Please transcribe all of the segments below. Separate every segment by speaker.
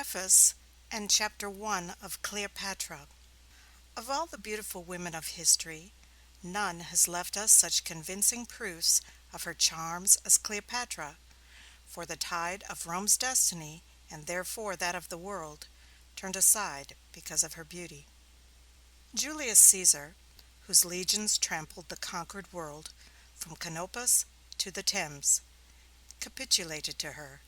Speaker 1: Preface and Chapter 1 of Cleopatra. Of all the beautiful women of history, none has left us such convincing proofs of her charms as Cleopatra, for the tide of Rome's destiny, and therefore that of the world, turned aside because of her beauty. Julius Caesar, whose legions trampled the conquered world from Canopus to the Thames, capitulated to her,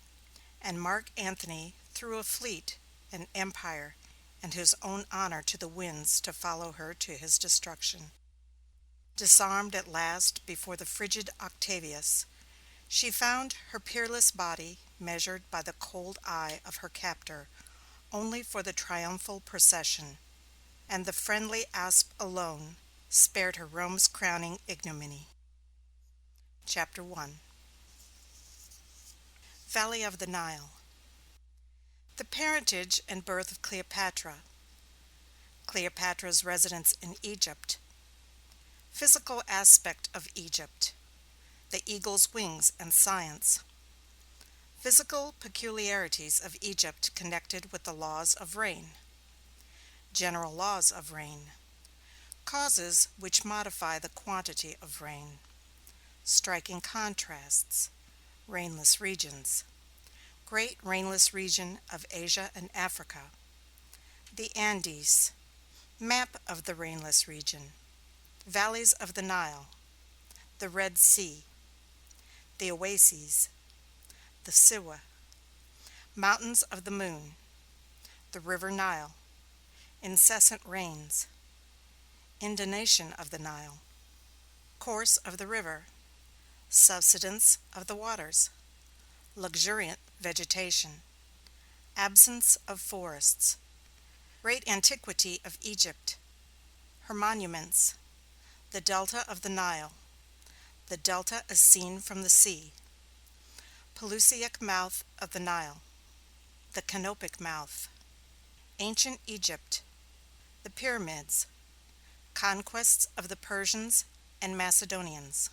Speaker 1: and Mark Antony threw a fleet, an empire, and his own honor to the winds to follow her to his destruction. Disarmed at last before the frigid Octavius, she found her peerless body measured by the cold eye of her captor only for the triumphal procession, and the friendly asp alone spared her Rome's crowning ignominy. Chapter 1. Valley of the Nile. The parentage and birth of Cleopatra. Cleopatra's residence in Egypt. Physical aspect of Egypt. The eagle's wings and science. Physical peculiarities of Egypt connected with the laws of rain. General laws of rain. Causes which modify the quantity of rain. Striking contrasts. Rainless regions. Great rainless region of Asia and Africa. The Andes. Map of the rainless region. Valleys of the Nile. The Red Sea. The oases. The Siwa. Mountains of the Moon. The River Nile. Incessant rains. Inundation of the Nile. Course of the river. Subsidence of the waters. Luxuriant vegetation. Absence of forests. Great antiquity of Egypt. Her monuments. The delta of the Nile. The delta as seen from the sea. Pelusiac mouth of the Nile. The canopic mouth. Ancient Egypt. The pyramids. Conquests of the Persians and Macedonians.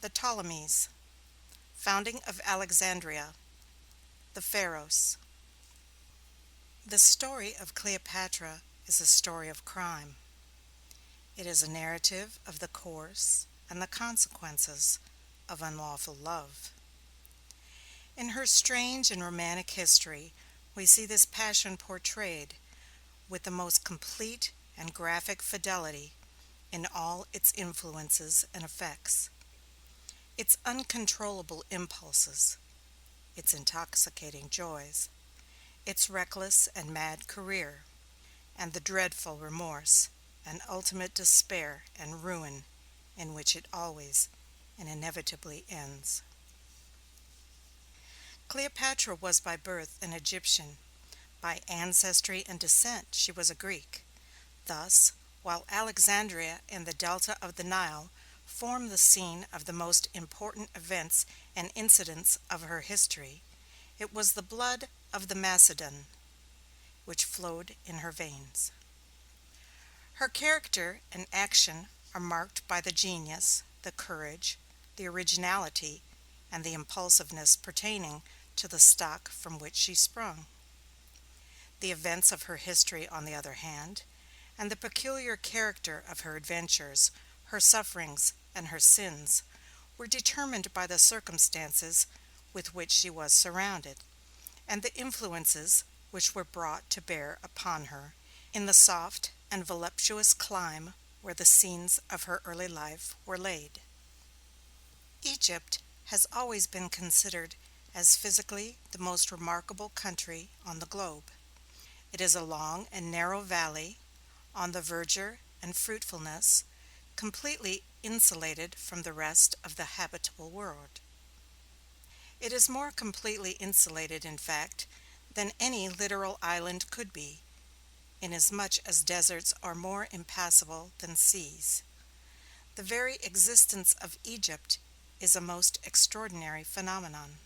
Speaker 1: The Ptolemies. Founding of Alexandria. The Pharaohs. The story of Cleopatra is a story of crime. It is a narrative of the course and the consequences of unlawful love. In her strange and romantic history, we see this passion portrayed with the most complete and graphic fidelity in all its influences and effects. Its uncontrollable impulses, its intoxicating joys, its reckless and mad career, and the dreadful remorse and ultimate despair and ruin in which it always and inevitably ends. Cleopatra was by birth an Egyptian. By ancestry and descent she was a Greek. Thus, while Alexandria and the delta of the Nile form the scene of the most important events and incidents of her history, it was the blood of the Macedon which flowed in her veins. Her character and action are marked by the genius, the courage, the originality, and the impulsiveness pertaining to the stock from which she sprung. The events of her history, on the other hand, and the peculiar character of her adventures, her sufferings, and her sins, were determined by the circumstances with which she was surrounded, and the influences which were brought to bear upon her in the soft and voluptuous clime where the scenes of her early life were laid. Egypt has always been considered as physically the most remarkable country on the globe. It is a long and narrow valley, on the verdure and fruitfulness, completely insulated from the rest of the habitable world. It is more completely insulated, in fact, than any littoral island could be, inasmuch as deserts are more impassable than seas. The very existence of Egypt is a most extraordinary phenomenon.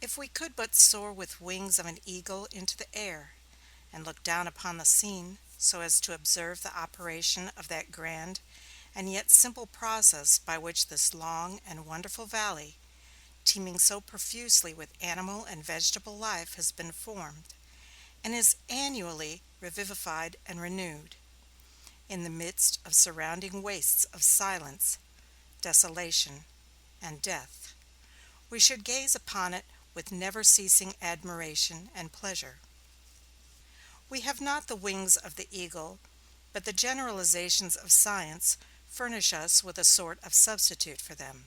Speaker 1: If we could but soar with wings of an eagle into the air, and look down upon the scene so as to observe the operation of that grand and yet simple process by which this long and wonderful valley, teeming so profusely with animal and vegetable life has been formed, and is annually revivified and renewed, in the midst of surrounding wastes of silence, desolation, and death, we should gaze upon it with never-ceasing admiration and pleasure. We have not the wings of the eagle, but the generalizations of science furnish us with a sort of substitute for them.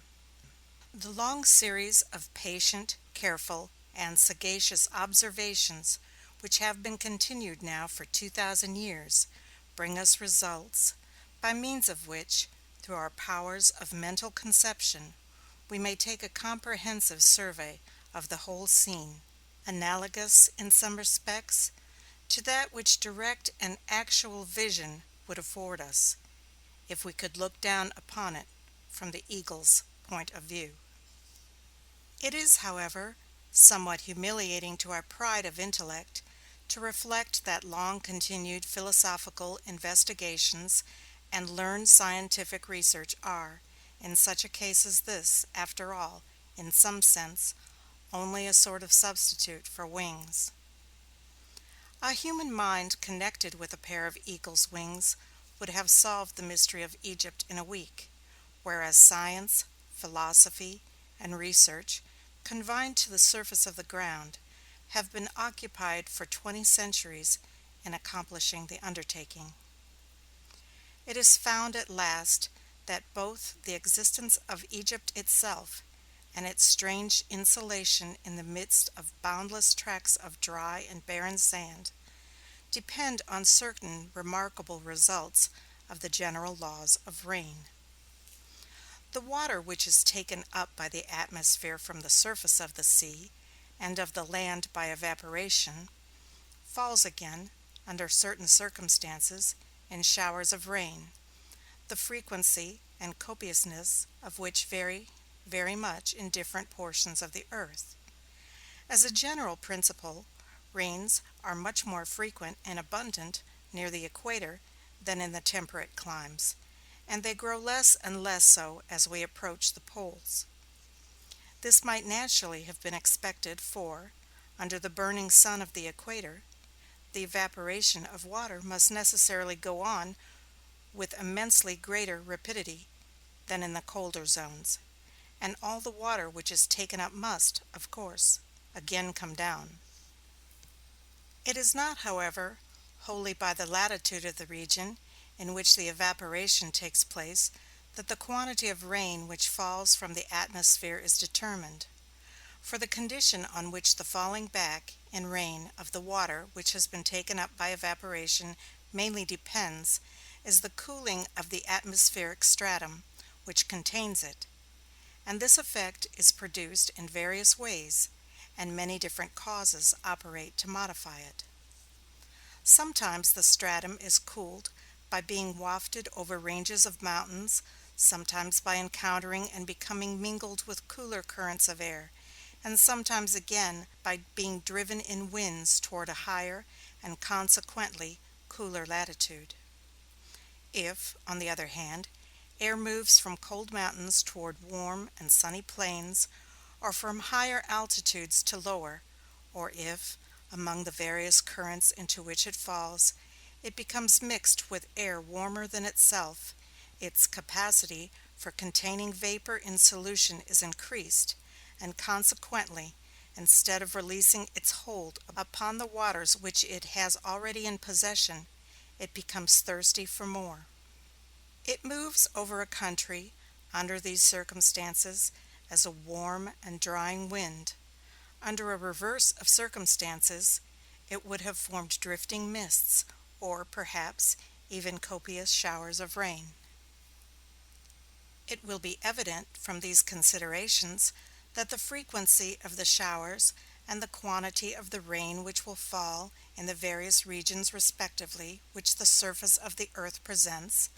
Speaker 1: The long series of patient, careful, and sagacious observations which have been continued now for 2,000 years bring us results, by means of which, through our powers of mental conception, we may take a comprehensive survey of the whole scene, analogous, in some respects, to that which direct and actual vision would afford us, if we could look down upon it from the eagle's point of view. It is, however, somewhat humiliating to our pride of intellect to reflect that long-continued philosophical investigations and learned scientific research are, in such a case as this, after all, in some sense, only a sort of substitute for wings. A human mind connected with a pair of eagle's wings would have solved the mystery of Egypt in a week, whereas science, philosophy, and research, confined to the surface of the ground, have been occupied for 20 centuries in accomplishing the undertaking. It is found at last that both the existence of Egypt itself and its strange insulation in the midst of boundless tracts of dry and barren sand depend on certain remarkable results of the general laws of rain. The water which is taken up by the atmosphere from the surface of the sea and of the land by evaporation falls again, under certain circumstances, in showers of rain, the frequency and copiousness of which vary very much in different portions of the earth. As a general principle, rains are much more frequent and abundant near the equator than in the temperate climes, and they grow less and less so as we approach the poles. This might naturally have been expected, for, under the burning sun of the equator, the evaporation of water must necessarily go on with immensely greater rapidity than in the colder zones, and all the water which is taken up must, of course, again come down. It is not, however, wholly by the latitude of the region in which the evaporation takes place that the quantity of rain which falls from the atmosphere is determined, for the condition on which the falling back, in rain, of the water which has been taken up by evaporation mainly depends is the cooling of the atmospheric stratum which contains it, and this effect is produced in various ways, and many different causes operate to modify it. Sometimes the stratum is cooled by being wafted over ranges of mountains, sometimes by encountering and becoming mingled with cooler currents of air, and sometimes again by being driven in winds toward a higher and consequently cooler latitude. If, on the other hand, air moves from cold mountains toward warm and sunny plains, or from higher altitudes to lower, or if, among the various currents into which it falls, it becomes mixed with air warmer than itself, its capacity for containing vapor in solution is increased, and consequently, instead of releasing its hold upon the waters which it has already in possession, it becomes thirsty for more. It moves over a country, under these circumstances, as a warm and drying wind. Under a reverse of circumstances, it would have formed drifting mists, or, perhaps, even copious showers of rain. It will be evident from these considerations that the frequency of the showers and the quantity of the rain which will fall in the various regions respectively which the surface of the earth presents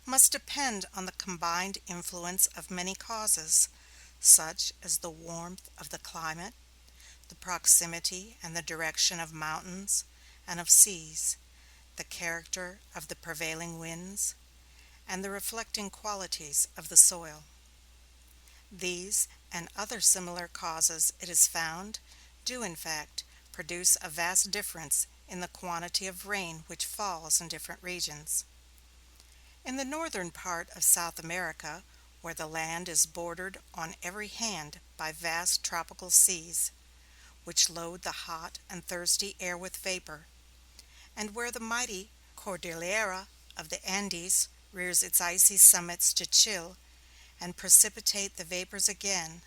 Speaker 1: must depend on the combined influence of many causes, such as the warmth of the climate, the proximity and the direction of mountains and of seas, the character of the prevailing winds, and the reflecting qualities of the soil. These and other similar causes, it is found, do in fact produce a vast difference in the quantity of rain which falls in different regions. In the northern part of South America, where the land is bordered on every hand by vast tropical seas, which load the hot and thirsty air with vapor, and where the mighty Cordillera of the Andes rears its icy summits to chill and precipitate the vapors again,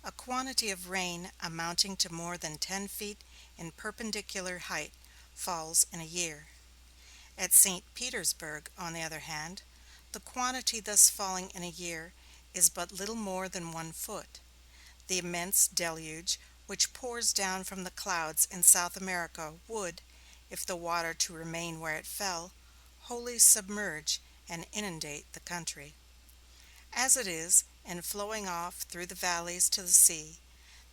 Speaker 1: a quantity of rain amounting to more than 10 feet in perpendicular height falls in a year. At St. Petersburg, on the other hand, the quantity thus falling in a year is but little more than 1 foot. The immense deluge which pours down from the clouds in South America would, if the water to remain where it fell, wholly submerge and inundate the country. As it is, in flowing off through the valleys to the sea,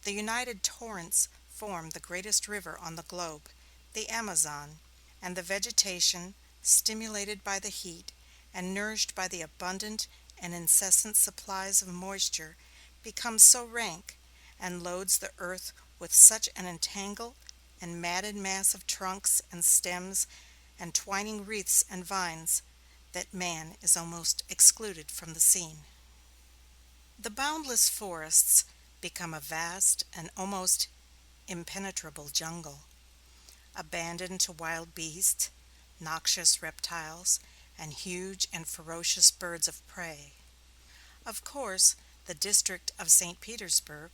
Speaker 1: the united torrents form the greatest river on the globe, the Amazon, and the vegetation, stimulated by the heat, and nourished by the abundant and incessant supplies of moisture, becomes so rank, and loads the earth with such an entangled and matted mass of trunks and stems and twining wreaths and vines, that man is almost excluded from the scene. The boundless forests become a vast and almost impenetrable jungle, abandoned to wild beasts, noxious reptiles, and huge and ferocious birds of prey. Of course, the district of St. Petersburg,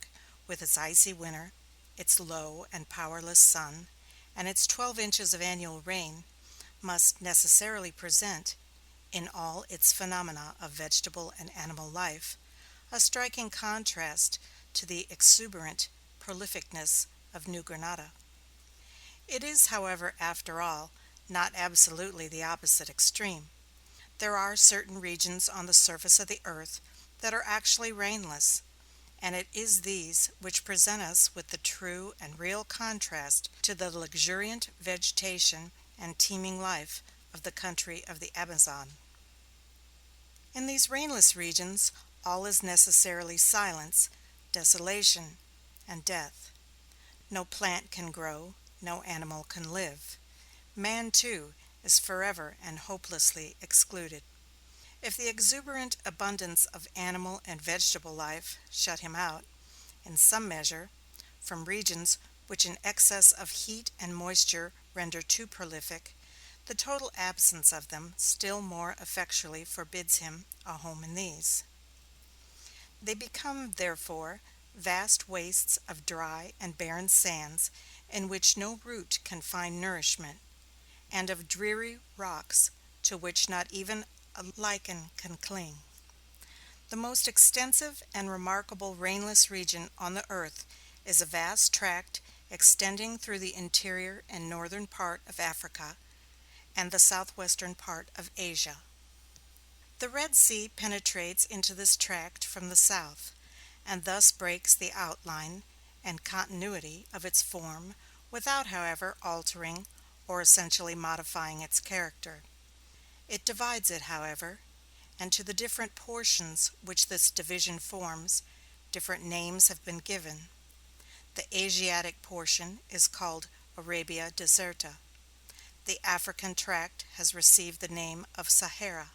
Speaker 1: with its icy winter, its low and powerless sun, and its 12 inches of annual rain, must necessarily present, in all its phenomena of vegetable and animal life, a striking contrast to the exuberant prolificness of New Granada. It is, however, after all, not absolutely the opposite extreme. There are certain regions on the surface of the earth that are actually rainless, and it is these which present us with the true and real contrast to the luxuriant vegetation and teeming life of the country of the Amazon. In these rainless regions, all is necessarily silence, desolation, and death. No plant can grow, no animal can live. Man, too, is forever and hopelessly excluded. If the exuberant abundance of animal and vegetable life shut him out, in some measure, from regions which an excess of heat and moisture render too prolific, the total absence of them still more effectually forbids him a home in these. They become, therefore, vast wastes of dry and barren sands in which no root can find nourishment, and of dreary rocks to which not even a lichen can cling. The most extensive and remarkable rainless region on the earth is a vast tract extending through the interior and northern part of Africa and the southwestern part of Asia. The Red Sea penetrates into this tract from the south, and thus breaks the outline and continuity of its form without, however, altering or essentially modifying its character. It divides it, however, and to the different portions which this division forms, different names have been given. The Asiatic portion is called Arabia Deserta. The African tract has received the name of Sahara,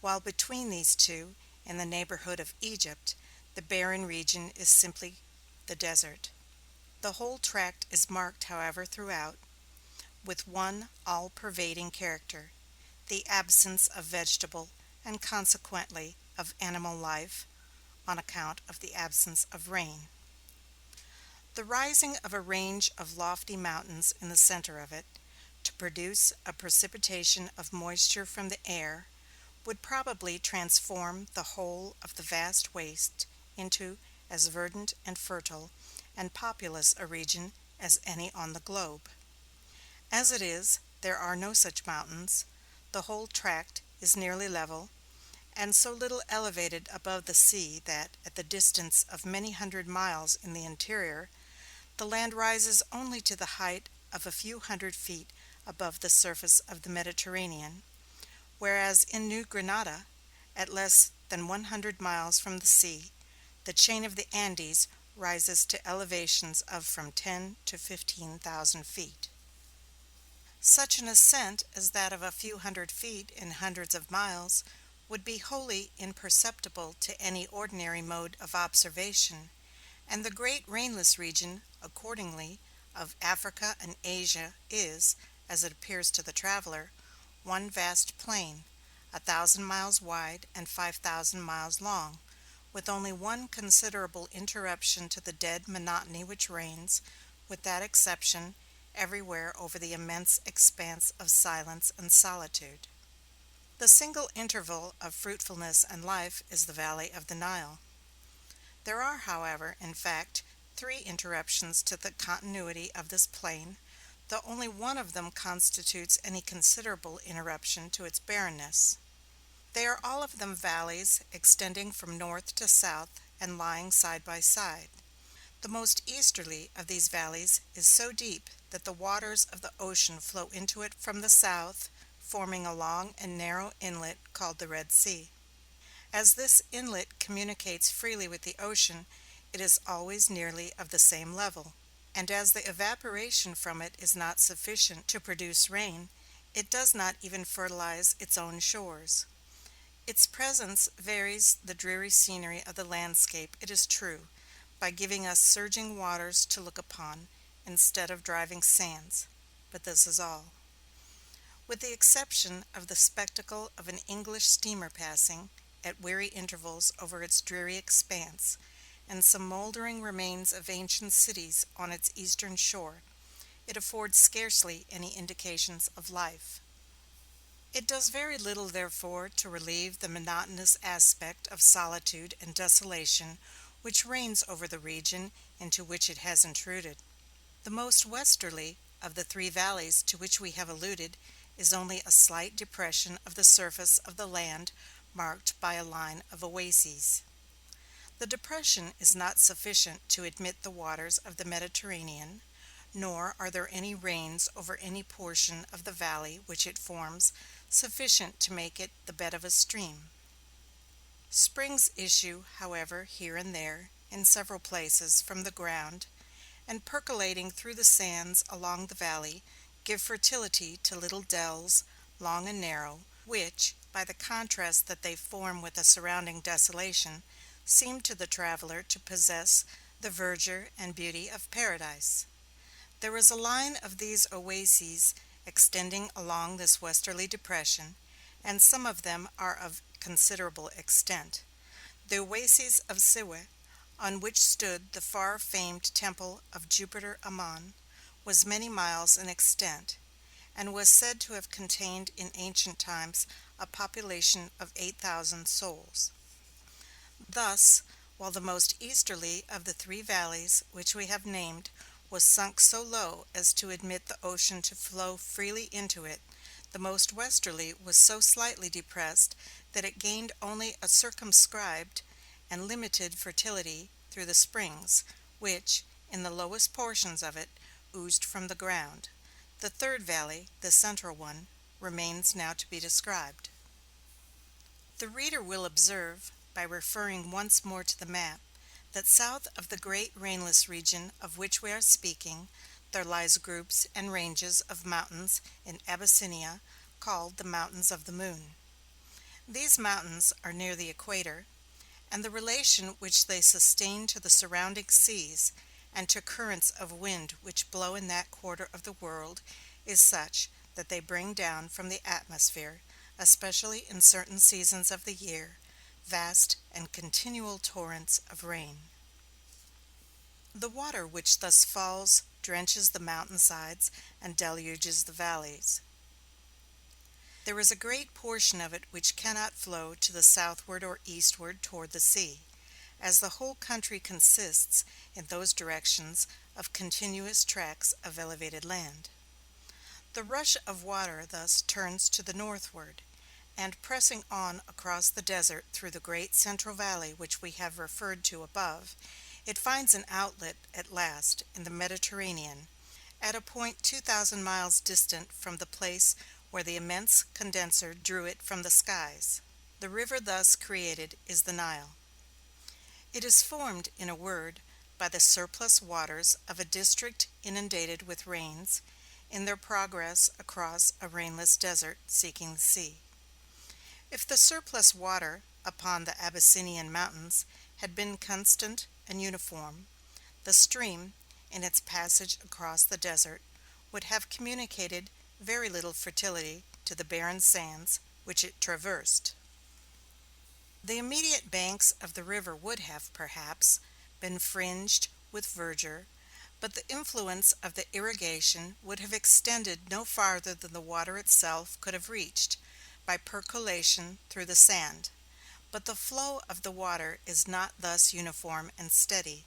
Speaker 1: while between these two, in the neighborhood of Egypt, the barren region is simply the desert. The whole tract is marked, however, throughout, with one all-pervading character, the absence of vegetable and consequently of animal life, on account of the absence of rain. The rising of a range of lofty mountains in the center of it, to produce a precipitation of moisture from the air, would probably transform the whole of the vast waste into as verdant and fertile and populous a region as any on the globe. As it is, there are no such mountains. The whole tract is nearly level, and so little elevated above the sea that, at the distance of many hundred miles in the interior, the land rises only to the height of a few hundred feet above the surface of the Mediterranean, whereas in New Granada, at less than 100 miles from the sea, The chain of the Andes rises to elevations of from 10 to 15,000 feet. Such an ascent as that of a few hundred feet in hundreds of miles would be wholly imperceptible to any ordinary mode of observation, and the great rainless region, accordingly, of Africa and Asia is, as it appears to the traveler, one vast plain, 1,000 miles wide and 5,000 miles long, with only one considerable interruption to the dead monotony which reigns, with that exception, everywhere over the immense expanse of silence and solitude. The single interval of fruitfulness and life is the valley of the Nile. There are, however, in fact, 3 interruptions to the continuity of this plain, though only one of them constitutes any considerable interruption to its barrenness. They are all of them valleys extending from north to south and lying side by side. The most easterly of these valleys is so deep that the waters of the ocean flow into it from the south, forming a long and narrow inlet called the Red Sea. As this inlet communicates freely with the ocean, it is always nearly of the same level, and as the evaporation from it is not sufficient to produce rain, it does not even fertilize its own shores. Its presence varies the dreary scenery of the landscape, it is true, by giving us surging waters to look upon, instead of driving sands, but this is all. With the exception of the spectacle of an English steamer passing, at weary intervals over its dreary expanse, and some moldering remains of ancient cities on its eastern shore, it affords scarcely any indications of life. It does very little, therefore, to relieve the monotonous aspect of solitude and desolation which reigns over the region into which it has intruded. The most westerly of the 3 valleys to which we have alluded is only a slight depression of the surface of the land marked by a line of oases. The depression is not sufficient to admit the waters of the Mediterranean, nor are there any rains over any portion of the valley which it forms sufficient to make it the bed of a stream. Springs issue, however, here and there, in several places, from the ground, and percolating through the sands along the valley, give fertility to little dells, long and narrow, which, by the contrast that they form with the surrounding desolation, seem to the traveler to possess the verdure and beauty of paradise. There is a line of these oases extending along this westerly depression, and some of them are of considerable extent. The oasis of Siweh, on which stood the far-famed temple of Jupiter Ammon, was many miles in extent, and was said to have contained in ancient times a population of 8,000 souls. Thus, while the most easterly of the 3 valleys which we have named was sunk so low as to admit the ocean to flow freely into it, the most westerly was so slightly depressed that it gained only a circumscribed and limited fertility through the springs, which, in the lowest portions of it, oozed from the ground. The 3rd valley, the central one, remains now to be described. The reader will observe, by referring once more to the map, that south of the great rainless region of which we are speaking, there lies groups and ranges of mountains in Abyssinia called the Mountains of the Moon. These mountains are near the equator, and the relation which they sustain to the surrounding seas and to currents of wind which blow in that quarter of the world is such that they bring down from the atmosphere, especially in certain seasons of the year, vast and continual torrents of rain. The water which thus falls drenches the mountainsides and deluges the valleys. There is a great portion of it which cannot flow to the southward or eastward toward the sea, as the whole country consists, in those directions, of continuous tracts of elevated land. The rush of water thus turns to the northward, and pressing on across the desert through the great central valley which we have referred to above, it finds an outlet at last in the Mediterranean, at a point 2,000 miles distant from the place where the immense condenser drew it from the skies. The river thus created is the Nile. It is formed, in a word, by the surplus waters of a district inundated with rains, in their progress across a rainless desert seeking the sea. If the surplus water upon the Abyssinian mountains had been constant and uniform, the stream, in its passage across the desert, would have communicated very little fertility to the barren sands which it traversed. The immediate banks of the river would have, perhaps, been fringed with verdure, but the influence of the irrigation would have extended no farther than the water itself could have reached, by percolation through the sand. But the flow of the water is not thus uniform and steady.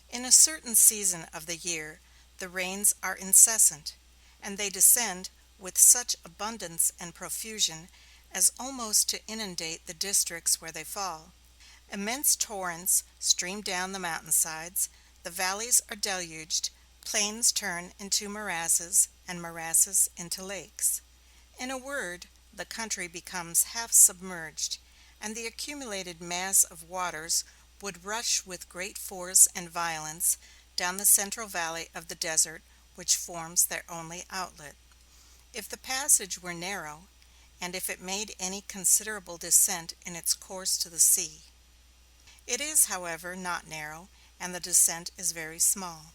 Speaker 1: In a certain season of the year the rains are incessant, and they descend with such abundance and profusion as almost to inundate the districts where they fall. Immense torrents stream down the mountainsides, the valleys are deluged, plains turn into morasses, and morasses into lakes. In a word, the country becomes half submerged, and the accumulated mass of waters would rush with great force and violence down the central valley of the desert which forms their only outlet. If the passage were narrow, and if it made any considerable descent in its course to the sea. It is, however, not narrow, and the descent is very small.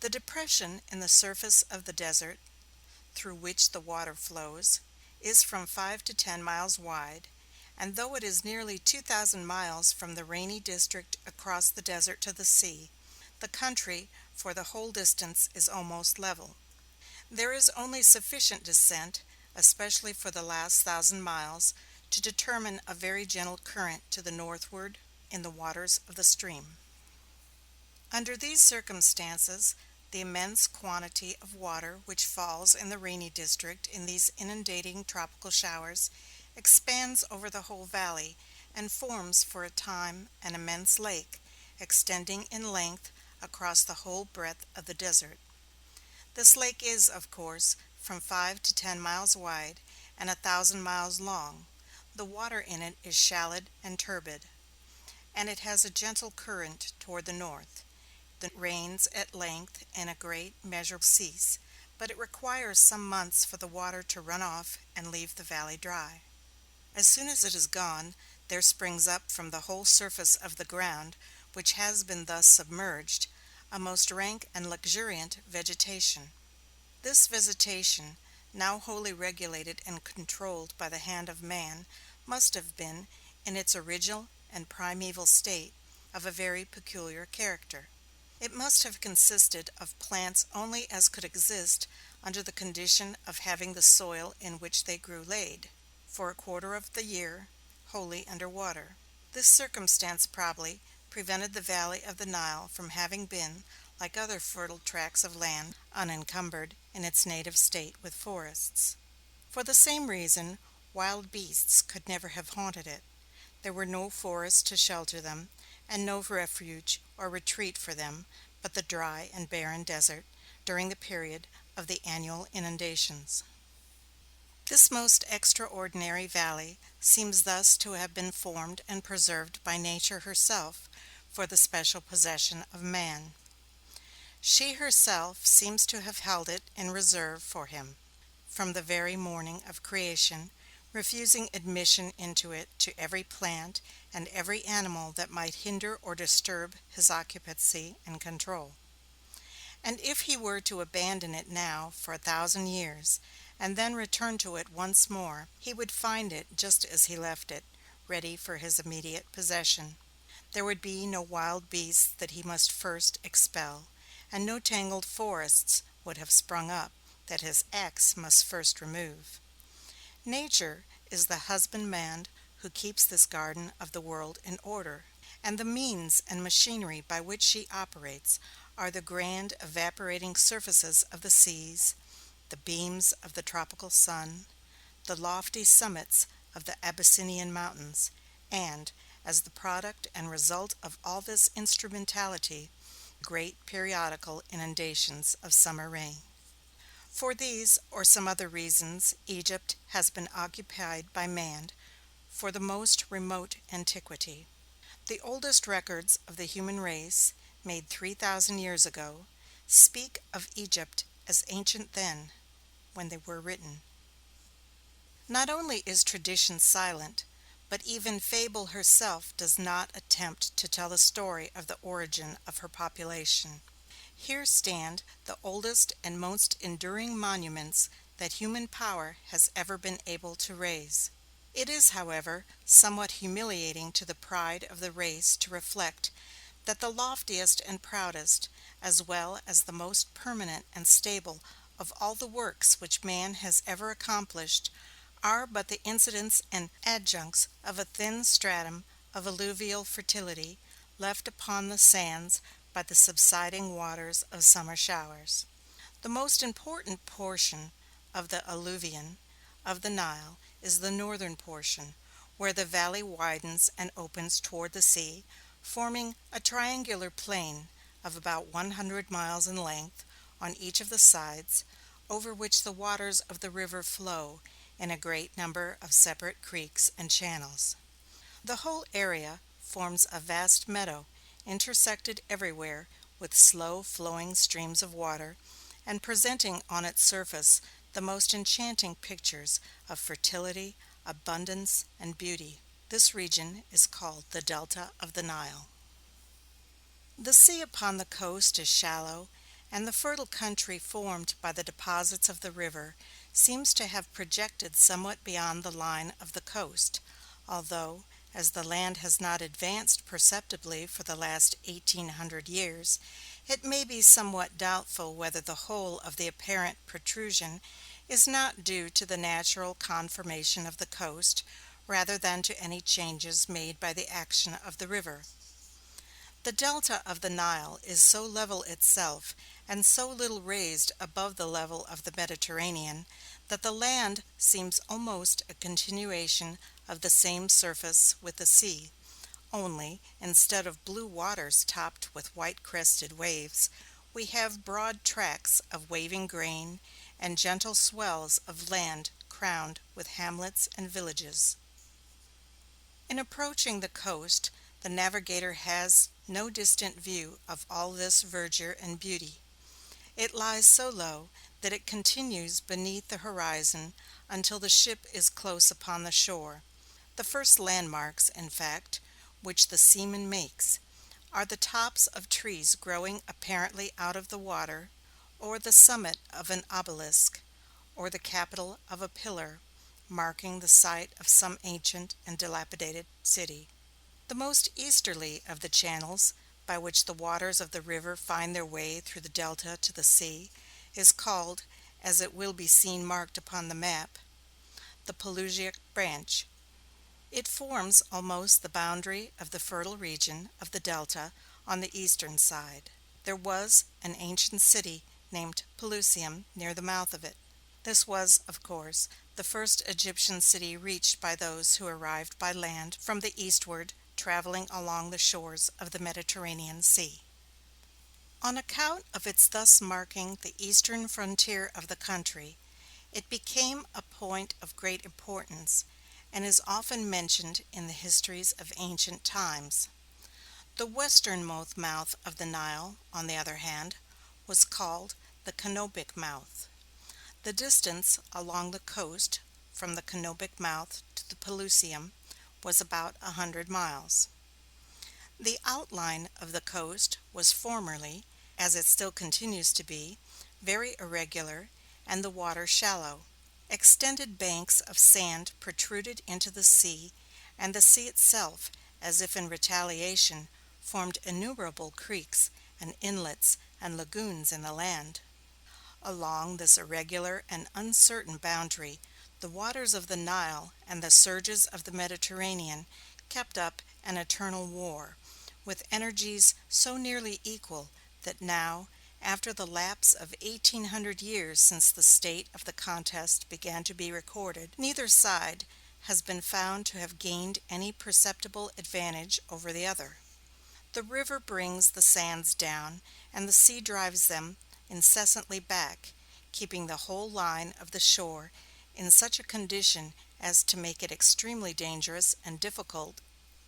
Speaker 1: The depression in the surface of the desert, through which the water flows, is from 5 to 10 miles wide, and though it is nearly 2,000 miles from the rainy district across the desert to the sea, the country for the whole distance is almost level. There is only sufficient descent, especially for the last 1,000 miles, to determine a very gentle current to the northward in the waters of the stream. Under these circumstances, the immense quantity of water which falls in the rainy district in these inundating tropical showers expands over the whole valley, and forms for a time an immense lake, extending in length across the whole breadth of the desert. This lake is, of course, from 5 to 10 miles wide, and 1,000 miles long. The water in it is shallow and turbid, and it has a gentle current toward the north. The rains at length in a great measure cease, but it requires some months for the water to run off and leave the valley dry. As soon as it is gone, there springs up from the whole surface of the ground, which has been thus submerged, a most rank and luxuriant vegetation. This vegetation, now wholly regulated and controlled by the hand of man, must have been, in its original and primeval state, of a very peculiar character. It must have consisted of plants only as could exist under the condition of having the soil in which they grew laid, for a quarter of the year, wholly under water. This circumstance probably prevented the valley of the Nile from having been, like other fertile tracts of land, unencumbered in its native state with forests. For the same reason, wild beasts could never have haunted it. There were no forests to shelter them, and no refuge or retreat for them but the dry and barren desert during the period of the annual inundations. This most extraordinary valley seems thus to have been formed and preserved by Nature herself for the special possession of man. She herself seems to have held it in reserve for him from the very morning of creation, refusing admission into it to every plant and every animal that might hinder or disturb his occupancy and control. And if he were to abandon it now for 1,000 years, and then return to it once more, he would find it just as he left it, ready for his immediate possession. There would be no wild beasts that he must first expel, and no tangled forests would have sprung up that his axe must first remove. Nature is the husbandman who keeps this garden of the world in order, and the means and machinery by which she operates are the grand evaporating surfaces of the seas, the beams of the tropical sun, the lofty summits of the Abyssinian mountains, and, as the product and result of all this instrumentality, great periodical inundations of summer rain. For these or some other reasons Egypt has been occupied by man for the most remote antiquity. The oldest records of the human race, made 3,000 years ago, speak of Egypt as ancient then, when they were written. Not only is tradition silent, but even fable herself does not attempt to tell the story of the origin of her population. Here stand the oldest and most enduring monuments that human power has ever been able to raise. It is, however, somewhat humiliating to the pride of the race to reflect that the loftiest and proudest, as well as the most permanent and stable of all the works which man has ever accomplished, are but the incidents and adjuncts of a thin stratum of alluvial fertility left upon the sands by the subsiding waters of summer showers. The most important portion of the alluvion of the Nile is the northern portion, where the valley widens and opens toward the sea, forming a triangular plain of about 100 miles in length on each of the sides, over which the waters of the river flow in a great number of separate creeks and channels. The whole area forms a vast meadow, intersected everywhere with slow-flowing streams of water, and presenting on its surface the most enchanting pictures of fertility, abundance, and beauty. This region is called the Delta of the Nile. The sea upon the coast is shallow, and the fertile country formed by the deposits of the river seems to have projected somewhat beyond the line of the coast, although, as the land has not advanced perceptibly for the last 1,800 years, it may be somewhat doubtful whether the whole of the apparent protrusion is not due to the natural conformation of the coast rather than to any changes made by the action of the river. The delta of the Nile is so level itself, and so little raised above the level of the Mediterranean, that the land seems almost a continuation of the same surface with the sea, only, instead of blue waters topped with white-crested waves, we have broad tracts of waving grain, and gentle swells of land crowned with hamlets and villages. In approaching the coast, the navigator has no distant view of all this verdure and beauty. It lies so low that it continues beneath the horizon until the ship is close upon the shore. The first landmarks, in fact, which the seaman makes, are the tops of trees growing apparently out of the water, or the summit of an obelisk, or the capital of a pillar, marking the site of some ancient and dilapidated city. The most easterly of the channels by which the waters of the river find their way through the delta to the sea is called, as it will be seen marked upon the map, the Pelagic branch. It forms almost the boundary of the fertile region of the delta on the eastern side. There was an ancient city named Pelusium near the mouth of it. This was, of course, the first Egyptian city reached by those who arrived by land from the eastward, traveling along the shores of the Mediterranean Sea. On account of its thus marking the eastern frontier of the country, it became a point of great importance, and is often mentioned in the histories of ancient times. The westernmost mouth of the Nile, on the other hand, was called the Canopic mouth. The distance along the coast from the Canopic mouth to the Pelusium was about 100 miles. The outline of the coast was formerly, as it still continues to be, very irregular, and the water shallow. Extended banks of sand protruded into the sea, and the sea itself, as if in retaliation, formed innumerable creeks and inlets and lagoons in the land. Along this irregular and uncertain boundary, the waters of the Nile and the surges of the Mediterranean kept up an eternal war, with energies so nearly equal that now, after the lapse of 1,800 years since the state of the contest began to be recorded, neither side has been found to have gained any perceptible advantage over the other. The river brings the sands down, and the sea drives them incessantly back, keeping the whole line of the shore in such a condition as to make it extremely dangerous and difficult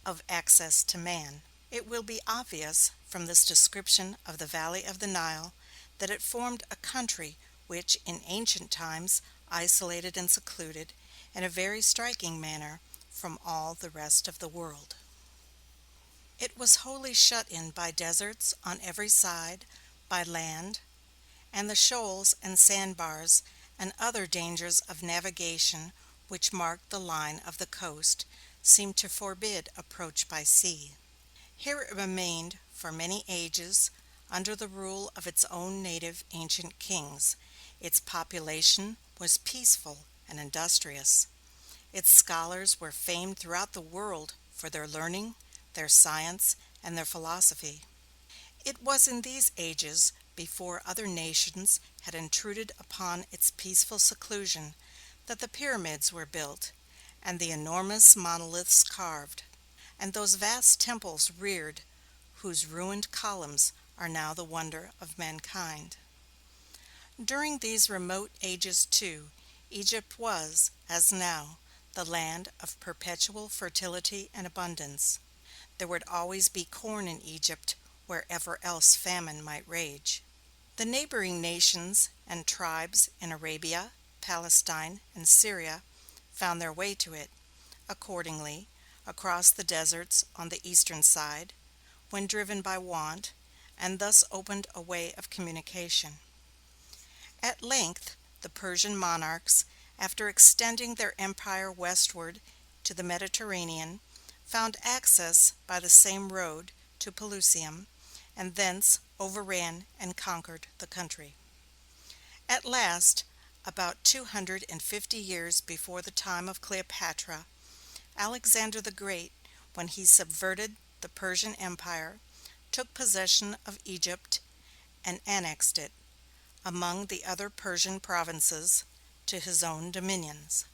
Speaker 1: of access to man. It will be obvious from this description of the valley of the Nile that it formed a country which in ancient times isolated and secluded in a very striking manner from all the rest of the world. It was wholly shut in by deserts on every side, by land, and the shoals and sandbars and other dangers of navigation which marked the line of the coast seemed to forbid approach by sea. Here it remained for many ages under the rule of its own native ancient kings. Its population was peaceful and industrious. Its scholars were famed throughout the world for their learning, their science, and their philosophy. It was in these ages, before other nations had intruded upon its peaceful seclusion, that the pyramids were built, and the enormous monoliths carved, and those vast temples reared whose ruined columns are now the wonder of mankind. During these remote ages, too, Egypt was, as now, the land of perpetual fertility and abundance. There would always be corn in Egypt wherever else famine might rage. The neighboring nations and tribes in Arabia, Palestine, and Syria found their way to it, accordingly, across the deserts on the eastern side, when driven by want, and thus opened a way of communication. At length, the Persian monarchs, after extending their empire westward to the Mediterranean, found access by the same road to Pelusium, and thence overran and conquered the country. At last, about 250 years before the time of Cleopatra, Alexander the Great, when he subverted the Persian Empire, took possession of Egypt and annexed it, among the other Persian provinces, to his own dominions.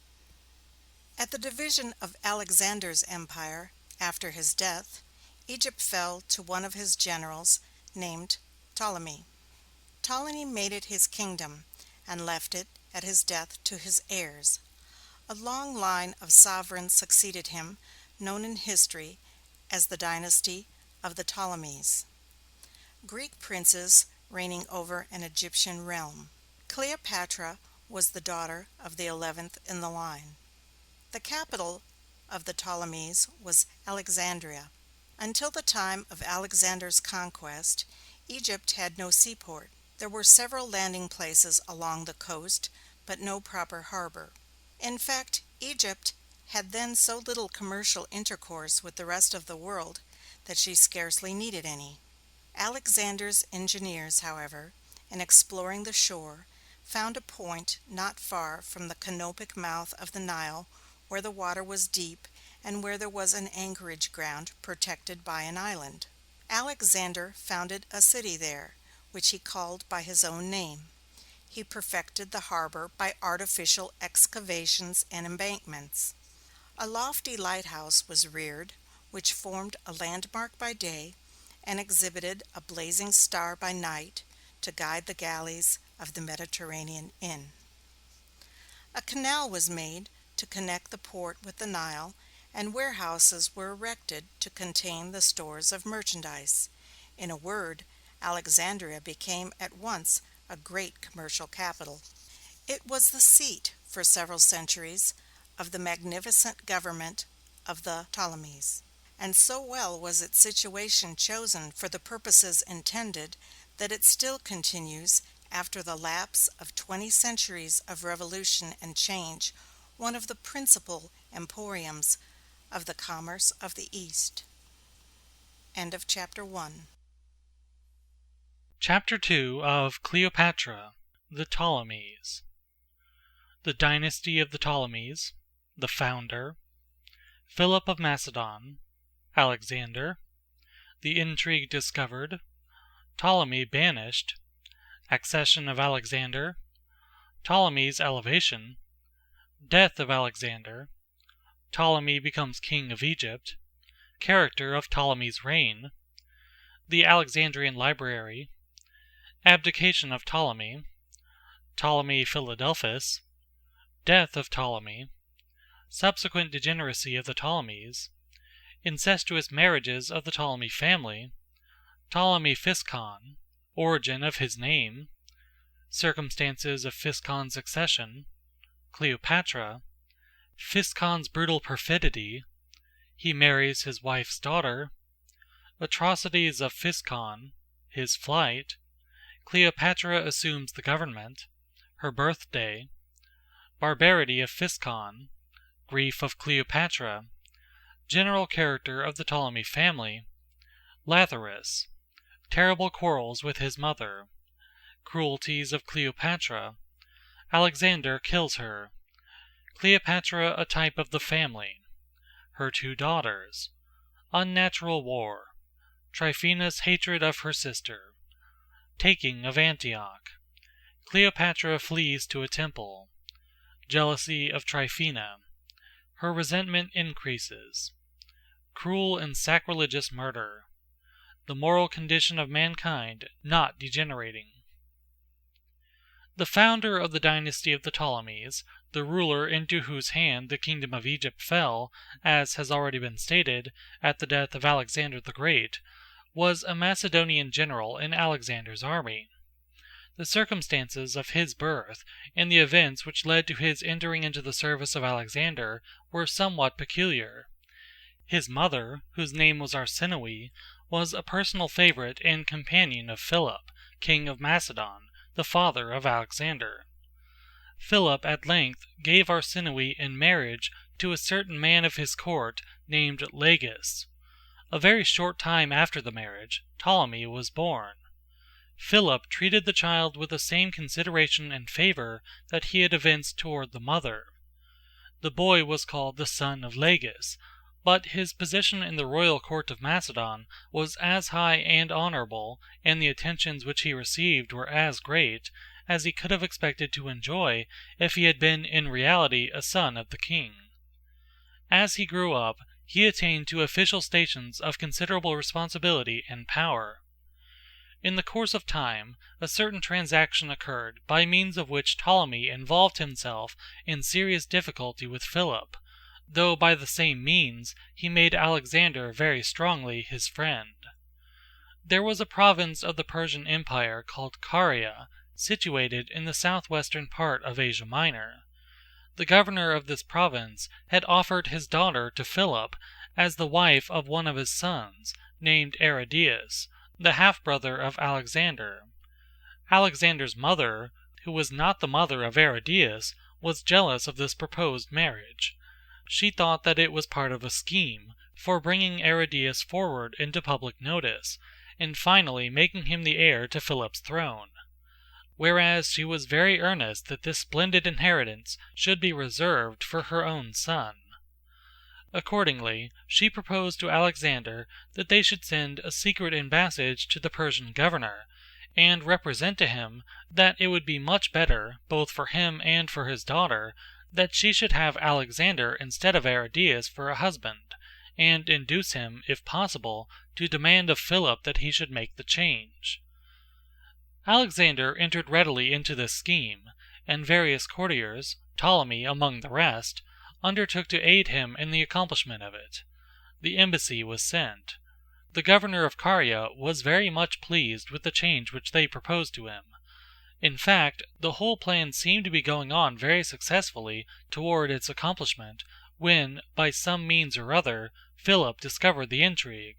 Speaker 1: At the division of Alexander's empire, after his death, Egypt fell to one of his generals named Ptolemy. Ptolemy made it his kingdom, and left it at his death to his heirs. A long line of sovereigns succeeded him, known in history as the dynasty of the Ptolemies, Greek princes reigning over an Egyptian realm. Cleopatra was the daughter of the 11th in the line. The capital of the Ptolemies was Alexandria. Until the time of Alexander's conquest, Egypt had no seaport. There were several landing places along the coast, but no proper harbor. In fact, Egypt had then so little commercial intercourse with the rest of the world that she scarcely needed any. Alexander's engineers, however, in exploring the shore, found a point not far from the canopic mouth of the Nile where the water was deep and where there was an anchorage ground protected by an island. Alexander founded a city there, which he called by his own name. He perfected the harbor by artificial excavations and embankments. A lofty lighthouse was reared, which formed a landmark by day and exhibited a blazing star by night to guide the galleys of the Mediterranean in. A canal was made to connect the port with the Nile, and warehouses were erected to contain the stores of merchandise. In a word, Alexandria became at once a great commercial capital. It was the seat, for several centuries, of the magnificent government of the Ptolemies, and so well was its situation chosen for the purposes intended that it still continues, after the lapse of 20 centuries of revolution and change, one of the principal emporiums of the commerce of the East. End of Chapter 1.
Speaker 2: Chapter 2 of Cleopatra, the Ptolemies. The dynasty of the Ptolemies, the founder, Philip of Macedon, Alexander, the intrigue discovered, Ptolemy banished, accession of Alexander, Ptolemy's elevation, death of Alexander, Ptolemy becomes king of Egypt, character of Ptolemy's reign, the Alexandrian library, abdication of Ptolemy, Ptolemy Philadelphus, death of Ptolemy, subsequent degeneracy of the Ptolemies, incestuous marriages of the Ptolemy family, Ptolemy Physcon, origin of his name, circumstances of Physcon's accession, Cleopatra, Physcon's brutal perfidy, he marries his wife's daughter, atrocities of Physcon, his flight, Cleopatra assumes the government, her birthday, barbarity of Physcon, grief of Cleopatra, general character of the Ptolemy family, Lathyrus, terrible quarrels with his mother, cruelties of Cleopatra, Alexander kills her, Cleopatra a type of the family, her two daughters, unnatural war, Tryphaena's hatred of her sister, taking of Antioch, Cleopatra flees to a temple, jealousy of Tryphaena, her resentment increases, cruel and sacrilegious murder, the moral condition of mankind not degenerating. The founder of the dynasty of the Ptolemies, the ruler into whose hand the kingdom of Egypt fell, as has already been stated, at the death of Alexander the Great, was a Macedonian general in Alexander's army. The circumstances of his birth and the events which led to his entering into the service of Alexander were somewhat peculiar. His mother, whose name was Arsinoe, was a personal favorite and companion of Philip, king of Macedon, the father of Alexander. Philip at length gave Arsinoe in marriage to a certain man of his court named Lagus. A very short time after the marriage, Ptolemy was born. Philip treated the child with the same consideration and favor that he had evinced toward the mother. The boy was called the son of Lagus, but his position in the royal court of Macedon was as high and honorable, and the attentions which he received were as great, as he could have expected to enjoy if he had been in reality a son of the king. As he grew up, he attained to official stations of considerable responsibility and power. In the course of time, a certain transaction occurred by means of which Ptolemy involved himself in serious difficulty with Philip, though by the same means he made Alexander very strongly his friend. There was a province of the Persian Empire called Caria, situated in the southwestern part of Asia Minor. The governor of this province had offered his daughter to Philip as the wife of one of his sons, named Aridaeus, the half-brother of Alexander. Alexander's mother, who was not the mother of Aridaeus, was jealous of this proposed marriage. She thought that it was part of a scheme for bringing Aridaeus forward into public notice, and finally making him the heir to Philip's throne, whereas she was very earnest that this splendid inheritance should be reserved for her own son. Accordingly, she proposed to Alexander that they should send a secret embassage to the Persian governor, and represent to him that it would be much better, both for him and for his daughter, that she should have Alexander instead of Aridaeus for a husband, and induce him, if possible, to demand of Philip that he should make the change. Alexander entered readily into this scheme, and various courtiers, Ptolemy among the rest, undertook to aid him in the accomplishment of it. The embassy was sent. The governor of Caria was very much pleased with the change which they proposed to him. In fact, the whole plan seemed to be going on very successfully toward its accomplishment, when, by some means or other, Philip discovered the intrigue.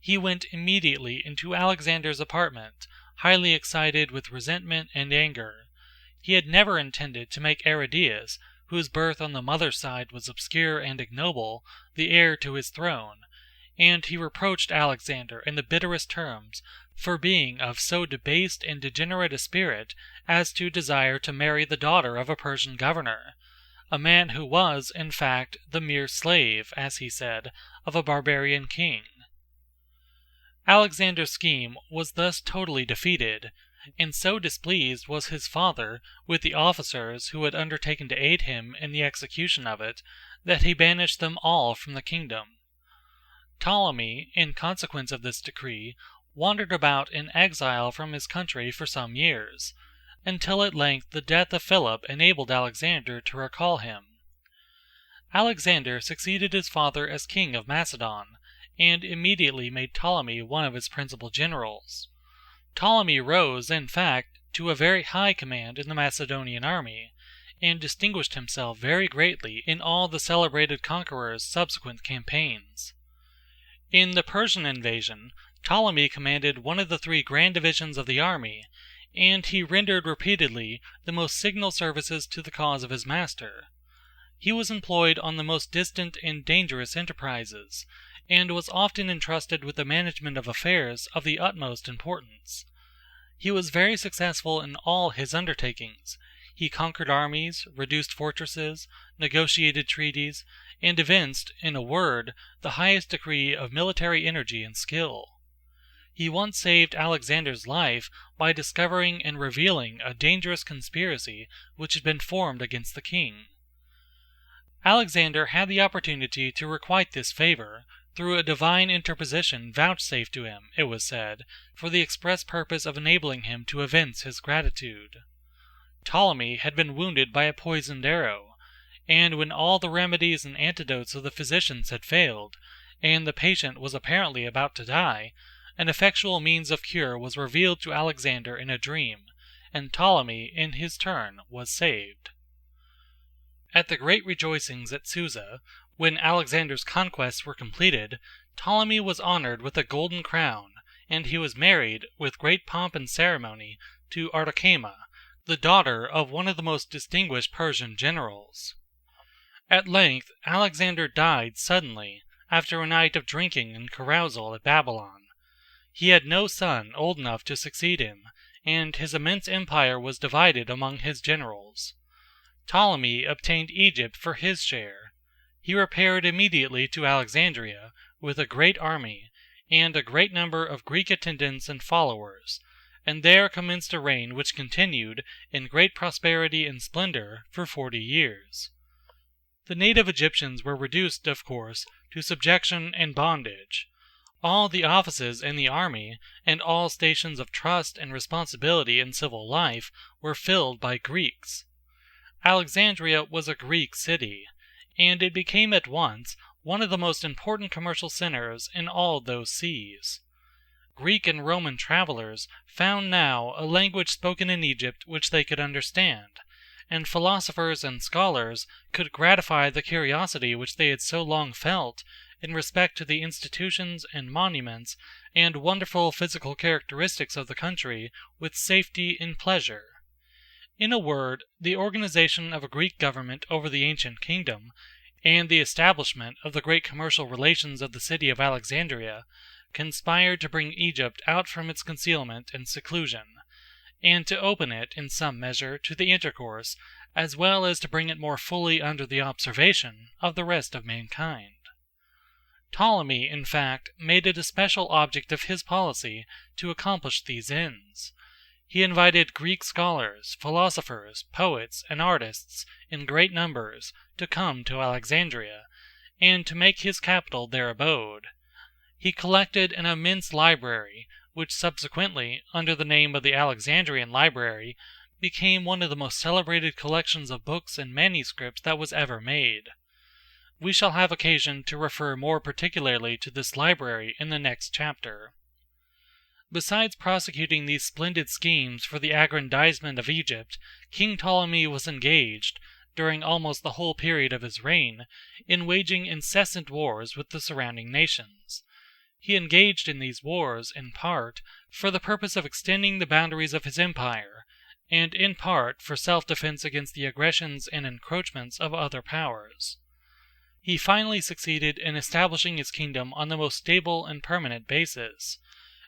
Speaker 2: He went immediately into Alexander's apartment, highly excited with resentment and anger. He had never intended to make Aridaeus, whose birth on the mother's side was obscure and ignoble, the heir to his throne, and he reproached Alexander in the bitterest terms for being of so debased and degenerate a spirit as to desire to marry the daughter of a Persian governor, a man who was, in fact, the mere slave, as he said, of a barbarian king. Alexander's scheme was thus totally defeated, and so displeased was his father with the officers who had undertaken to aid him in the execution of it, that he banished them all from the kingdom. Ptolemy, in consequence of this decree, wandered about in exile from his country for some years, until at length the death of Philip enabled Alexander to recall him. Alexander succeeded his father as king of Macedon, and immediately made Ptolemy one of his principal generals. Ptolemy rose, in fact, to a very high command in the Macedonian army, and distinguished himself very greatly in all the celebrated conqueror's subsequent campaigns. In the Persian invasion, Ptolemy commanded one of the 3 grand divisions of the army, and he rendered repeatedly the most signal services to the cause of his master. He was employed on the most distant and dangerous enterprises, and was often entrusted with the management of affairs of the utmost importance. He was very successful in all his undertakings. He conquered armies, reduced fortresses, negotiated treaties, and evinced, in a word, the highest degree of military energy and skill. He once saved Alexander's life by discovering and revealing a dangerous conspiracy which had been formed against the king. Alexander had the opportunity to requite this favor through a divine interposition vouchsafed to him, it was said, for the express purpose of enabling him to evince his gratitude. Ptolemy had been wounded by a poisoned arrow, and when all the remedies and antidotes of the physicians had failed, and the patient was apparently about to die, an effectual means of cure was revealed to Alexander in a dream, and Ptolemy, in his turn, was saved. At the great rejoicings at Susa, when Alexander's conquests were completed, Ptolemy was honored with a golden crown, and he was married, with great pomp and ceremony, to Artacama, the daughter of one of the most distinguished Persian generals. At length Alexander died suddenly, after a night of drinking and carousal at Babylon. He had no son old enough to succeed him, and his immense empire was divided among his generals. Ptolemy obtained Egypt for his share. He repaired immediately to Alexandria with a great army, and a great number of Greek attendants and followers, and there commenced a reign which continued, in great prosperity and splendor, for 40 years. The native Egyptians were reduced, of course, to subjection and bondage. All the offices in the army, and all stations of trust and responsibility in civil life, were filled by Greeks. Alexandria was a Greek city, and it became at once one of the most important commercial centers in all those seas. Greek and Roman travelers found now a language spoken in Egypt which they could understand, and philosophers and scholars could gratify the curiosity which they had so long felt in respect to the institutions and monuments and wonderful physical characteristics of the country with safety and pleasure. In a word, the organization of a Greek government over the ancient kingdom, and the establishment of the great commercial relations of the city of Alexandria, conspired to bring Egypt out from its concealment and seclusion, and to open it, in some measure, to the intercourse, as well as to bring it more fully under the observation of the rest of mankind. Ptolemy, in fact, made it a special object of his policy to accomplish these ends. He invited Greek scholars, philosophers, poets, and artists, in great numbers, to come to Alexandria, and to make his capital their abode. He collected an immense library, which subsequently, under the name of the Alexandrian Library, became one of the most celebrated collections of books and manuscripts that was ever made. We shall have occasion to refer more particularly to this library in the next chapter. Besides prosecuting these splendid schemes for the aggrandizement of Egypt, King Ptolemy was engaged, during almost the whole period of his reign, in waging incessant wars with the surrounding nations. He engaged in these wars, in part, for the purpose of extending the boundaries of his empire, and in part for self-defense against the aggressions and encroachments of other powers. He finally succeeded in establishing his kingdom on the most stable and permanent basis,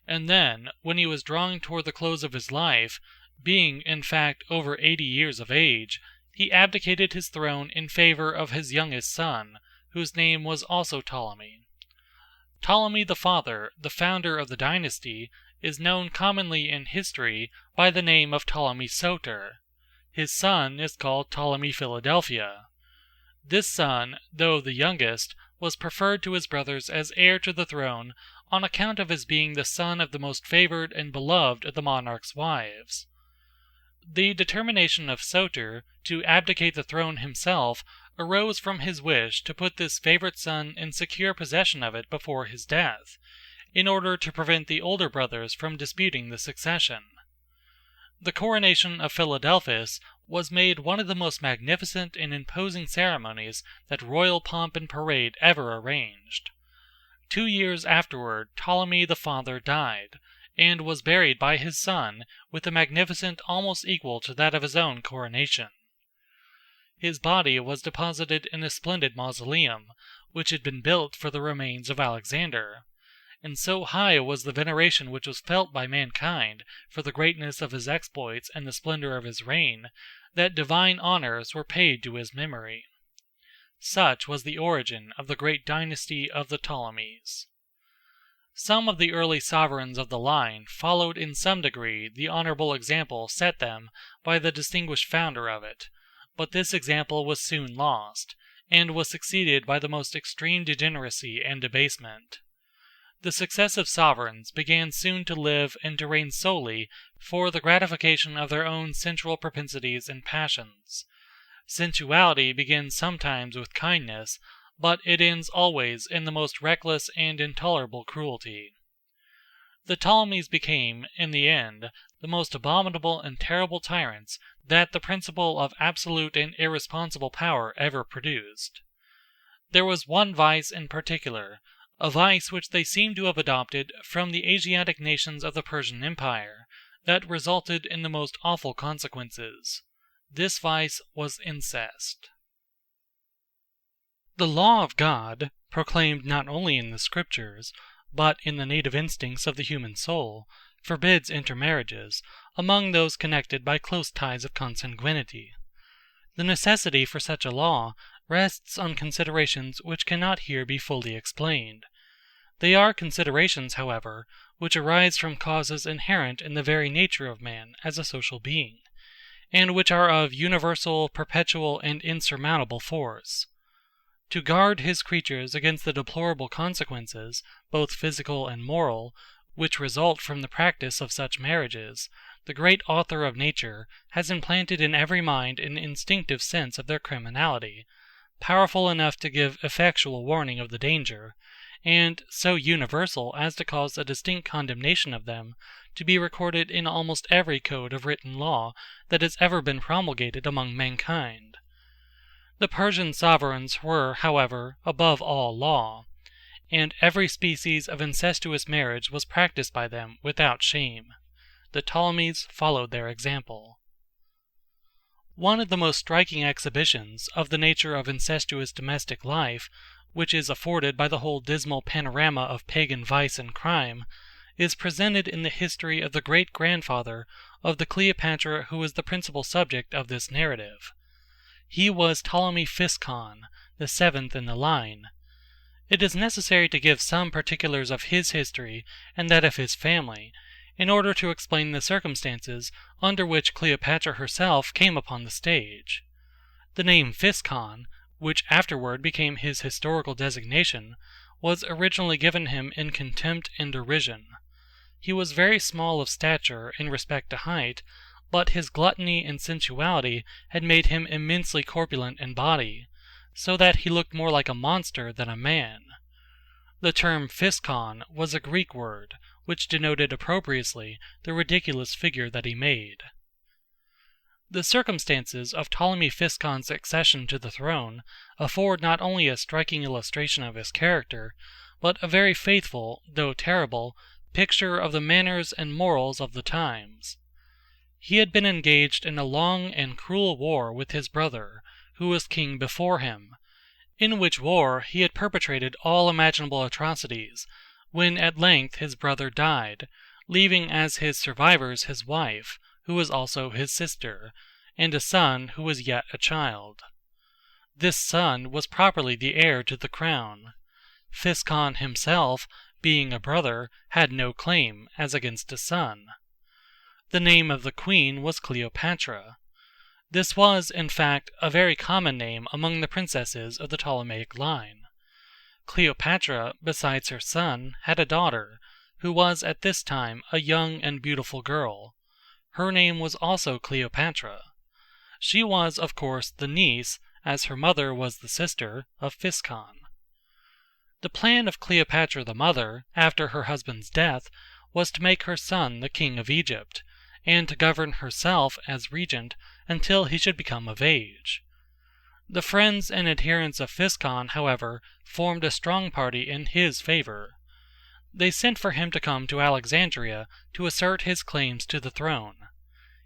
Speaker 2: and then, when he was drawing toward the close of his life, being, in fact, over 80 years of age, he abdicated his throne in favor of his youngest son, whose name was also Ptolemy. Ptolemy the father, the founder of the dynasty, is known commonly in history by the name of Ptolemy Soter. His son is called Ptolemy Philadelphia. This son, though the youngest, was preferred to his brothers as heir to the throne on account of his being the son of the most favored and beloved of the monarch's wives. The determination of Soter to abdicate the throne himself arose from his wish to put this favorite son in secure possession of it before his death, in order to prevent the older brothers from disputing the succession. The coronation of Philadelphus was made one of the most magnificent and imposing ceremonies that royal pomp and parade ever arranged. 2 years afterward Ptolemy the father died, and was buried by his son with a magnificence almost equal to that of his own coronation. His body was deposited in a splendid mausoleum, which had been built for the remains of Alexander, and so high was the veneration which was felt by mankind for the greatness of his exploits and the splendor of his reign, that divine honors were paid to his memory. Such was the origin of the great dynasty of the Ptolemies. Some of the early sovereigns of the line followed in some degree the honorable example set them by the distinguished founder of it, but this example was soon lost, and was succeeded by the most extreme degeneracy and debasement. The successive sovereigns began soon to live and to reign solely for the gratification of their own sensual propensities and passions. Sensuality begins sometimes with kindness, but it ends always in the most reckless and intolerable cruelty. The Ptolemies became, in the end, the most abominable and terrible tyrants that the principle of absolute and irresponsible power ever produced. There was one vice in particular, a vice which they seem to have adopted from the Asiatic nations of the Persian Empire, that resulted in the most awful consequences. This vice was incest. The law of God, proclaimed not only in the Scriptures, but in the native instincts of the human soul, forbids intermarriages among those connected by close ties of consanguinity. The necessity for such a law rests on considerations which cannot here be fully explained. They are considerations, however, which arise from causes inherent in the very nature of man as a social being, and which are of universal, perpetual, and insurmountable force. To guard his creatures against the deplorable consequences, both physical and moral, which result from the practice of such marriages, the great Author of nature has implanted in every mind an instinctive sense of their criminality, powerful enough to give effectual warning of the danger, and so universal as to cause a distinct condemnation of them to be recorded in almost every code of written law that has ever been promulgated among mankind. The Persian sovereigns were, however, above all law, and every species of incestuous marriage was practiced by them without shame. The Ptolemies followed their example. One of the most striking exhibitions of the nature of incestuous domestic life, which is afforded by the whole dismal panorama of pagan vice and crime, is presented in the history of the great-grandfather of the Cleopatra who is the principal subject of this narrative. He was Ptolemy Physcon, the seventh in the line. It is necessary to give some particulars of his history and that of his family, in order to explain the circumstances under which Cleopatra herself came upon the stage. The name Physcon, which afterward became his historical designation, was originally given him in contempt and derision. He was very small of stature in respect to height, but his gluttony and sensuality had made him immensely corpulent in body, so that he looked more like a monster than a man. The term Physcon was a Greek word, which denoted appropriately the ridiculous figure that he made. The circumstances of Ptolemy Physcon's accession to the throne afford not only a striking illustration of his character, but a very faithful, though terrible, picture of the manners and morals of the times. He had been engaged in a long and cruel war with his brother, who was king before him, in which war he had perpetrated all imaginable atrocities, when at length his brother died, leaving as his survivors his wife, who was also his sister, and a son who was yet a child. This son was properly the heir to the crown. Physcon himself, being a brother, had no claim, as against a son. The name of the queen was Cleopatra. This was, in fact, a very common name among the princesses of the Ptolemaic line. Cleopatra, besides her son, had a daughter, who was at this time a young and beautiful girl. Her name was also Cleopatra. She was, of course, the niece, as her mother was the sister of Physcon. The plan of Cleopatra the mother, after her husband's death, was to make her son the king of Egypt, and to govern herself as regent until he should become of age. The friends and adherents of Physcon, however, formed a strong party in his favor. They sent for him to come to Alexandria to assert his claims to the throne.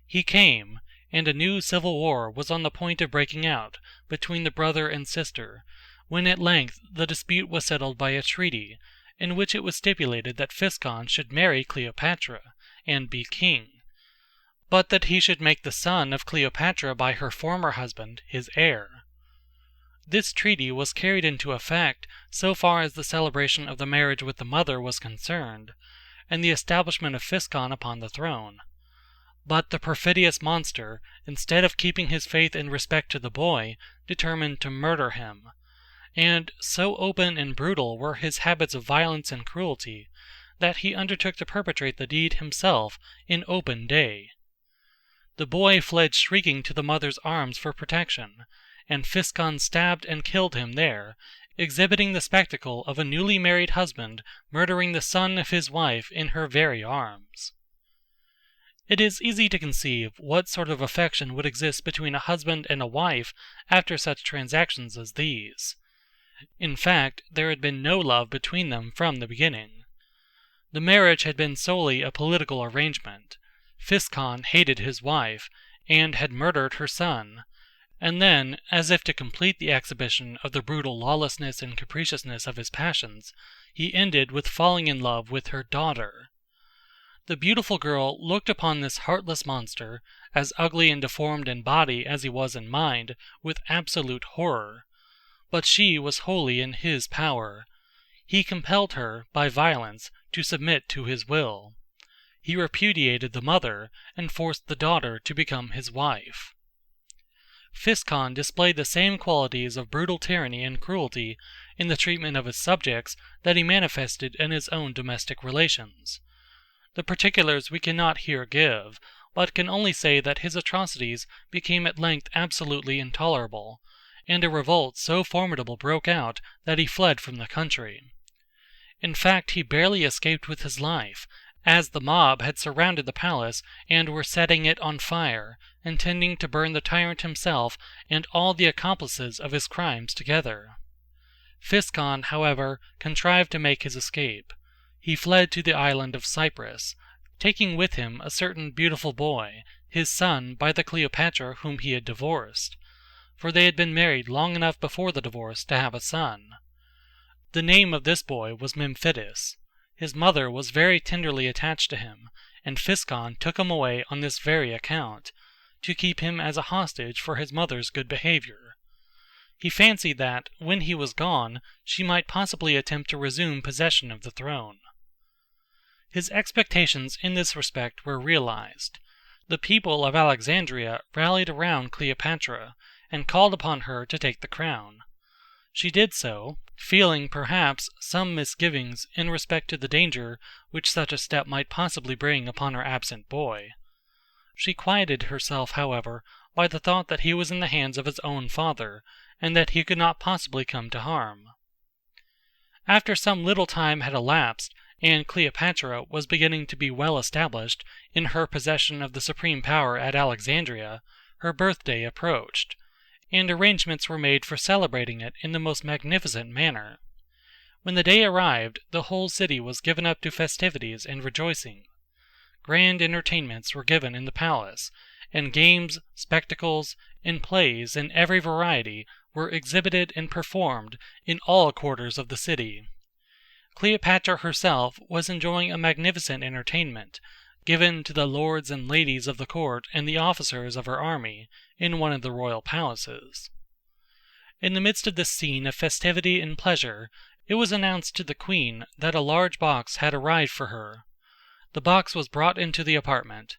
Speaker 2: He came, and a new civil war was on the point of breaking out between the brother and sister, when at length the dispute was settled by a treaty, in which it was stipulated that Physcon should marry Cleopatra, and be king, but that he should make the son of Cleopatra by her former husband his heir. This treaty was carried into effect so far as the celebration of the marriage with the mother was concerned, and the establishment of Physcon upon the throne. But the perfidious monster, instead of keeping his faith in respect to the boy, determined to murder him, and so open and brutal were his habits of violence and cruelty, that he undertook to perpetrate the deed himself in open day. The boy fled shrieking to the mother's arms for protection, and Physcon stabbed and killed him there, exhibiting the spectacle of a newly married husband murdering the son of his wife in her very arms. It is easy to conceive what sort of affection would exist between a husband and a wife after such transactions as these. In fact, there had been no love between them from the beginning. The marriage had been solely a political arrangement. Physcon hated his wife, and had murdered her son, and then, as if to complete the exhibition of the brutal lawlessness and capriciousness of his passions, he ended with falling in love with her daughter. The beautiful girl looked upon this heartless monster, as ugly and deformed in body as he was in mind, with absolute horror. But she was wholly in his power. He compelled her, by violence, to submit to his will. He repudiated the mother, and forced the daughter to become his wife. Physcon displayed the same qualities of brutal tyranny and cruelty in the treatment of his subjects that he manifested in his own domestic relations. The particulars we cannot here give, but can only say that his atrocities became at length absolutely intolerable, and a revolt so formidable broke out that he fled from the country. In fact, he barely escaped with his life, as the mob had surrounded the palace and were setting it on fire, intending to burn the tyrant himself and all the accomplices of his crimes together. Physcon, however, contrived to make his escape. He fled to the island of Cyprus, taking with him a certain beautiful boy, his son by the Cleopatra whom he had divorced, for they had been married long enough before the divorce to have a son. The name of this boy was Memphitis. His mother was very tenderly attached to him, and Physcon took him away on this very account, to keep him as a hostage for his mother's good behavior. He fancied that, when he was gone, she might possibly attempt to resume possession of the throne. His expectations in this respect were realized. The people of Alexandria rallied around Cleopatra, and called upon her to take the crown. She did so, feeling perhaps some misgivings in respect to the danger which such a step might possibly bring upon her absent boy. She quieted herself, however, by the thought that he was in the hands of his own father, and that he could not possibly come to harm. After some little time had elapsed, and Cleopatra was beginning to be well established in her possession of the supreme power at Alexandria, her birthday approached, and arrangements were made for celebrating it in the most magnificent manner. When the day arrived, the whole city was given up to festivities and rejoicing. Grand entertainments were given in the palace, and games, spectacles, and plays in every variety were exhibited and performed in all quarters of the city. Cleopatra herself was enjoying a magnificent entertainment, given to the lords and ladies of the court and the officers of her army, in one of the royal palaces. In the midst of this scene of festivity and pleasure, it was announced to the queen that a large box had arrived for her. The box was brought into the apartment.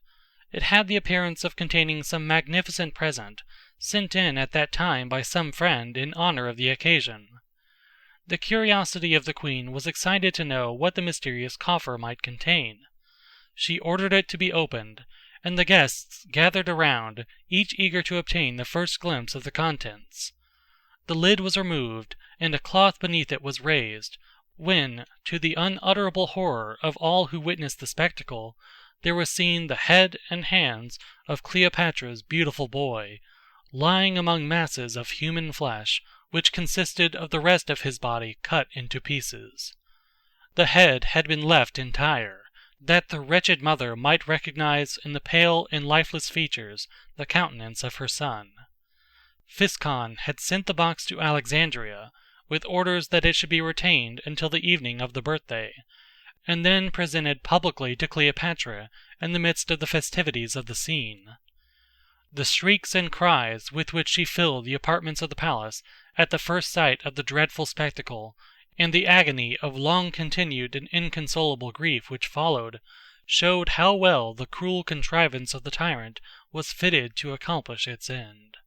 Speaker 2: It had the appearance of containing some magnificent present, sent in at that time by some friend in honor of the occasion. The curiosity of the queen was excited to know what the mysterious coffer might contain. She ordered it to be opened, and the guests gathered around, each eager to obtain the first glimpse of the contents. the lid was removed, and a cloth beneath it was raised, when, to the unutterable horror of all who witnessed the spectacle, there was seen the head and hands of Cleopatra's beautiful boy, lying among masses of human flesh, which consisted of the rest of his body cut into pieces. The head had been left entire, that the wretched mother might recognize in the pale and lifeless features the countenance of her son. Physcon had sent the box to Alexandria, with orders that it should be retained until the evening of the birthday, and then presented publicly to Cleopatra in the midst of the festivities of the scene. The shrieks and cries with which she filled the apartments of the palace at the first sight of the dreadful spectacle, and the agony of long-continued and inconsolable grief which followed, showed how well the cruel contrivance of the tyrant was fitted to accomplish its end.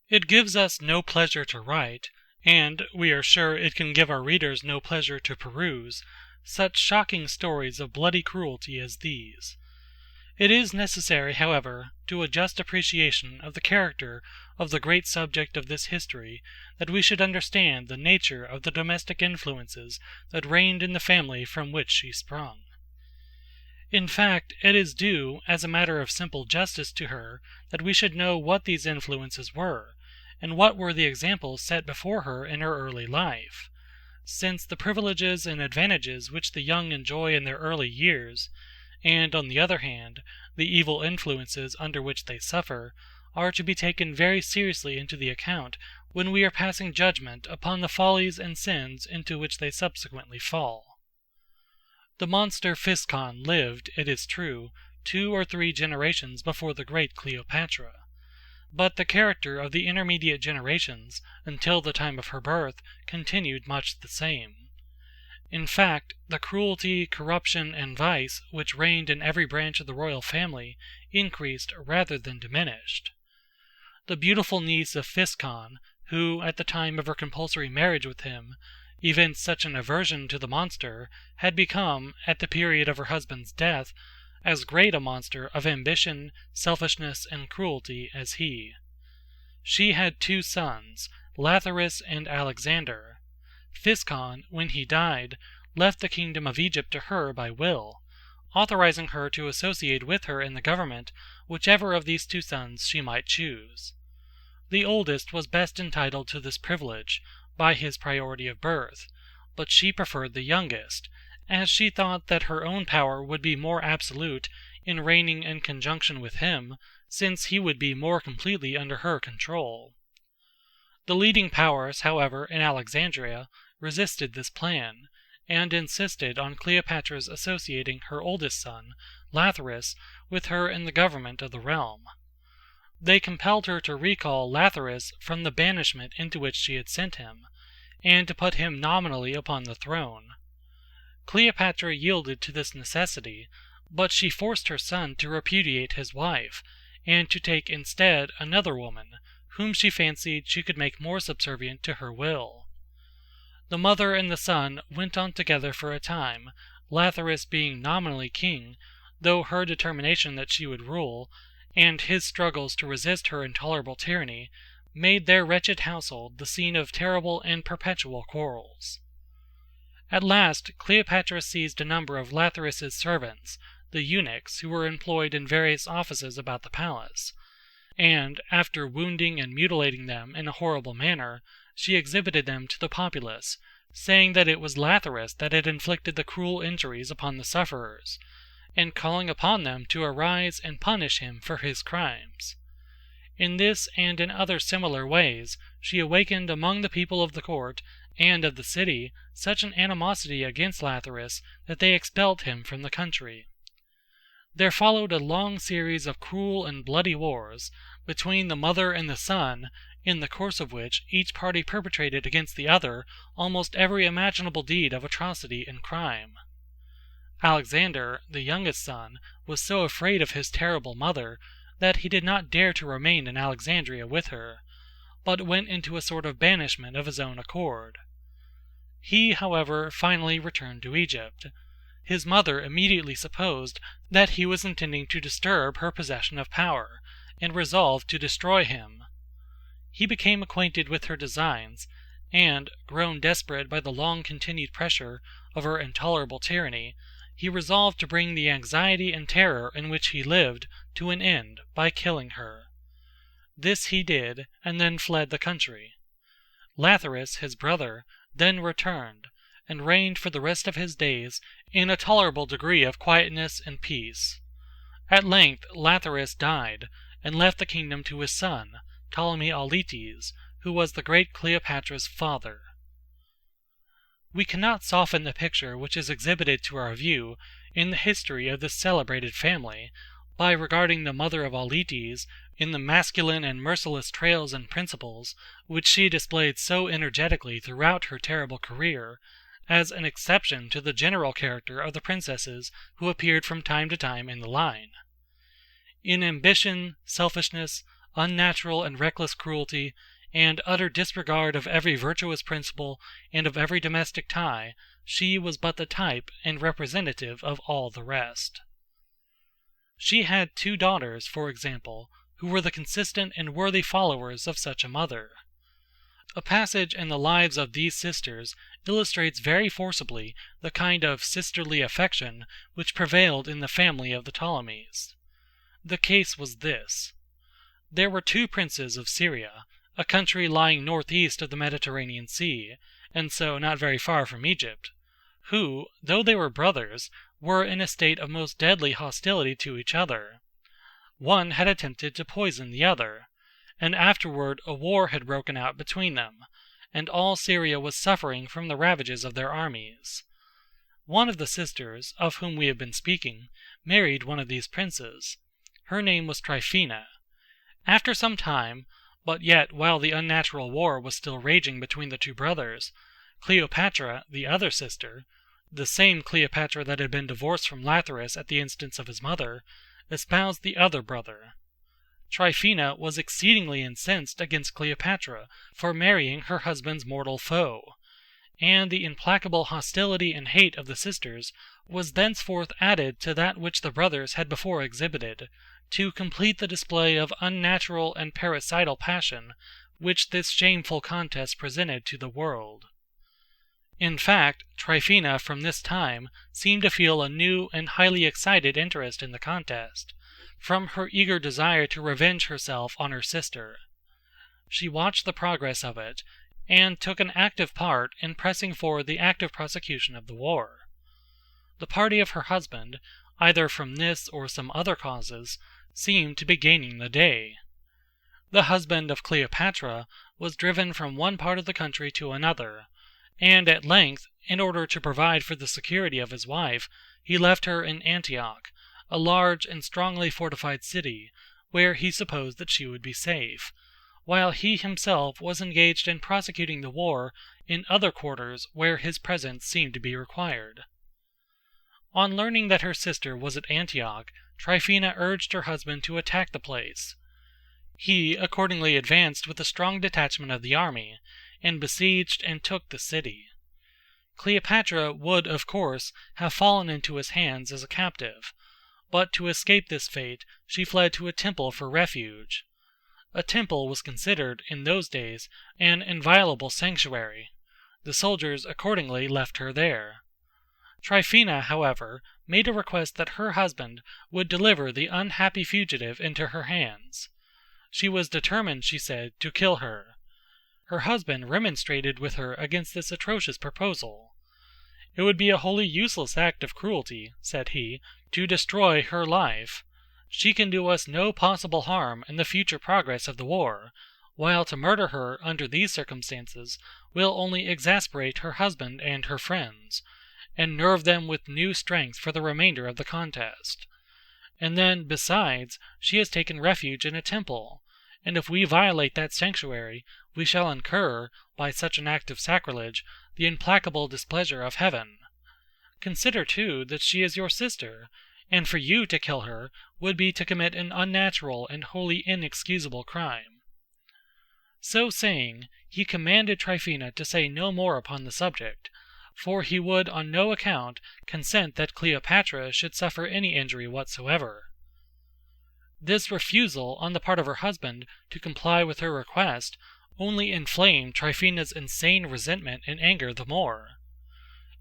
Speaker 2: It gives us no pleasure to write, and we are sure it can give our readers no pleasure to peruse, such shocking stories of bloody cruelty as these. It is necessary, however, to a just appreciation of the character of the great subject of this history, that we should understand the nature of the domestic influences that reigned in the family from which she sprung. In fact, it is due, as a matter of simple justice to her, that we should know what these influences were, and what were the examples set before her in her early life, since the privileges and advantages which the young enjoy in their early years, and, on the other hand, the evil influences under which they suffer, are to be taken very seriously into the account when we are passing judgment upon the follies and sins into which they subsequently fall. The monster Physcon lived, it is true, 2 or 3 generations before the great Cleopatra, but the character of the intermediate generations, until the time of her birth, continued much the same. In fact, the cruelty, corruption, and vice which reigned in every branch of the royal family increased rather than diminished. The beautiful niece of Physcon, who, at the time of her compulsory marriage with him, evinced such an aversion to the monster, had become, at the period of her husband's death, as great a monster of ambition, selfishness, and cruelty as he. She had 2 sons, Lathyrus and Alexander. Physcon, when he died, left the kingdom of Egypt to her by will, authorizing her to associate with her in the government whichever of these 2 sons she might choose. The oldest was best entitled to this privilege, by his priority of birth, but she preferred the youngest, as she thought that her own power would be more absolute in reigning in conjunction with him, since he would be more completely under her control. The leading powers, however, in Alexandria, resisted this plan, and insisted on Cleopatra's associating her oldest son, Lathyrus, with her in the government of the realm. They compelled her to recall Lathyrus from the banishment into which she had sent him, and to put him nominally upon the throne. Cleopatra yielded to this necessity, but she forced her son to repudiate his wife, and to take instead another woman, whom she fancied she could make more subservient to her will. The mother and the son went on together for a time, Lathyrus being nominally king, though her determination that she would rule, and his struggles to resist her intolerable tyranny, made their wretched household the scene of terrible and perpetual quarrels. At last Cleopatra seized a number of Lathyrus's servants, the eunuchs who were employed in various offices about the palace, and, after wounding and mutilating them in a horrible manner, she exhibited them to the populace, saying that it was Lathyrus that had inflicted the cruel injuries upon the sufferers, and calling upon them to arise and punish him for his crimes. In this and in other similar ways she awakened among the people of the court and of the city such an animosity against Lathyrus that they expelled him from the country. There followed a long series of cruel and bloody wars between the mother and the son, in the course of which each party perpetrated against the other almost every imaginable deed of atrocity and crime. Alexander, the youngest son, was so afraid of his terrible mother that he did not dare to remain in Alexandria with her, but went into a sort of banishment of his own accord. He, however, finally returned to Egypt. His mother immediately supposed that he was intending to disturb her possession of power, and resolved to destroy him. he became acquainted with her designs, and, grown desperate by the long-continued pressure of her intolerable tyranny, he resolved to bring the anxiety and terror in which he lived to an end by killing her. This he did, and then fled the country. Lathyrus, his brother, then returned, and reigned for the rest of his days in a tolerable degree of quietness and peace. At length Lathyrus died, and left the kingdom to his son, Ptolemy Auletes, who was the great Cleopatra's father. We cannot soften the picture which is exhibited to our view in the history of this celebrated family, by regarding the mother of Auletes in the masculine and merciless trails and principles which she displayed so energetically throughout her terrible career, as an exception to the general character of the princesses who appeared from time to time in the line. In ambition, selfishness, unnatural and reckless cruelty, and utter disregard of every virtuous principle and of every domestic tie, she was but the type and representative of all the rest. She had 2 daughters, for example, who were the consistent and worthy followers of such a mother. A passage in the lives of these sisters illustrates very forcibly the kind of sisterly affection which prevailed in the family of the Ptolemies. The case was this. There were 2 princes of Syria, a country lying northeast of the Mediterranean Sea, and so not very far from Egypt, who, though they were brothers, were in a state of most deadly hostility to each other. One had attempted to poison the other, and afterward a war had broken out between them, and all Syria was suffering from the ravages of their armies. One of the sisters, of whom we have been speaking, married one of these princes. Her name was Tryphena. After some time, but yet while the unnatural war was still raging between the 2 brothers, Cleopatra, the other sister, the same Cleopatra that had been divorced from Lathyrus at the instance of his mother, espoused the other brother. Tryphena was exceedingly incensed against Cleopatra for marrying her husband's mortal foe, and the implacable hostility and hate of the sisters was thenceforth added to that which the brothers had before exhibited, to complete the display of unnatural and parricidal passion which this shameful contest presented to the world. In fact, Tryphena from this time seemed to feel a new and highly excited interest in the contest, from her eager desire to revenge herself on her sister. She watched the progress of it, and took an active part in pressing forward the active prosecution of the war. The party of her husband, either from this or some other causes, seemed to be gaining the day. The husband of Cleopatra was driven from one part of the country to another, and at length, in order to provide for the security of his wife, he left her in Antioch, a large and strongly fortified city, where he supposed that she would be safe, while he himself was engaged in prosecuting the war in other quarters where his presence seemed to be required. On learning that her sister was at Antioch, Tryphena urged her husband to attack the place. He accordingly advanced with a strong detachment of the army, and besieged and took the city. Cleopatra would, of course, have fallen into his hands as a captive, but to escape this fate she fled to a temple for refuge. A temple was considered, in those days, an inviolable sanctuary. The soldiers accordingly left her there. Tryphena, however, made a request that her husband would deliver the unhappy fugitive into her hands. She was determined, she said, to kill her. Her husband remonstrated with her against this atrocious proposal. "It would be a wholly useless act of cruelty," said he, "to destroy her life. She can do us no possible harm in the future progress of the war, while to murder her under these circumstances will only exasperate her husband and her friends, and nerve them with new strength for the remainder of the contest. And then, besides, she has taken refuge in a temple, and if we violate that sanctuary, we shall incur, by such an act of sacrilege, the implacable displeasure of Heaven. Consider, too, that she is your sister, and for you to kill her would be to commit an unnatural and wholly inexcusable crime." So saying, he commanded Tryphena to say no more upon the subject, for he would on no account consent that Cleopatra should suffer any injury whatsoever. This refusal on the part of her husband to comply with her request only inflamed Tryphaena's insane resentment and anger the more.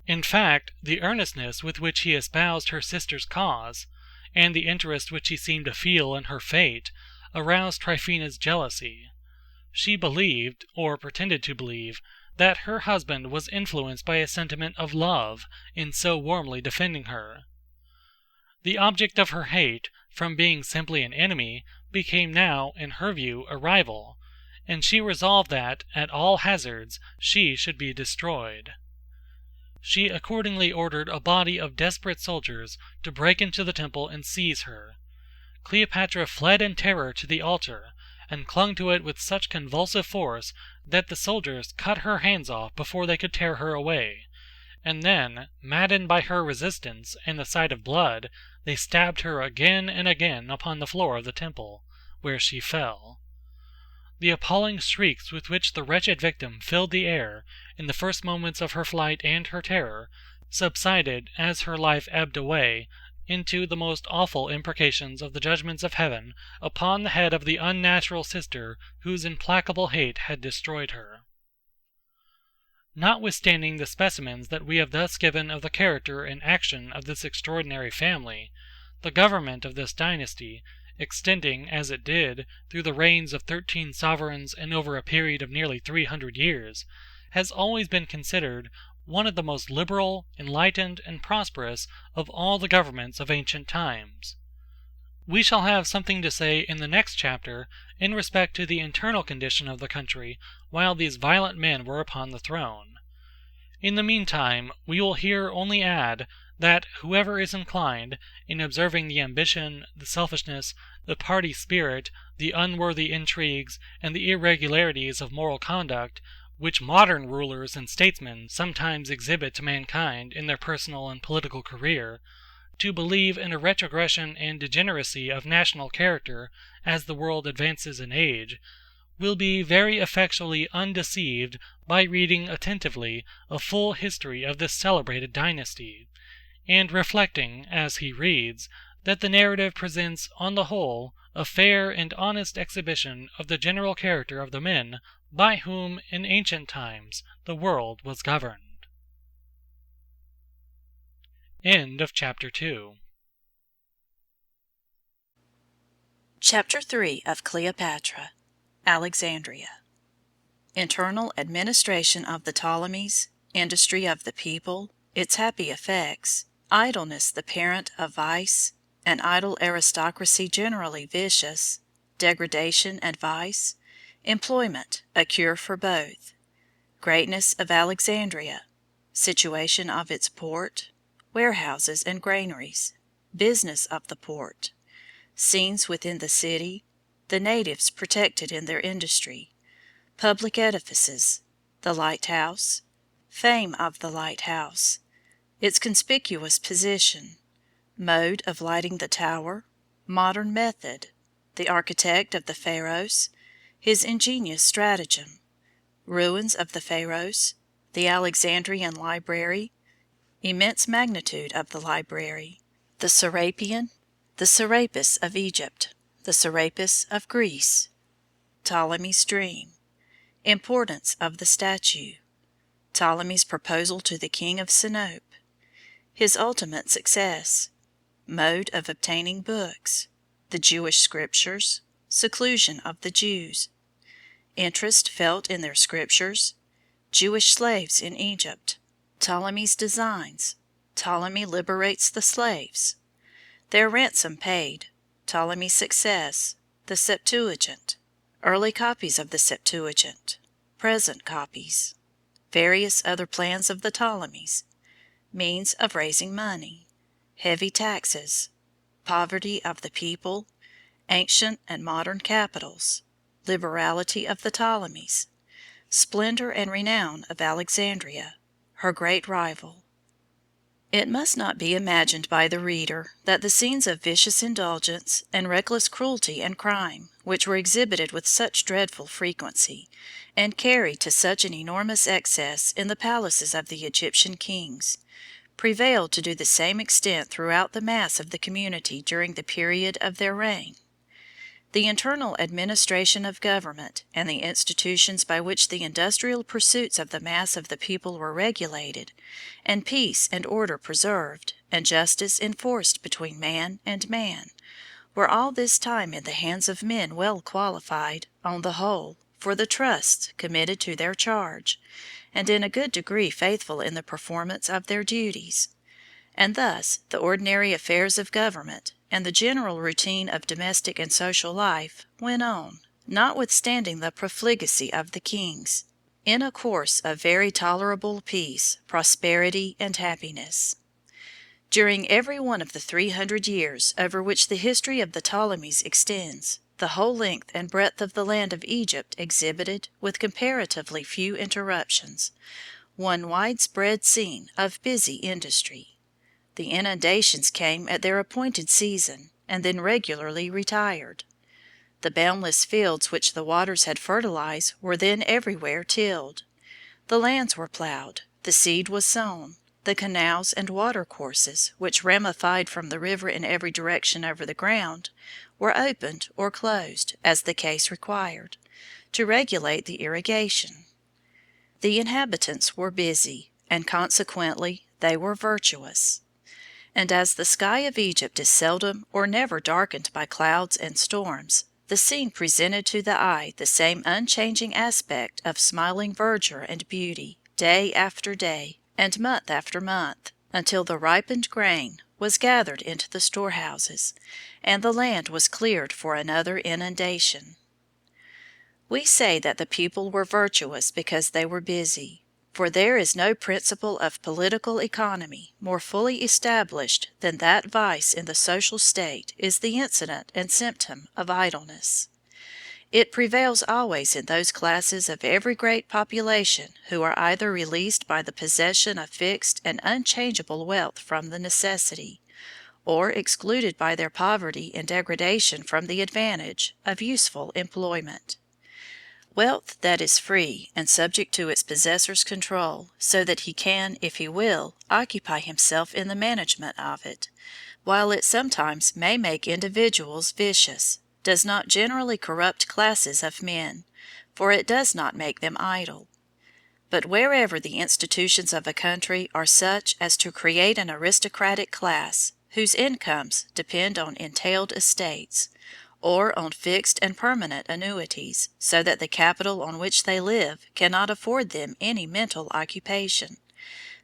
Speaker 2: In fact, the earnestness with which he espoused her sister's cause, and the interest which he seemed to feel in her fate, aroused Tryphaena's jealousy. She believed, or pretended to believe, that her husband was influenced by a sentiment of love in so warmly defending her. The object of her hate, from being simply an enemy, became now, in her view, a rival, and she resolved that, at all hazards, she should be destroyed. She accordingly ordered a body of desperate soldiers to break into the temple and seize her. Cleopatra fled in terror to the altar, and clung to it with such convulsive force that the soldiers cut her hands off before they could tear her away, and then, maddened by her resistance and the sight of blood, they stabbed her again and again upon the floor of the temple, where she fell. The appalling shrieks with which the wretched victim filled the air in the first moments of her flight and her terror, subsided as her life ebbed away into the most awful imprecations of the judgments of heaven upon the head of the unnatural sister whose implacable hate had destroyed her. Notwithstanding the specimens that we have thus given of the character and action of this extraordinary family, the government of this dynasty, extending, as it did, through the reigns of 13 sovereigns and over a period of nearly 300 years, has always been considered one of the most liberal, enlightened, and prosperous of all the governments of ancient times. We shall have something to say in the next chapter in respect to the internal condition of the country while these violent men were upon the throne. In the meantime, we will here only add that whoever is inclined, in observing the ambition, the selfishness, the party spirit, the unworthy intrigues, and the irregularities of moral conduct, which modern rulers and statesmen sometimes exhibit to mankind in their personal and political career, to believe in a retrogression and degeneracy of national character as the world advances in age, will be very effectually undeceived by reading attentively a full history of this celebrated dynasty, and reflecting, as he reads, that the narrative presents on the whole a fair and honest exhibition of the general character of the men by whom in ancient times the world was governed. End of Chapter 2.
Speaker 3: Chapter 3 of Cleopatra, Alexandria. Internal administration of the Ptolemies, industry of the people, its happy effects, idleness the parent of vice, an idle aristocracy generally vicious, degradation and vice, employment a cure for both, greatness of Alexandria, situation of its port, warehouses and granaries, business of the port, scenes within the city, the natives protected in their industry, public edifices, the lighthouse, fame of the lighthouse, its conspicuous position, mode of lighting the tower, modern method, the architect of the Pharaohs, his ingenious stratagem, ruins of the Pharaohs, the Alexandrian library, immense magnitude of the library, the Serapion, the Serapis of Egypt, the Serapis of Greece, Ptolemy's dream, importance of the statue, Ptolemy's proposal to the king of Sinope, his ultimate success, mode of obtaining books, the Jewish scriptures, seclusion of the Jews, interest felt in their scriptures, Jewish slaves in Egypt, Ptolemy's designs, Ptolemy liberates the slaves, their ransom paid, Ptolemy's success, the Septuagint, early copies of the Septuagint, present copies, various other plans of the Ptolemies, means of raising money, heavy taxes, poverty of the people, ancient and modern capitals, liberality of the Ptolemies, splendor and renown of Alexandria, her great rival. It must not be imagined by the reader that the scenes of vicious indulgence and reckless cruelty and crime, which were exhibited with such dreadful frequency, and carried to such an enormous excess in the palaces of the Egyptian kings, prevailed to the same extent throughout the mass of the community during the period of their reign. The internal administration of government and the institutions by which the industrial pursuits of the mass of the people were regulated, and peace and order preserved, and justice enforced between man and man, were all this time in the hands of men well qualified, on the whole, for the trusts committed to their charge, and in a good degree faithful in the performance of their duties. And thus the ordinary affairs of government, and the general routine of domestic and social life, went on, notwithstanding the profligacy of the kings, in a course of very tolerable peace, prosperity, and happiness. During every one of the 300 years over which the history of the Ptolemies extends, the whole length and breadth of the land of Egypt exhibited, with comparatively few interruptions, one widespread scene of busy industry. The inundations came at their appointed season, and then regularly retired. The boundless fields which the waters had fertilized were then everywhere tilled. The lands were plowed, the seed was sown, the canals and watercourses, which ramified from the river in every direction over the ground, were opened or closed, as the case required, to regulate the irrigation. The inhabitants were busy, and consequently they were virtuous. And as the sky of Egypt is seldom or never darkened by clouds and storms, the scene presented to the eye the same unchanging aspect of smiling verdure and beauty, day after day, and month after month, until the ripened grain was gathered into the storehouses, and the land was cleared for another inundation. We say that the people were virtuous because they were busy, for there is no principle of political economy more fully established than that vice in the social state is the incident and symptom of idleness. It prevails always in those classes of every great population who are either released by the possession of fixed and unchangeable wealth from the necessity, or excluded by their poverty and degradation from the advantage, of useful employment. Wealth that is free and subject to its possessor's control, so that he can, if he will, occupy himself in the management of it, while it sometimes may make individuals vicious, does not generally corrupt classes of men, for it does not make them idle. But wherever the institutions of a country are such as to create an aristocratic class, whose incomes depend on entailed estates, or on fixed and permanent annuities, so that the capital on which they live cannot afford them any mental occupation,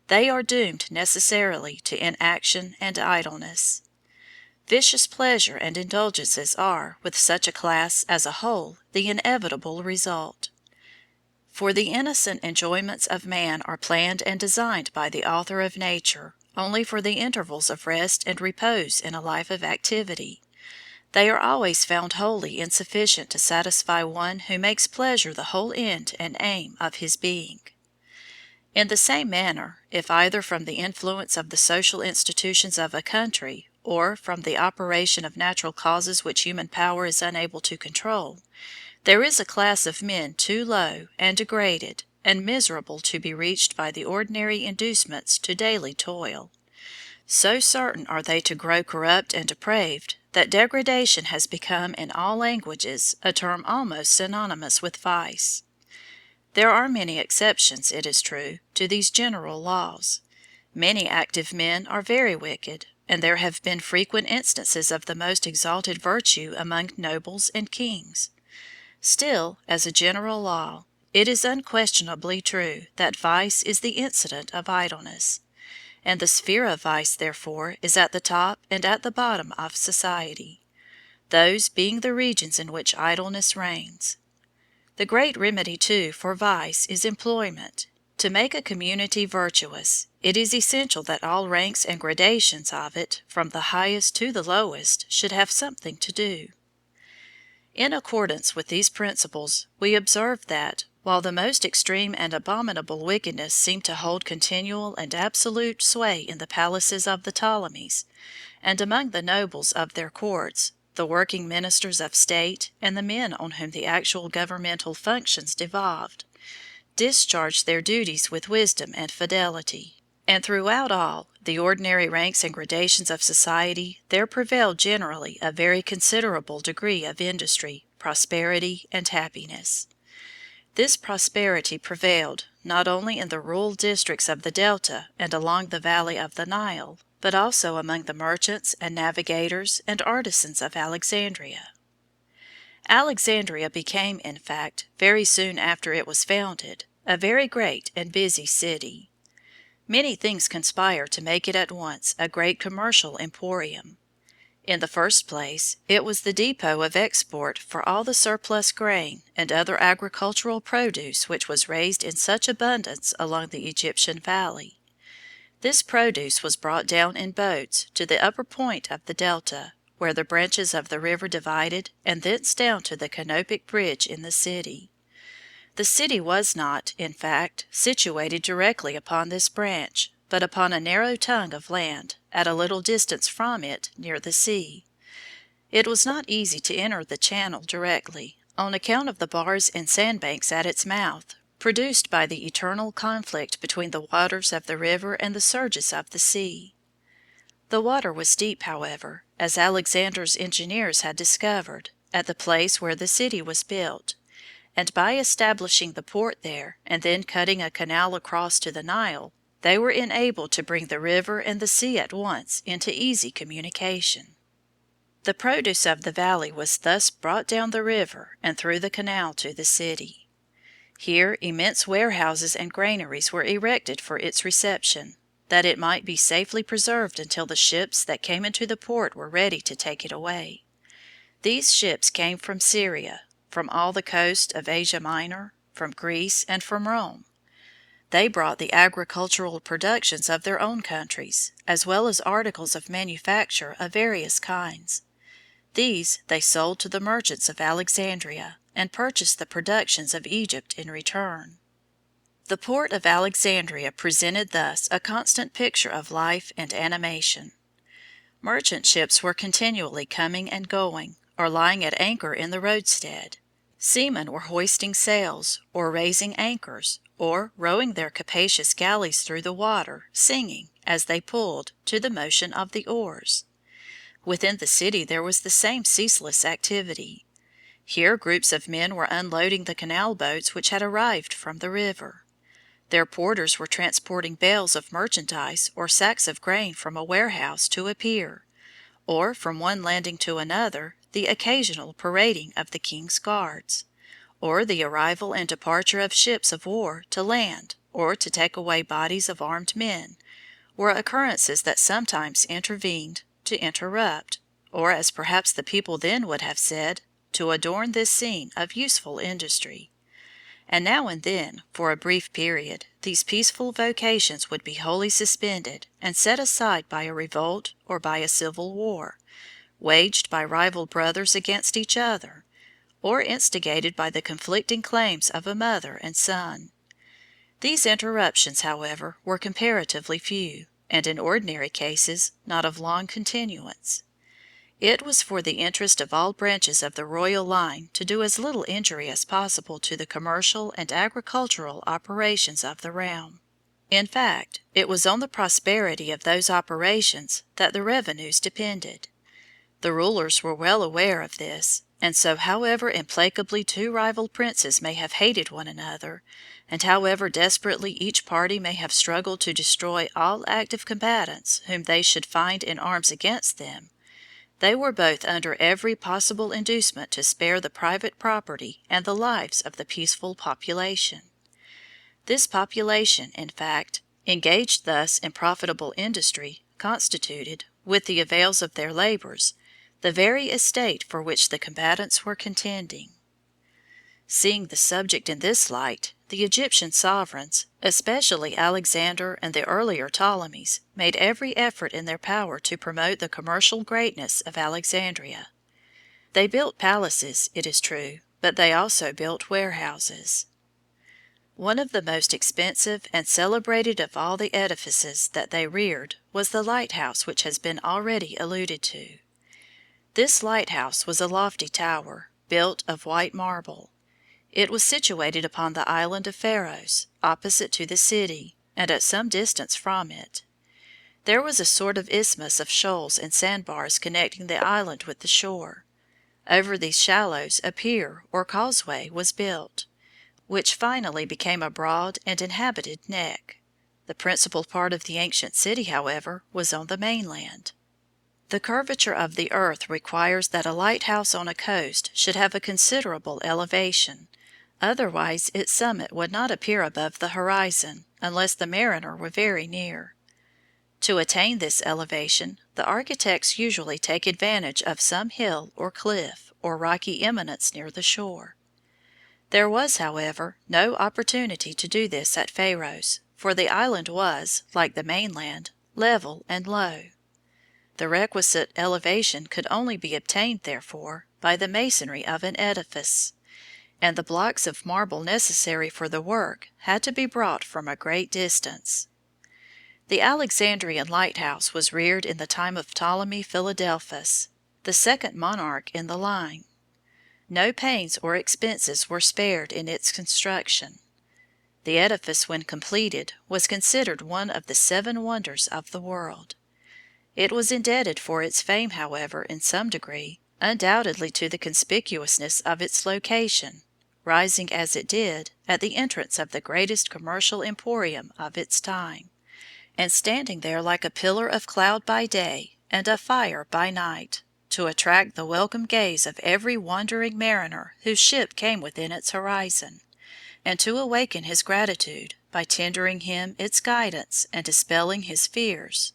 Speaker 3: they are doomed necessarily to inaction and idleness. Vicious pleasure and indulgences are, with such a class as a whole, the inevitable result. For the innocent enjoyments of man are planned and designed by the Author of nature only for the intervals of rest and repose in a life of activity. They are always found wholly insufficient to satisfy one who makes pleasure the whole end and aim of his being. In the same manner, if either from the influence of the social institutions of a country, or from the operation of natural causes which human power is unable to control, there is a class of men too low and degraded and miserable to be reached by the ordinary inducements to daily toil, so certain are they to grow corrupt and depraved that degradation has become in all languages a term almost synonymous with vice. There are many exceptions, it is true, to these general laws. Many active men are very wicked, and there have been frequent instances of the most exalted virtue among nobles and kings. Still, as a general law, it is unquestionably true that vice is the incident of idleness, and the sphere of vice, therefore, is at the top and at the bottom of society, those being the regions in which idleness reigns. The great remedy, too, for vice is employment. To make a community virtuous, it is essential that all ranks and gradations of it, from the highest to the lowest, should have something to do. In accordance with these principles, we observe that, while the most extreme and abominable wickedness seemed to hold continual and absolute sway in the palaces of the Ptolemies, and among the nobles of their courts, the working ministers of state, and the men on whom the actual governmental functions devolved, discharged their duties with wisdom and fidelity, And throughout all the ordinary ranks and gradations of society there prevailed generally a very considerable degree of industry, prosperity, and happiness. This prosperity prevailed not only in the rural districts of the Delta and along the valley of the Nile, but also among the merchants and navigators and artisans of Alexandria. Alexandria became, in fact, very soon after it was founded, a very great and busy city. Many things conspired to make it at once a great commercial emporium. In the first place, it was the depot of export for all the surplus grain and other agricultural produce which was raised in such abundance along the Egyptian valley. This produce was brought down in boats to the upper point of the delta, where the branches of the river divided, and thence down to the canopic bridge in the city. The city was not, in fact, situated directly upon this branch, but upon a narrow tongue of land, at a little distance from it, near the sea. It was not easy to enter the channel directly, on account of the bars and sandbanks at its mouth, produced by the eternal conflict between the waters of the river and the surges of the sea. The water was deep, however, as Alexander's engineers had discovered, at the place where the city was built, and by establishing the port there and then cutting a canal across to the Nile, they were enabled to bring the river and the sea at once into easy communication. The produce of the valley was thus brought down the river and through the canal to the city. Here immense warehouses and granaries were erected for its reception, that it might be safely preserved until the ships that came into the port were ready to take it away. These ships came from Syria, from all the coast of Asia Minor, from Greece, and from Rome. They brought the agricultural productions of their own countries, as well as articles of manufacture of various kinds. These they sold to the merchants of Alexandria, and purchased the productions of Egypt in return. The port of Alexandria presented thus a constant picture of life and animation. Merchant ships were continually coming and going, or lying at anchor in the roadstead. Seamen were hoisting sails, or raising anchors, or rowing their capacious galleys through the water, singing, as they pulled, to the motion of the oars. Within the city there was the same ceaseless activity. Here groups of men were unloading the canal boats which had arrived from the river. Their porters were transporting bales of merchandise or sacks of grain from a warehouse to a pier, or from one landing to another, the occasional parading of the king's guards, or the arrival and departure of ships of war to land or to take away bodies of armed men, were occurrences that sometimes intervened to interrupt, or, as perhaps the people then would have said, to adorn this scene of useful industry. And now and then, for a brief period, these peaceful vocations would be wholly suspended and set aside by a revolt or by a civil war, waged by rival brothers against each other, or instigated by the conflicting claims of a mother and son. These interruptions, however, were comparatively few, and in ordinary cases not of long continuance. It was for the interest of all branches of the royal line to do as little injury as possible to the commercial and agricultural operations of the realm. In fact, it was on the prosperity of those operations that the revenues depended. The rulers were well aware of this, and so however implacably two rival princes may have hated one another, and however desperately each party may have struggled to destroy all active combatants whom they should find in arms against them, they were both under every possible inducement to spare the private property and the lives of the peaceful population. This population, in fact, engaged thus in profitable industry, constituted, with the avails of their labors, the very estate for which the combatants were contending. Seeing the subject in this light, the Egyptian sovereigns, especially Alexander and the earlier Ptolemies, made every effort in their power to promote the commercial greatness of Alexandria. They built palaces, it is true, but they also built warehouses. One of the most expensive and celebrated of all the edifices that they reared was the lighthouse which has been already alluded to. This lighthouse was a lofty tower, built of white marble. It was situated upon the island of Pharos, opposite to the city, and at some distance from it. There was a sort of isthmus of shoals and sandbars connecting the island with the shore. Over these shallows a pier or causeway was built, which finally became a broad and inhabited neck. The principal part of the ancient city, however, was on the mainland. The curvature of the earth requires that a lighthouse on a coast should have a considerable elevation, otherwise its summit would not appear above the horizon, unless the mariner were very near. To attain this elevation, the architects usually take advantage of some hill or cliff or rocky eminence near the shore. There was, however, no opportunity to do this at Pharos, for the island was, like the mainland, level and low. The requisite elevation could only be obtained, therefore, by the masonry of an edifice, and the blocks of marble necessary for the work had to be brought from a great distance. The Alexandrian lighthouse was reared in the time of Ptolemy Philadelphus, the second monarch in the line. No pains or expenses were spared in its construction. The edifice, when completed, was considered one of the 7 wonders of the world. It was indebted for its fame, however, in some degree, undoubtedly to the conspicuousness of its location, rising as it did at the entrance of the greatest commercial emporium of its time, and standing there like a pillar of cloud by day and of fire by night, to attract the welcome gaze of every wandering mariner whose ship came within its horizon, and to awaken his gratitude by tendering him its guidance and dispelling his fears.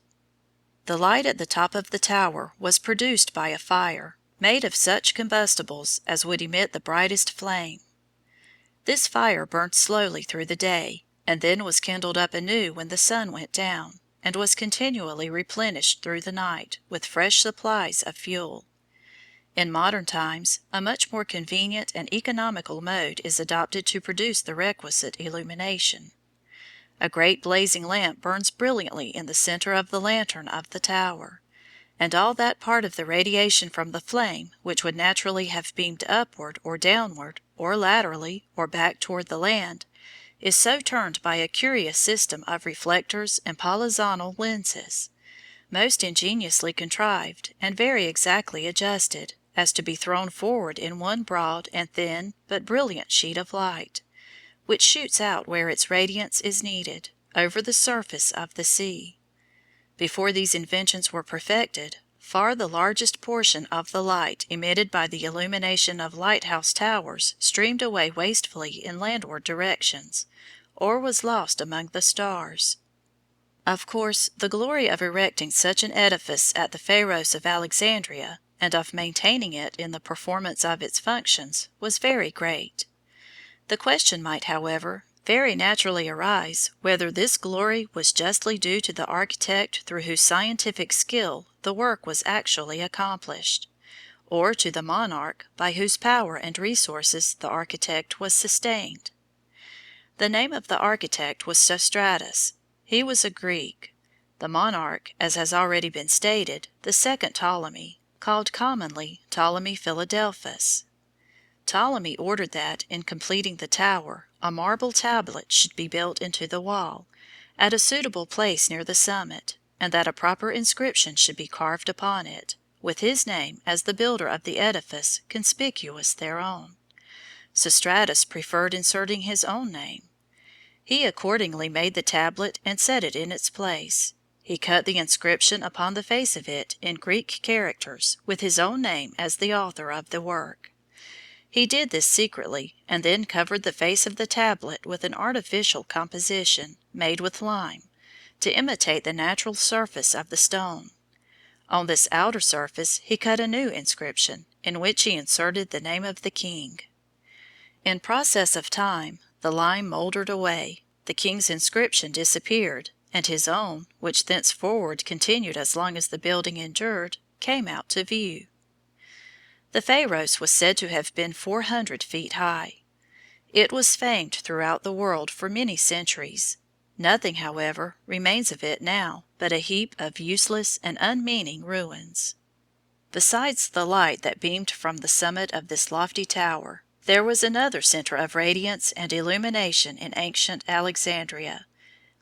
Speaker 3: The light at the top of the tower was produced by a fire, made of such combustibles as would emit the brightest flame. This fire burned slowly through the day, and then was kindled up anew when the sun went down, and was continually replenished through the night with fresh supplies of fuel. In modern times, a much more convenient and economical mode is adopted to produce the requisite illumination. A great blazing lamp burns brilliantly in the center of the lantern of the tower, and all that part of the radiation from the flame which would naturally have beamed upward or downward, or laterally, or back toward the land, is so turned by a curious system of reflectors and polyzonal lenses, most ingeniously contrived and very exactly adjusted, as to be thrown forward in one broad and thin but brilliant sheet of light, which shoots out where its radiance is needed, over the surface of the sea. Before these inventions were perfected, far the largest portion of the light emitted by the illumination of lighthouse towers streamed away wastefully in landward directions, or was lost among the stars. Of course, the glory of erecting such an edifice at the Pharos of Alexandria, and of maintaining it in the performance of its functions, was very great. The question might, however, very naturally arise whether this glory was justly due to the architect through whose scientific skill the work was actually accomplished, or to the monarch by whose power and resources the architect was sustained. The name of the architect was Sostratus. He was a Greek. The monarch, as has already been stated, the second Ptolemy, called commonly Ptolemy Philadelphus. Ptolemy ordered that, in completing the tower, a marble tablet should be built into the wall, at a suitable place near the summit, and that a proper inscription should be carved upon it, with his name as the builder of the edifice conspicuous thereon. Sostratus preferred inserting his own name. He accordingly made the tablet and set it in its place. He cut the inscription upon the face of it in Greek characters, with his own name as the author of the work. He did this secretly, and then covered the face of the tablet with an artificial composition, made with lime, to imitate the natural surface of the stone. On this outer surface he cut a new inscription, in which he inserted the name of the king. In process of time, the lime mouldered away, the king's inscription disappeared, and his own, which thenceforward continued as long as the building endured, came out to view. The Pharos was said to have been 400 feet high. It was famed throughout the world for many centuries. Nothing, however, remains of it now but a heap of useless and unmeaning ruins. Besides the light that beamed from the summit of this lofty tower, there was another center of radiance and illumination in ancient Alexandria,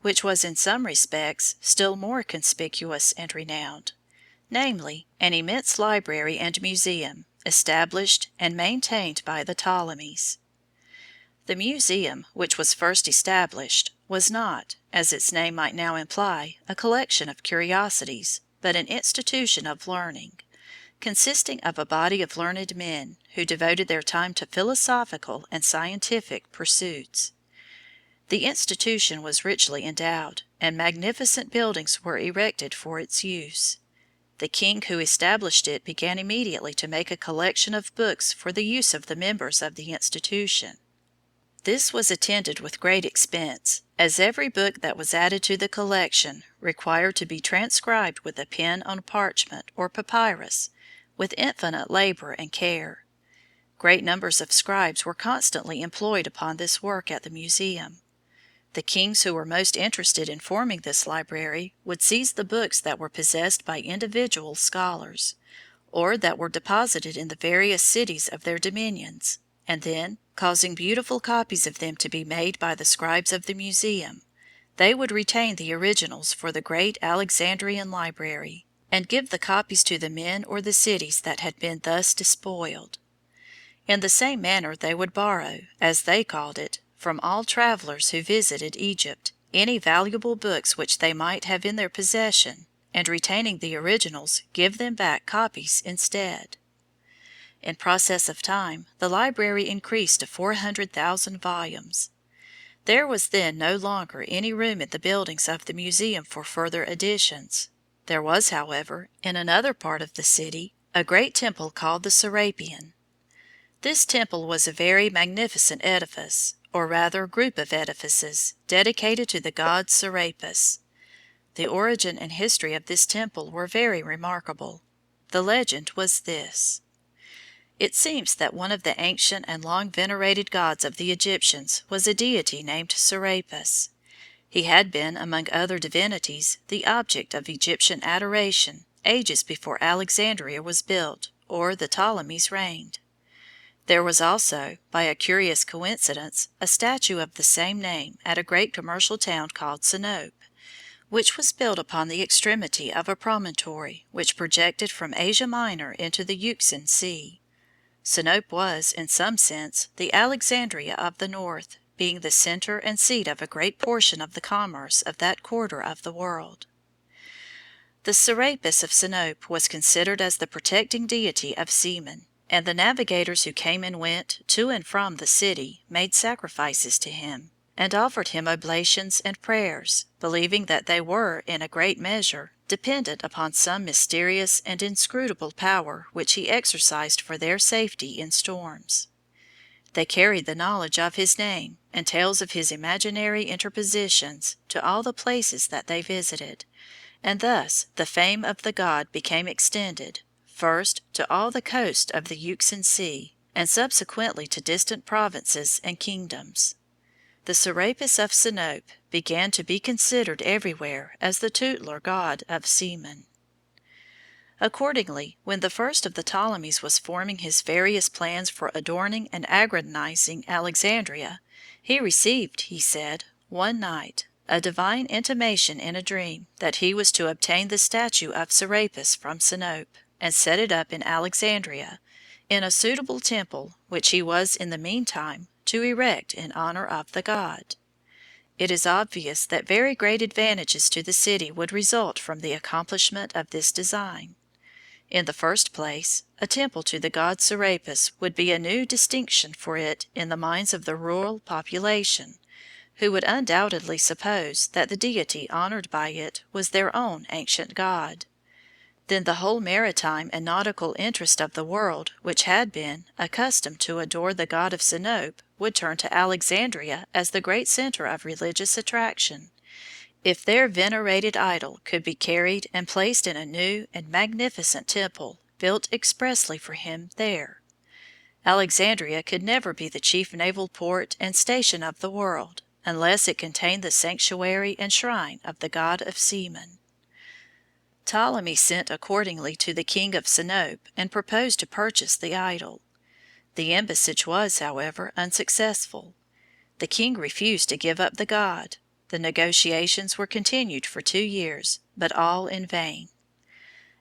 Speaker 3: which was in some respects still more conspicuous and renowned, namely, an immense library and museum, established and maintained by the Ptolemies. The museum, which was first established, was not, as its name might now imply, a collection of curiosities, but an institution of learning, consisting of a body of learned men who devoted their time to philosophical and scientific pursuits. The institution was richly endowed, and magnificent buildings were erected for its use. The king who established it began immediately to make a collection of books for the use of the members of the institution. This was attended with great expense, as every book that was added to the collection required to be transcribed with a pen on parchment or papyrus, with infinite labor and care. Great numbers of scribes were constantly employed upon this work at the museum. The kings who were most interested in forming this library would seize the books that were possessed by individual scholars, or that were deposited in the various cities of their dominions, and then, causing beautiful copies of them to be made by the scribes of the museum, they would retain the originals for the great Alexandrian library, and give the copies to the men or the cities that had been thus despoiled. In the same manner they would borrow, as they called it, from all travelers who visited Egypt, any valuable books which they might have in their possession, and retaining the originals, give them back copies instead. In process of time, the library increased to 400,000 volumes. There was then no longer any room in the buildings of the museum for further additions. There was, however, in another part of the city, a great temple called the Serapeum. This temple was a very magnificent edifice, or rather group of edifices, dedicated to the god Serapis. The origin and history of this temple were very remarkable. The legend was this. It seems that one of the ancient and long venerated gods of the Egyptians was a deity named Serapis. He had been, among other divinities, the object of Egyptian adoration ages before Alexandria was built or the Ptolemies reigned. There was also, by a curious coincidence, a statue of the same name at a great commercial town called Sinope, which was built upon the extremity of a promontory which projected from Asia Minor into the Euxine Sea. Sinope was, in some sense, the Alexandria of the north, being the center and seat of a great portion of the commerce of that quarter of the world. The Serapis of Sinope was considered as the protecting deity of seamen, and the navigators who came and went to and from the city made sacrifices to him, and offered him oblations and prayers, believing that they were, in a great measure, dependent upon some mysterious and inscrutable power which he exercised for their safety in storms. They carried the knowledge of his name and tales of his imaginary interpositions to all the places that they visited, and thus the fame of the god became extended, first to all the coast of the Euxine Sea, and subsequently to distant provinces and kingdoms. The Serapis of Sinope began to be considered everywhere as the tutelar god of seamen. Accordingly, when the first of the Ptolemies was forming his various plans for adorning and aggrandizing Alexandria, he received, he said, one night, a divine intimation in a dream that he was to obtain the statue of Serapis from Sinope, and set it up in Alexandria, in a suitable temple which he was in the meantime to erect in honor of the god. It is obvious that very great advantages to the city would result from the accomplishment of this design. In the first place, a temple to the god Serapis would be a new distinction for it in the minds of the rural population, who would undoubtedly suppose that the deity honored by it was their own ancient god. Then the whole maritime and nautical interest of the world, which had been accustomed to adore the god of Sinope, would turn to Alexandria as the great center of religious attraction, if their venerated idol could be carried and placed in a new and magnificent temple built expressly for him there. Alexandria could never be the chief naval port and station of the world unless it contained the sanctuary and shrine of the god of seamen. Ptolemy sent accordingly to the king of Sinope and proposed to purchase the idol. The embassage was, however, unsuccessful. The king refused to give up the god. The negotiations were continued for 2 years, but all in vain.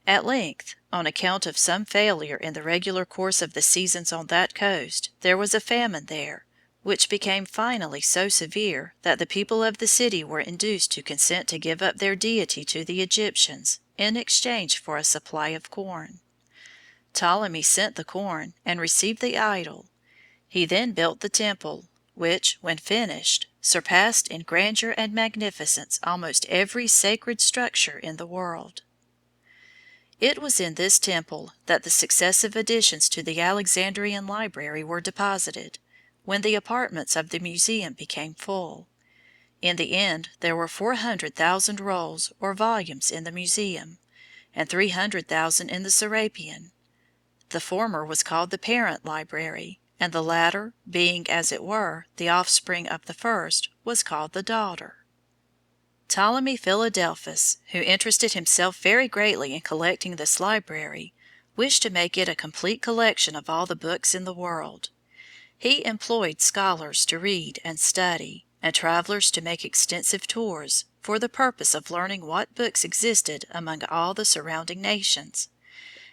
Speaker 3: At length, on account of some failure in the regular course of the seasons on that coast, there was a famine there, which became finally so severe that the people of the city were induced to consent to give up their deity to the Egyptians in exchange for a supply of corn. Ptolemy sent the corn and received the idol. He then built the temple, which, when finished, surpassed in grandeur and magnificence almost every sacred structure in the world. It was in this temple that the successive additions to the Alexandrian library were deposited, when the apartments of the museum became full. In the end there were 400,000 rolls or volumes in the museum, and 300,000 in the Serapeum. The former was called the parent library, and the latter, being, as it were, the offspring of the first, was called the daughter. Ptolemy Philadelphus, who interested himself very greatly in collecting this library, wished to make it a complete collection of all the books in the world. He employed scholars to read and study, and travelers to make extensive tours, for the purpose of learning what books existed among all the surrounding nations.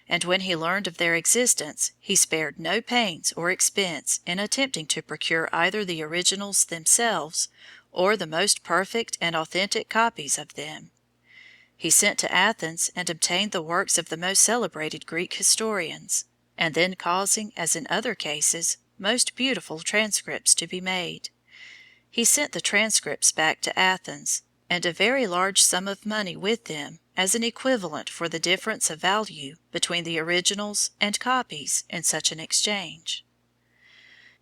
Speaker 3: And when he learned of their existence, he spared no pains or expense in attempting to procure either the originals themselves or the most perfect and authentic copies of them. He sent to Athens and obtained the works of the most celebrated Greek historians, and then causing, as in other cases, most beautiful transcripts to be made. He sent the transcripts back to Athens, and a very large sum of money with them as an equivalent for the difference of value between the originals and copies in such an exchange.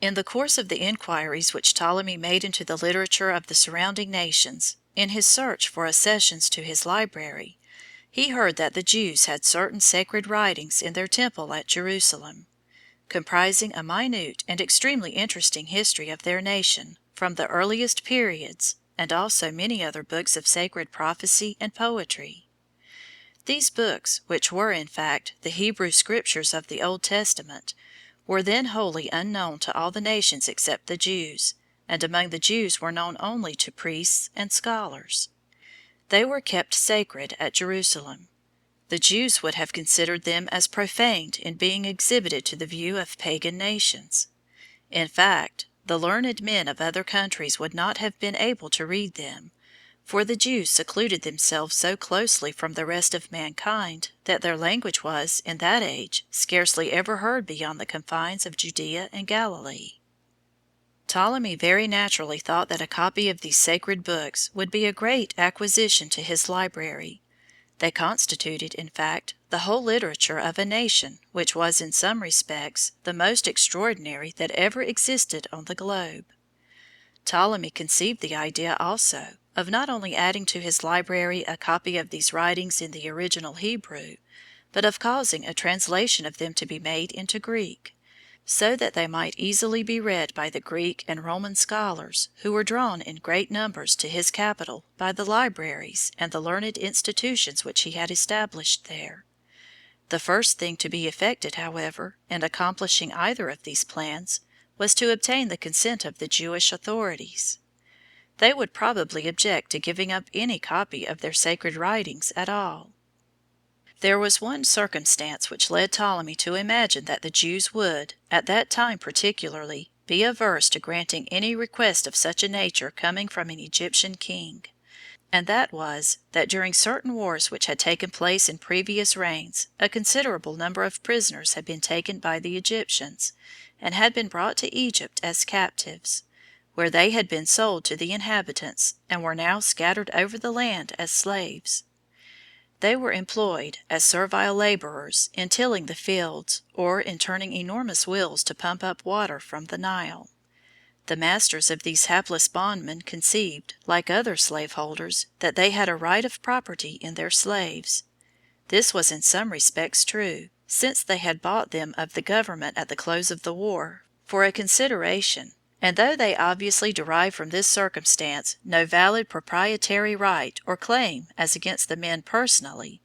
Speaker 3: In the course of the inquiries which Ptolemy made into the literature of the surrounding nations, in his search for accessions to his library, he heard that the Jews had certain sacred writings in their temple at Jerusalem, comprising a minute and extremely interesting history of their nation from the earliest periods, and also many other books of sacred prophecy and poetry. These books, which were in fact the Hebrew Scriptures of the Old Testament, were then wholly unknown to all the nations except the Jews, and among the Jews were known only to priests and scholars. They were kept sacred at Jerusalem. The Jews would have considered them as profaned in being exhibited to the view of pagan nations. In fact, the learned men of other countries would not have been able to read them, for the Jews secluded themselves so closely from the rest of mankind that their language was, in that age, scarcely ever heard beyond the confines of Judea and Galilee. Ptolemy very naturally thought that a copy of these sacred books would be a great acquisition to his library. They constituted, in fact, the whole literature of a nation which was in some respects the most extraordinary that ever existed on the globe. Ptolemy conceived the idea also of not only adding to his library a copy of these writings in the original Hebrew, but of causing a translation of them to be made into Greek, so that they might easily be read by the Greek and Roman scholars who were drawn in great numbers to his capital by the libraries and the learned institutions which he had established there. The first thing to be effected, however, in accomplishing either of these plans, was to obtain the consent of the Jewish authorities. They would probably object to giving up any copy of their sacred writings at all. There was one circumstance which led Ptolemy to imagine that the Jews would, at that time particularly, be averse to granting any request of such a nature coming from an Egyptian king, and that was, that during certain wars which had taken place in previous reigns a considerable number of prisoners had been taken by the Egyptians, and had been brought to Egypt as captives, where they had been sold to the inhabitants, and were now scattered over the land as slaves. They were employed as servile laborers in tilling the fields, or in turning enormous wheels to pump up water from the Nile. The masters of these hapless bondmen conceived, like other slaveholders, that they had a right of property in their slaves. This was in some respects true, since they had bought them of the government at the close of the war for a consideration, and though they obviously derived from this circumstance no valid proprietary right or claim as against the men personally,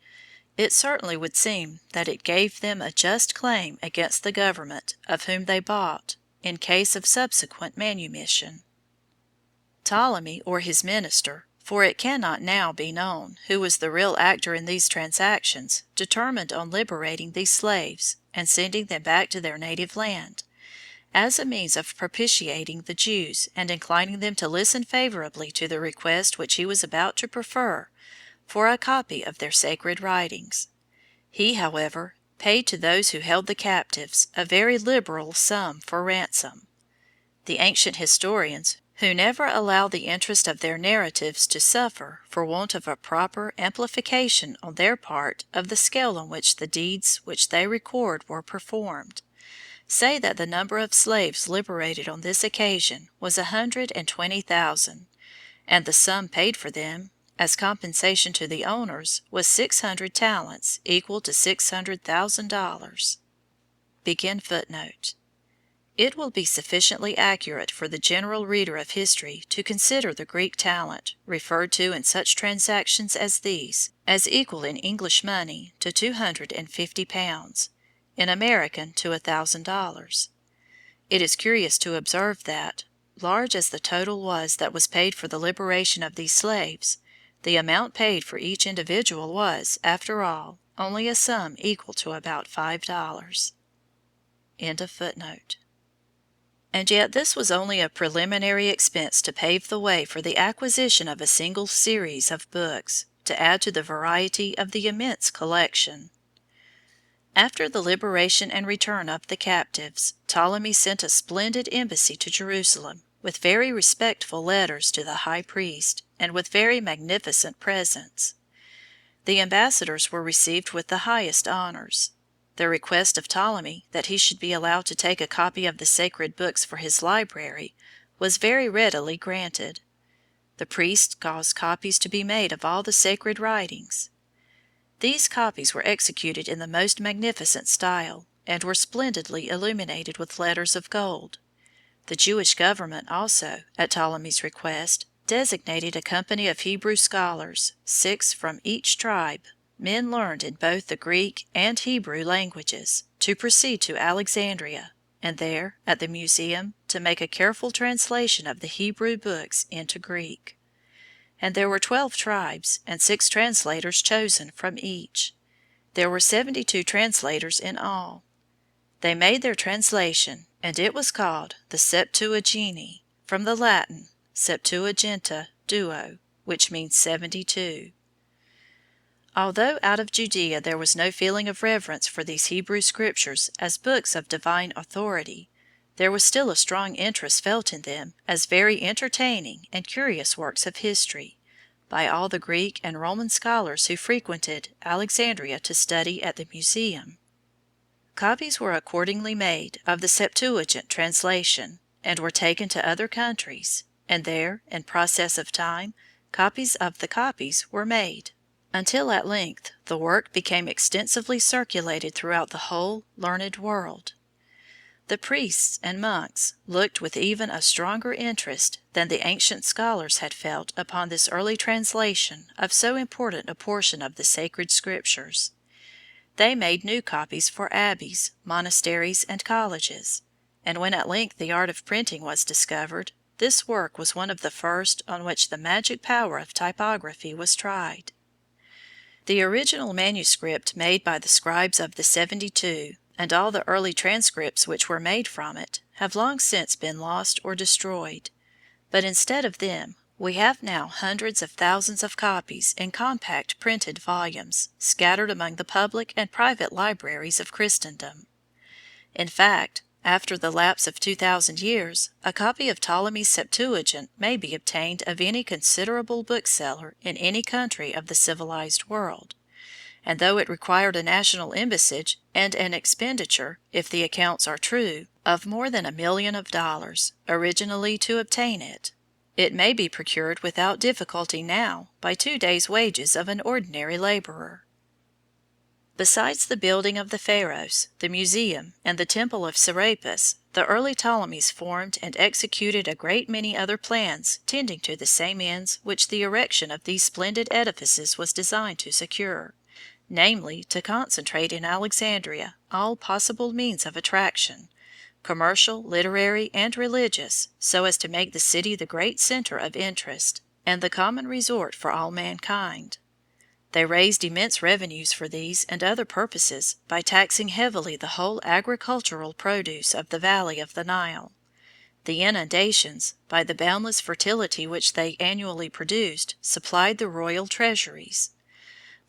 Speaker 3: it certainly would seem that it gave them a just claim against the government of whom they bought, in case of subsequent manumission. Ptolemy or his minister, for it cannot now be known who was the real actor in these transactions, determined on liberating these slaves and sending them back to their native land, as a means of propitiating the Jews and inclining them to listen favorably to the request which he was about to prefer for a copy of their sacred writings. He, however, paid to those who held the captives a very liberal sum for ransom. The ancient historians, who never allow the interest of their narratives to suffer for want of a proper amplification on their part of the scale on which the deeds which they record were performed, say that the number of slaves liberated on this occasion was 120,000, and the sum paid for them, as compensation to the owners, was 600 talents, equal to $600,000. It will be sufficiently accurate for the general reader of history to consider the Greek talent, referred to in such transactions as these, as equal in English money to £250, in American to $1,000. It is curious to observe that, large as the total was that was paid for the liberation of these slaves, the amount paid for each individual was, after all, only a sum equal to about $5. And yet this was only a preliminary expense to pave the way for the acquisition of a single series of books, to add to the variety of the immense collection. After the liberation and return of the captives, Ptolemy sent a splendid embassy to Jerusalem, with very respectful letters to the high priest, and with very magnificent presents. The ambassadors were received with the highest honors. The request of Ptolemy that he should be allowed to take a copy of the sacred books for his library was very readily granted. The priest caused copies to be made of all the sacred writings. These copies were executed in the most magnificent style, and were splendidly illuminated with letters of gold. The Jewish government also, at Ptolemy's request, designated a company of Hebrew scholars, 6 from each tribe, men learned in both the Greek and Hebrew languages, to proceed to Alexandria, and there, at the museum, to make a careful translation of the Hebrew books into Greek. And there were 12 tribes, and 6 translators chosen from each. There were 72 translators in all. They made their translation, and it was called the Septuagint, from the Latin Septuaginta duo, which means 72. Although out of Judea there was no feeling of reverence for these Hebrew Scriptures as books of divine authority, there was still a strong interest felt in them as very entertaining and curious works of history, by all the Greek and Roman scholars who frequented Alexandria to study at the museum. Copies were accordingly made of the Septuagint translation, and were taken to other countries, and there, in process of time, copies of the copies were made, until at length the work became extensively circulated throughout the whole learned world. The priests and monks looked with even a stronger interest than the ancient scholars had felt upon this early translation of so important a portion of the sacred Scriptures. They made new copies for abbeys, monasteries, and colleges, and when at length the art of printing was discovered, this work was one of the first on which the magic power of typography was tried. The original manuscript made by the scribes of the 72, and all the early transcripts which were made from it, have long since been lost or destroyed, but instead of them we have now hundreds of thousands of copies in compact printed volumes, scattered among the public and private libraries of Christendom. In fact, after the lapse of 2,000 years, a copy of Ptolemy's Septuagint may be obtained of any considerable bookseller in any country of the civilized world, and though it required a national embassage and an expenditure, if the accounts are true, of more than $1 million originally to obtain it, it may be procured without difficulty now by 2 days' wages of an ordinary laborer. Besides the building of the Pharos, the museum, and the temple of Serapis, the early Ptolemies formed and executed a great many other plans tending to the same ends which the erection of these splendid edifices was designed to secure, namely, to concentrate in Alexandria all possible means of attraction, commercial, literary, and religious, so as to make the city the great center of interest, and the common resort for all mankind. They raised immense revenues for these and other purposes by taxing heavily the whole agricultural produce of the valley of the Nile. The inundations, by the boundless fertility which they annually produced, supplied the royal treasuries.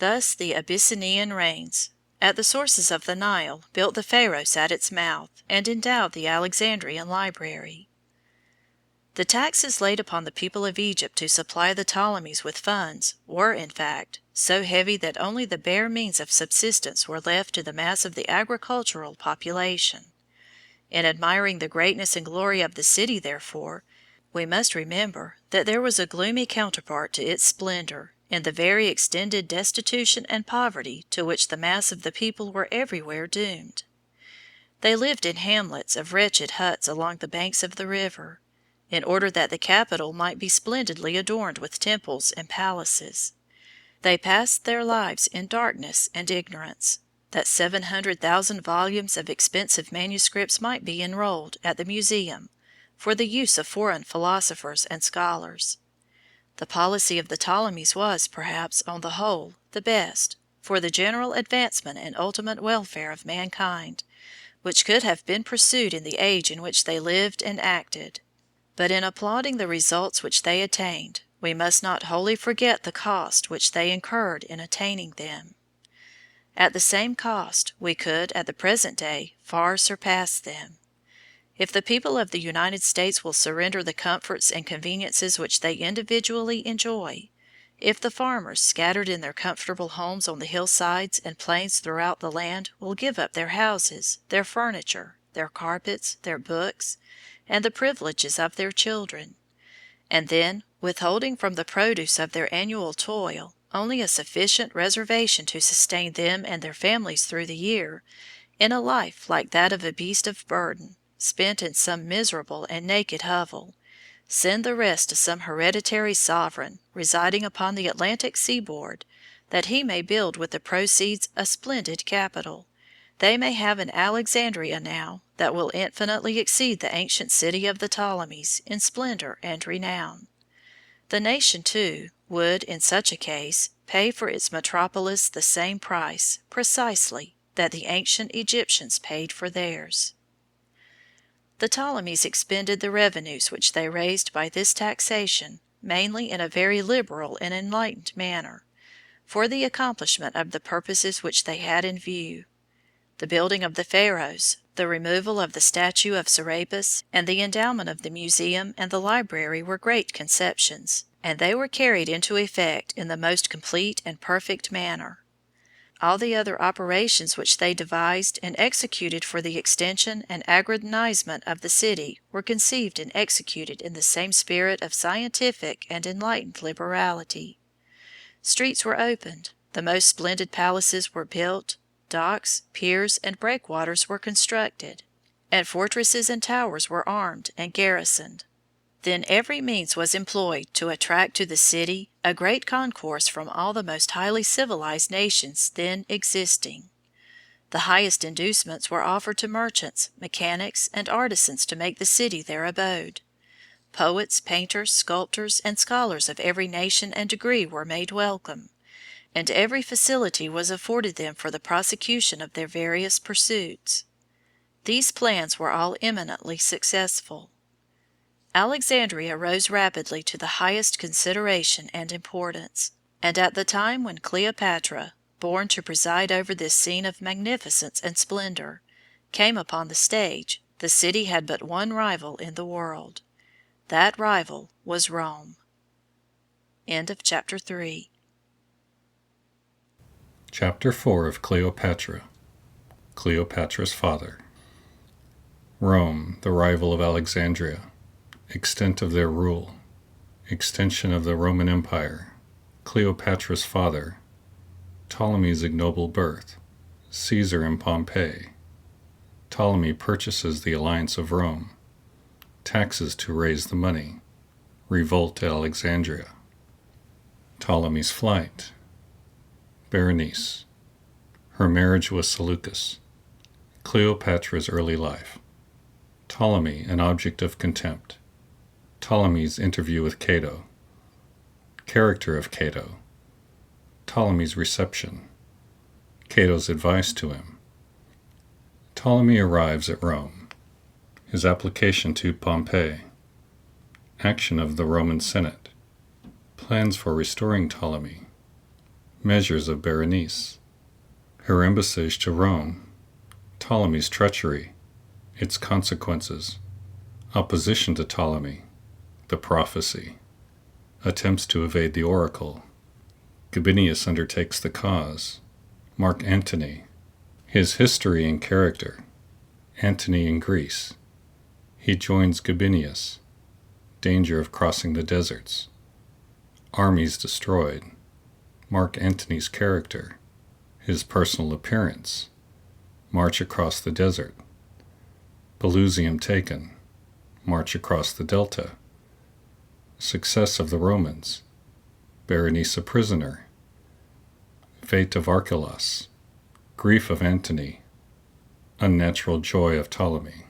Speaker 3: Thus the Abyssinian rains, at the sources of the Nile, built the Pharos at its mouth, and endowed the Alexandrian library. The taxes laid upon the people of Egypt to supply the Ptolemies with funds were, in fact, so heavy that only the bare means of subsistence were left to the mass of the agricultural population. In admiring the greatness and glory of the city, therefore, we must remember that there was a gloomy counterpart to its splendor in the very extended destitution and poverty to which the mass of the people were everywhere doomed. They lived in hamlets of wretched huts along the banks of the river, in order that the capital might be splendidly adorned with temples and palaces. They passed their lives in darkness and ignorance, that 700,000 volumes of expensive manuscripts might be enrolled at the museum for the use of foreign philosophers and scholars. The policy of the Ptolemies was, perhaps, on the whole, the best, for the general advancement and ultimate welfare of mankind, which could have been pursued in the age in which they lived and acted. But in applauding the results which they attained, we must not wholly forget the cost which they incurred in attaining them. At the same cost we could, at the present day, far surpass them. If the people of the United States will surrender the comforts and conveniences which they individually enjoy, if the farmers scattered in their comfortable homes on the hillsides and plains throughout the land will give up their houses, their furniture, their carpets, their books, and the privileges of their children, and then, withholding from the produce of their annual toil only a sufficient reservation to sustain them and their families through the year, in a life like that of a beast of burden, spent in some miserable and naked hovel, send the rest to some hereditary sovereign residing upon the Atlantic seaboard, that he may build with the proceeds a splendid capital, they may have an Alexandria now that will infinitely exceed the ancient city of the Ptolemies in splendor and renown. The nation, too, would, in such a case, pay for its metropolis the same price, precisely, that the ancient Egyptians paid for theirs. The Ptolemies expended the revenues which they raised by this taxation mainly in a very liberal and enlightened manner, for the accomplishment of the purposes which they had in view. The building of the Pharos, the removal of the statue of Serapis, and the endowment of the museum and the library were great conceptions, and they were carried into effect in the most complete and perfect manner. All the other operations which they devised and executed for the extension and aggrandizement of the city were conceived and executed in the same spirit of scientific and enlightened liberality. Streets were opened, the most splendid palaces were built, docks, piers, and breakwaters were constructed, and fortresses and towers were armed and garrisoned. Then every means was employed to attract to the city a great concourse from all the most highly civilized nations then existing. The highest inducements were offered to merchants, mechanics, and artisans to make the city their abode. Poets, painters, sculptors, and scholars of every nation and degree were made welcome, and every facility was afforded them for the prosecution of their various pursuits. These plans were all eminently successful. Alexandria rose rapidly to the highest consideration and importance, and at the time when Cleopatra, born to preside over this scene of magnificence and splendor, came upon the stage, the city had but one rival in the world. That rival was Rome. End of chapter 3.
Speaker 4: Chapter 4 of Cleopatra. Cleopatra's father. Rome, the rival of Alexandria. Extent of their rule. Extension of the Roman Empire. Cleopatra's father. Ptolemy's ignoble birth. Caesar and Pompey. Ptolemy purchases the alliance of Rome. Taxes to raise the money. Revolt at Alexandria. Ptolemy's flight. Berenice. Her marriage with Seleucus. Cleopatra's early life. Ptolemy, an object of contempt. Ptolemy's interview with Cato. Character of Cato. Ptolemy's reception. Cato's advice to him. Ptolemy arrives at Rome. His application to Pompey. Action of the Roman Senate. Plans for restoring Ptolemy. Measures of Berenice. Her embassage to Rome. Ptolemy's treachery. Its consequences. Opposition to Ptolemy. The prophecy. Attempts to evade the oracle. Gabinius undertakes the cause. Mark Antony. His history and character. Antony in Greece. He joins Gabinius. Danger of crossing the deserts. Armies destroyed. Mark Antony's character. His personal appearance. March across the desert. Pelusium taken. March across the delta. Success of the Romans. Berenice a prisoner. Fate of Archelaus. Grief of Antony. Unnatural joy of Ptolemy.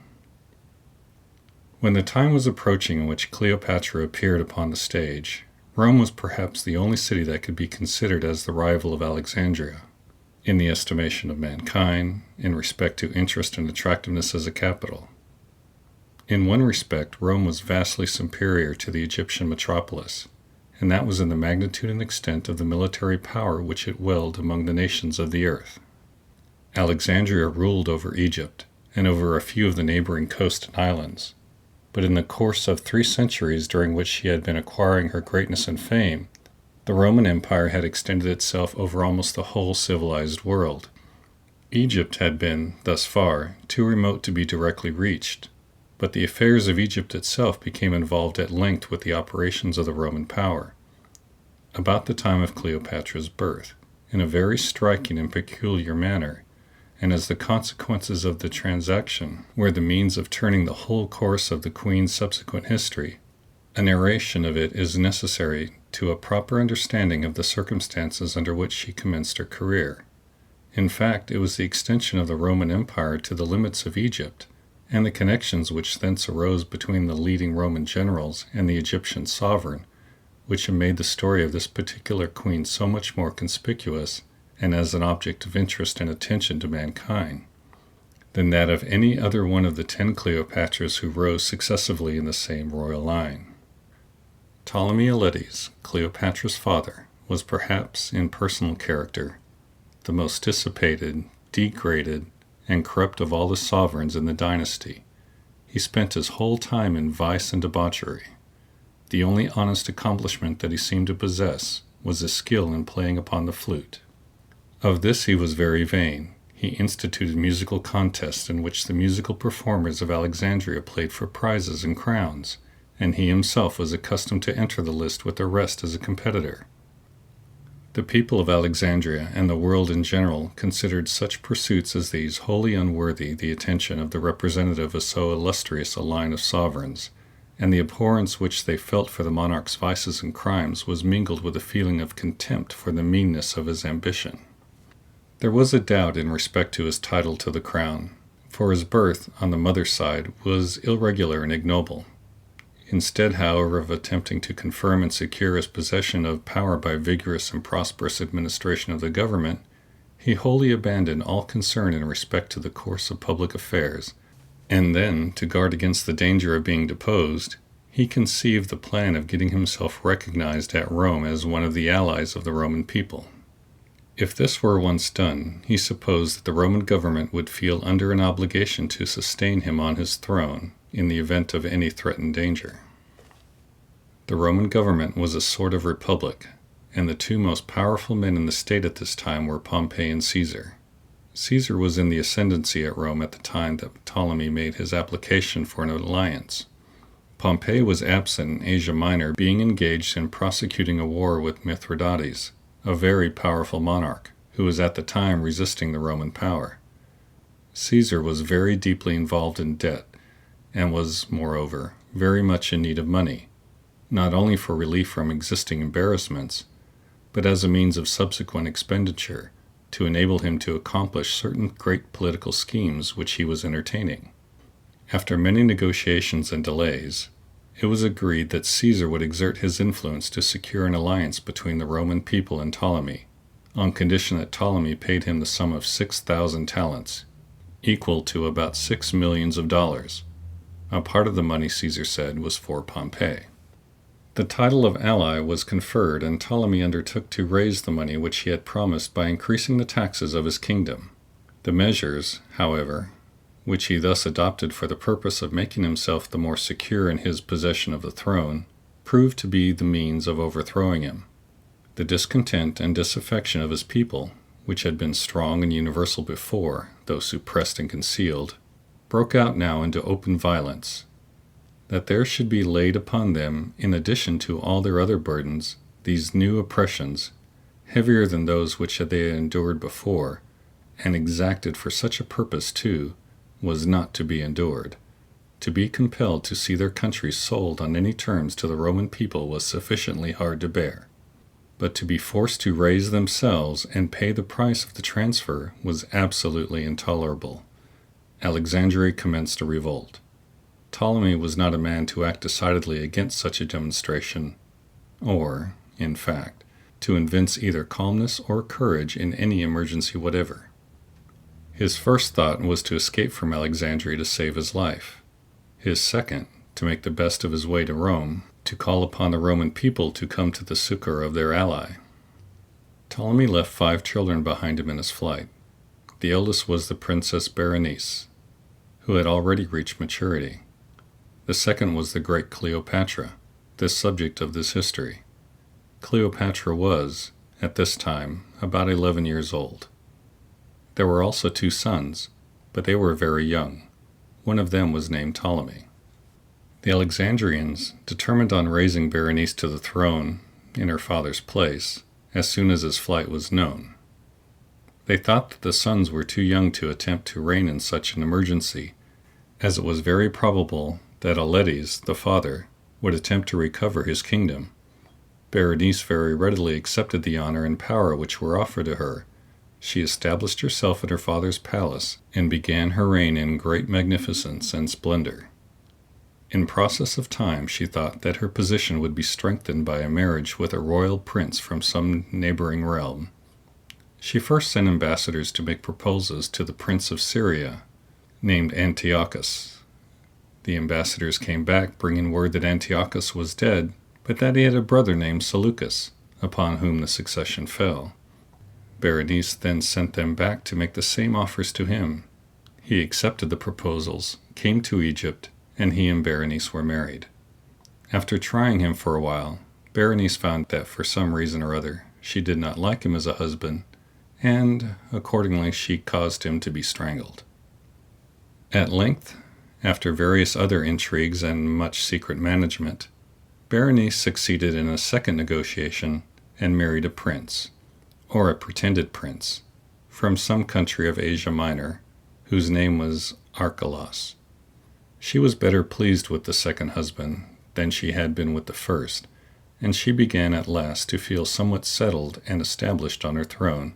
Speaker 4: When the time was approaching in which Cleopatra appeared upon the stage, Rome was perhaps the only city that could be considered as the rival of Alexandria, in the estimation of mankind, in respect to interest and attractiveness as a capital. In one respect, Rome was vastly superior to the Egyptian metropolis, and that was in the magnitude and extent of the military power which it wielded among the nations of the earth. Alexandria ruled over Egypt, and over a few of the neighboring coast and islands, but in the course of 3 centuries during which she had been acquiring her greatness and fame, the Roman Empire had extended itself over almost the whole civilized world. Egypt had been, thus far, too remote to be directly reached, but the affairs of Egypt itself became involved at length with the operations of the Roman power. About the time of Cleopatra's birth, in a very striking and peculiar manner, and as the consequences of the transaction were the means of turning the whole course of the Queen's subsequent history, a narration of it is necessary to a proper understanding of the circumstances under which she commenced her career. In fact, it was the extension of the Roman Empire to the limits of Egypt, and the connections which thence arose between the leading Roman generals and the Egyptian sovereign, which have made the story of this particular queen so much more conspicuous and as an object of interest and attention to mankind, than that of any other one of the 10 Cleopatras who rose successively in the same royal line. Ptolemy Auletes, Cleopatra's father, was perhaps, in personal character, the most dissipated, degraded, and corrupt of all the sovereigns in the dynasty. He spent his whole time in vice and debauchery. The only honest accomplishment that he seemed to possess was his skill in playing upon the flute. Of this he was very vain. He instituted musical contests in which the musical performers of Alexandria played for prizes and crowns, and he himself was accustomed to enter the list with the rest as a competitor. The people of Alexandria and the world in general considered such pursuits as these wholly unworthy the attention of the representative of so illustrious a line of sovereigns, and the abhorrence which they felt for the monarch's vices and crimes was mingled with a feeling of contempt for the meanness of his ambition. There was a doubt in respect to his title to the crown, for his birth, on the mother's side, was irregular and ignoble. Instead, however, of attempting to confirm and secure his possession of power by vigorous and prosperous administration of the government, he wholly abandoned all concern in respect to the course of public affairs, and then, to guard against the danger of being deposed, he conceived the plan of getting himself recognized at Rome as one of the allies of the Roman people. If this were once done, he supposed that the Roman government would feel under an obligation to sustain him on his throne in the event of any threatened danger. The Roman government was a sort of republic, and the 2 most powerful men in the state at this time were Pompey and Caesar. Caesar was in the ascendancy at Rome at the time that Ptolemy made his application for an alliance. Pompey was absent in Asia Minor, being engaged in prosecuting a war with Mithridates, a very powerful monarch, who was at the time resisting the Roman power. Caesar was very deeply involved in debt, and was, moreover, very much in need of money, not only for relief from existing embarrassments, but as a means of subsequent expenditure, to enable him to accomplish certain great political schemes which he was entertaining. After many negotiations and delays, it was agreed that Caesar would exert his influence to secure an alliance between the Roman people and Ptolemy, on condition that Ptolemy paid him the sum of 6,000 talents, equal to about $6 million. A part of the money, Caesar said, was for Pompey. The title of ally was conferred, and Ptolemy undertook to raise the money which he had promised by increasing the taxes of his kingdom. The measures, however, which he thus adopted for the purpose of making himself the more secure in his possession of the throne, proved to be the means of overthrowing him. The discontent and disaffection of his people, which had been strong and universal before, though suppressed and concealed, broke out now into open violence. That there should be laid upon them, in addition to all their other burdens, these new oppressions, heavier than those which they had endured before, and exacted for such a purpose too, was not to be endured. To be compelled to see their country sold on any terms to the Roman people was sufficiently hard to bear. But to be forced to raise themselves and pay the price of the transfer was absolutely intolerable. Alexandria commenced a revolt. Ptolemy was not a man to act decidedly against such a demonstration, or, in fact, to evince either calmness or courage in any emergency whatever. His first thought was to escape from Alexandria to save his life. His second, to make the best of his way to Rome, to call upon the Roman people to come to the succor of their ally. Ptolemy left 5 children behind him in his flight. The eldest was the Princess Berenice, who had already reached maturity. The second was the great Cleopatra, the subject of this history. Cleopatra was, at this time, about 11 years old. There were also 2 sons, but they were very young. One of them was named Ptolemy. The Alexandrians determined on raising Berenice to the throne in her father's place as soon as his flight was known. They thought that the sons were too young to attempt to reign in such an emergency, as it was very probable that Aletes, the father, would attempt to recover his kingdom. Berenice very readily accepted the honor and power which were offered to her. She established herself in her father's palace and began her reign in great magnificence and splendor. In process of time, she thought that her position would be strengthened by a marriage with a royal prince from some neighboring realm. She first sent ambassadors to make proposals to the prince of Syria, named Antiochus. The ambassadors came back bringing word that Antiochus was dead, but that he had a brother named Seleucus, upon whom the succession fell. Berenice then sent them back to make the same offers to him. He accepted the proposals, came to Egypt, and he and Berenice were married. After trying him for a while, Berenice found that for some reason or other she did not like him as a husband, and accordingly she caused him to be strangled. At length, after various other intrigues and much secret management, Berenice succeeded in a second negotiation and married a prince, or a pretended prince, from some country of Asia Minor, whose name was Archelaus. She was better pleased with the second husband than she had been with the first, and she began at last to feel somewhat settled and established on her throne,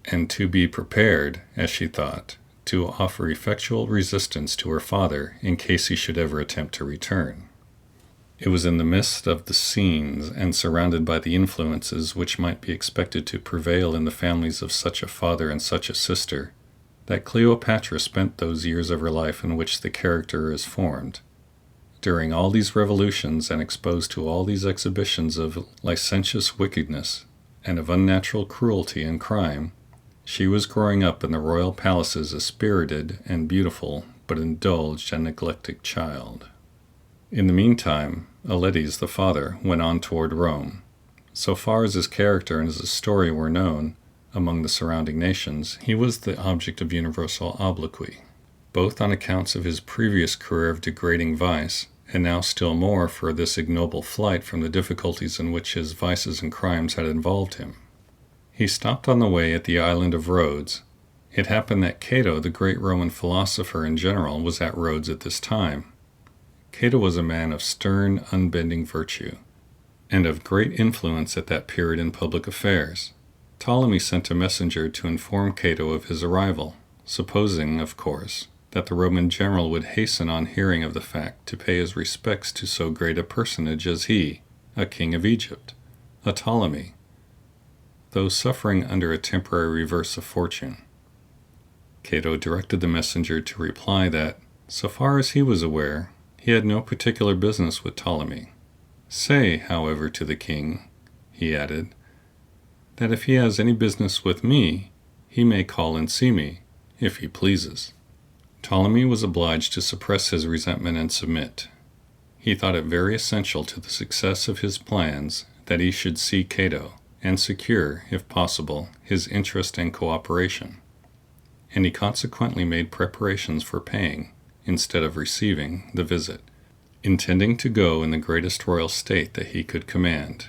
Speaker 4: and to be prepared, as she thought, to offer effectual resistance to her father in case he should ever attempt to return. It was in the midst of the scenes and surrounded by the influences which might be expected to prevail in the families of such a father and such a sister that Cleopatra spent those years of her life in which the character is formed. During all these revolutions and exposed to all these exhibitions of licentious wickedness and of unnatural cruelty and crime, she was growing up in the royal palaces a spirited and beautiful but indulged and neglected child. In the meantime, Aletes, the father, went on toward Rome. So far as his character and his story were known among the surrounding nations, he was the object of universal obloquy, both on accounts of his previous career of degrading vice, and now still more for this ignoble flight from the difficulties in which his vices and crimes had involved him. He stopped on the way at the island of Rhodes. It happened that Cato, the great Roman philosopher and general, was at Rhodes at this time. Cato was a man of stern, unbending virtue, and of great influence at that period in public affairs. Ptolemy sent a messenger to inform Cato of his arrival, supposing, of course, that the Roman general would hasten on hearing of the fact to pay his respects to so great a personage as he, a king of Egypt, a Ptolemy, though suffering under a temporary reverse of fortune. Cato directed the messenger to reply that, so far as he was aware, he had no particular business with Ptolemy. Say, however, to the king, he added, that if he has any business with me, he may call and see me, if he pleases. Ptolemy was obliged to suppress his resentment and submit. He thought it very essential to the success of his plans that he should see Cato, and secure, if possible, his interest and cooperation, and he consequently made preparations for paying, instead of receiving, the visit, intending to go in the greatest royal state that he could command.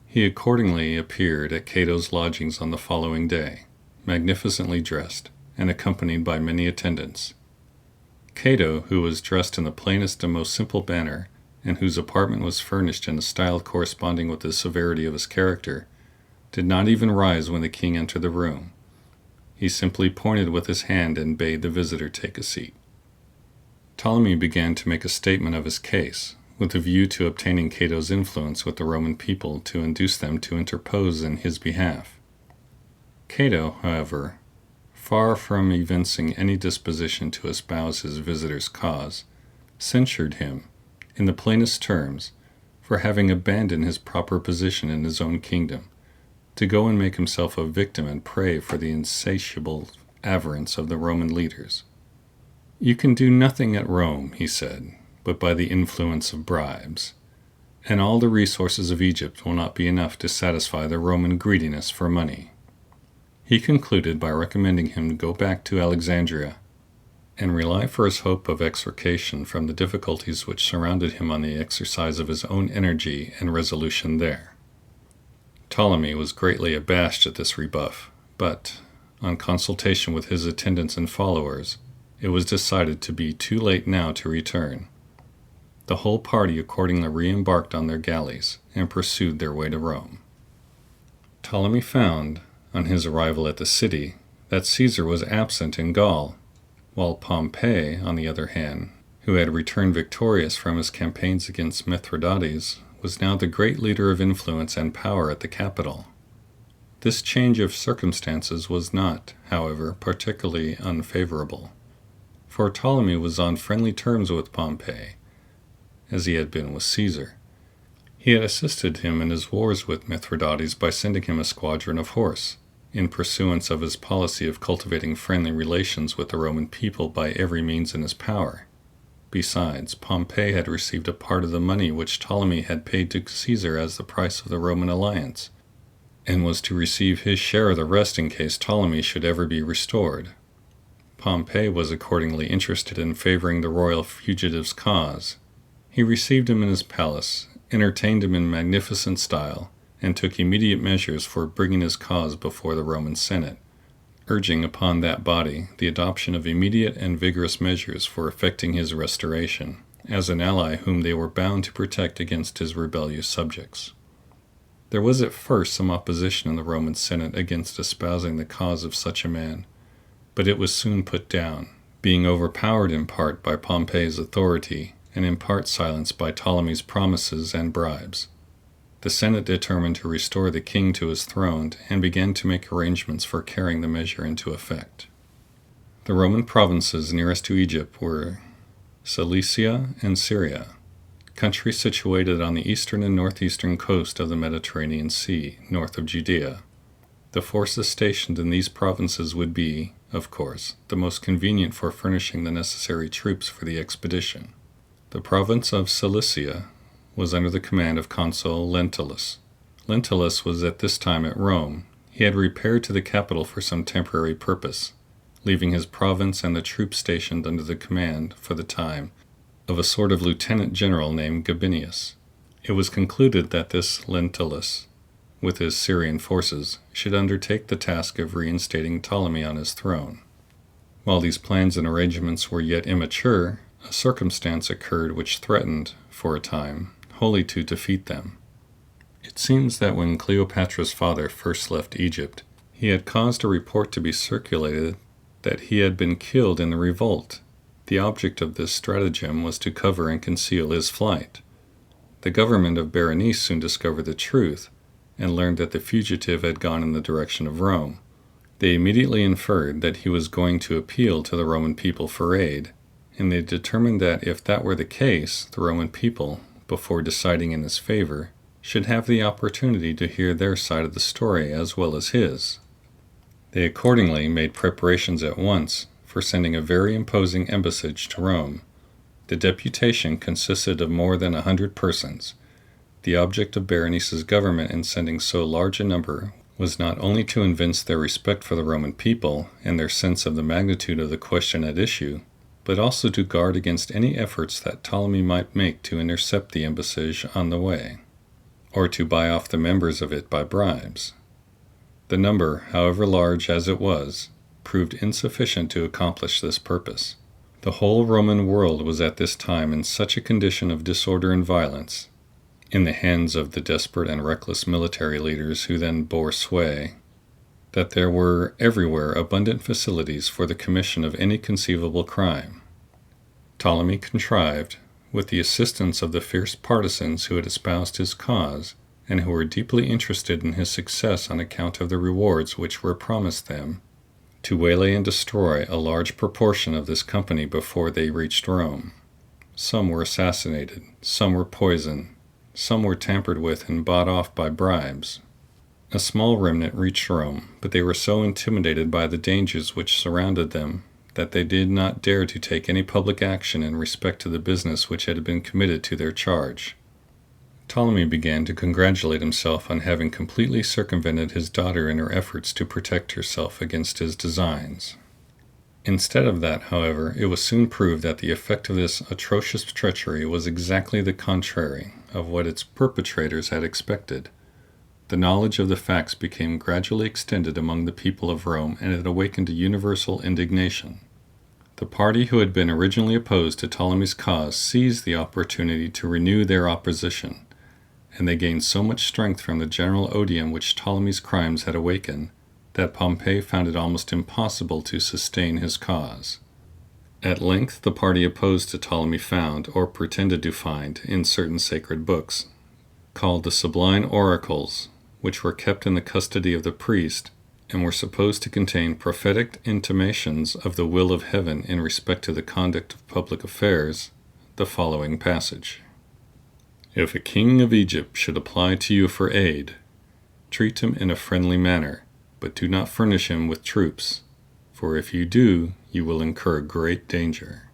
Speaker 4: He accordingly appeared at Cato's lodgings on the following day, magnificently dressed, and accompanied by many attendants. Cato, who was dressed in the plainest and most simple manner, and whose apartment was furnished in a style corresponding with the severity of his character, did not even rise when the king entered the room. He simply pointed with his hand and bade the visitor take a seat. Ptolemy began to make a statement of his case, with a view to obtaining Cato's influence with the Roman people to induce them to interpose in his behalf. Cato, however, far from evincing any disposition to espouse his visitor's cause, censured him, in the plainest terms, for having abandoned his proper position in his own kingdom, to go and make himself a victim and prey for the insatiable avarice of the Roman leaders. You can do nothing at Rome, he said, but by the influence of bribes, and all the resources of Egypt will not be enough to satisfy the Roman greediness for money. He concluded by recommending him to go back to Alexandria and rely for his hope of extrication from the difficulties which surrounded him on the exercise of his own energy and resolution there. Ptolemy was greatly abashed at this rebuff, but, on consultation with his attendants and followers, it was decided to be too late now to return. The whole party accordingly re-embarked on their galleys and pursued their way to Rome. Ptolemy found, on his arrival at the city, that Caesar was absent in Gaul, while Pompey, on the other hand, who had returned victorious from his campaigns against Mithridates, was now the great leader of influence and power at the capital. This change of circumstances was not, however, particularly unfavorable, for Ptolemy was on friendly terms with Pompey, as he had been with Caesar. He had assisted him in his wars with Mithridates by sending him a squadron of horse, in pursuance of his policy of cultivating friendly relations with the Roman people by every means in his power. Besides, Pompey had received a part of the money which Ptolemy had paid to Caesar as the price of the Roman alliance, and was to receive his share of the rest in case Ptolemy should ever be restored. Pompey was accordingly interested in favoring the royal fugitive's cause. He received him in his palace, entertained him in magnificent style, and took immediate measures for bringing his cause before the Roman Senate, urging upon that body the adoption of immediate and vigorous measures for effecting his restoration, as an ally whom they were bound to protect against his rebellious subjects. There was at first some opposition in the Roman Senate against espousing the cause of such a man, but it was soon put down, being overpowered in part by Pompey's authority and in part silenced by Ptolemy's promises and bribes. The Senate determined to restore the king to his throne and began to make arrangements for carrying the measure into effect. The Roman provinces nearest to Egypt were Cilicia and Syria, countries situated on the eastern and northeastern coast of the Mediterranean Sea, north of Judea. The forces stationed in these provinces would be, of course, the most convenient for furnishing the necessary troops for the expedition. The province of Cilicia was under the command of Consul Lentulus. Lentulus was at this time at Rome. He had repaired to the capital for some temporary purpose, leaving his province and the troops stationed under the command, for the time, of a sort of lieutenant general named Gabinius. It was concluded that this Lentulus, with his Syrian forces, should undertake the task of reinstating Ptolemy on his throne. While these plans and arrangements were yet immature, a circumstance occurred which threatened, for a time, wholly to defeat them. It seems that when Cleopatra's father first left Egypt, he had caused a report to be circulated that he had been killed in the revolt. The object of this stratagem was to cover and conceal his flight. The government of Berenice soon discovered the truth, and learned that the fugitive had gone in the direction of Rome. They immediately inferred that he was going to appeal to the Roman people for aid, and they determined that if that were the case, the Roman people, before deciding in his favor, should have the opportunity to hear their side of the story as well as his. They accordingly made preparations at once for sending a very imposing embassage to Rome. The deputation consisted of more than 100 persons. The object of Berenice's government in sending so large a number was not only to evince their respect for the Roman people and their sense of the magnitude of the question at issue, but also to guard against any efforts that Ptolemy might make to intercept the embassage on the way, or to buy off the members of it by bribes. The number, however large as it was, proved insufficient to accomplish this purpose. The whole Roman world was at this time in such a condition of disorder and violence, in the hands of the desperate and reckless military leaders who then bore sway, that there were everywhere abundant facilities for the commission of any conceivable crime. Ptolemy contrived, with the assistance of the fierce partisans who had espoused his cause, and who were deeply interested in his success on account of the rewards which were promised them, to waylay and destroy a large proportion of this company before they reached Rome. Some were assassinated, some were poisoned, some were tampered with and bought off by bribes. A small remnant reached Rome, but they were so intimidated by the dangers which surrounded them that they did not dare to take any public action in respect to the business which had been committed to their charge. Ptolemy began to congratulate himself on having completely circumvented his daughter in her efforts to protect herself against his designs. Instead of that, however, it was soon proved that the effect of this atrocious treachery was exactly the contrary of what its perpetrators had expected. The knowledge of the facts became gradually extended among the people of Rome, and it awakened a universal indignation. The party who had been originally opposed to Ptolemy's cause seized the opportunity to renew their opposition, and they gained so much strength from the general odium which Ptolemy's crimes had awakened, that Pompey found it almost impossible to sustain his cause. At length the party opposed to Ptolemy found, or pretended to find, in certain sacred books, called the Sublime Oracles, which were kept in the custody of the priest, and were supposed to contain prophetic intimations of the will of heaven in respect to the conduct of public affairs, the following passage: "If a king of Egypt should apply to you for aid, treat him in a friendly manner, but do not furnish him with troops, for if you do, you will incur great danger."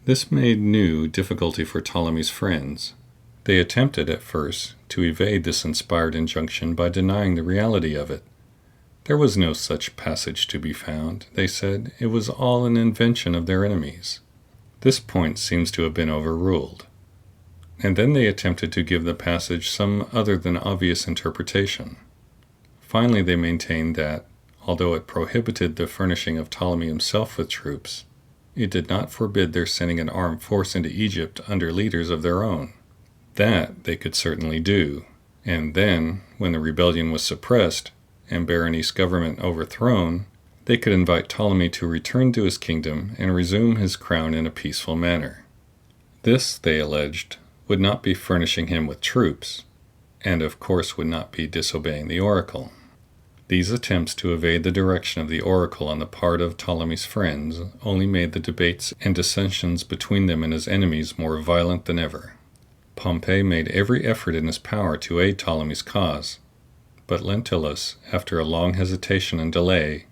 Speaker 4: This made new difficulty for Ptolemy's friends. They attempted at first to evade this inspired injunction by denying the reality of it. There was no such passage to be found, they said. It was all an invention of their enemies. This point seems to have been overruled. And then they attempted to give the passage some other than obvious interpretation. Finally, they maintained that, although it prohibited the furnishing of Ptolemy himself with troops, it did not forbid their sending an armed force into Egypt under leaders of their own. That they could certainly do, and then, when the rebellion was suppressed and Berenice's government overthrown, they could invite Ptolemy to return to his kingdom and resume his crown in a peaceful manner. This, they alleged, would not be furnishing him with troops, and of course would not be disobeying the oracle. These attempts to evade the direction of the oracle on the part of Ptolemy's friends only made the debates and dissensions between them and his enemies more violent than ever. Pompey made every effort in his power to aid Ptolemy's cause, but Lentulus, after a long hesitation and delay,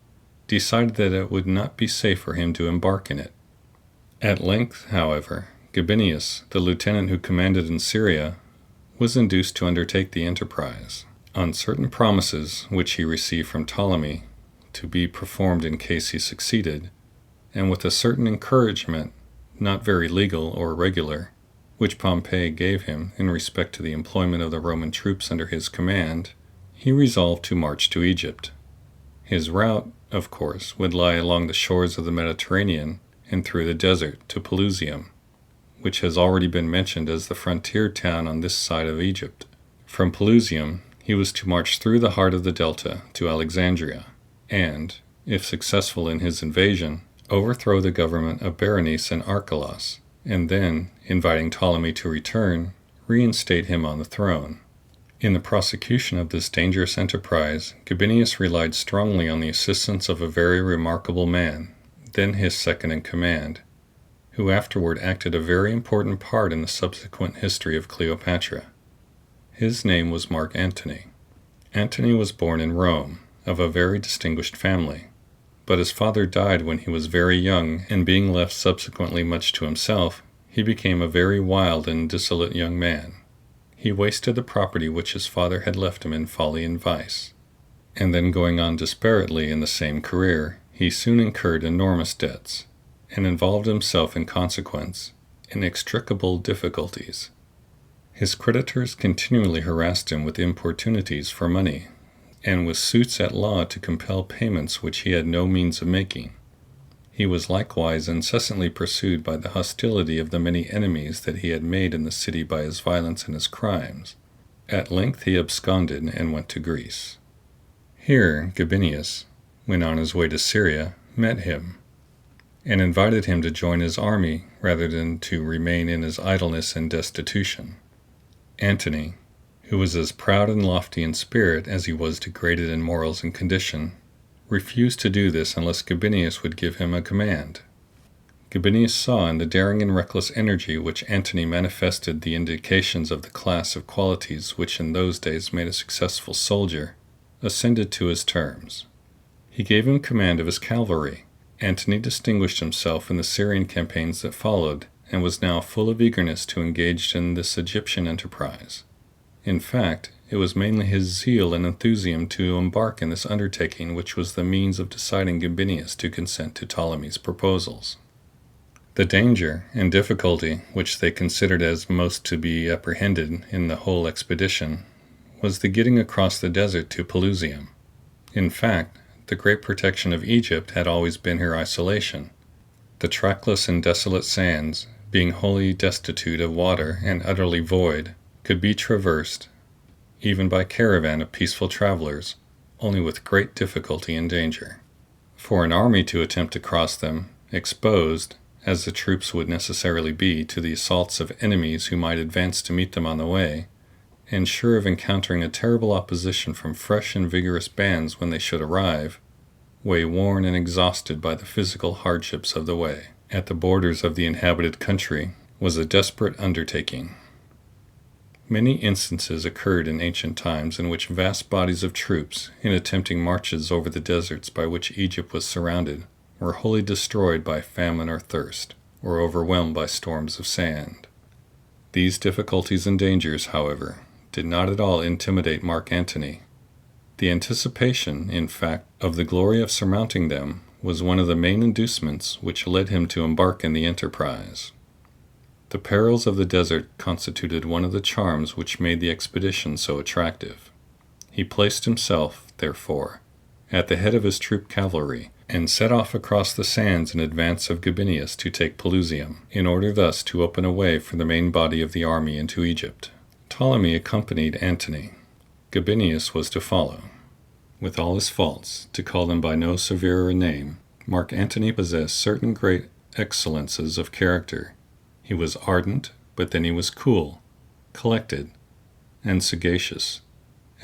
Speaker 4: decided that it would not be safe for him to embark in it. At length, however, Gabinius, the lieutenant who commanded in Syria, was induced to undertake the enterprise, on certain promises which he received from Ptolemy to be performed in case he succeeded, and with a certain encouragement, not very legal or regular, which Pompey gave him in respect to the employment of the Roman troops under his command, he resolved to march to Egypt. His route, of course, would lie along the shores of the Mediterranean and through the desert to Pelusium, which has already been mentioned as the frontier town on this side of Egypt. From Pelusium he was to march through the heart of the delta to Alexandria, and, if successful in his invasion, overthrow the government of Berenice and Archelaus, and then, inviting Ptolemy to return, reinstate him on the throne. In the prosecution of this dangerous enterprise, Gabinius relied strongly on the assistance of a very remarkable man, then his second in command, who afterward acted a very important part in the subsequent history of Cleopatra. His name was Mark Antony. Antony was born in Rome, of a very distinguished family, but his father died when he was very young, and being left subsequently much to himself, he became a very wild and dissolute young man. He wasted the property which his father had left him in folly and vice, and then going on disparately in the same career, he soon incurred enormous debts, and involved himself in consequence in inextricable difficulties. His creditors continually harassed him with importunities for money, and with suits at law to compel payments which he had no means of making. He was likewise incessantly pursued by the hostility of the many enemies that he had made in the city by his violence and his crimes. At length he absconded and went to Greece. Here Gabinius, when on his way to Syria, met him, and invited him to join his army rather than to remain in his idleness and destitution. Antony, who was as proud and lofty in spirit as he was degraded in morals and condition, refused to do this unless Gabinius would give him a command. Gabinius saw in the daring and reckless energy which Antony manifested the indications of the class of qualities which in those days made a successful soldier, ascended to his terms. He gave him command of his cavalry. Antony distinguished himself in the Syrian campaigns that followed, and was now full of eagerness to engage in this Egyptian enterprise. In fact, it was mainly his zeal and enthusiasm to embark in this undertaking which was the means of deciding Gabinius to consent to Ptolemy's proposals. The danger and difficulty which they considered as most to be apprehended in the whole expedition was the getting across the desert to Pelusium. In fact, the great protection of Egypt had always been her isolation. The trackless and desolate sands, being wholly destitute of water and utterly void, could be traversed, even by caravan of peaceful travelers, only with great difficulty and danger. For an army to attempt to cross them, exposed, as the troops would necessarily be, to the assaults of enemies who might advance to meet them on the way, and sure of encountering a terrible opposition from fresh and vigorous bands when they should arrive, wayworn and exhausted by the physical hardships of the way, at the borders of the inhabited country, was a desperate undertaking. Many instances occurred in ancient times in which vast bodies of troops, in attempting marches over the deserts by which Egypt was surrounded, were wholly destroyed by famine or thirst, or overwhelmed by storms of sand. These difficulties and dangers, however, did not at all intimidate Mark Antony. The anticipation, in fact, of the glory of surmounting them was one of the main inducements which led him to embark in the enterprise. The perils of the desert constituted one of the charms which made the expedition so attractive. He placed himself, therefore, at the head of his troop cavalry, and set off across the sands in advance of Gabinius to take Pelusium, in order thus to open a way for the main body of the army into Egypt. Ptolemy accompanied Antony. Gabinius was to follow. With all his faults, to call them by no severer name, Mark Antony possessed certain great excellences of character. He was ardent, but then he was cool, collected, and sagacious,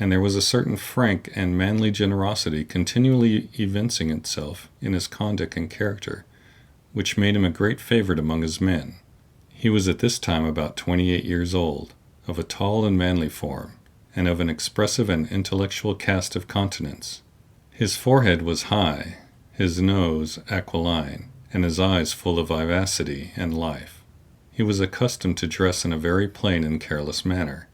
Speaker 4: and there was a certain frank and manly generosity continually evincing itself in his conduct and character, which made him a great favorite among his men. He was at this time about 28 years old, of a tall and manly form, and of an expressive and intellectual cast of countenance. His forehead was high, his nose aquiline, and his eyes full of vivacity and life. He was accustomed to dress in a very plain and careless manner,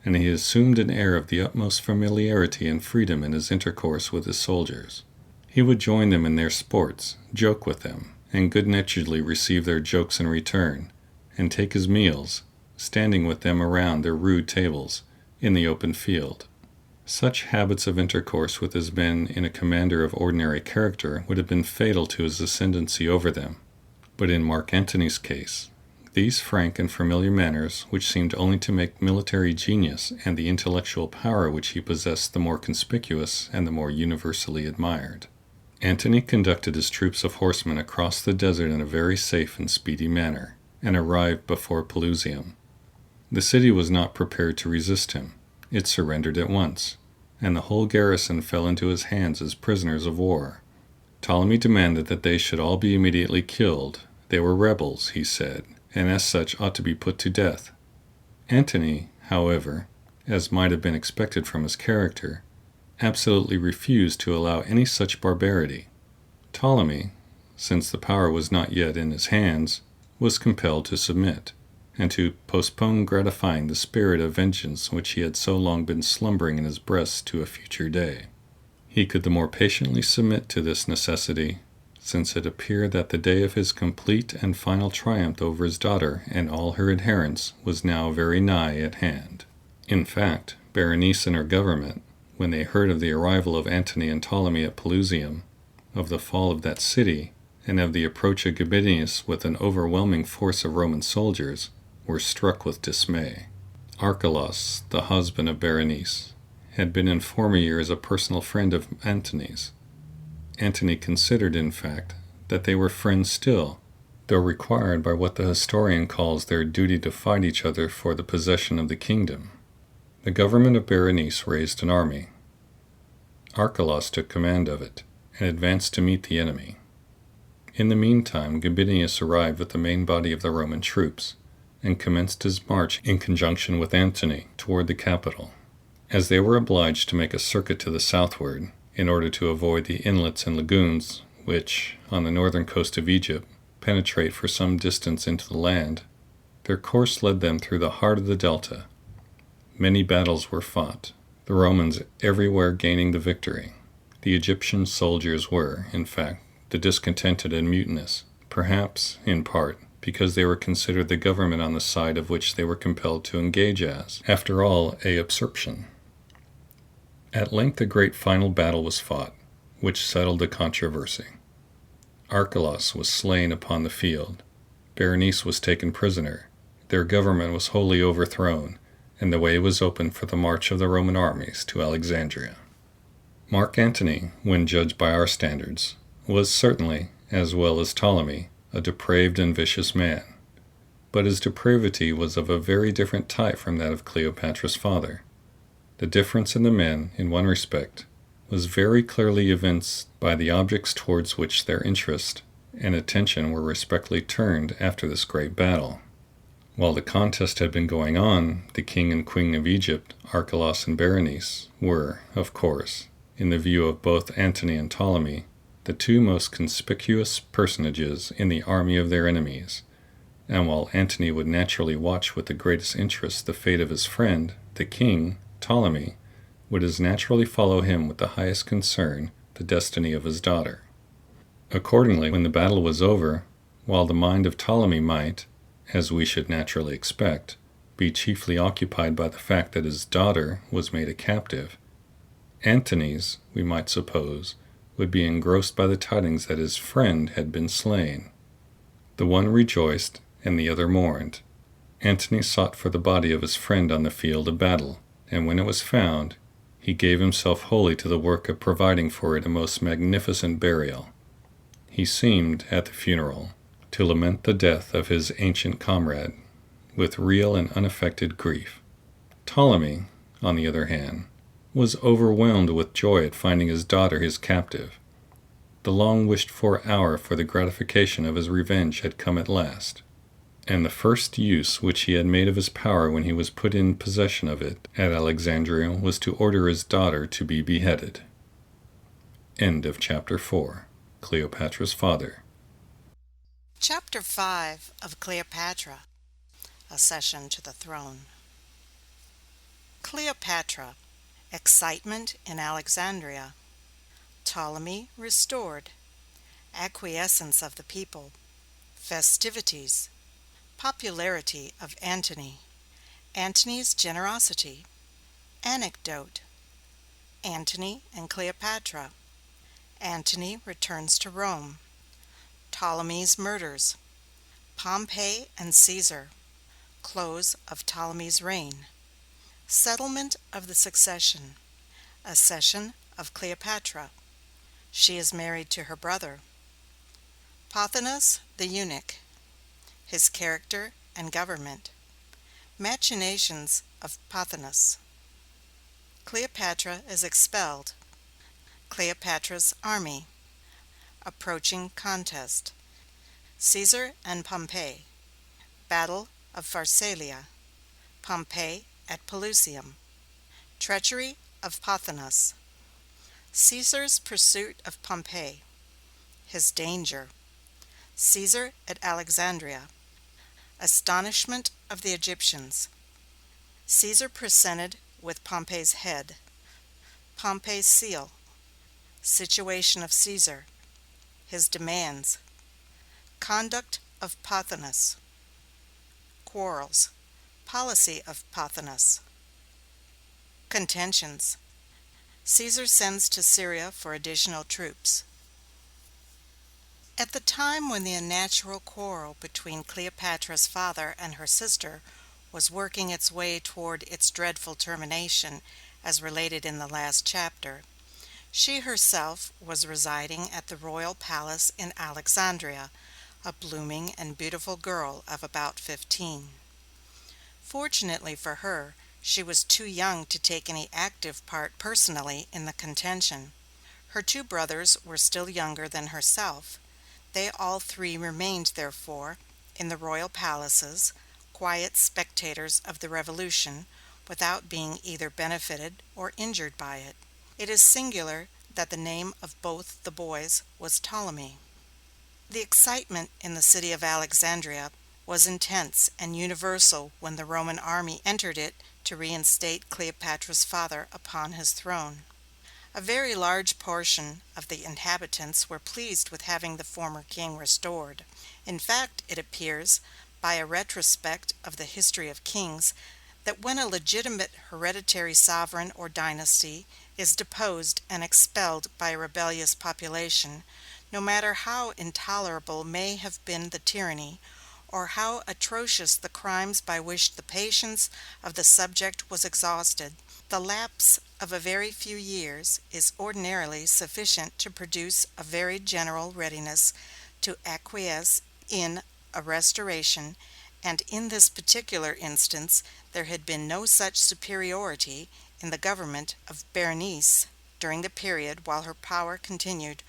Speaker 4: and he assumed an air of the utmost familiarity and freedom in his intercourse with his soldiers. He would join them in their sports, joke with them, and good-naturedly receive their jokes in return, and take his meals, standing with them around their rude tables, in the open field. Such habits of intercourse with his men in a commander of ordinary character would have been fatal to his ascendancy over them. But in Mark Antony's case, these frank and familiar manners, which seemed only to make military genius and the intellectual power which he possessed the more conspicuous and the more universally admired. Antony conducted his troops of horsemen across the desert in a very safe and speedy manner, and arrived before Pelusium. The city was not prepared to resist him. It surrendered at once, and the whole garrison fell into his hands as prisoners of war. Ptolemy demanded that they should all be immediately killed. They were rebels, he said, and as such ought to be put to death. Antony, however, as might have been expected from his character, absolutely refused to allow any such barbarity. Ptolemy, since the power was not yet in his hands, was compelled to submit, and to postpone gratifying the spirit of vengeance which he had so long been slumbering in his breast to a future day. He could the more patiently submit to this necessity, since it appeared that the day of his complete and final triumph over his daughter and all her adherents was now very nigh at hand. In fact, Berenice and her government, when they heard of the arrival of Antony and Ptolemy at Pelusium, of the fall of that city, and of the approach of Gabinius with an overwhelming force of Roman soldiers, were struck with dismay. Archelaus, the husband of Berenice, had been in former years a personal friend of Antony's. Antony considered, in fact, that they were friends still, though required by what the historian calls their duty to fight each other for the possession of the kingdom. The government of Berenice raised an army. Archelaus took command of it, and advanced to meet the enemy. In the meantime, Gabinius arrived with the main body of the Roman troops, and commenced his march in conjunction with Antony toward the capital. As they were obliged to make a circuit to the southward, in order to avoid the inlets and lagoons which, on the northern coast of Egypt, penetrate for some distance into the land, their course led them through the heart of the delta. Many battles were fought, the Romans everywhere gaining the victory. The Egyptian soldiers were, in fact, the discontented and mutinous, perhaps, in part, because they were considered the government on the side of which they were compelled to engage as, after all, a usurpation. At length a great final battle was fought, which settled the controversy. Archelaus was slain upon the field. Berenice was taken prisoner. Their government was wholly overthrown, and the way was opened for the march of the Roman armies to Alexandria. Mark Antony, when judged by our standards, was certainly, as well as Ptolemy, a depraved and vicious man. But his depravity was of a very different type from that of Cleopatra's father. The difference in the men, in one respect, was very clearly evinced by the objects towards which their interest and attention were respectively turned after this great battle. While the contest had been going on, the king and queen of Egypt, Archelaus and Berenice, were, of course, in the view of both Antony and Ptolemy, the two most conspicuous personages in the army of their enemies, and while Antony would naturally watch with the greatest interest the fate of his friend, the king, Ptolemy, would as naturally follow him with the highest concern the destiny of his daughter. Accordingly, when the battle was over, while the mind of Ptolemy might, as we should naturally expect, be chiefly occupied by the fact that his daughter was made a captive, Antony's, we might suppose, would be engrossed by the tidings that his friend had been slain. The one rejoiced, and the other mourned. Antony sought for the body of his friend on the field of battle, and when it was found, he gave himself wholly to the work of providing for it a most magnificent burial. He seemed, at the funeral, to lament the death of his ancient comrade, with real and unaffected grief. Ptolemy, on the other hand, was overwhelmed with joy at finding his daughter his captive. The long-wished-for hour for the gratification of his revenge had come at last, and the first use which he had made of his power when he was put in possession of it at Alexandria was to order his daughter to be beheaded. End of Chapter 4. Cleopatra's Father.
Speaker 1: Chapter 5 of Cleopatra, Accession to the Throne. Cleopatra, excitement in Alexandria. Ptolemy restored. Acquiescence of the people. Festivities. Popularity of Antony. Antony's generosity. Anecdote. Antony and Cleopatra. Antony returns to Rome. Ptolemy's murders. Pompey and Caesar. Close of Ptolemy's reign. Settlement of the succession. Accession of Cleopatra. She is married to her brother. Pothinus the eunuch. His character and government. Machinations of Pothinus. Cleopatra is expelled. Cleopatra's army. Approaching contest. Caesar and Pompey. Battle of Pharsalia. Pompey at Pelusium. Treachery of Pothinus. Caesar's pursuit of Pompey. His danger. Caesar at Alexandria. Astonishment of the Egyptians. Caesar presented with Pompey's head. Pompey's seal. Situation of Caesar. His demands. Conduct of Pothinus. Quarrels. Policy of Pothinus. Contentions. Caesar sends to Syria for additional troops. At the time when the unnatural quarrel between Cleopatra's father and her sister was working its way toward its dreadful termination, as related in the last chapter, she herself was residing at the royal palace in Alexandria, a blooming and beautiful girl of about 15. Fortunately for her, she was too young to take any active part personally in the contention. Her two brothers were still younger than herself. They all three remained, therefore, in the royal palaces, quiet spectators of the revolution, without being either benefited or injured by it. It is singular that the name of both the boys was Ptolemy. The excitement in the city of Alexandria was intense and universal when the Roman army entered it to reinstate Cleopatra's father upon his throne. A very large portion of the inhabitants were pleased with having the former king restored. In fact, it appears, by a retrospect of the history of kings, that when a legitimate hereditary sovereign or dynasty is deposed and expelled by a rebellious population, no matter how intolerable may have been the tyranny, or how atrocious the crimes by which the patience of the subject was exhausted, the lapse of a very few years is ordinarily sufficient to produce a very general readiness to acquiesce in a restoration, and in this particular instance there had been no such superiority in the government of Berenice during the period while her power continued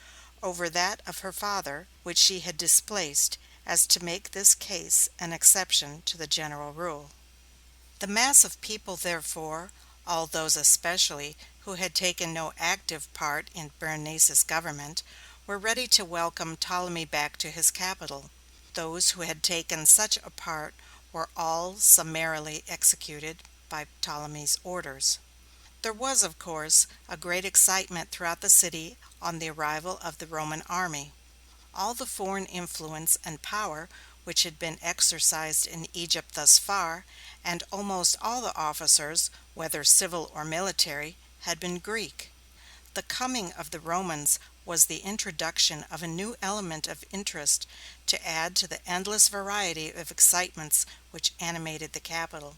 Speaker 1: over that of her father, which she had displaced, as to make this case an exception to the general rule. The mass of people, therefore, all those especially who had taken no active part in Berenice's government, were ready to welcome Ptolemy back to his capital. Those who had taken such a part were all summarily executed by Ptolemy's orders. There was, of course, a great excitement throughout the city on the arrival of the Roman army. All the foreign influence and power which had been exercised in Egypt thus far, and almost all the officers, whether civil or military, had been Greek. The coming of the Romans was the introduction of a new element of interest to add to the endless variety of excitements which animated the capital.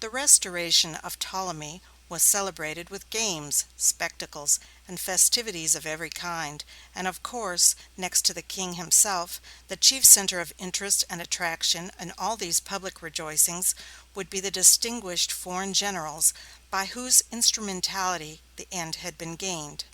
Speaker 1: The restoration of Ptolemy was celebrated with games, spectacles, and festivities of every kind, and of course, next to the king himself, the chief center of interest and attraction in all these public rejoicings would be the distinguished foreign generals by whose instrumentality the end had been gained.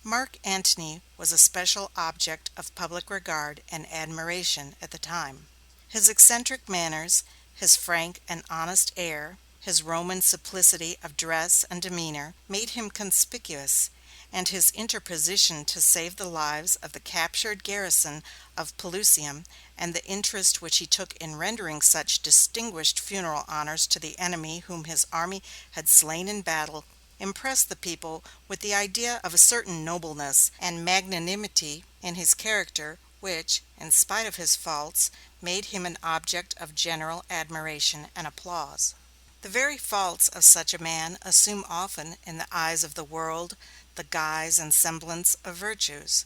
Speaker 1: Mark Antony was a special object of public regard and admiration at the time. His eccentric manners, his frank and honest air, his Roman simplicity of dress and demeanor made him conspicuous, and his interposition to save the lives of the captured garrison of Pelusium, and the interest which he took in rendering such distinguished funeral honors to the enemy whom his army had slain in battle, impressed the people with the idea of a certain nobleness and magnanimity in his character which, in spite of his faults, made him an object of general admiration and applause. The very faults of such a man assume often, in the eyes of the world, the guise and semblance of virtues.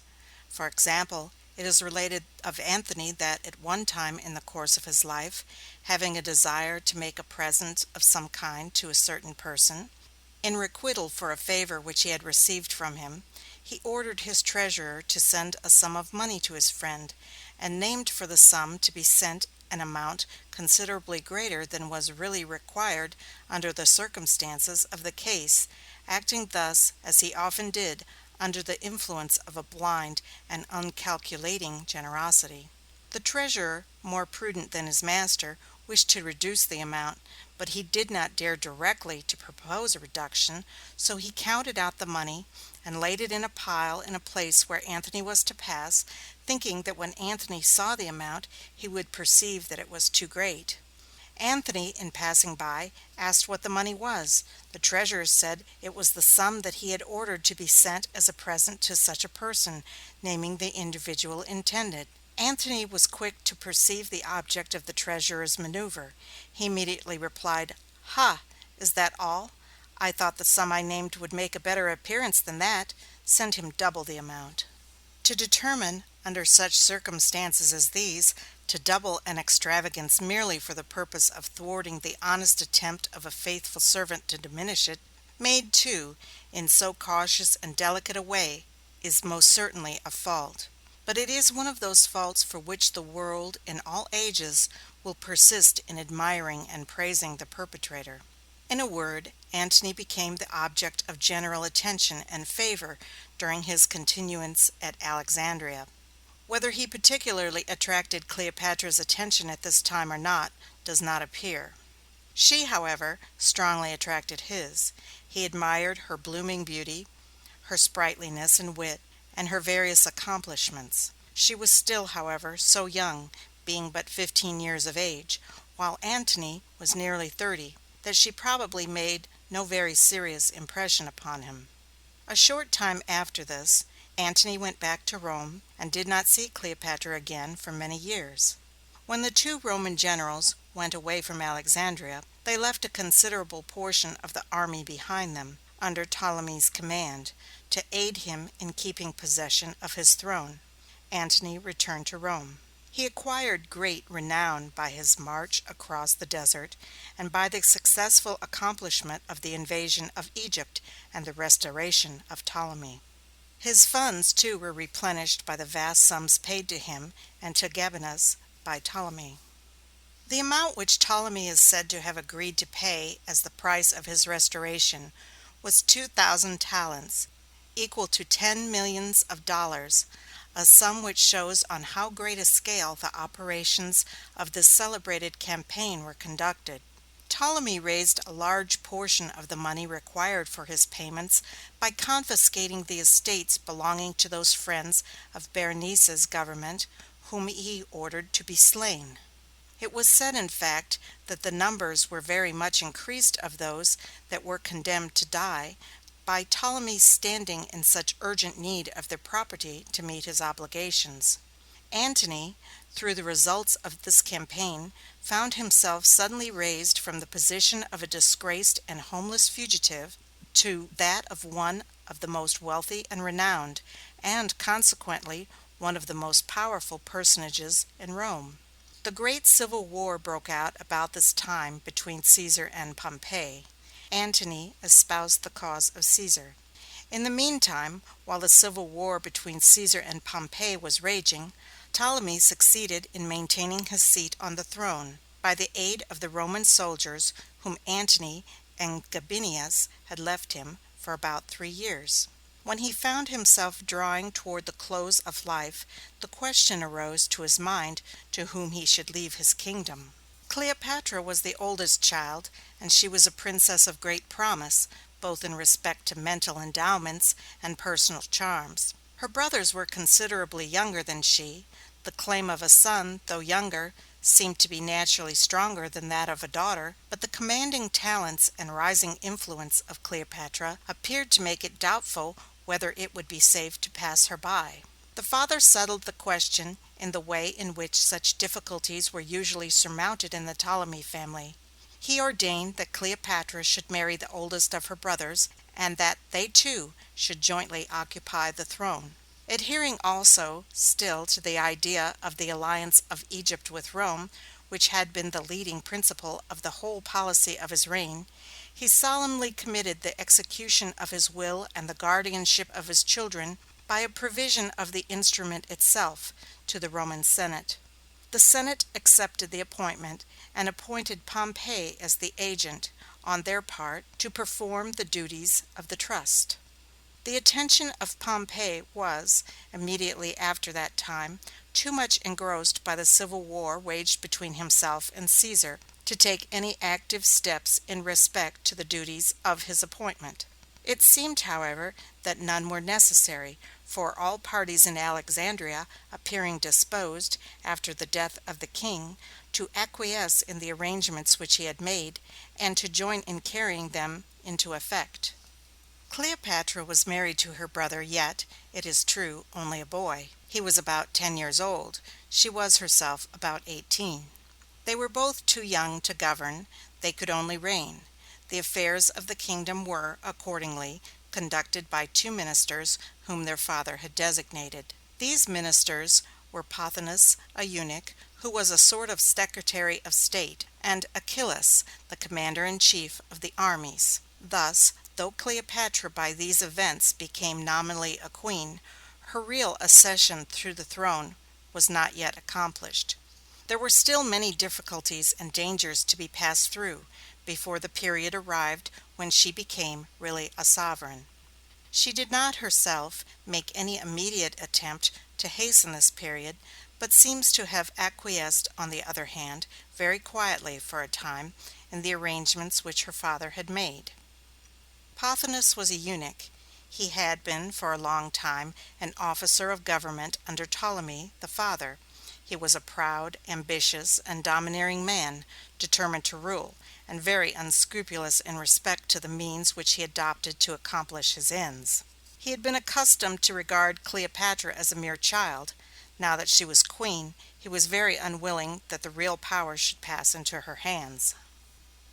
Speaker 1: For example, it is related of Antony that at one time in the course of his life, having a desire to make a present of some kind to a certain person, in requital for a favor which he had received from him, he ordered his treasurer to send a sum of money to his friend, and named for the sum to be sent an amount considerably greater than was really required under the circumstances of the case, acting thus, as he often did, under the influence of a blind and uncalculating generosity. The treasurer, more prudent than his master, wished to reduce the amount, but he did not dare directly to propose a reduction, so he counted out the money, and laid it in a pile in a place where Antony was to pass, thinking that when Antony saw the amount he would perceive that it was too great. Antony, in passing by, asked what the money was. The treasurer said it was the sum that he had ordered to be sent as a present to such a person, naming the individual intended. Antony was quick to perceive the object of the treasurer's maneuver. He immediately replied, "Ha! Is that all? I thought the sum I named would make a better appearance than that. Send him double the amount." To determine, under such circumstances as these, to double an extravagance merely for the purpose of thwarting the honest attempt of a faithful servant to diminish it, made, too, in so cautious and delicate a way, is most certainly a fault. But it is one of those faults for which the world, in all ages, will persist in admiring and praising the perpetrator. In a word, Antony became the object of general attention and favor during his continuance at Alexandria. Whether he particularly attracted Cleopatra's attention at this time or not, does not appear. She, however, strongly attracted his. He admired her blooming beauty, her sprightliness and wit, and her various accomplishments. She was still, however, so young, being but 15 years of age, while Antony was nearly 30, that she probably made no very serious impression upon him. A short time after this, Antony went back to Rome, and did not see Cleopatra again for many years. When the two Roman generals went away from Alexandria, they left a considerable portion of the army behind them, under Ptolemy's command, to aid him in keeping possession of his throne. Antony returned to Rome. He acquired great renown by his march across the desert, and by the successful accomplishment of the invasion of Egypt and the restoration of Ptolemy. His funds, too, were replenished by the vast sums paid to him and to Gabinus by Ptolemy. The amount which Ptolemy is said to have agreed to pay as the price of his restoration was 2,000 talents, equal to $10 millions, a sum which shows on how great a scale the operations of this celebrated campaign were conducted. Ptolemy raised a large portion of the money required for his payments by confiscating the estates belonging to those friends of Berenice's government whom he ordered to be slain. It was said, in fact, that the numbers were very much increased of those that were condemned to die, by Ptolemy's standing in such urgent need of their property to meet his obligations. Antony, through the results of this campaign, found himself suddenly raised from the position of a disgraced and homeless fugitive to that of one of the most wealthy and renowned, and consequently one of the most powerful personages in Rome. The great civil war broke out about this time between Caesar and Pompey. Antony espoused the cause of Caesar. In the meantime, while the civil war between Caesar and Pompey was raging, Ptolemy succeeded in maintaining his seat on the throne, by the aid of the Roman soldiers whom Antony and Gabinius had left him for about 3 years. When he found himself drawing toward the close of life, the question arose to his mind to whom he should leave his kingdom. Cleopatra was the oldest child, and she was a princess of great promise, both in respect to mental endowments and personal charms. Her brothers were considerably younger than she. The claim of a son, though younger, seemed to be naturally stronger than that of a daughter, but the commanding talents and rising influence of Cleopatra appeared to make it doubtful whether it would be safe to pass her by. The father settled the question in the way in which such difficulties were usually surmounted in the Ptolemy family. He ordained that Cleopatra should marry the oldest of her brothers, and that they two should jointly occupy the throne. Adhering also still to the idea of the alliance of Egypt with Rome, which had been the leading principle of the whole policy of his reign, He solemnly committed the execution of his will and the guardianship of his children, by a provision of the instrument itself, to the Roman Senate. The Senate accepted the appointment, and appointed Pompey as the agent, on their part, to perform the duties of the trust. The attention of Pompey was, immediately after that time, too much engrossed by the civil war waged between himself and Caesar to take any active steps in respect to the duties of his appointment. It seemed, however, that none were necessary, for all parties in Alexandria appearing disposed, after the death of the king, to acquiesce in the arrangements which he had made, and to join in carrying them into effect. Cleopatra was married to her brother, yet, it is true, only a boy. He was about 10 years old. She was herself about 18. They were both too young to govern. They could only reign. The affairs of the kingdom were, accordingly, conducted by 2 ministers whom their father had designated. These ministers were Pothinus, a eunuch, who was a sort of secretary of state, and Achillas, the commander-in-chief of the armies. Thus, though Cleopatra by these events became nominally a queen, her real accession to the throne was not yet accomplished. There were still many difficulties and dangers to be passed through before the period arrived when she became really a sovereign. She did not herself make any immediate attempt to hasten this period, but seems to have acquiesced, on the other hand, very quietly for a time, in the arrangements which her father had made. Pothinus was a eunuch. He had been for a long time an officer of government under Ptolemy the father. He was a proud, ambitious, and domineering man, determined to rule, and very unscrupulous in respect to the means which he adopted to accomplish his ends. He had been accustomed to regard Cleopatra as a mere child. Now that she was queen, he was very unwilling that the real power should pass into her hands.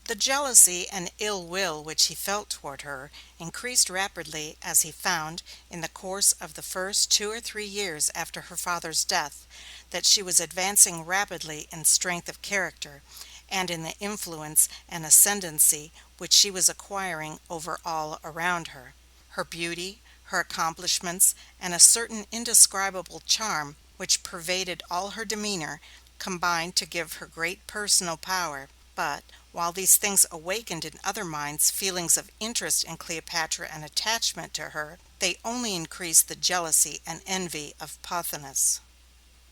Speaker 1: The jealousy and ill will which he felt toward her increased rapidly as he found, in the course of the first 2 or 3 years after her father's death, that she was advancing rapidly in strength of character, and in the influence and ascendancy which she was acquiring over all around her. Her beauty, her accomplishments, and a certain indescribable charm which pervaded all her demeanor, combined to give her great personal power. But, while these things awakened in other minds feelings of interest in Cleopatra and attachment to her, they only increased the jealousy and envy of Pothinus.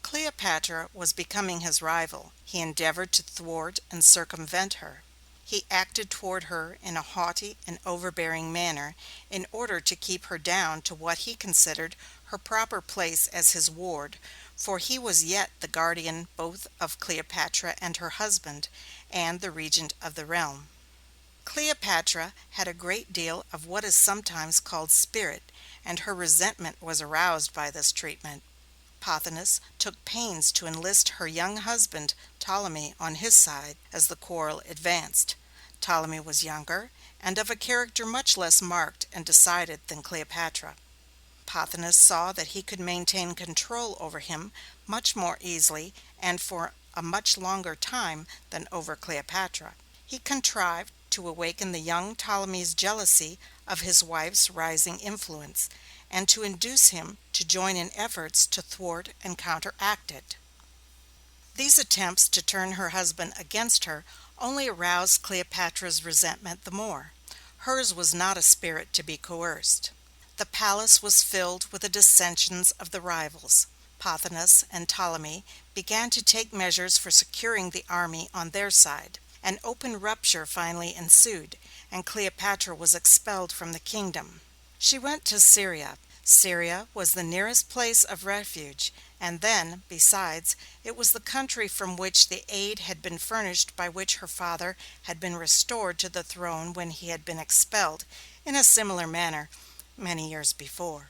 Speaker 1: Cleopatra was becoming his rival. He endeavored to thwart and circumvent her. He acted toward her in a haughty and overbearing manner, in order to keep her down to what he considered her proper place as his ward, for he was yet the guardian both of Cleopatra and her husband, and the regent of the realm. Cleopatra had a great deal of what is sometimes called spirit, and her resentment was aroused by this treatment. Pothinus took pains to enlist her young husband Ptolemy on his side as the quarrel advanced. Ptolemy was younger, and of a character much less marked and decided than Cleopatra. Pothinus saw that he could maintain control over him much more easily and for a much longer time than over Cleopatra. He contrived to awaken the young Ptolemy's jealousy of his wife's rising influence, and to induce him to join in efforts to thwart and counteract it. These attempts to turn her husband against her only aroused Cleopatra's resentment the more. Hers was not a spirit to be coerced. The palace was filled with the dissensions of the rivals. Pothinus and Ptolemy began to take measures for securing the army on their side. An open rupture finally ensued, and Cleopatra was expelled from the kingdom. She went to Syria. Syria was the nearest place of refuge, and then, besides, it was the country from which the aid had been furnished by which her father had been restored to the throne when he had been expelled, in a similar manner, many years before.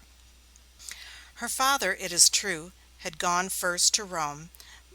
Speaker 1: Her father, it is true, had gone first to Rome,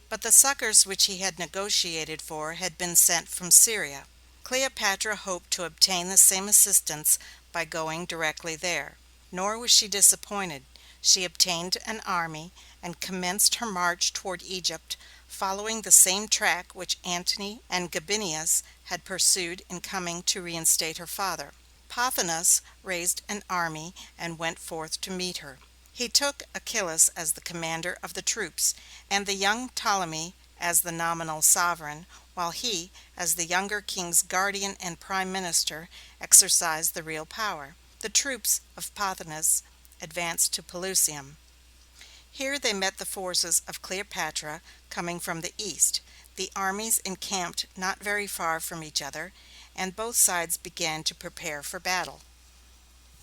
Speaker 1: but the succors which he had negotiated for had been sent from Syria. Cleopatra hoped to obtain the same assistance by going directly there. Nor was she disappointed. She obtained an army, and commenced her march toward Egypt, following the same track which Antony and Gabinius had pursued in coming to reinstate her father. Pothinus raised an army and went forth to meet her. He took Achillas as the commander of the troops, and the young Ptolemy as the nominal sovereign, while he, as the younger king's guardian and prime minister, exercised the real power. The troops of Pothinus advanced to Pelusium. Here they met the forces of Cleopatra coming from the east. The armies encamped not very far from each other, and both sides began to prepare for battle.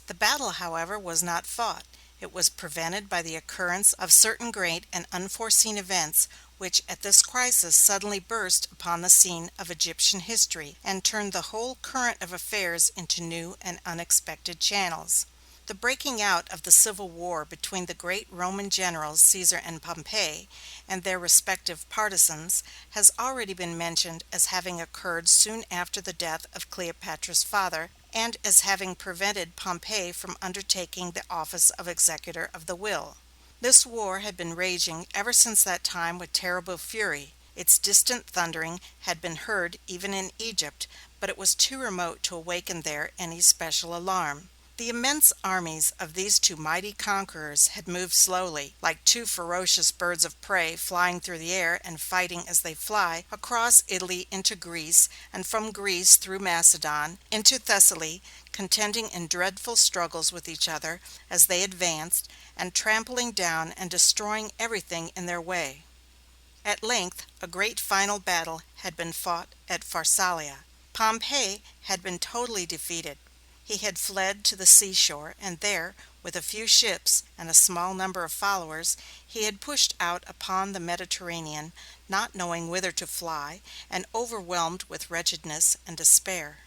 Speaker 1: The battle, however, was not fought. It was prevented by the occurrence of certain great and unforeseen events which at this crisis suddenly burst upon the scene of Egyptian history, and turned the whole current of affairs into new and unexpected channels. The breaking out of the civil war between the great Roman generals Caesar and Pompey, and their respective partisans, has already been mentioned as having occurred soon after the death of Cleopatra's father, and as having prevented Pompey from undertaking the office of executor of the will. This war had been raging ever since that time with terrible fury. Its distant thundering had been heard even in Egypt, but it was too remote to awaken there any special alarm. The immense armies of these two mighty conquerors had moved slowly, like two ferocious birds of prey flying through the air and fighting as they fly, across Italy into Greece, and from Greece through Macedon into Thessaly, contending in dreadful struggles with each other as they advanced, and trampling down and destroying everything in their way. At length a great final battle had been fought at Pharsalia. Pompey had been totally defeated. He had fled to the seashore, and there, with a few ships and a small number of followers, he had pushed out upon the Mediterranean, not knowing whither to fly, and overwhelmed with wretchedness and despair.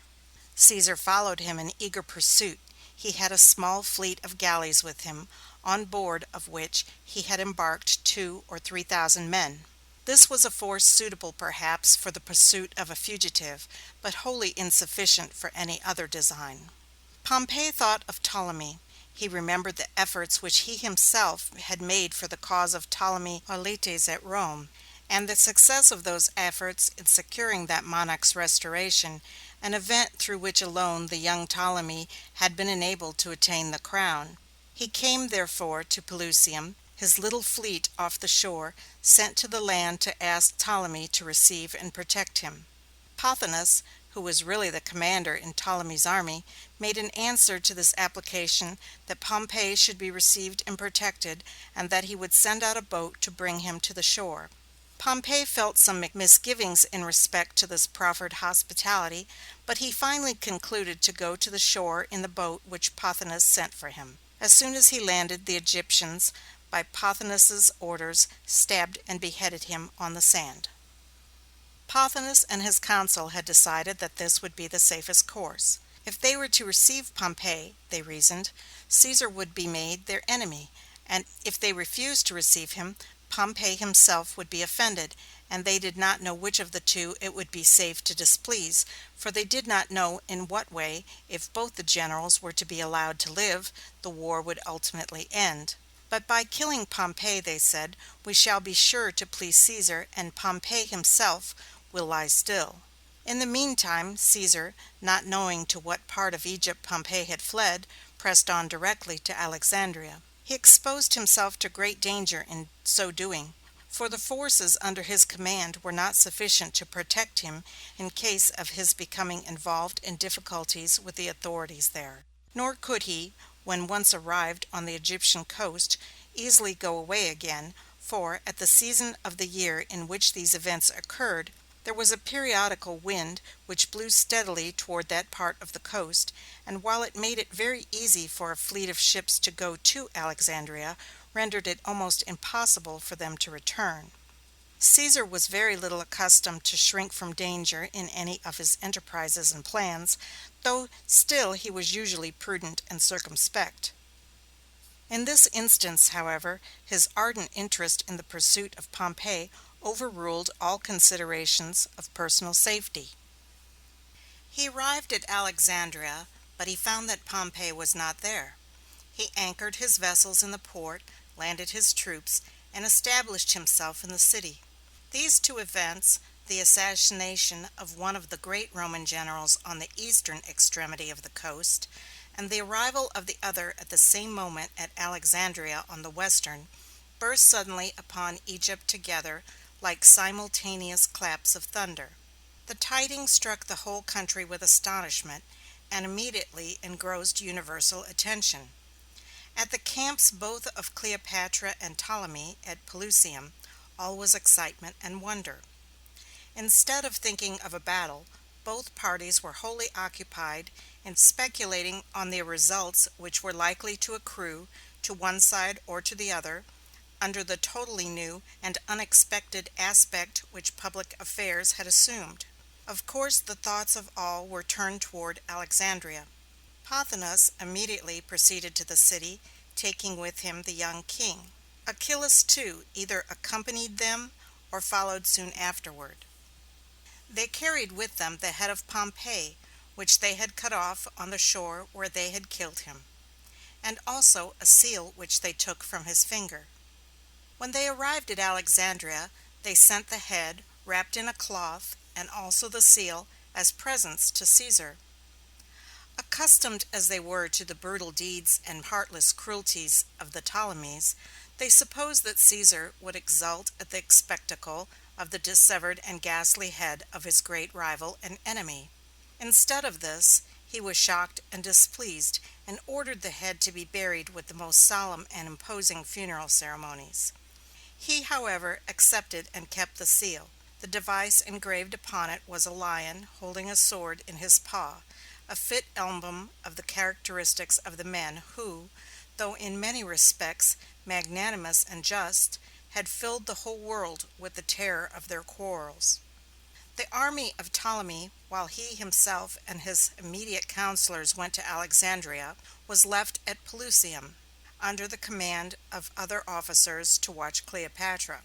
Speaker 1: Caesar followed him in eager pursuit. He had a small fleet of galleys with him, on board of which he had embarked 2,000 or 3,000 men. This was a force suitable perhaps for the pursuit of a fugitive, but wholly insufficient for any other design. Pompey thought of Ptolemy. He remembered the efforts which he himself had made for the cause of Ptolemy Auletes at Rome, and the success of those efforts in securing that monarch's restoration, an event through which alone the young Ptolemy had been enabled to attain the crown. He came, therefore, to Pelusium, his little fleet off the shore, sent to the land to ask Ptolemy to receive and protect him. Pothinus, who was really the commander in Ptolemy's army, made an answer to this application that Pompey should be received and protected, and that he would send out a boat to bring him to the shore. Pompey felt some misgivings in respect to this proffered hospitality, but he finally concluded to go to the shore in the boat which Pothinus sent for him. As soon as he landed, the Egyptians, by Pothinus's orders, stabbed and beheaded him on the sand. Pothinus and his council had decided that this would be the safest course. If they were to receive Pompey, they reasoned, Caesar would be made their enemy, and if they refused to receive him, Pompey himself would be offended, and they did not know which of the two it would be safe to displease, for they did not know in what way, if both the generals were to be allowed to live, the war would ultimately end. But by killing Pompey, they said, we shall be sure to please Caesar, and Pompey himself will lie still. In the meantime, Caesar, not knowing to what part of Egypt Pompey had fled, pressed on directly to Alexandria. He exposed himself to great danger in so doing, for the forces under his command were not sufficient to protect him in case of his becoming involved in difficulties with the authorities there. Nor could he, when once arrived on the Egyptian coast, easily go away again, for, at the season of the year in which these events occurred, there was a periodical wind which blew steadily toward that part of the coast, and while it made it very easy for a fleet of ships to go to Alexandria, rendered it almost impossible for them to return. Caesar was very little accustomed to shrink from danger in any of his enterprises and plans, though still he was usually prudent and circumspect. In this instance, however, his ardent interest in the pursuit of Pompey overruled all considerations of personal safety. He arrived at Alexandria, but he found that Pompey was not there. He anchored his vessels in the port, landed his troops, and established himself in the city. These two events, the assassination of one of the great Roman generals on the eastern extremity of the coast, and the arrival of the other at the same moment at Alexandria on the western, burst suddenly upon Egypt together like simultaneous claps of thunder. The tidings struck the whole country with astonishment, and immediately engrossed universal attention. At the camps both of Cleopatra and Ptolemy at Pelusium, all was excitement and wonder. Instead of thinking of a battle, both parties were wholly occupied in speculating on the results which were likely to accrue to one side or to the other, under the totally new and unexpected aspect which public affairs had assumed. Of course the thoughts of all were turned toward Alexandria. Pothinus immediately proceeded to the city, taking with him the young king. Achillas, too, either accompanied them or followed soon afterward. They carried with them the head of Pompey, which they had cut off on the shore where they had killed him, and also a seal which they took from his finger. When they arrived at Alexandria, they sent the head, wrapped in a cloth, and also the seal, as presents to Caesar. Accustomed as they were to the brutal deeds and heartless cruelties of the Ptolemies, they supposed that Caesar would exult at the spectacle of the dissevered and ghastly head of his great rival and enemy. Instead of this, he was shocked and displeased, and ordered the head to be buried with the most solemn and imposing funeral ceremonies. He, however, accepted and kept the seal. The device engraved upon it was a lion holding a sword in his paw, a fit emblem of the characteristics of the men who, though in many respects magnanimous and just, had filled the whole world with the terror of their quarrels. The army of Ptolemy, while he himself and his immediate counselors went to Alexandria, was left at Pelusium, under the command of other officers to watch Cleopatra.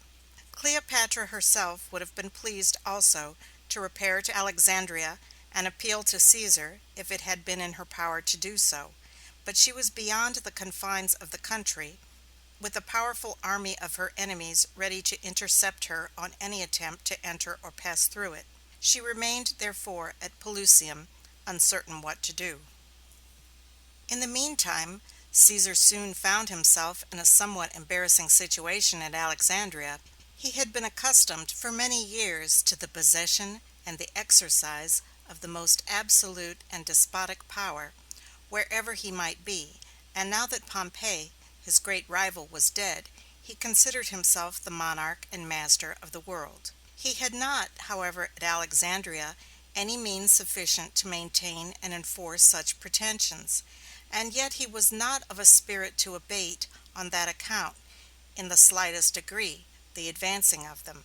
Speaker 1: Cleopatra herself would have been pleased also to repair to Alexandria and appeal to Caesar if it had been in her power to do so, but she was beyond the confines of the country, with a powerful army of her enemies ready to intercept her on any attempt to enter or pass through it. She remained, therefore, at Pelusium, uncertain what to do. In the meantime, Caesar soon found himself in a somewhat embarrassing situation at Alexandria. He had been accustomed for many years to the possession and the exercise of the most absolute and despotic power, wherever he might be, and now that Pompey, his great rival, was dead, he considered himself the monarch and master of the world. He had not, however, at Alexandria, any means sufficient to maintain and enforce such pretensions, and yet he was not of a spirit to abate, on that account, in the slightest degree, the advancing of them.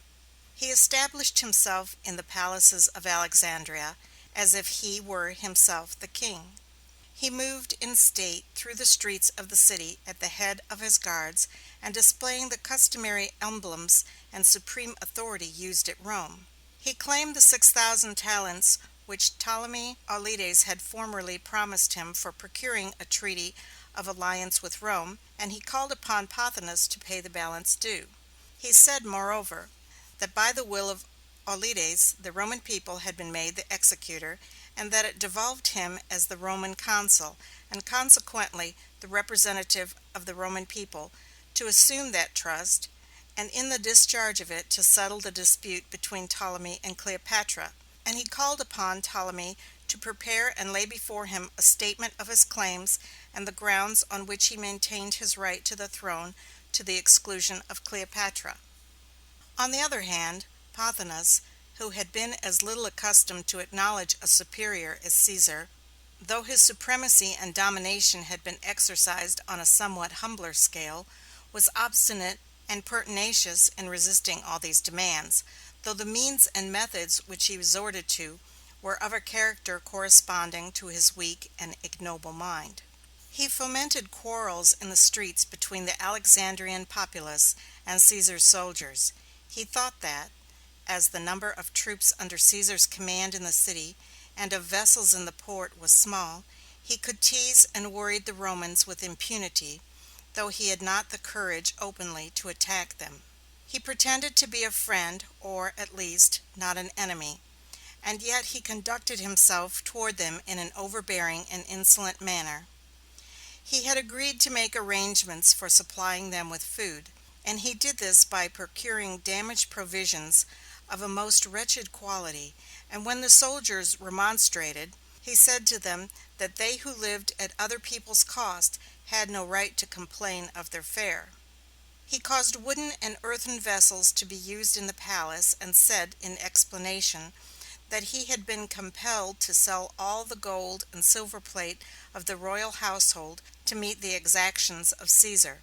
Speaker 1: He established himself in the palaces of Alexandria, as if he were himself the king. He moved in state through the streets of the city at the head of his guards, and displaying the customary emblems and supreme authority used at Rome. He claimed the 6,000 talents which Ptolemy Auletes had formerly promised him for procuring a treaty of alliance with Rome, and he called upon Pothinus to pay the balance due. He said, moreover, that by the will of Auletes the Roman people had been made the executor, and that it devolved him as the Roman consul, and consequently the representative of the Roman people, to assume that trust, and in the discharge of it to settle the dispute between Ptolemy and Cleopatra. And he called upon Ptolemy to prepare and lay before him a statement of his claims and the grounds on which he maintained his right to the throne to the exclusion of Cleopatra. On the other hand, Pothinus, who had been as little accustomed to acknowledge a superior as Caesar, though his supremacy and domination had been exercised on a somewhat humbler scale, was obstinate and pertinacious in resisting all these demands, though the means and methods which he resorted to were of a character corresponding to his weak and ignoble mind. He fomented quarrels in the streets between the Alexandrian populace and Caesar's soldiers. He thought that, as the number of troops under Caesar's command in the city and of vessels in the port was small, he could tease and worry the Romans with impunity, though he had not the courage openly to attack them. He pretended to be a friend, or, at least, not an enemy, and yet he conducted himself toward them in an overbearing and insolent manner. He had agreed to make arrangements for supplying them with food, and he did this by procuring damaged provisions of a most wretched quality, and when the soldiers remonstrated, he said to them that they who lived at other people's cost had no right to complain of their fare. He caused wooden and earthen vessels to be used in the palace, and said, in explanation, that he had been compelled to sell all the gold and silver plate of the royal household to meet the exactions of Caesar.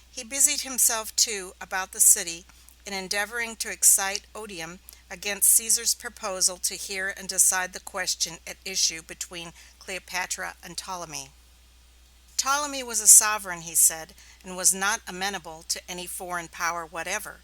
Speaker 1: He busied himself, too, about the city in endeavoring to excite odium against Caesar's proposal to hear and decide the question at issue between Cleopatra and Ptolemy. Ptolemy was a sovereign, he said, and was not amenable to any foreign power whatever.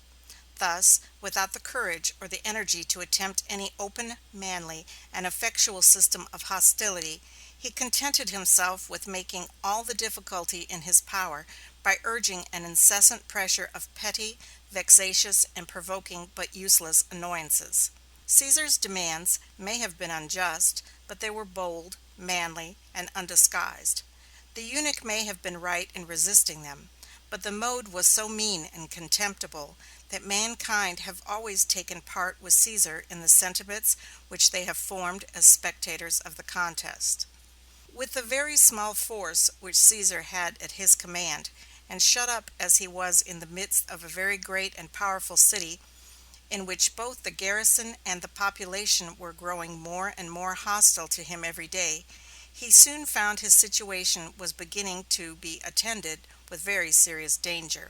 Speaker 1: Thus, without the courage or the energy to attempt any open, manly, and effectual system of hostility, he contented himself with making all the difficulty in his power by urging an incessant pressure of petty, vexatious, and provoking but useless annoyances. Caesar's demands may have been unjust, but they were bold, manly, and undisguised. The eunuch may have been right in resisting them, but the mode was so mean and contemptible that mankind have always taken part with Caesar in the sentiments which they have formed as spectators of the contest. With the very small force which Caesar had at his command, and shut up as he was in the midst of a very great and powerful city, in which both the garrison and the population were growing more and more hostile to him every day, he soon found his situation was beginning to be attended with very serious danger.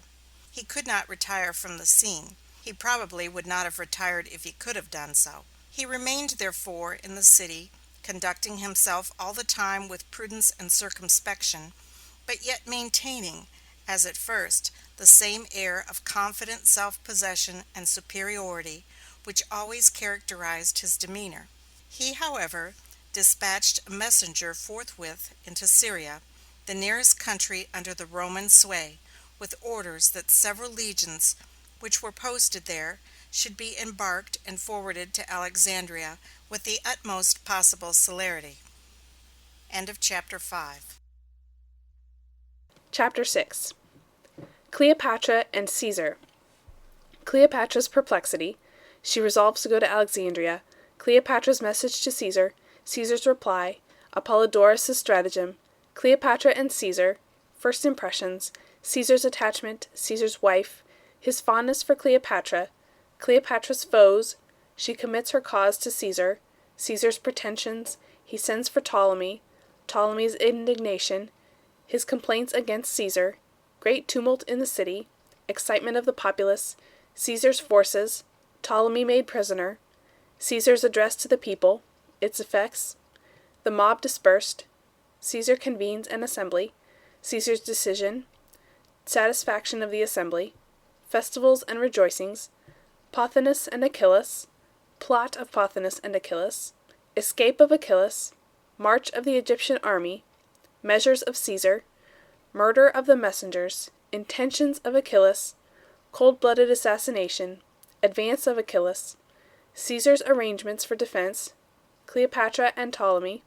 Speaker 1: He could not retire from the scene. He probably would not have retired if he could have done so. He remained, therefore, in the city, conducting himself all the time with prudence and circumspection, but yet maintaining, as at first, the same air of confident self-possession and superiority which always characterized his demeanor. He, however, dispatched a messenger forthwith into Syria, the nearest country under the Roman sway, with orders that several legions which were posted there should be embarked and forwarded to Alexandria with the utmost possible celerity. End of chapter 5.
Speaker 5: Chapter 6. Cleopatra and Caesar. Cleopatra's perplexity. She resolves to go to Alexandria. Cleopatra's message to Caesar. Caesar's reply. Apollodorus' stratagem. Cleopatra and Caesar. First impressions. Caesar's attachment. Caesar's wife. His fondness for Cleopatra. Cleopatra's foes. She commits her cause to Caesar. Caesar's pretensions. He sends for Ptolemy. Ptolemy's indignation. His complaints against Caesar. Great tumult in the city. Excitement of the populace. Caesar's forces. Ptolemy made prisoner. Caesar's address to the people. Its effects. The mob dispersed. Caesar convenes an assembly. Caesar's decision. Satisfaction of the assembly. Festivals and rejoicings. Pothinus and Achillas. Plot of Pothinus and Achillas. Escape of Achillas. March of the Egyptian army. Measures of Caesar. Murder of the messengers. Intentions of Achillas. Cold-blooded assassination. Advance of Achillas. Caesar's arrangements for defense. Cleopatra and Ptolemy.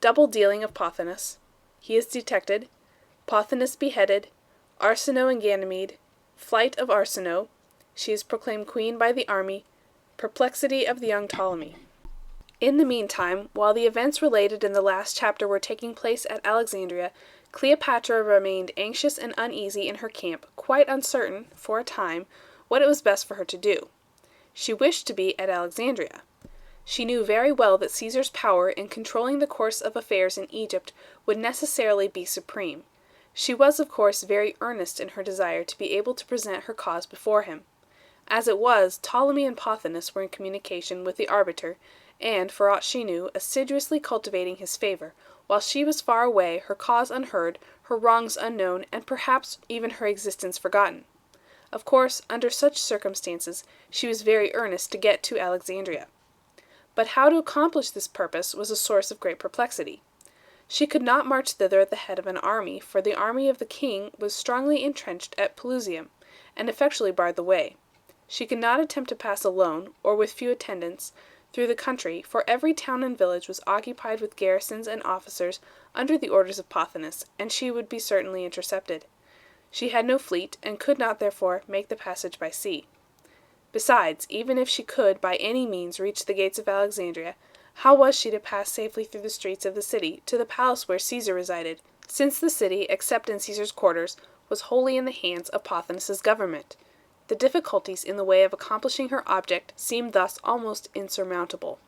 Speaker 5: Double dealing of Pothinus. He is detected. Pothinus beheaded. Arsinoe and Ganymede. Flight of Arsinoe. She is proclaimed queen by the army. Perplexity of the young Ptolemy. In the meantime, while the events related in the last chapter were taking place at Alexandria, Cleopatra remained anxious and uneasy in her camp, quite uncertain, for a time, what it was best for her to do. She wished to be at Alexandria. She knew very well that Caesar's power in controlling the course of affairs in Egypt would necessarily be supreme. She was, of course, very earnest in her desire to be able to present her cause before him. As it was, Ptolemy and Pothinus were in communication with the arbiter, and, for aught she knew, assiduously cultivating his favor, while she was far away, her cause unheard, her wrongs unknown, and perhaps even her existence forgotten. Of course, under such circumstances, she was very earnest to get to Alexandria. But how to accomplish this purpose was a source of great perplexity. She could not march thither at the head of an army, for the army of the king was strongly entrenched at Pelusium, and effectually barred the way. She could not attempt to pass alone, or with few attendants, through the country, for every town and village was occupied with garrisons and officers under the orders of Pothinus, and she would be certainly intercepted. She had no fleet, and could not therefore make the passage by sea. Besides, even if she could by any means reach the gates of Alexandria, how was she to pass safely through the streets of the city to the palace where Caesar resided, since the city, except in Caesar's quarters, was wholly in the hands of Pothinus's government? The difficulties in the way of accomplishing her object seemed thus almost insurmountable.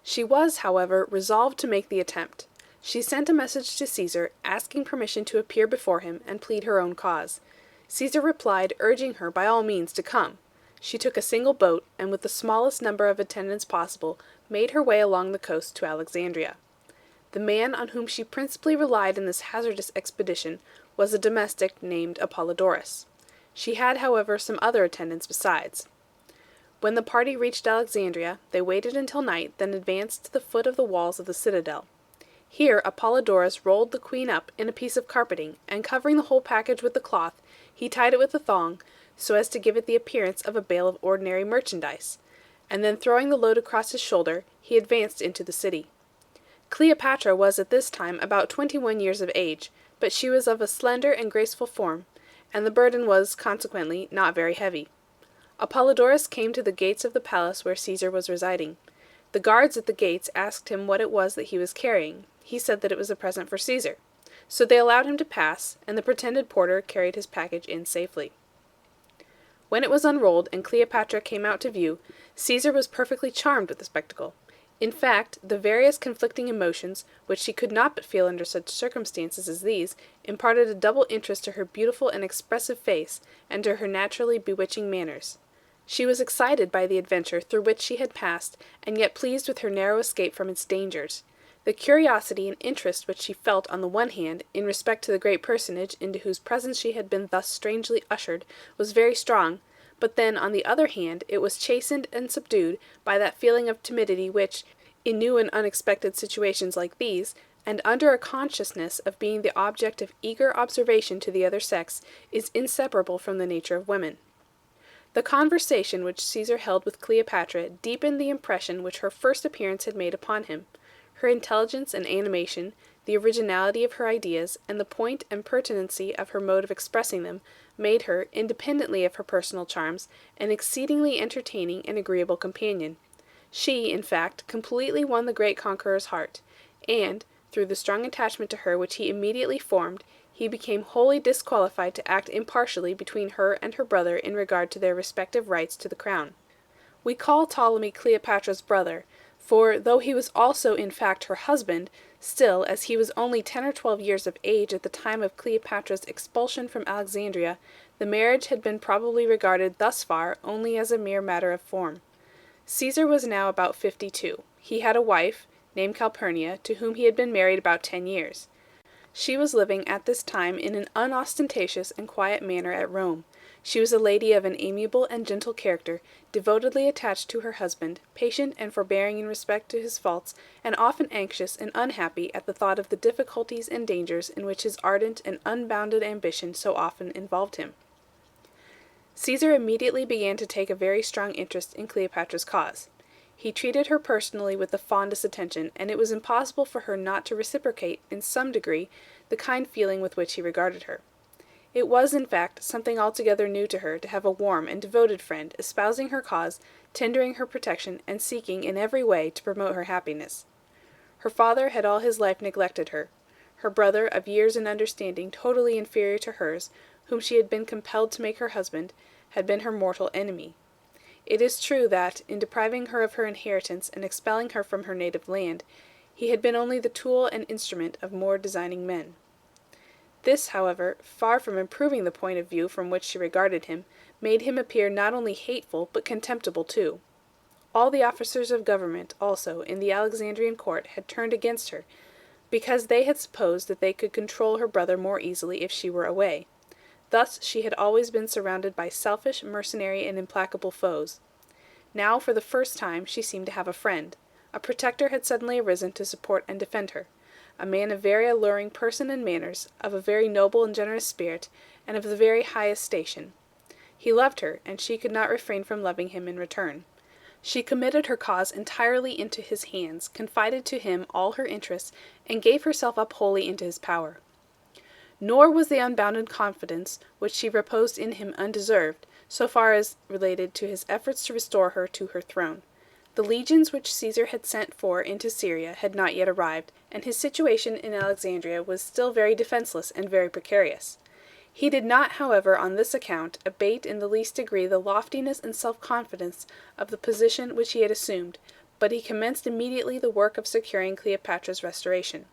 Speaker 5: She was, however, resolved to make the attempt. She sent a message to Caesar, asking permission to appear before him and plead her own cause. Caesar replied, urging her by all means to come. She took a single boat, and with the smallest number of attendants possible, made her way along the coast to Alexandria. The man on whom she principally relied in this hazardous expedition was a domestic named Apollodorus. She had, however, some other attendants besides. When the party reached Alexandria, they waited until night, then advanced to the foot of the walls of the citadel. Here Apollodorus rolled the queen up in a piece of carpeting, and covering the whole package with the cloth, he tied it with a thong, so as to give it the appearance of a bale of ordinary merchandise, and then throwing the load across his shoulder, he advanced into the city. Cleopatra was at this time about 21 years of age, but she was of a slender and graceful form, and the burden was, consequently, not very heavy. Apollodorus came to the gates of the palace where Caesar was residing. The guards at the gates asked him what it was that he was carrying. He said that it was a present for Caesar. So they allowed him to pass, and the pretended porter carried his package in safely. When it was unrolled and Cleopatra came out to view, Caesar was perfectly charmed with the spectacle. In fact, the various conflicting emotions, which she could not but feel under such circumstances as these, imparted a double interest to her beautiful and expressive face, and to her naturally bewitching manners. She was excited by the adventure through which she had passed, and yet pleased with her narrow escape from its dangers. The curiosity and interest which she felt on the one hand, in respect to the great personage into whose presence she had been thus strangely ushered, was very strong, but then, on the other hand, it was chastened and subdued by that feeling of timidity which, in new and unexpected situations like these, and under a consciousness of being the object of eager observation to the other sex, is inseparable from the nature of women. The conversation which Caesar held with Cleopatra deepened the impression which her first appearance had made upon him. Her intelligence and animation, the originality of her ideas, and the point and pertinency of her mode of expressing them, made her, independently of her personal charms, an exceedingly entertaining and agreeable companion. She, in fact, completely won the great conqueror's heart, and, through the strong attachment to her which he immediately formed, he became wholly disqualified to act impartially between her and her brother in regard to their respective rights to the crown. We call Ptolemy Cleopatra's brother, for, though he was also in fact her husband, still, as he was only 10 or 12 years of age at the time of Cleopatra's expulsion from Alexandria, the marriage had been probably regarded thus far only as a mere matter of form. Caesar was now about 52. He had a wife, named Calpurnia, to whom he had been married about 10 years. She was living at this time in an unostentatious and quiet manner at Rome. She was a lady of an amiable and gentle character, devotedly attached to her husband, patient and forbearing in respect to his faults, and often anxious and unhappy at the thought of the difficulties and dangers in which his ardent and unbounded ambition so often involved him. Caesar immediately began to take a very strong interest in Cleopatra's cause. He treated her personally with the fondest attention, and it was impossible for her not to reciprocate, in some degree, the kind feeling with which he regarded her. It was, in fact, something altogether new to her to have a warm and devoted friend espousing her cause, tendering her protection, and seeking in every way to promote her happiness. Her father had all his life neglected her. Her brother, of years and understanding totally inferior to hers, whom she had been compelled to make her husband, had been her mortal enemy. It is true that, in depriving her of her inheritance and expelling her from her native land, he had been only the tool and instrument of more designing men. This, however, far from improving the point of view from which she regarded him, made him appear not only hateful but contemptible too. All the officers of government, also, in the Alexandrian court had turned against her, because they had supposed that they could control her brother more easily if she were away. Thus she had always been surrounded by selfish, mercenary, and implacable foes. Now, for the first time, she seemed to have a friend. A protector had suddenly arisen to support and defend her. A man of very alluring person and manners, of a very noble and generous spirit, and of the very highest station. He loved her, and she could not refrain from loving him in return. She committed her cause entirely into his hands, confided to him all her interests, and gave herself up wholly into his power. Nor was the unbounded confidence which she reposed in him undeserved, so far as related to his efforts to restore her to her throne. The legions which Caesar had sent for into Syria had not yet arrived, and his situation in Alexandria was still very defenseless and very precarious. He did not, however, on this account, abate in the least degree the loftiness and self-confidence of the position which he had assumed, but he commenced immediately the work of securing Cleopatra's restoration.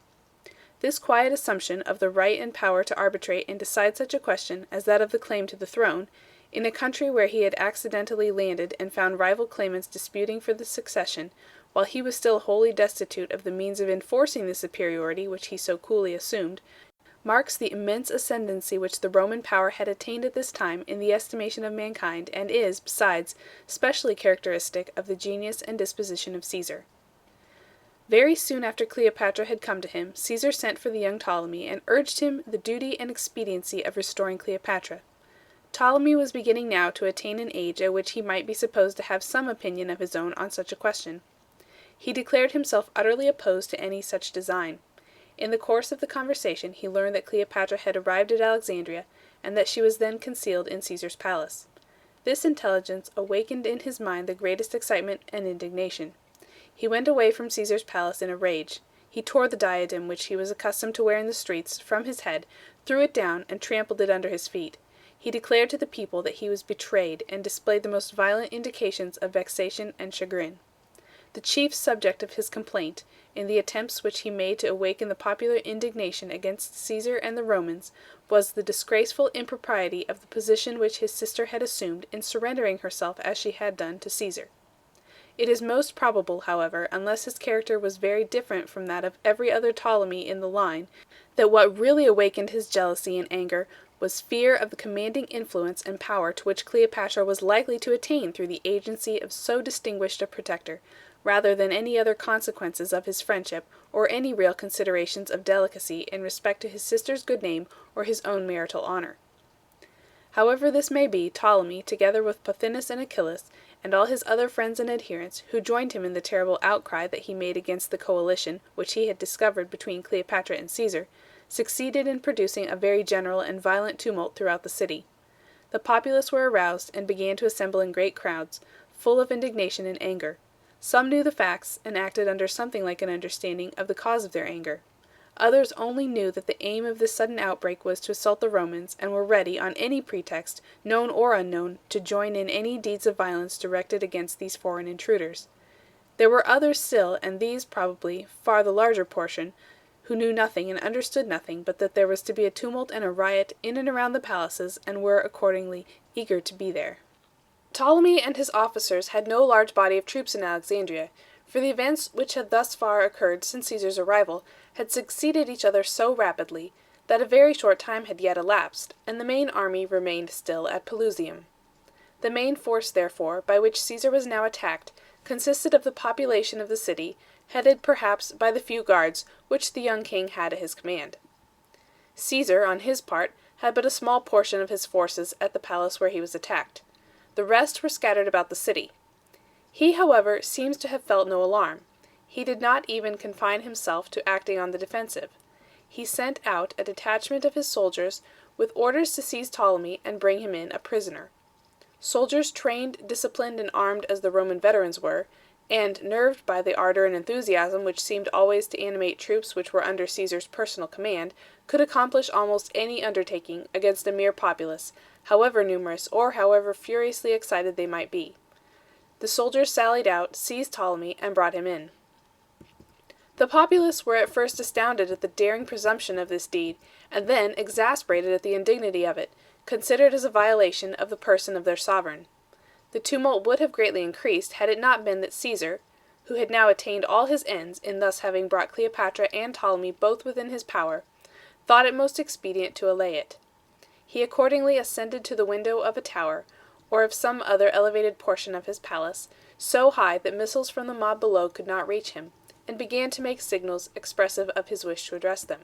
Speaker 5: This quiet assumption of the right and power to arbitrate and decide such a question as that of the claim to the throne, in a country where he had accidentally landed and found rival claimants disputing for the succession, while he was still wholly destitute of the means of enforcing the superiority which he so coolly assumed, marks the immense ascendancy which the Roman power had attained at this time in the estimation of mankind, and is, besides, specially characteristic of the genius and disposition of Caesar. Very soon after Cleopatra had come to him, Caesar sent for the young Ptolemy, and urged him the duty and expediency of restoring Cleopatra. Ptolemy was beginning now to attain an age at which he might be supposed to have some opinion of his own on such a question. He declared himself utterly opposed to any such design. In the course of the conversation he learned that Cleopatra had arrived at Alexandria, and that she was then concealed in Caesar's palace. This intelligence awakened in his mind the greatest excitement and indignation. He went away from Caesar's palace in a rage. He tore the diadem which he was accustomed to wear in the streets from his head, threw it down, and trampled it under his feet. He declared to the people that he was betrayed, and displayed the most violent indications of vexation and chagrin. The chief subject of his complaint, in the attempts which he made to awaken the popular indignation against Caesar and the Romans, was the disgraceful impropriety of the position which his sister had assumed in surrendering herself as she had done to Caesar. It is most probable, however, unless his character was very different from that of every other Ptolemy in the line, that what really awakened his jealousy and anger was fear of the commanding influence and power to which Cleopatra was likely to attain through the agency of so distinguished a protector, rather than any other consequences of his friendship, or any real considerations of delicacy in respect to his sister's good name or his own marital honor. However this may be, Ptolemy, together with Pothinus and Achillas, and all his other friends and adherents, who joined him in the terrible outcry that he made against the coalition which he had discovered between Cleopatra and Caesar, succeeded in producing a very general and violent tumult throughout the city. The populace were aroused, and began to assemble in great crowds, full of indignation and anger. Some knew the facts, and acted under something like an understanding of the cause of their anger. Others only knew that the aim of this sudden outbreak was to assault the Romans, and were ready, on any pretext, known or unknown, to join in any deeds of violence directed against these foreign intruders. There were others still, and these, probably, far the larger portion, who knew nothing and understood nothing but that there was to be a tumult and a riot in and around the palaces, and were, accordingly, eager to be there. Ptolemy and his officers had no large body of troops in Alexandria, for the events which had thus far occurred since Caesar's arrival had succeeded each other so rapidly that a very short time had yet elapsed, and the main army remained still at Pelusium. The main force, therefore, by which Caesar was now attacked, consisted of the population of the city, headed perhaps by the few guards which the young king had at his command. Caesar, on his part, had but a small portion of his forces at the palace where he was attacked. The rest were scattered about the city. He, however, seems to have felt no alarm. He did not even confine himself to acting on the defensive. He sent out a detachment of his soldiers with orders to seize Ptolemy and bring him in a prisoner. Soldiers trained, disciplined, and armed as the Roman veterans were, and nerved by the ardor and enthusiasm which seemed always to animate troops which were under Caesar's personal command, could accomplish almost any undertaking against a mere populace, however numerous or however furiously excited they might be. The soldiers sallied out, seized Ptolemy, and brought him in. The populace were at first astounded at the daring presumption of this deed, and then exasperated at the indignity of it, considered as a violation of the person of their sovereign. The tumult would have greatly increased had it not been that Caesar, who had now attained all his ends in thus having brought Cleopatra and Ptolemy both within his power, thought it most expedient to allay it. He accordingly ascended to the window of a tower, or of some other elevated portion of his palace, so high that missiles from the mob below could not reach him, and began to make signals expressive of his wish to address them.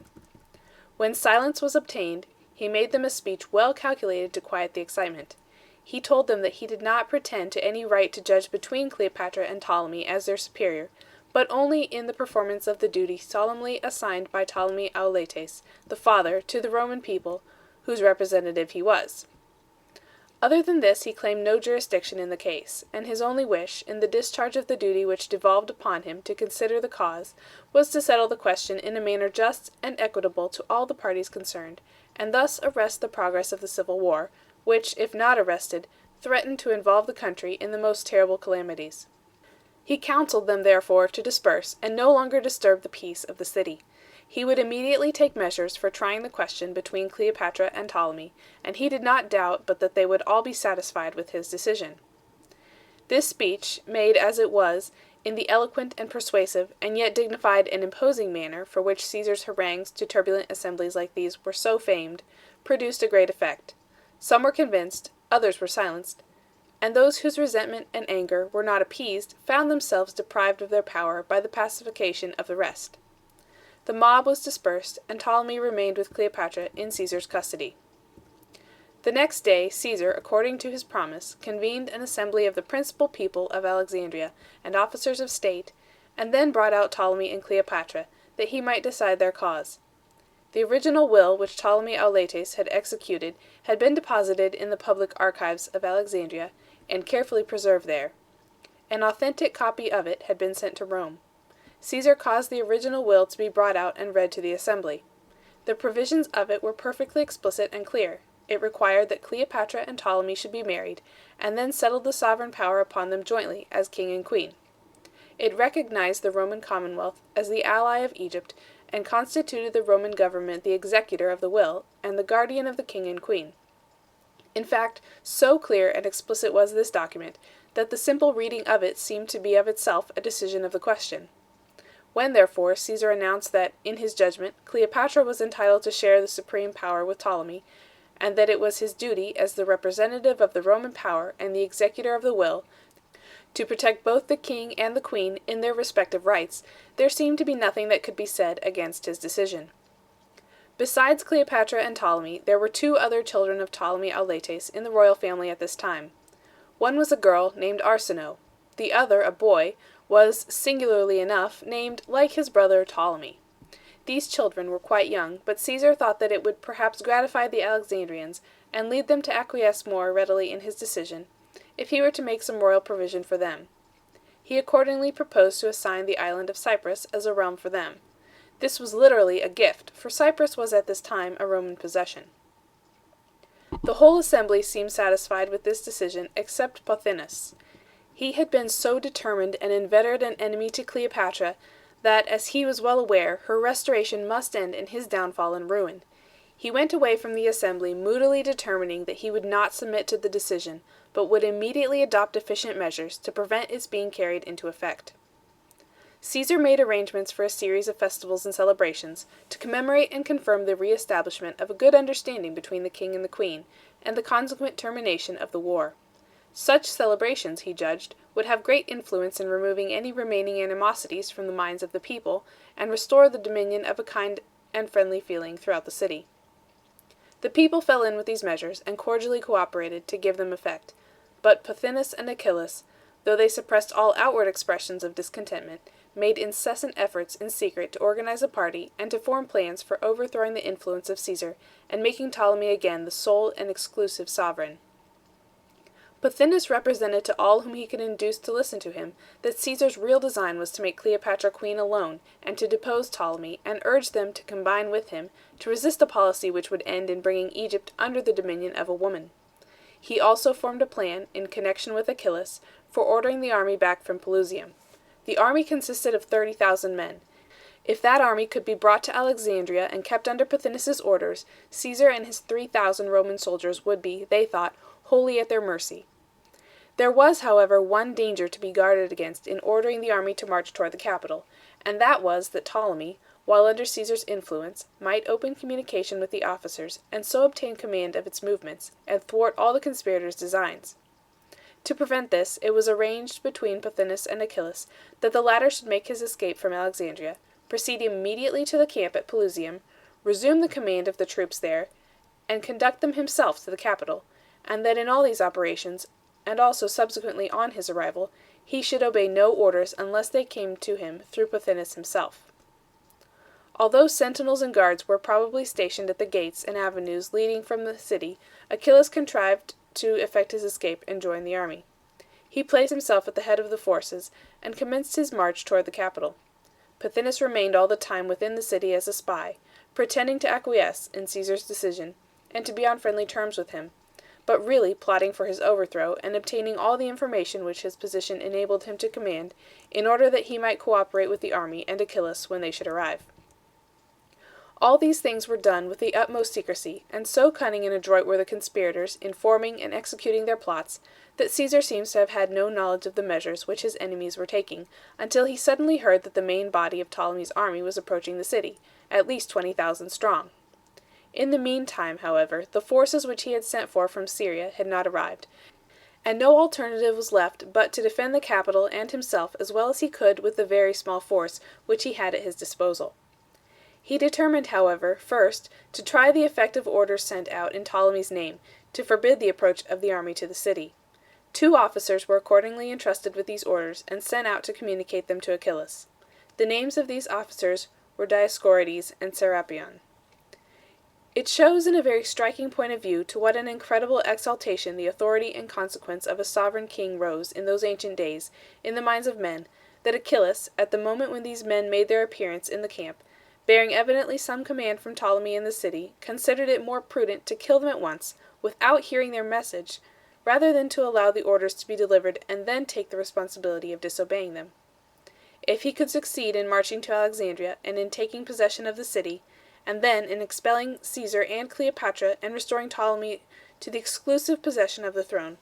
Speaker 5: When silence was obtained, he made them a speech well calculated to quiet the excitement. he told them that he did not pretend to any right to judge between Cleopatra and Ptolemy as their superior, but only in the performance of the duty solemnly assigned by Ptolemy Auletes, the father, to the Roman people, whose representative he was. Other than this he claimed no jurisdiction in the case, and his only wish, in the discharge of the duty which devolved upon him to consider the cause, was to settle the question in a manner just and equitable to all the parties concerned, and thus arrest the progress of the civil war, which, if not arrested, threatened to involve the country in the most terrible calamities. He counseled them therefore to disperse, and no longer disturb the peace of the city. He would immediately take measures for trying the question between Cleopatra and Ptolemy, and he did not doubt but that they would all be satisfied with his decision. This speech, made as it was, in the eloquent and persuasive, and yet dignified and imposing manner for which Caesar's harangues to turbulent assemblies like these were so famed, produced a great effect. Some were convinced, others were silenced, and those whose resentment and anger were not appeased found themselves deprived of their power by the pacification of the rest. The mob was dispersed, and Ptolemy remained with Cleopatra in Caesar's custody. The next day Caesar, according to his promise, convened an assembly of the principal people of Alexandria and officers of state, and then brought out Ptolemy and Cleopatra, that he might decide their cause. The original will which Ptolemy Auletes had executed had been deposited in the public archives of Alexandria, and carefully preserved there. An authentic copy of it had been sent to Rome. Caesar caused the original will to be brought out and read to the assembly. The provisions of it were perfectly explicit and clear. It required that Cleopatra and Ptolemy should be married, and then settled the sovereign power upon them jointly as king and queen. It recognized the Roman Commonwealth as the ally of Egypt, and constituted the Roman government the executor of the will, and the guardian of the king and queen. In fact, so clear and explicit was this document, that the simple reading of it seemed to be of itself a decision of the question. When, therefore, Caesar announced that, in his judgment, Cleopatra was entitled to share the supreme power with Ptolemy, and that it was his duty, as the representative of the Roman power and the executor of the will, to protect both the king and the queen in their respective rights, there seemed to be nothing that could be said against his decision. Besides Cleopatra and Ptolemy, there were two other children of Ptolemy Auletes in the royal family at this time. One was a girl named Arsinoe. The other, a boy, was, singularly enough, named, like his brother, Ptolemy. These children were quite young, but Caesar thought that it would perhaps gratify the Alexandrians, and lead them to acquiesce more readily in his decision, if he were to make some royal provision for them. He accordingly proposed to assign the island of Cyprus as a realm for them. This was literally a gift, for Cyprus was at this time a Roman possession. The whole assembly seemed satisfied with this decision except Pothinus. He had been so determined and inveterate an enemy to Cleopatra that, as he was well aware, her restoration must end in his downfall and ruin. He went away from the assembly moodily determining that he would not submit to the decision, but would immediately adopt efficient measures to prevent its being carried into effect. Caesar made arrangements for a series of festivals and celebrations, to commemorate and confirm the re-establishment of a good understanding between the king and the queen, and the consequent termination of the war. Such celebrations, he judged, would have great influence in removing any remaining animosities from the minds of the people, and restore the dominion of a kind and friendly feeling throughout the city. The people fell in with these measures, and cordially cooperated to give them effect, but Pothinus and Achillas, though they suppressed all outward expressions of discontentment, made incessant efforts in secret to organize a party, and to form plans for overthrowing the influence of Caesar, and making Ptolemy again the sole and exclusive sovereign. Pothinus represented to all whom he could induce to listen to him that Caesar's real design was to make Cleopatra queen alone, and to depose Ptolemy, and urge them to combine with him to resist a policy which would end in bringing Egypt under the dominion of a woman. He also formed a plan, in connection with Achillas, for ordering the army back from Pelusium. The army consisted of 30,000 men. If that army could be brought to Alexandria and kept under Pothinus's orders, Caesar and his 3,000 Roman soldiers would be, they thought, wholly at their mercy. There was, however, one danger to be guarded against in ordering the army to march toward the capital, and that was that Ptolemy, while under Caesar's influence, might open communication with the officers, and so obtain command of its movements, and thwart all the conspirators' designs. To prevent this, it was arranged between Pothinus and Achillas that the latter should make his escape from Alexandria, proceed immediately to the camp at Pelusium, resume the command of the troops there, and conduct them himself to the capital, and that in all these operations, and also subsequently on his arrival, he should obey no orders unless they came to him through Pothinus himself. Although sentinels and guards were probably stationed at the gates and avenues leading from the city, Achillas contrived to effect his escape and join the army. He placed himself at the head of the forces, and commenced his march toward the capital. Pothinus remained all the time within the city as a spy, pretending to acquiesce in Caesar's decision, and to be on friendly terms with him, but really plotting for his overthrow, and obtaining all the information which his position enabled him to command, in order that he might cooperate with the army and Achillas when they should arrive. All these things were done with the utmost secrecy, and so cunning and adroit were the conspirators in forming and executing their plots, that Caesar seems to have had no knowledge of the measures which his enemies were taking, until he suddenly heard that the main body of Ptolemy's army was approaching the city, at least 20,000 strong. In the meantime, however, the forces which he had sent for from Syria had not arrived, and no alternative was left but to defend the capital and himself as well as he could with the very small force which he had at his disposal. He determined, however, first, to try the effect of orders sent out in Ptolemy's name, to forbid the approach of the army to the city. 2 officers were accordingly entrusted with these orders, and sent out to communicate them to Achillas. The names of these officers were Dioscorides and Serapion. It shows in a very striking point of view to what an incredible exaltation the authority and consequence of a sovereign king rose in those ancient days in the minds of men, that Achillas, at the moment when these men made their appearance in the camp, bearing evidently some command from Ptolemy in the city, considered it more prudent to kill them at once, without hearing their message, rather than to allow the orders to be delivered and then take the responsibility of disobeying them. If he could succeed in marching to Alexandria and in taking possession of the city, and then in expelling Caesar and Cleopatra and restoring Ptolemy to the exclusive possession of the throne,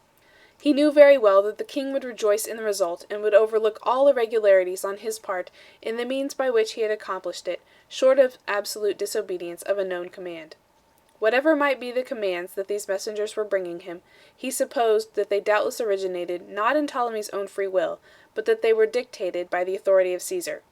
Speaker 5: he knew very well that the king would rejoice in the result and would overlook all irregularities on his part in the means by which he had accomplished it, short of absolute disobedience of a known command. Whatever might be the commands that these messengers were bringing him, he supposed that they doubtless originated not in Ptolemy's own free will, but that they were dictated by the authority of Caesar.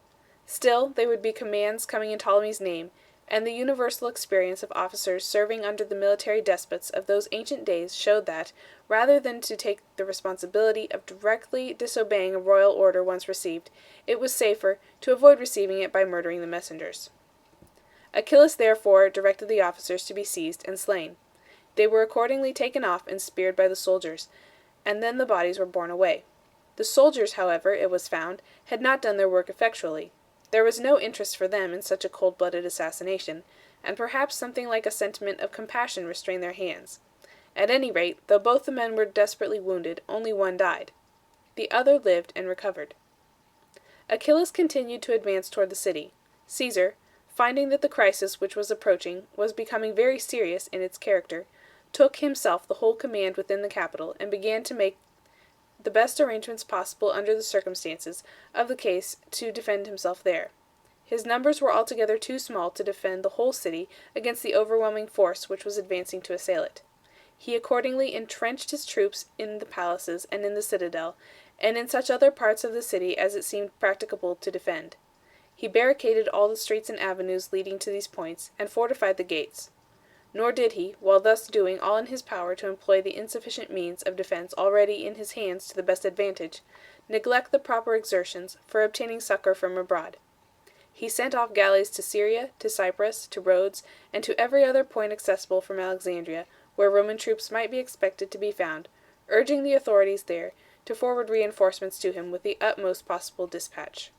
Speaker 5: Still, they would be commands coming in Ptolemy's name, and the universal experience of officers serving under the military despots of those ancient days showed that, rather than to take the responsibility of directly disobeying a royal order once received, it was safer to avoid receiving it by murdering the messengers. Achillas therefore directed the officers to be seized and slain. They were accordingly taken off and speared by the soldiers, and then the bodies were borne away. The soldiers, however, it was found, had not done their work effectually. There was no interest for them in such a cold-blooded assassination, and perhaps something like a sentiment of compassion restrained their hands. At any rate, though both the men were desperately wounded, only one died. The other lived and recovered. Achillas continued to advance toward the city. Caesar, finding that the crisis which was approaching was becoming very serious in its character, took himself the whole command within the capital, and began to make the best arrangements possible under the circumstances of the case to defend himself there. His numbers were altogether too small to defend the whole city against the overwhelming force which was advancing to assail it. He accordingly entrenched his troops in the palaces and in the citadel, and in such other parts of the city as it seemed practicable to defend. He barricaded all the streets and avenues leading to these points, and fortified the gates. Nor did he, while thus doing all in his power to employ the insufficient means of defense already in his hands to the best advantage, neglect the proper exertions for obtaining succor from abroad. He sent off galleys to Syria, to Cyprus, to Rhodes, and to every other point accessible from Alexandria, where Roman troops might be expected to be found, urging the authorities there to forward reinforcements to him with the utmost possible dispatch.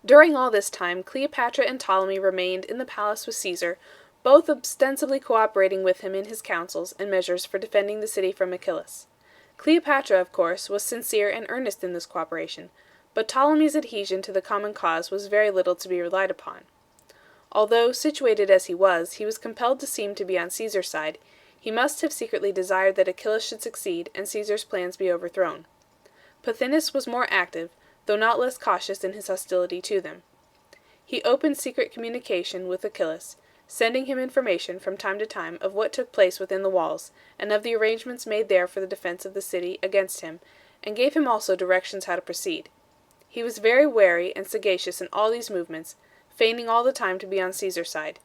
Speaker 5: During all this time, Cleopatra and Ptolemy remained in the palace with Caesar, both ostensibly cooperating with him in his counsels and measures for defending the city from Achillas. Cleopatra, of course, was sincere and earnest in this cooperation, but Ptolemy's adhesion to the common cause was very little to be relied upon. Although, situated as he was compelled to seem to be on Caesar's side. He must have secretly desired that Achillas should succeed and Caesar's plans be overthrown. Pothinus was more active, though not less cautious in his hostility to them. He opened secret communication with Achillas, sending him information from time to time of what took place within the walls, and of the arrangements made there for the defense of the city against him, and gave him also directions how to proceed. He was very wary and sagacious in all these movements, feigning all the time to be on Caesar's side.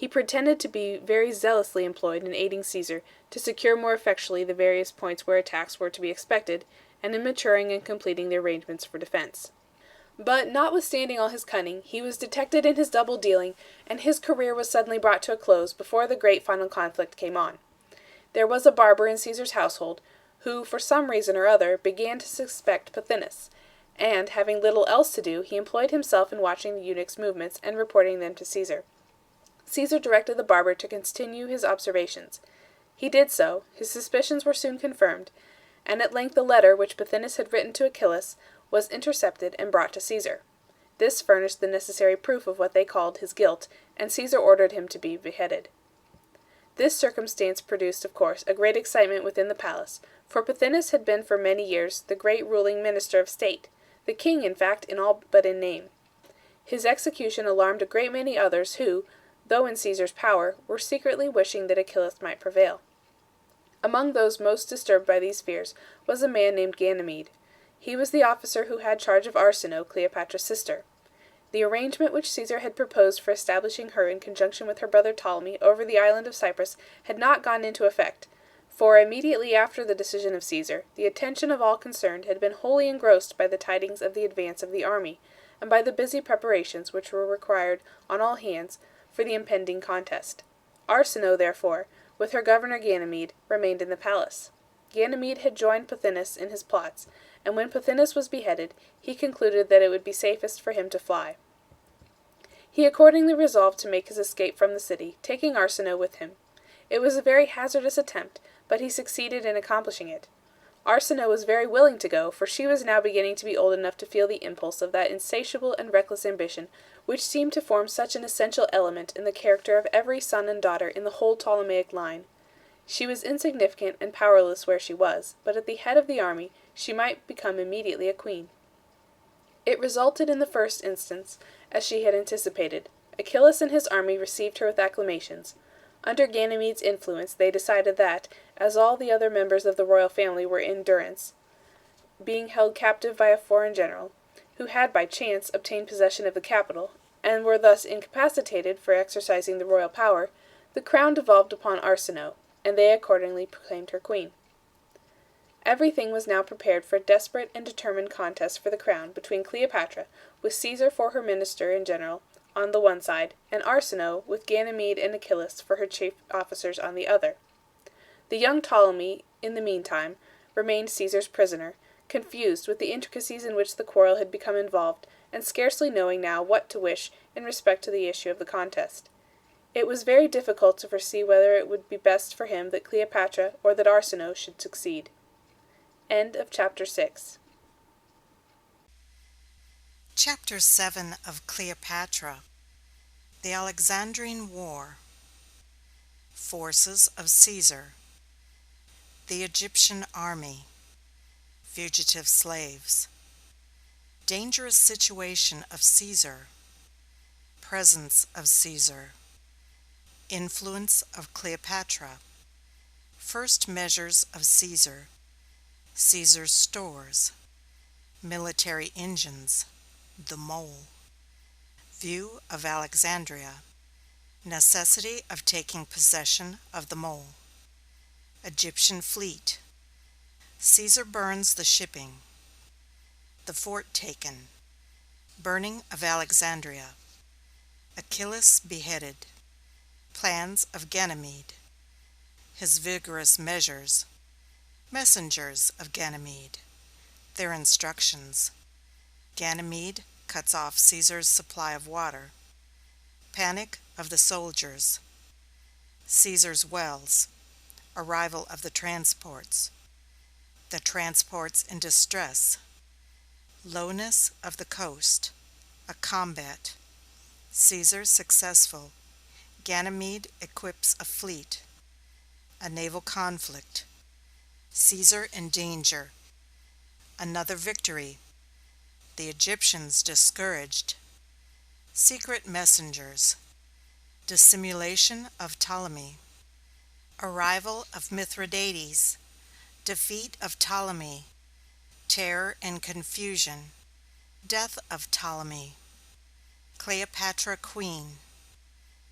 Speaker 5: He pretended to be very zealously employed in aiding Caesar to secure more effectually the various points where attacks were to be expected, and in maturing and completing the arrangements for defense. But, notwithstanding all his cunning, he was detected in his double dealing, and his career was suddenly brought to a close before the great final conflict came on. There was a barber in Caesar's household, who, for some reason or other, began to suspect Pothinus, and, having little else to do, he employed himself in watching the eunuch's movements and reporting them to Caesar. Caesar directed the barber to continue his observations. He did so, his suspicions were soon confirmed, and at length a letter which Pothinus had written to Achillas was intercepted and brought to Caesar. This furnished the necessary proof of what they called his guilt, and Caesar ordered him to be beheaded. This circumstance produced, of course, a great excitement within the palace, for Pothinus had been for many years the great ruling minister of state, the king, in fact, in all but in name. His execution alarmed a great many others who, though in Caesar's power, were secretly wishing that Achillas might prevail. Among those most disturbed by these fears was a man named Ganymede. He was the officer who had charge of Arsinoe, Cleopatra's sister. The arrangement which Caesar had proposed for establishing her in conjunction with her brother Ptolemy over the island of Cyprus had not gone into effect, for immediately after the decision of Caesar, the attention of all concerned had been wholly engrossed by the tidings of the advance of the army, and by the busy preparations which were required on all hands for the impending contest. Arsinoe, therefore, with her governor Ganymede, remained in the palace. Ganymede had joined Pothinus in his plots, and when Pothinus was beheaded, he concluded that it would be safest for him to fly. He accordingly resolved to make his escape from the city, taking Arsinoe with him. It was a very hazardous attempt, but he succeeded in accomplishing it. Arsinoe was very willing to go, for she was now beginning to be old enough to feel the impulse of that insatiable and reckless ambition which seemed to form such an essential element in the character of every son and daughter in the whole Ptolemaic line. She was insignificant and powerless where she was, but at the head of the army she might become immediately a queen. It resulted in the first instance, as she had anticipated. Achillas and his army received her with acclamations. Under Ganymede's influence they decided that, as all the other members of the royal family were in durance, being held captive by a foreign general, who had by chance obtained possession of the capital, and were thus incapacitated for exercising the royal power, the crown devolved upon Arsinoe, and they accordingly proclaimed her queen. Everything was now prepared for a desperate and determined contest for the crown between Cleopatra, with Caesar for her minister and general, on the one side, and Arsinoe, with Ganymede and Achillas for her chief officers on the other. The young Ptolemy, in the meantime, remained Caesar's prisoner, confused with the intricacies in which the quarrel had become involved, and scarcely knowing now what to wish in respect to the issue of the contest. It was very difficult to foresee whether it would be best for him that Cleopatra or that Arsinoe should succeed. End of Chapter 6.
Speaker 1: Chapter 7 of Cleopatra. The Alexandrine War. Forces of Caesar. The Egyptian army. Fugitive slaves. Dangerous situation of Caesar. Presence of Caesar. Influence of Cleopatra. First measures of Caesar. Caesar's stores. Military engines. The mole. View of Alexandria. Necessity of taking possession of the mole. Egyptian fleet. Caesar burns the shipping. The fort taken. Burning of Alexandria. Achillas beheaded. Plans of Ganymede. His vigorous measures. Messengers of Ganymede. Their instructions. Ganymede cuts off Caesar's supply of water. Panic of the soldiers. Caesar's wells. Arrival of the transports. The transports in distress. Lowness of the coast. A combat. Caesar successful. Ganymede equips a fleet. A naval conflict. Caesar in danger. Another victory. The Egyptians discouraged. Secret messengers. Dissimulation of Ptolemy. Arrival of Mithridates. Defeat of Ptolemy. Terror and confusion. Death of Ptolemy. Cleopatra queen.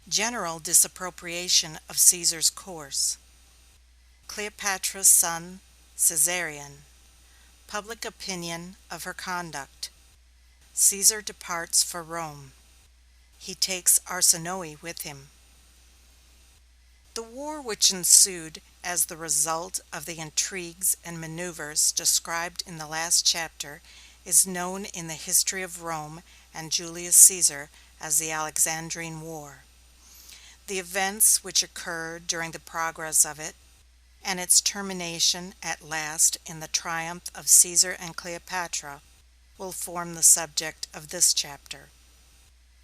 Speaker 1: General disapprobation of Caesar's course. Cleopatra's son, Caesarion. Public opinion of her conduct. Caesar departs for Rome. He takes Arsinoe with him. The war which ensued as the result of the intrigues and maneuvers described in the last chapter is known in the history of Rome and Julius Caesar as the Alexandrine War. The events which occurred during the progress of it, and its termination at last in the triumph of Caesar and Cleopatra, will form the subject of this chapter.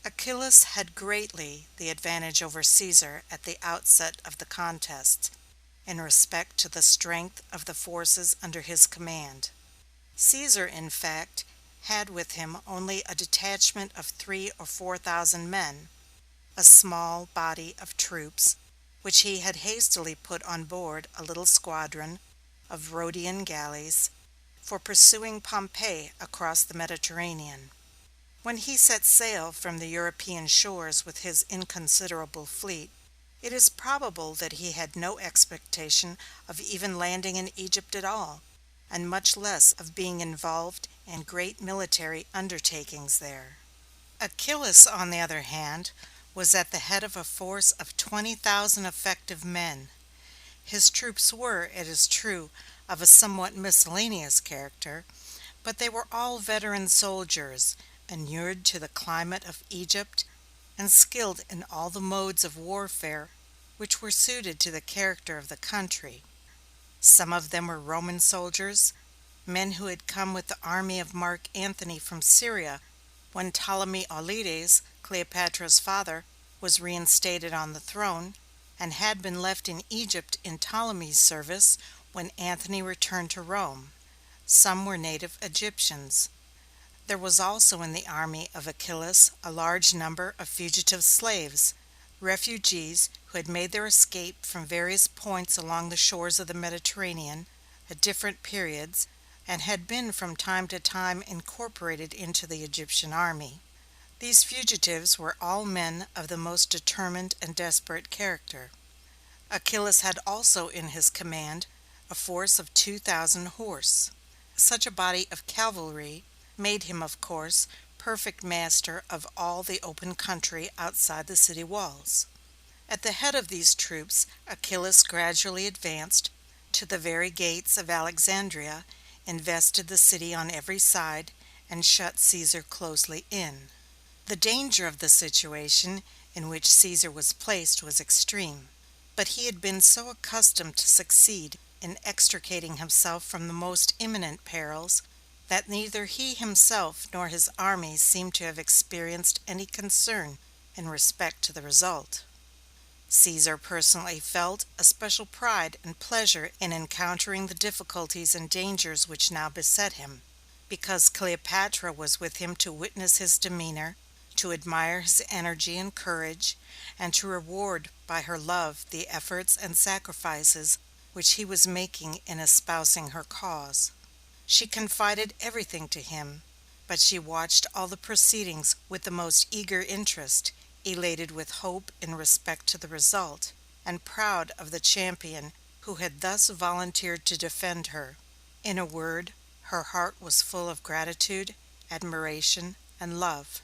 Speaker 1: Achillas had greatly the advantage over Caesar at the outset of the contest, in respect to the strength of the forces under his command. Caesar, in fact, had with him only a detachment of 3,000 or 4,000 men, a small body of troops, which he had hastily put on board a little squadron of Rhodian galleys for pursuing Pompey across the Mediterranean. When he set sail from the European shores with his inconsiderable fleet, it is probable that he had no expectation of even landing in Egypt at all, and much less of being involved in great military undertakings there. Achillas, on the other hand, was at the head of a force of 20,000 effective men. His troops were, it is true, of a somewhat miscellaneous character, but they were all veteran soldiers, inured to the climate of Egypt, and skilled in all the modes of warfare which were suited to the character of the country. Some of them were Roman soldiers, men who had come with the army of Mark Antony from Syria when Ptolemy Auletes, Cleopatra's father, was reinstated on the throne, and had been left in Egypt in Ptolemy's service when Antony returned to Rome. Some were native Egyptians. There was also in the army of Achillas a large number of fugitive slaves, refugees who had made their escape from various points along the shores of the Mediterranean at different periods, and had been from time to time incorporated into the Egyptian army. These fugitives were all men of the most determined and desperate character. Achillas had also in his command a force of 2,000 horse. Such a body of cavalry made him, of course, perfect master of all the open country outside the city walls. At the head of these troops Achillas gradually advanced to the very gates of Alexandria, invested the city on every side, and shut Caesar closely in. The danger of the situation in which Caesar was placed was extreme, but he had been so accustomed to succeed in extricating himself from the most imminent perils that neither he himself nor his army seemed to have experienced any concern in respect to the result. Caesar personally felt a special pride and pleasure in encountering the difficulties and dangers which now beset him, because Cleopatra was with him to witness his demeanor, to admire his energy and courage, and to reward by her love the efforts and sacrifices which he was making in espousing her cause. She confided everything to him, but she watched all the proceedings with the most eager interest, elated with hope in respect to the result, and proud of the champion who had thus volunteered to defend her. In a word, her heart was full of gratitude, admiration, and love.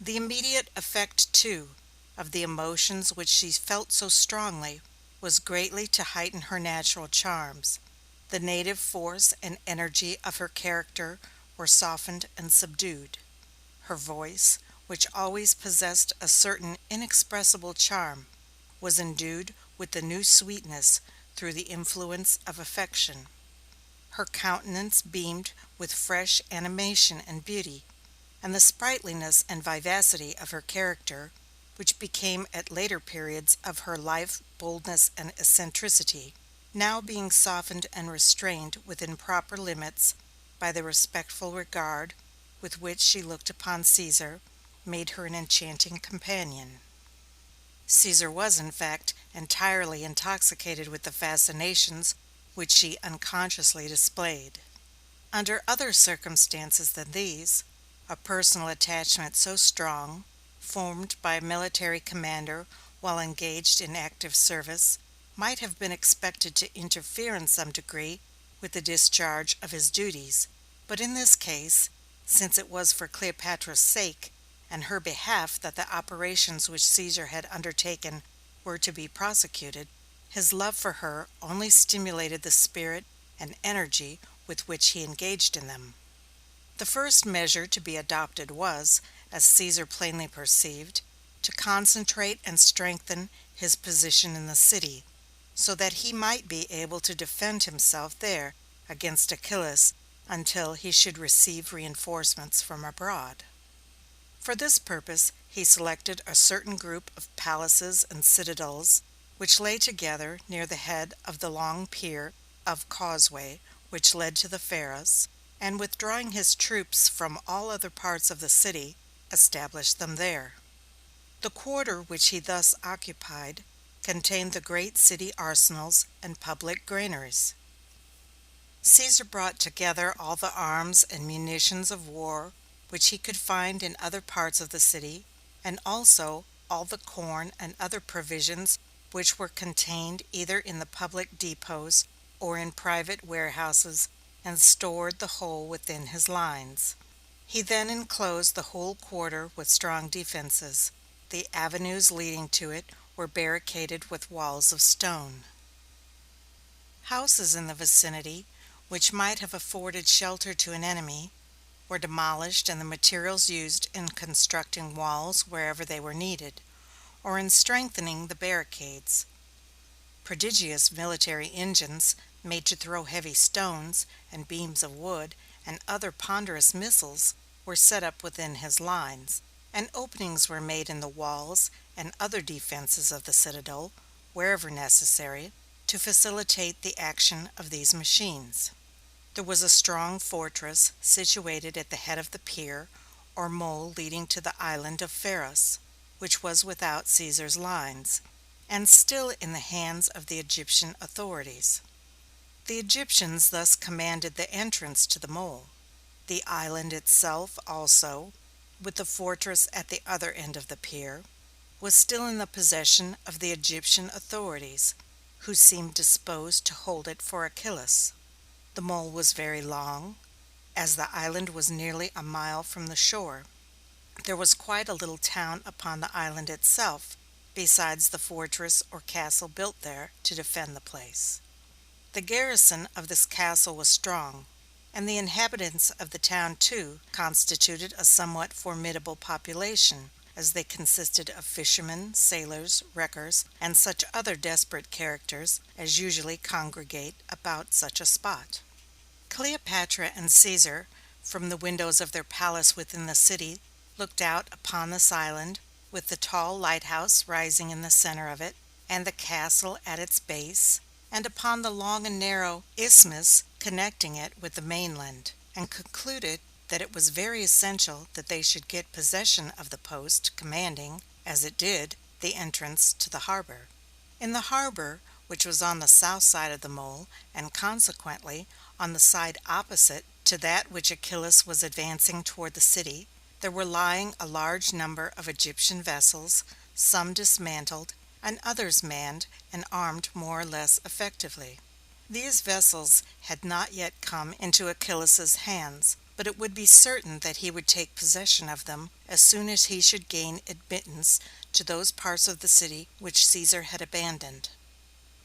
Speaker 1: The immediate effect, too, of the emotions which she felt so strongly was greatly to heighten her natural charms. The native force and energy of her character were softened and subdued. Her voice, which always possessed a certain inexpressible charm, was endued with a new sweetness through the influence of affection. Her countenance beamed with fresh animation and beauty, and the sprightliness and vivacity of her character, which became at later periods of her life boldness and eccentricity, now being softened and restrained within proper limits by the respectful regard with which she looked upon Caesar, made her an enchanting companion. Caesar was, in fact, entirely intoxicated with the fascinations which she unconsciously displayed. Under other circumstances than these, a personal attachment so strong, formed by a military commander while engaged in active service, might have been expected to interfere in some degree with the discharge of his duties, but in this case, since it was for Cleopatra's sake and her behalf that the operations which Caesar had undertaken were to be prosecuted, his love for her only stimulated the spirit and energy with which he engaged in them. The first measure to be adopted was, as Caesar plainly perceived, to concentrate and strengthen his position in the city, so that he might be able to defend himself there against Achillas until he should receive reinforcements from abroad. For this purpose he selected a certain group of palaces and citadels which lay together near the head of the long pier of causeway which led to the Pharos, and withdrawing his troops from all other parts of the city, established them there. The quarter which he thus occupied contained the great city arsenals and public granaries. Caesar brought together all the arms and munitions of war which he could find in other parts of the city, and also all the corn and other provisions which were contained either in the public depots or in private warehouses, and stored the whole within his lines. He then enclosed the whole quarter with strong defenses. The avenues leading to it were barricaded with walls of stone. Houses in the vicinity, which might have afforded shelter to an enemy, were demolished and the materials used in constructing walls wherever they were needed, or in strengthening the barricades. Prodigious military engines, made to throw heavy stones, and beams of wood, and other ponderous missiles, were set up within his lines, and openings were made in the walls and other defenses of the citadel, wherever necessary, to facilitate the action of these machines. There was a strong fortress situated at the head of the pier, or mole leading to the island of Pharos, which was without Caesar's lines, and still in the hands of the Egyptian authorities. The Egyptians thus commanded the entrance to the mole. The island itself also, with the fortress at the other end of the pier, was still in the possession of the Egyptian authorities, who seemed disposed to hold it for Achillas. The mole was very long, as the island was nearly a mile from the shore. There was quite a little town upon the island itself, besides the fortress or castle built there to defend the place. The garrison of this castle was strong, and the inhabitants of the town, too, constituted a somewhat formidable population, as they consisted of fishermen, sailors, wreckers, and such other desperate characters as usually congregate about such a spot. Cleopatra and Caesar, from the windows of their palace within the city, looked out upon this island, with the tall lighthouse rising in the center of it, and the castle at its base, and upon the long and narrow isthmus connecting it with the mainland, and concluded that it was very essential that they should get possession of the post commanding, as it did, the entrance to the harbor. In the harbor, which was on the south side of the mole, and consequently on the side opposite to that which Achillas was advancing toward the city, there were lying a large number of Egyptian vessels, some dismantled, and others manned and armed more or less effectively. These vessels had not yet come into Achillas's hands, but it would be certain that he would take possession of them as soon as he should gain admittance to those parts of the city which Caesar had abandoned.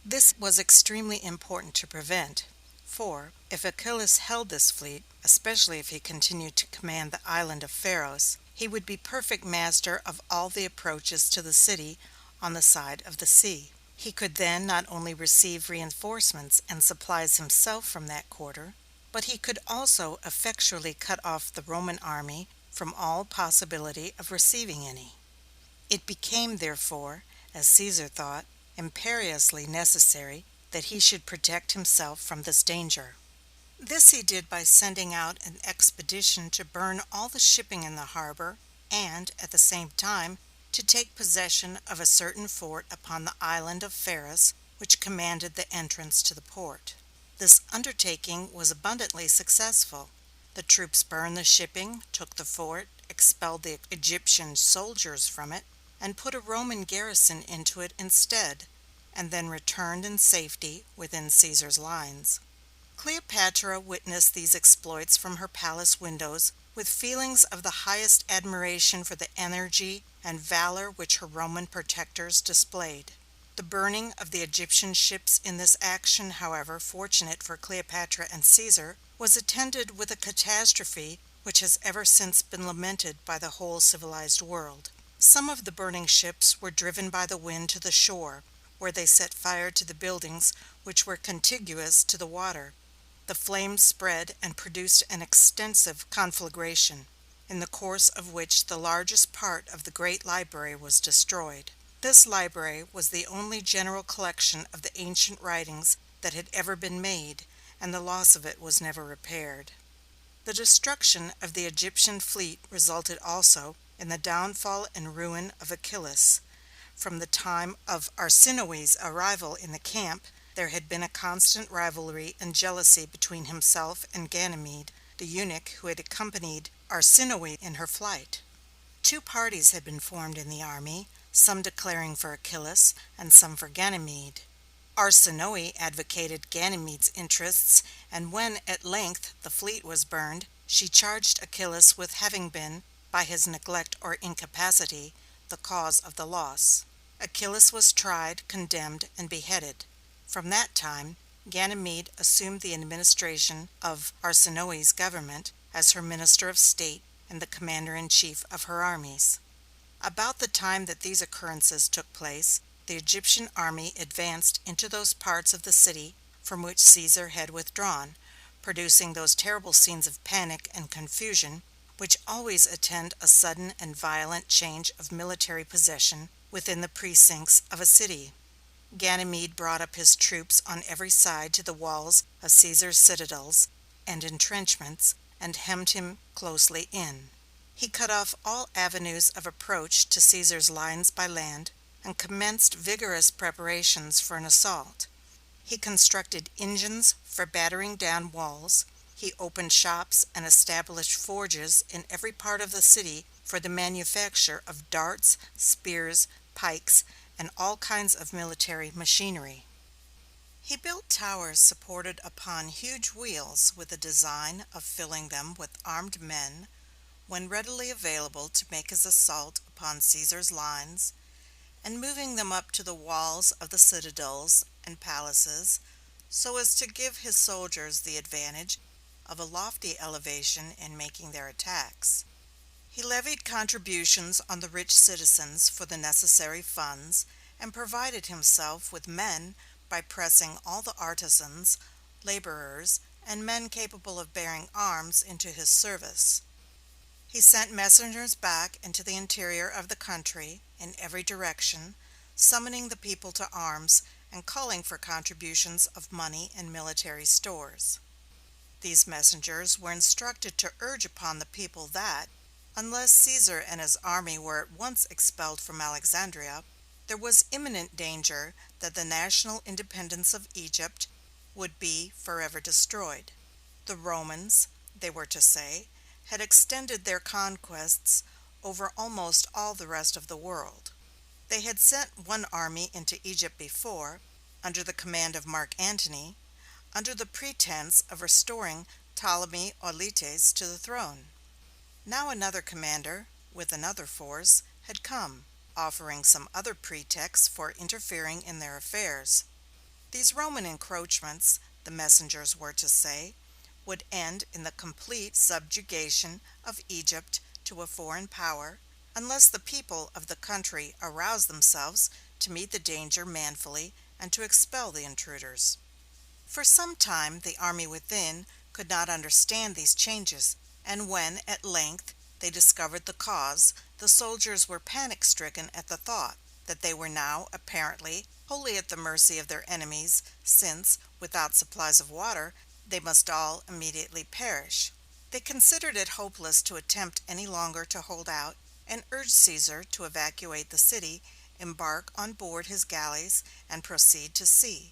Speaker 1: This was extremely important to prevent, for, if Achillas held this fleet, especially if he continued to command the island of Pharos, he would be perfect master of all the approaches to the city on the side of the sea. He could then not only receive reinforcements and supplies himself from that quarter, but he could also effectually cut off the Roman army from all possibility of receiving any. It became, therefore, as Caesar thought, imperiously necessary that he should protect himself from this danger. This he did by sending out an expedition to burn all the shipping in the harbor, and, at the same time, to take possession of a certain fort upon the island of Pharos, which commanded the entrance to the port. This undertaking was abundantly successful. The troops burned the shipping, took the fort, expelled the Egyptian soldiers from it, and put a Roman garrison into it instead, and then returned in safety within Caesar's lines. Cleopatra witnessed these exploits from her palace windows with feelings of the highest admiration for the energy and valor which her Roman protectors displayed. The burning of the Egyptian ships in this action, however fortunate for Cleopatra and Caesar, was attended with a catastrophe which has ever since been lamented by the whole civilized world. Some of the burning ships were driven by the wind to the shore, where they set fire to the buildings which were contiguous to the water. The flames spread and produced an extensive conflagration, in the course of which the largest part of the great library was destroyed. This library was the only general collection of the ancient writings that had ever been made, and the loss of it was never repaired. The destruction of the Egyptian fleet resulted also in the downfall and ruin of Achillas. From the time of Arsinoe's arrival in the camp, there had been a constant rivalry and jealousy between himself and Ganymede, the eunuch who had accompanied Arsinoe in her flight. Two parties had been formed in the army, some declaring for Achillas and some for Ganymede. Arsinoe advocated Ganymede's interests, and when at length the fleet was burned, she charged Achillas with having been, by his neglect or incapacity, the cause of the loss. Achillas was tried, condemned, and beheaded. From that time, Ganymede assumed the administration of Arsinoe's government as her minister of state and the commander-in-chief of her armies. About the time that these occurrences took place, the Egyptian army advanced into those parts of the city from which Caesar had withdrawn, producing those terrible scenes of panic and confusion which always attend a sudden and violent change of military possession within the precincts of a city. Ganymede brought up his troops on every side to the walls of Caesar's citadels and entrenchments, and hemmed him closely in. He cut off all avenues of approach to Caesar's lines by land, and commenced vigorous preparations for an assault. He constructed engines for battering down walls. He opened shops and established forges in every part of the city for the manufacture of darts, spears, pikes, and all kinds of military machinery. He built towers supported upon huge wheels with the design of filling them with armed men when readily available to make his assault upon Caesar's lines, and moving them up to the walls of the citadels and palaces, so as to give his soldiers the advantage of a lofty elevation in making their attacks. He levied contributions on the rich citizens for the necessary funds, and provided himself with men by pressing all the artisans, laborers, and men capable of bearing arms into his service. He sent messengers back into the interior of the country, in every direction, summoning the people to arms and calling for contributions of money and military stores. These messengers were instructed to urge upon the people that, unless Caesar and his army were at once expelled from Alexandria, there was imminent danger that the national independence of Egypt would be forever destroyed. The Romans, they were to say, had extended their conquests over almost all the rest of the world. They had sent one army into Egypt before, under the command of Mark Antony, under the pretense of restoring Ptolemy Auletes to the throne. Now another commander, with another force, had come, offering some other pretext for interfering in their affairs. These Roman encroachments, the messengers were to say, would end in the complete subjugation of Egypt to a foreign power, unless the people of the country aroused themselves to meet the danger manfully and to expel the intruders. For some time the army within could not understand these changes, and when, at length, they discovered the cause, the soldiers were panic-stricken at the thought that they were now, apparently, wholly at the mercy of their enemies, since, without supplies of water, they must all immediately perish. They considered it hopeless to attempt any longer to hold out, and urged Caesar to evacuate the city, embark on board his galleys, and proceed to sea.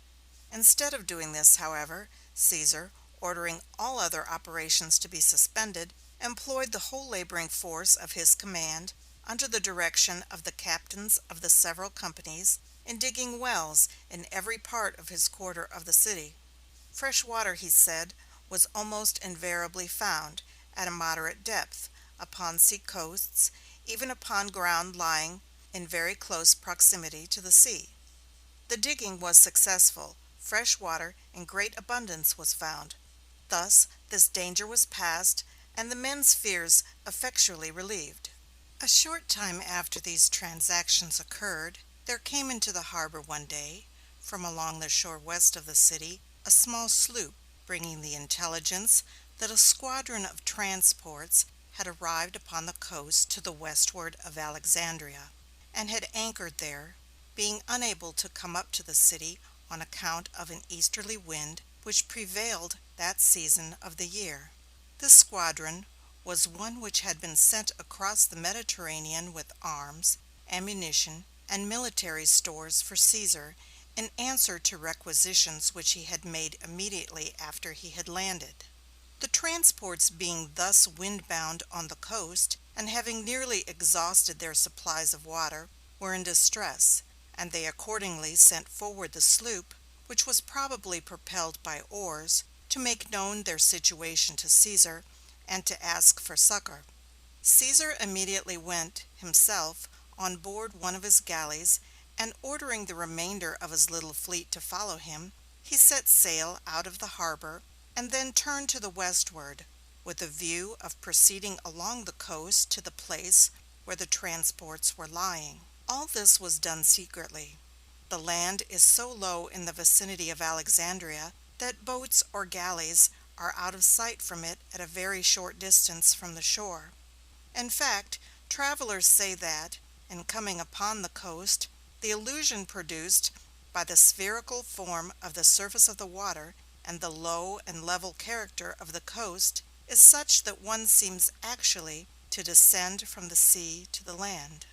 Speaker 1: Instead of doing this, however, Caesar, ordering all other operations to be suspended, employed the whole laboring force of his command, under the direction of the captains of the several companies, in digging wells in every part of his quarter of the city. Fresh water, he said, was almost invariably found, at a moderate depth, upon sea coasts, even upon ground lying in very close proximity to the sea. The digging was successful. Fresh water in great abundance was found. Thus this danger was passed, and the men's fears effectually relieved. A short time after these transactions occurred, there came into the harbor one day, from along the shore west of the city, a small sloop, bringing the intelligence that a squadron of transports had arrived upon the coast to the westward of Alexandria, and had anchored there, being unable to come up to the city on account of an easterly wind which prevailed that season of the year. This squadron was one which had been sent across the Mediterranean with arms, ammunition, and military stores for Caesar, in answer to requisitions which he had made immediately after he had landed. The transports being thus windbound on the coast, and having nearly exhausted their supplies of water, were in distress, and they accordingly sent forward the sloop, which was probably propelled by oars, to make known their situation to Caesar, and to ask for succor. Caesar immediately went, himself, on board one of his galleys, and ordering the remainder of his little fleet to follow him, he set sail out of the harbor, and then turned to the westward, with a view of proceeding along the coast to the place where the transports were lying. All this was done secretly. The land is so low in the vicinity of Alexandria that boats or galleys are out of sight from it at a very short distance from the shore. In fact, travelers say that, in coming upon the coast, the illusion produced by the spherical form of the surface of the water and the low and level character of the coast is such that one seems actually to descend from the sea to the land.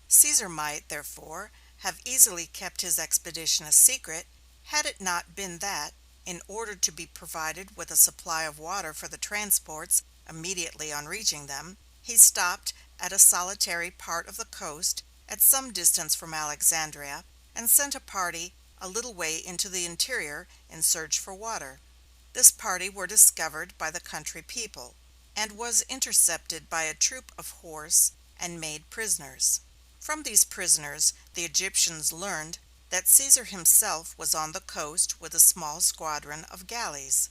Speaker 1: Caesar might, therefore, have easily kept his expedition a secret, had it not been that, in order to be provided with a supply of water for the transports immediately on reaching them, he stopped at a solitary part of the coast, at some distance from Alexandria, and sent a party a little way into the interior in search for water. This party were discovered by the country people, and was intercepted by a troop of horse and made prisoners. From these prisoners the Egyptians learned that Caesar himself was on the coast with a small squadron of galleys.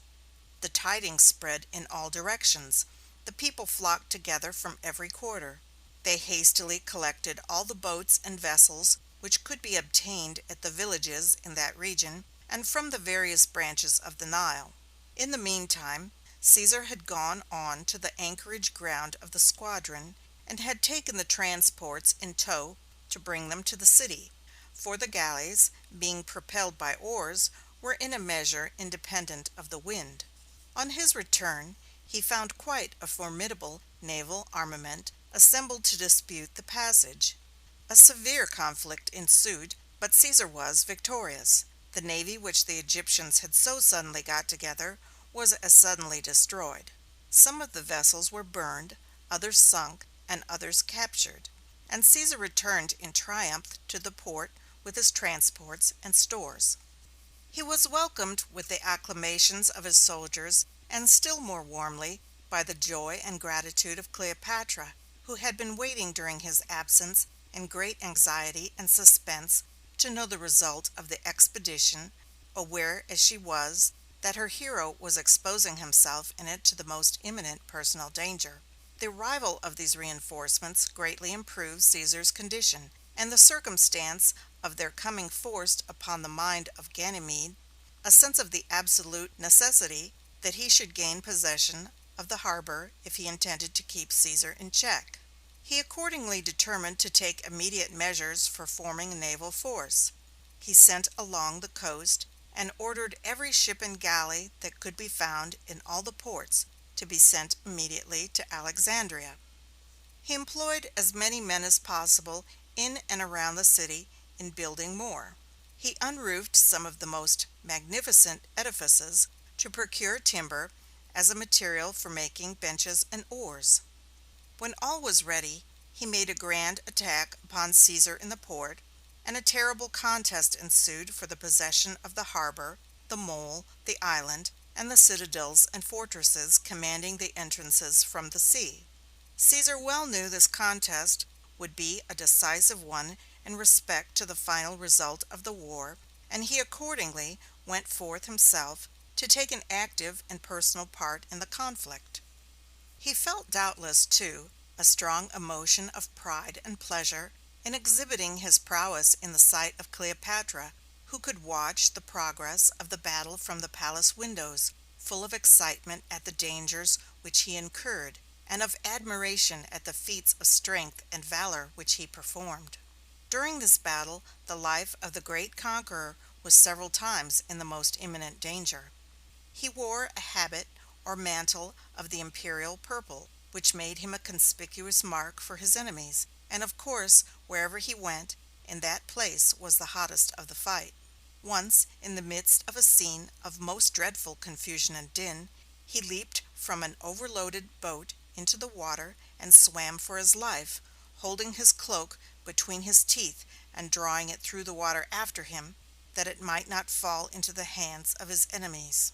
Speaker 1: The tidings spread in all directions. The people flocked together from every quarter. They hastily collected all the boats and vessels which could be obtained at the villages in that region and from the various branches of the Nile. In the meantime, Caesar had gone on to the anchorage ground of the squadron, and had taken the transports in tow to bring them to the city, for the galleys, being propelled by oars, were in a measure independent of the wind. On his return, he found quite a formidable naval armament assembled to dispute the passage. A severe conflict ensued, but Caesar was victorious. The navy which the Egyptians had so suddenly got together was as suddenly destroyed. Some of the vessels were burned, others sunk, and others captured, and Caesar returned in triumph to the port with his transports and stores. He was welcomed with the acclamations of his soldiers, and still more warmly by the joy and gratitude of Cleopatra, who had been waiting during his absence in great anxiety and suspense to know the result of the expedition, aware as she was that her hero was exposing himself in it to the most imminent personal danger. The arrival of these reinforcements greatly improved Caesar's condition, and the circumstance of their coming forced upon the mind of Ganymede a sense of the absolute necessity that he should gain possession of the harbor if he intended to keep Caesar in check. He accordingly determined to take immediate measures for forming a naval force. He sent along the coast, and ordered every ship and galley that could be found in all the ports to be sent immediately to Alexandria. He employed as many men as possible in and around the city in building more. He unroofed some of the most magnificent edifices to procure timber, as a material for making benches and oars. When all was ready, he made a grand attack upon Caesar in the port, and a terrible contest ensued for the possession of the harbor, the mole, the island, and the citadels and fortresses commanding the entrances from the sea. Caesar well knew this contest would be a decisive one in respect to the final result of the war, and he accordingly went forth himself to take an active and personal part in the conflict. He felt doubtless, too, a strong emotion of pride and pleasure in exhibiting his prowess in the sight of Cleopatra, who could watch the progress of the battle from the palace windows, full of excitement at the dangers which he incurred, and of admiration at the feats of strength and valor which he performed. During this battle the life of the great conqueror was several times in the most imminent danger. He wore a habit or mantle of the imperial purple, which made him a conspicuous mark for his enemies, and of course wherever he went, in that place was the hottest of the fight. Once, in the midst of a scene of most dreadful confusion and din, he leaped from an overloaded boat into the water and swam for his life, holding his cloak between his teeth and drawing it through the water after him, that it might not fall into the hands of his enemies.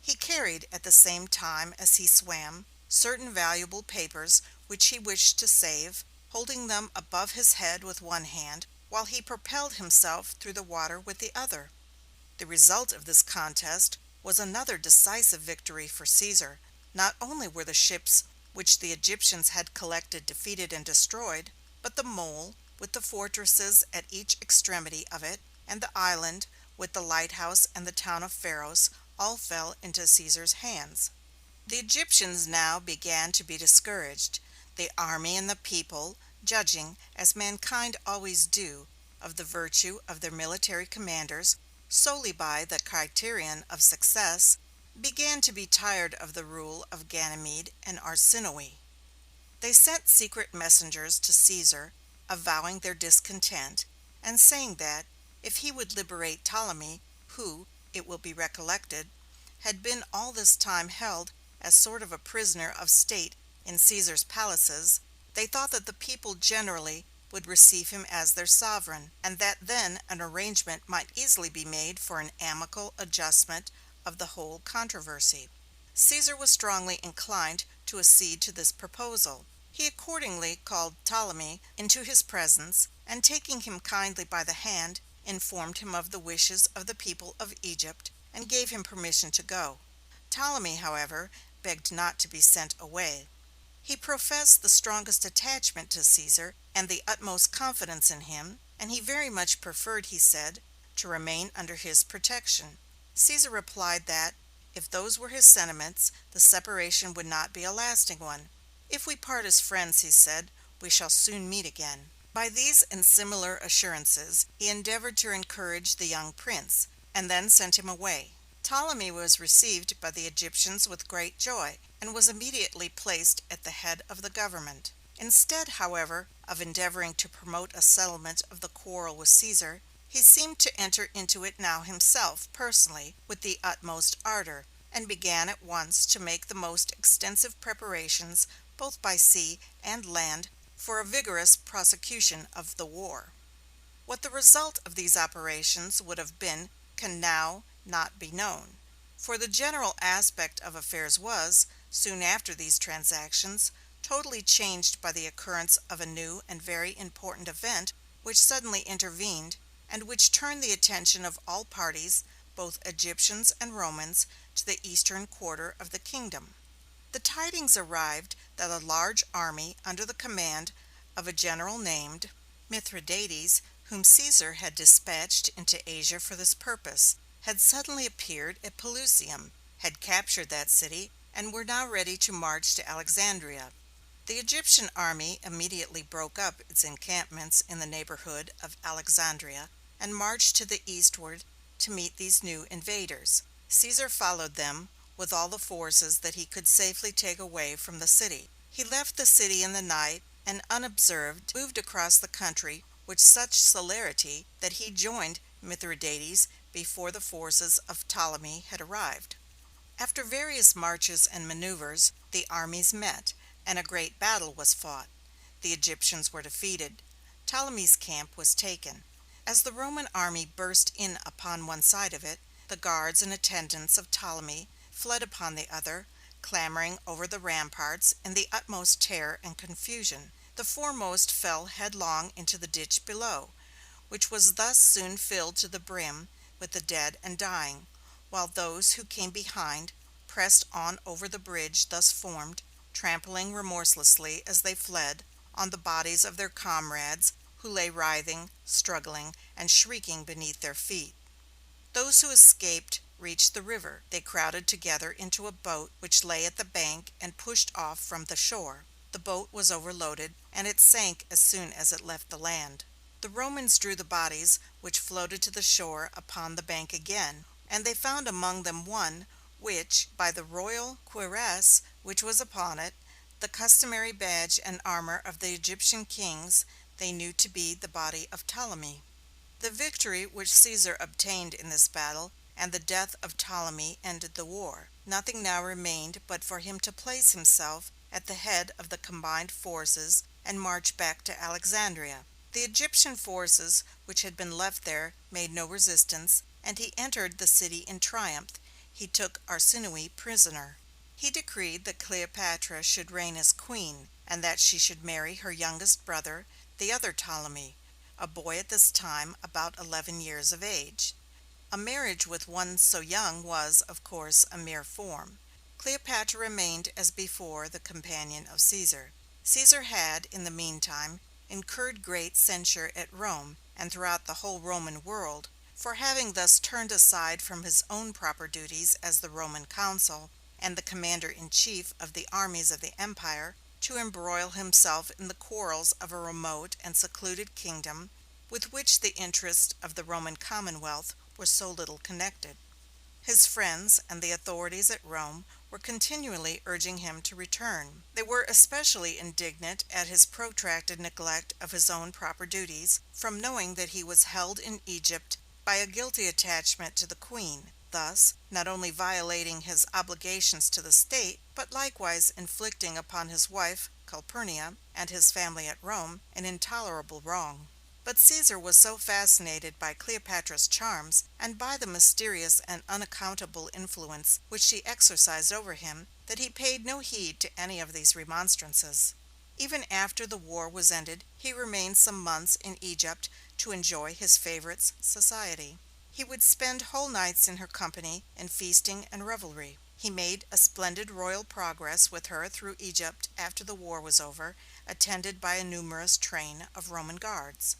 Speaker 1: He carried, at the same time as he swam, certain valuable papers which he wished to save, holding them above his head with one hand, while he propelled himself through the water with the other. The result of this contest was another decisive victory for Caesar. Not only were the ships which the Egyptians had collected defeated and destroyed, but the mole, with the fortresses at each extremity of it, and the island, with the lighthouse and the town of Pharos, all fell into Caesar's hands. The Egyptians now began to be discouraged. The army and the people, judging, as mankind always do, of the virtue of their military commanders solely by the criterion of success, began to be tired of the rule of Ganymede and Arsinoe. They sent secret messengers to Caesar, avowing their discontent, and saying that, if he would liberate Ptolemy, who, it will be recollected, had been all this time held as sort of a prisoner of state in Caesar's palaces, they thought that the people generally would receive him as their sovereign, and that then an arrangement might easily be made for an amicable adjustment of the whole controversy. Caesar was strongly inclined to accede to this proposal. He accordingly called Ptolemy into his presence, and taking him kindly by the hand, informed him of the wishes of the people of Egypt, and gave him permission to go. Ptolemy, however, begged not to be sent away. He professed the strongest attachment to Caesar and the utmost confidence in him, and he very much preferred, he said, to remain under his protection. Caesar replied that, if those were his sentiments, the separation would not be a lasting one. "If we part as friends," he said, "we shall soon meet again." By these and similar assurances he endeavored to encourage the young prince, and then sent him away. Ptolemy was received by the Egyptians with great joy, and was immediately placed at the head of the government. Instead, however, of endeavoring to promote a settlement of the quarrel with Caesar, he seemed to enter into it now himself, personally, with the utmost ardor, and began at once to make the most extensive preparations, both by sea and land, for a vigorous prosecution of the war. What the result of these operations would have been can now not be known, for the general aspect of affairs was, soon after these transactions, totally changed by the occurrence of a new and very important event which suddenly intervened, and which turned the attention of all parties, both Egyptians and Romans, to the eastern quarter of the kingdom. The tidings arrived that a large army under the command of a general named Mithridates, whom Caesar had dispatched into Asia for this purpose, had suddenly appeared at Pelusium, had captured that city, and were now ready to march to Alexandria. The Egyptian army immediately broke up its encampments in the neighborhood of Alexandria, and marched to the eastward to meet these new invaders. Caesar followed them with all the forces that he could safely take away from the city. He left the city in the night, and unobserved moved across the country with such celerity that he joined Mithridates before the forces of Ptolemy had arrived. After various marches and maneuvers, the armies met, and a great battle was fought. The Egyptians were defeated. Ptolemy's camp was taken. As the Roman army burst in upon one side of it, the guards and attendants of Ptolemy fled upon the other, clambering over the ramparts in the utmost terror and confusion. The foremost fell headlong into the ditch below, which was thus soon filled to the brim with the dead and dying, while those who came behind pressed on over the bridge thus formed, trampling remorselessly as they fled on the bodies of their comrades who lay writhing, struggling, and shrieking beneath their feet. Those who escaped reached the river. They crowded together into a boat which lay at the bank and pushed off from the shore. The boat was overloaded, and it sank as soon as it left the land. The Romans drew the bodies, which floated to the shore, upon the bank again, and they found among them one, which, by the royal cuirass which was upon it, the customary badge and armor of the Egyptian kings, they knew to be the body of Ptolemy. The victory which Caesar obtained in this battle, and the death of Ptolemy, ended the war. Nothing now remained but for him to place himself at the head of the combined forces and march back to Alexandria. The Egyptian forces which had been left there made no resistance, and he entered the city in triumph. He took Arsinoe prisoner. He decreed that Cleopatra should reign as queen, and that she should marry her youngest brother, the other Ptolemy, a boy at this time about 11 years of age. A marriage with one so young was, of course, a mere form. Cleopatra remained as before the companion of Caesar. Caesar had, in the meantime, incurred great censure at Rome, and throughout the whole Roman world, for having thus turned aside from his own proper duties as the Roman consul, and the commander-in-chief of the armies of the empire, to embroil himself in the quarrels of a remote and secluded kingdom, with which the interests of the Roman commonwealth were so little connected. His friends and the authorities at Rome were continually urging him to return. They were especially indignant at his protracted neglect of his own proper duties, from knowing that he was held in Egypt by a guilty attachment to the queen, thus not only violating his obligations to the state, but likewise inflicting upon his wife Calpurnia and his family at Rome an intolerable wrong. But Caesar was so fascinated by Cleopatra's charms, and by the mysterious and unaccountable influence which she exercised over him, that he paid no heed to any of these remonstrances. Even after the war was ended, he remained some months in Egypt to enjoy his favorite's society. He would spend whole nights in her company in feasting and revelry. He made a splendid royal progress with her through Egypt after the war was over, attended by a numerous train of Roman guards.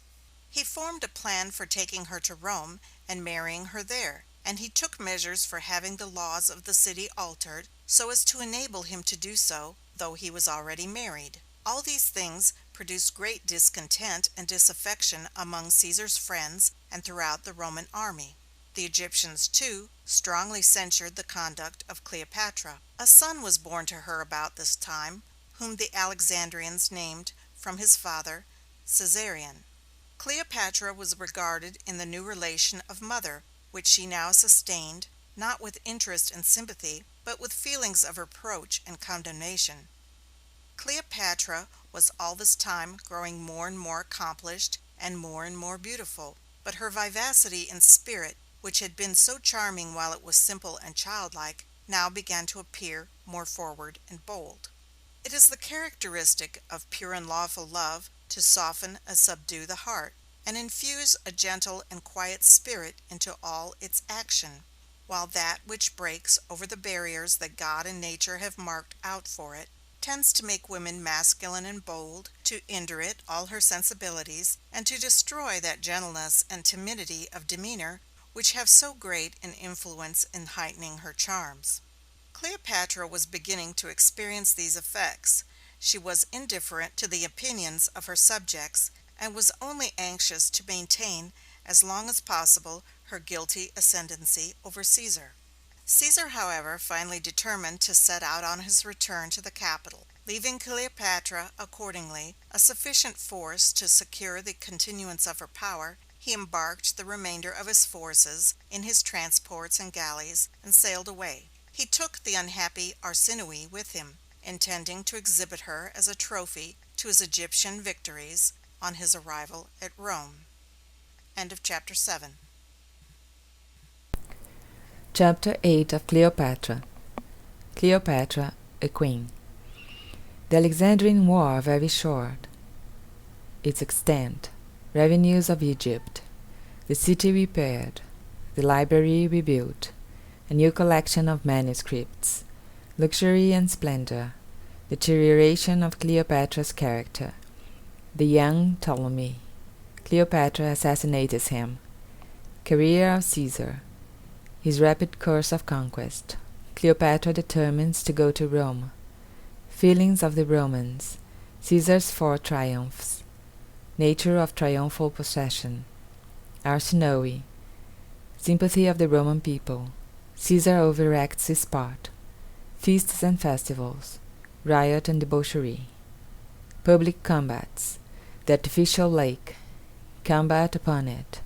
Speaker 1: He formed a plan for taking her to Rome and marrying her there, and he took measures for having the laws of the city altered so as to enable him to do so, though he was already married. All these things produced great discontent and disaffection among Caesar's friends and throughout the Roman army. The Egyptians, too, strongly censured the conduct of Cleopatra. A son was born to her about this time, whom the Alexandrians named, from his father, Caesarion. Cleopatra was regarded in the new relation of mother, which she now sustained, not with interest and sympathy, but with feelings of reproach and condemnation. Cleopatra was all this time growing more and more accomplished and more beautiful, but her vivacity and spirit, which had been so charming while it was simple and childlike, now began to appear more forward and bold. It is the characteristic of pure and lawful love to soften and subdue the heart, and infuse a gentle and quiet spirit into all its action, while that which breaks over the barriers that God and nature have marked out for it tends to make women masculine and bold, to indurate all her sensibilities, and to destroy that gentleness and timidity of demeanor which have so great an influence in heightening her charms. Cleopatra was beginning to experience these effects. She was indifferent to the opinions of her subjects, and was only anxious to maintain as long as possible her guilty ascendancy over Caesar. Caesar, however, finally determined to set out on his return to the capital. Leaving Cleopatra, accordingly, a sufficient force to secure the continuance of her power, he embarked the remainder of his forces in his transports and galleys, and sailed away. He took the unhappy Arsinoe with him, intending to exhibit her as a trophy to his Egyptian victories on his arrival at Rome. End of chapter 7.
Speaker 6: Chapter 8 of Cleopatra. Cleopatra, a Queen. The Alexandrine War very short. Its extent. Revenues of Egypt. The city repaired. The library rebuilt. A new collection of manuscripts. Luxury and splendor. Deterioration of Cleopatra's character. The young Ptolemy. Cleopatra assassinates him. Career of Caesar. His rapid course of conquest. Cleopatra determines to go to Rome. Feelings of the Romans. Caesar's 4 triumphs. Nature of triumphal procession. Arsinoe. Sympathy of the Roman people. Caesar overacts his part. Feasts and festivals. Riot and debauchery. Public combats. The artificial lake. Combat upon it.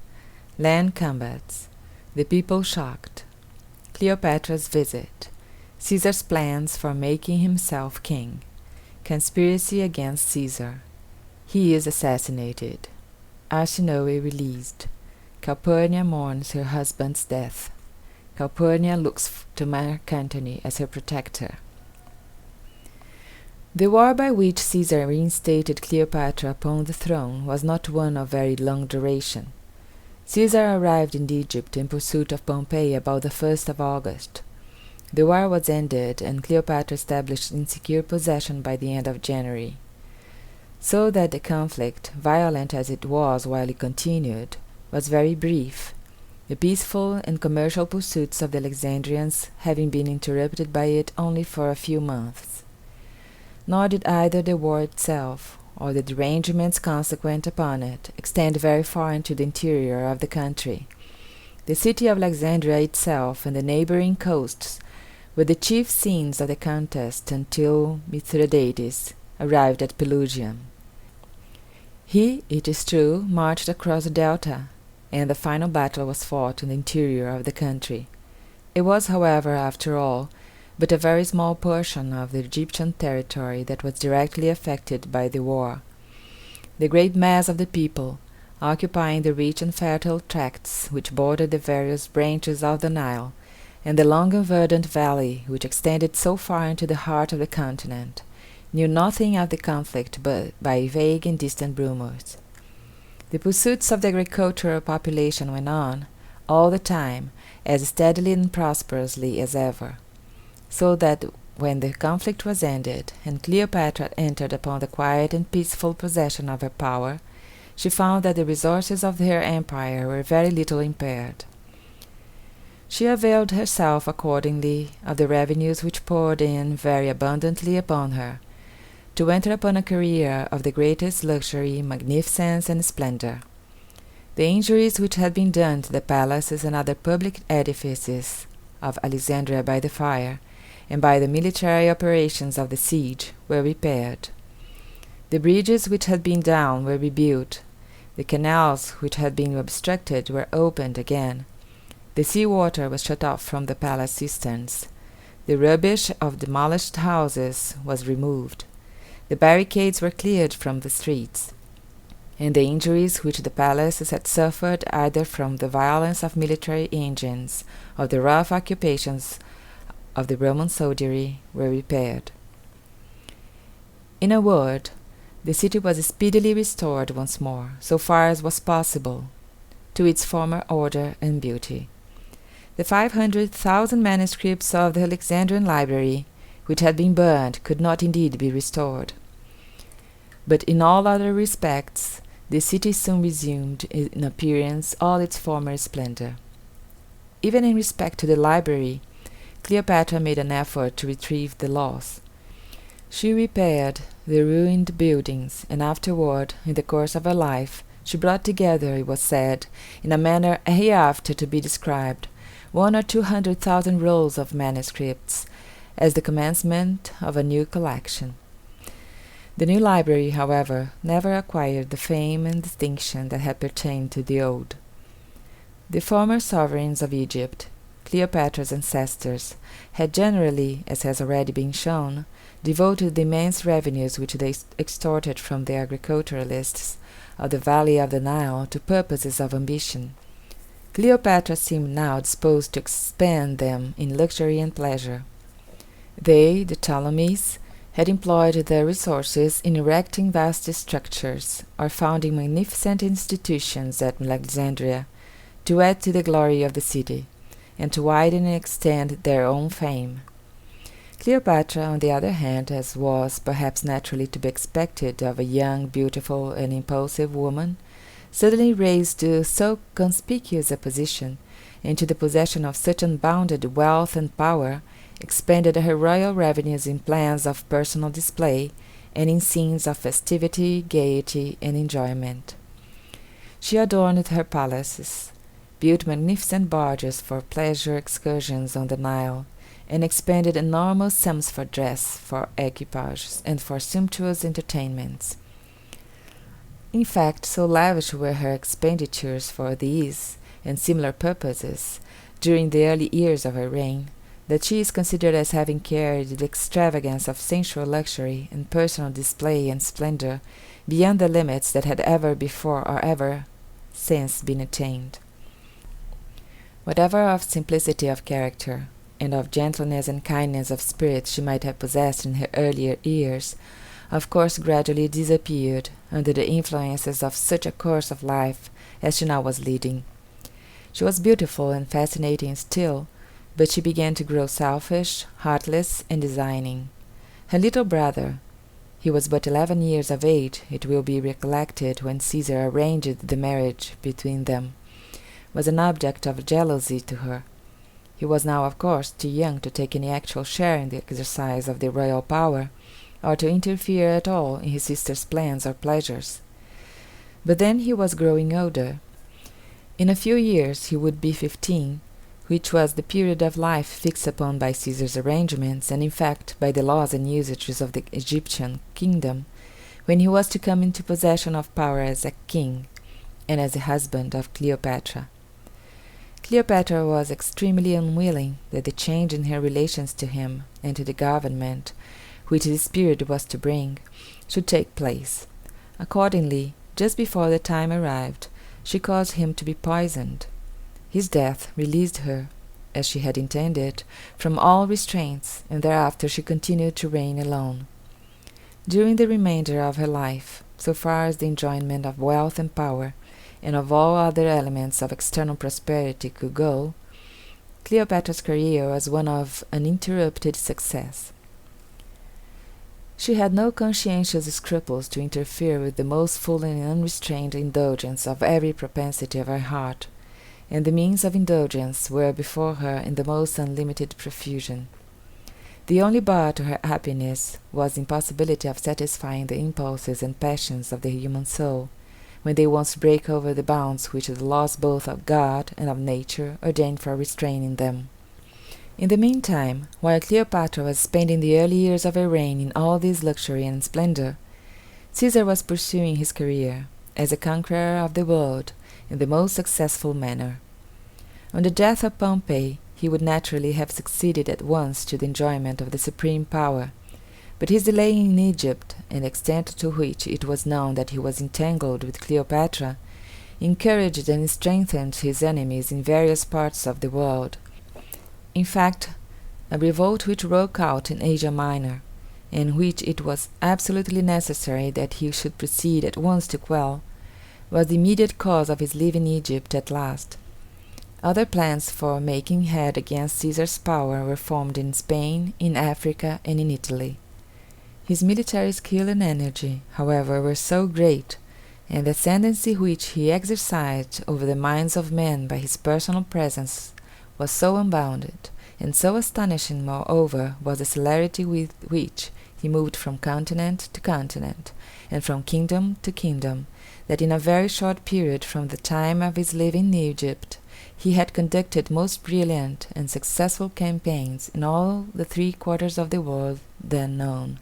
Speaker 6: Land combats. The people shocked. Cleopatra's visit. Caesar's plans for making himself king. Conspiracy against Caesar. He is assassinated. Arsinoe released. Calpurnia mourns her husband's death. Calpurnia looks to Mark Antony as her protector. The war by which Caesar reinstated Cleopatra upon the throne was not one of very long duration. Caesar arrived in Egypt in pursuit of Pompey about the 1st of August. The war was ended and Cleopatra established in secure possession by the end of January. So that the conflict, violent as it was while it continued, was very brief, the peaceful and commercial pursuits of the Alexandrians having been interrupted by it only for a few months. Nor did either the war itself, or the derangements consequent upon it, extend very far into the interior of the country. The city of Alexandria itself and the neighboring coasts were the chief scenes of the contest until Mithridates arrived at Pelusium. He, it is true, marched across the delta, and the final battle was fought in the interior of the country. It was, however, after all, but a very small portion of the Egyptian territory that was directly affected by the war. The great mass of the people, occupying the rich and fertile tracts which bordered the various branches of the Nile, and the long and verdant valley which extended so far into the heart of the continent, knew nothing of the conflict but by vague and distant rumors. The pursuits of the agricultural population went on, all the time, as steadily and prosperously as ever, so that when the conflict was ended, and Cleopatra entered upon the quiet and peaceful possession of her power, she found that the resources of her empire were very little impaired. She availed herself accordingly of the revenues which poured in very abundantly upon her, to enter upon a career of the greatest luxury, magnificence, and splendor. The injuries which had been done to the palaces and other public edifices of Alexandria by the fire, and by the military operations of the siege, were repaired. The bridges which had been down were rebuilt. The canals which had been obstructed were opened again. The sea water was shut off from the palace cisterns. The rubbish of demolished houses was removed. The barricades were cleared from the streets. And the injuries which the palaces had suffered either from the violence of military engines or the rough occupations of the Roman soldiery were repaired. In a word, the city was speedily restored once more, so far as was possible, to its former order and beauty. The 500,000 manuscripts of the Alexandrian library, which had been burned, could not indeed be restored. But in all other respects, the city soon resumed in appearance all its former splendor. Even in respect to the library, Cleopatra made an effort to retrieve the loss. She repaired the ruined buildings, and afterward, in the course of her life, she brought together, it was said, in a manner hereafter to be described, 100,000 or 200,000 rolls of manuscripts, as the commencement of a new collection. The new library, however, never acquired the fame and distinction that had pertained to the old. The former sovereigns of Egypt, Cleopatra's ancestors, had generally, as has already been shown, devoted the immense revenues which they extorted from the agriculturists of the valley of the Nile to purposes of ambition. Cleopatra seemed now disposed to expend them in luxury and pleasure. They, the Ptolemies, had employed their resources in erecting vast structures, or founding magnificent institutions at Alexandria, to add to the glory of the city, and to widen and extend their own fame. Cleopatra, on the other hand, as was perhaps naturally to be expected of a young, beautiful, and impulsive woman, suddenly raised to so conspicuous a position, and to the possession of such unbounded wealth and power, expended her royal revenues in plans of personal display, and in scenes of festivity, gaiety, and enjoyment. She adorned her palaces, built magnificent barges for pleasure excursions on the Nile, and expended enormous sums for dress, for equipages, and for sumptuous entertainments. In fact, so lavish were her expenditures for these and similar purposes during the early years of her reign, that she is considered as having carried the extravagance of sensual luxury and personal display and splendor beyond the limits that had ever before or ever since been attained. Whatever of simplicity of character, and of gentleness and kindness of spirit she might have possessed in her earlier years, of course gradually disappeared under the influences of such a course of life as she now was leading. She was beautiful and fascinating still, but she began to grow selfish, heartless, and designing. Her little brother, he was but 11 years of age, it will be recollected, when Caesar arranged the marriage between them, was an object of jealousy to her. He was now, of course, too young to take any actual share in the exercise of the royal power, or to interfere at all in his sister's plans or pleasures. But then he was growing older. In a few years he would be 15, which was the period of life fixed upon by Caesar's arrangements, and in fact by the laws and usages of the Egyptian kingdom, when he was to come into possession of power as a king, and as the husband of Cleopatra. Cleopatra was extremely unwilling that the change in her relations to him and to the government, which this period was to bring, should take place. Accordingly, just before the time arrived, she caused him to be poisoned. His death released her, as she had intended, from all restraints, and thereafter she continued to reign alone. During the remainder of her life, so far as the enjoyment of wealth and power, and of all other elements of external prosperity could go, Cleopatra's career was one of uninterrupted success. She had no conscientious scruples to interfere with the most full and unrestrained indulgence of every propensity of her heart, and the means of indulgence were before her in the most unlimited profusion. The only bar to her happiness was the impossibility of satisfying the impulses and passions of the human soul, when they once break over the bounds which the laws both of God and of nature ordained for restraining them. In the meantime, while Cleopatra was spending the early years of her reign in all this luxury and splendor, Caesar was pursuing his career as a conqueror of the world in the most successful manner. On the death of Pompey, he would naturally have succeeded at once to the enjoyment of the supreme power, but his delay in Egypt, and the extent to which it was known that he was entangled with Cleopatra, encouraged and strengthened his enemies in various parts of the world. In fact, a revolt which broke out in Asia Minor, and which it was absolutely necessary that he should proceed at once to quell, was the immediate cause of his leaving Egypt at last. Other plans for making head against Caesar's power were formed in Spain, in Africa, and in Italy. His military skill and energy, however, were so great, and the ascendancy which he exercised over the minds of men by his personal presence was so unbounded, and so astonishing moreover was the celerity with which he moved from continent to continent, and from kingdom to kingdom, that in a very short period from the time of his leaving Egypt he had conducted most brilliant and successful campaigns in all the 3 quarters of the world then known,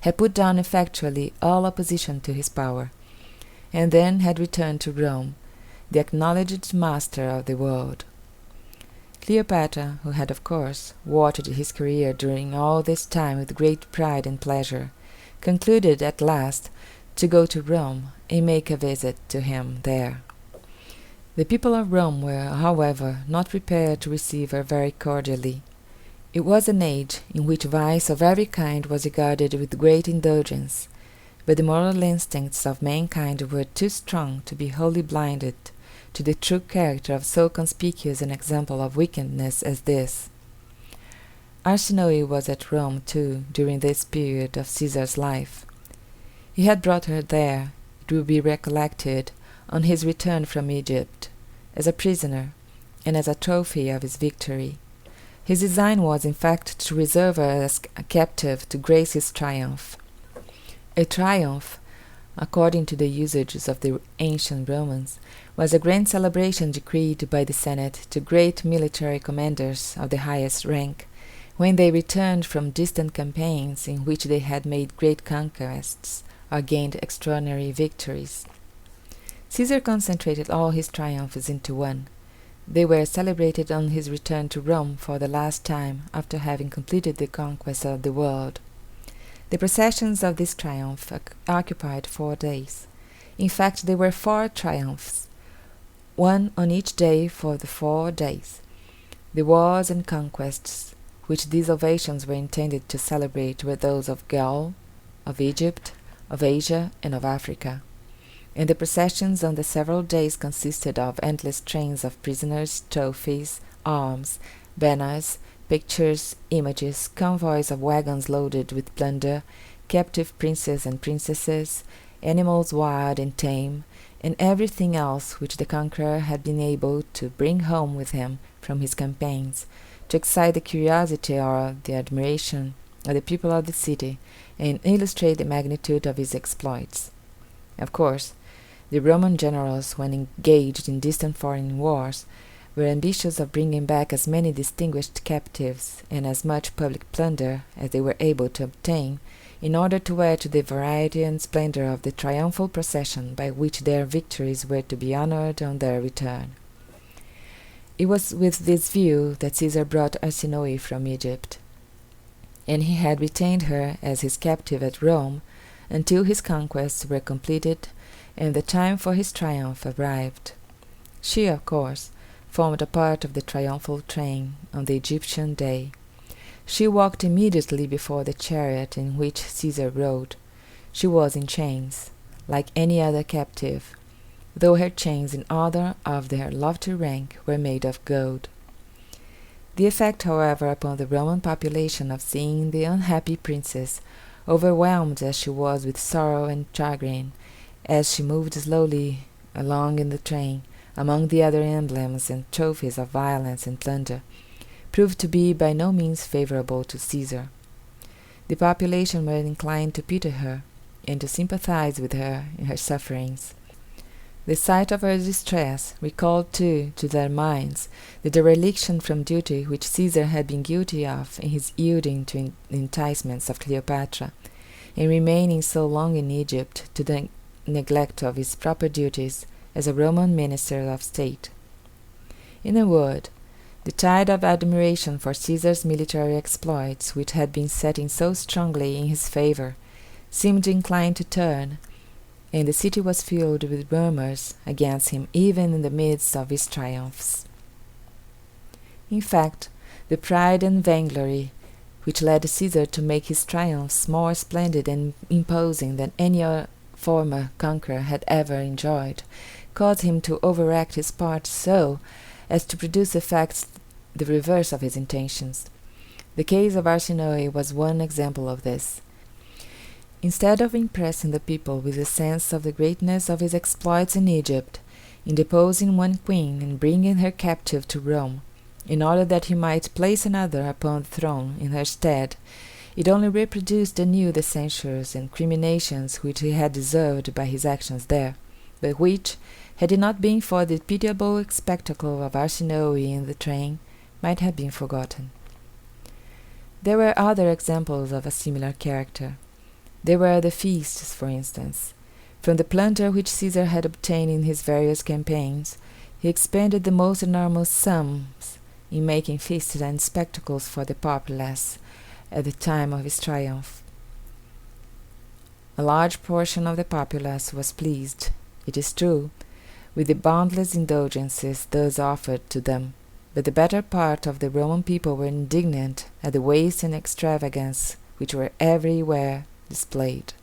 Speaker 6: had put down effectually all opposition to his power, and then had returned to Rome, the acknowledged master of the world. Cleopatra, who had of course watched his career during all this time with great pride and pleasure, concluded at last to go to Rome and make a visit to him there. The people of Rome were, however, not prepared to receive her very cordially. It was an age in which vice of every kind was regarded with great indulgence, but the moral instincts of mankind were too strong to be wholly blinded to the true character of so conspicuous an example of wickedness as this. Arsinoe was at Rome, too, during this period of Caesar's life. He had brought her there, it will be recollected, on his return from Egypt, as a prisoner, and as a trophy of his victory. His design was, in fact, to reserve her as a captive to grace his triumph. A triumph, according to the usages of the ancient Romans, was a grand celebration decreed by the Senate to great military commanders of the highest rank, when they returned from distant campaigns in which they had made great conquests or gained extraordinary victories. Caesar concentrated all his triumphs into one. They were celebrated on his return to Rome for the last time after having completed the conquest of the world. The processions of this triumph occupied 4 days. In fact, there were 4 triumphs, one on each day for the 4 days. The wars and conquests which these ovations were intended to celebrate were those of Gaul, of Egypt, of Asia, and of Africa. And the processions on the several days consisted of endless trains of prisoners, trophies, arms, banners, pictures, images, convoys of wagons loaded with plunder, captive princes and princesses, animals wild and tame, and everything else which the conqueror had been able to bring home with him from his campaigns, to excite the curiosity or the admiration of the people of the city, and illustrate the magnitude of his exploits. Of course, the Roman generals, when engaged in distant foreign wars, were ambitious of bringing back as many distinguished captives and as much public plunder as they were able to obtain, in order to add to the variety and splendor of the triumphal procession by which their victories were to be honored on their return. It was with this view that Caesar brought Arsinoe from Egypt, and he had retained her as his captive at Rome until his conquests were completed and the time for his triumph arrived. She, of course, formed a part of the triumphal train on the Egyptian day. She walked immediately before the chariot in which Caesar rode. She was in chains, like any other captive, though her chains in honor of their lofty rank were made of gold. The effect, however, upon the Roman population of seeing the unhappy princess, overwhelmed as she was with sorrow and chagrin, as she moved slowly along in the train, among the other emblems and trophies of violence and plunder, proved to be by no means favorable to Caesar. The population were inclined to pity her, and to sympathize with her in her sufferings. The sight of her distress recalled too to their minds the dereliction from duty which Caesar had been guilty of in his yielding to the enticements of Cleopatra, and remaining so long in Egypt to the neglect of his proper duties as a Roman minister of state. In a word, the tide of admiration for Caesar's military exploits, which had been setting so strongly in his favor, seemed inclined to turn, and the city was filled with murmurs against him even in the midst of his triumphs. In fact, the pride and vainglory which led Caesar to make his triumphs more splendid and imposing than any former conqueror had ever enjoyed, caused him to overact his part so as to produce effects the reverse of his intentions. The case of Arsinoe was one example of this. Instead of impressing the people with a sense of the greatness of his exploits in Egypt, in deposing one queen and bringing her captive to Rome, in order that he might place another upon the throne in her stead, it only reproduced anew the censures and criminations which he had deserved by his actions there, but which, had it not been for the pitiable spectacle of Arsinoe in the train, might have been forgotten. There were other examples of a similar character. There were the feasts, for instance. From the plunder which Caesar had obtained in his various campaigns, he expended the most enormous sums in making feasts and spectacles for the populace at the time of his triumph. A large portion of the populace was pleased, it is true, with the boundless indulgences thus offered to them, but the better part of the Roman people were indignant at the waste and extravagance which were everywhere displayed.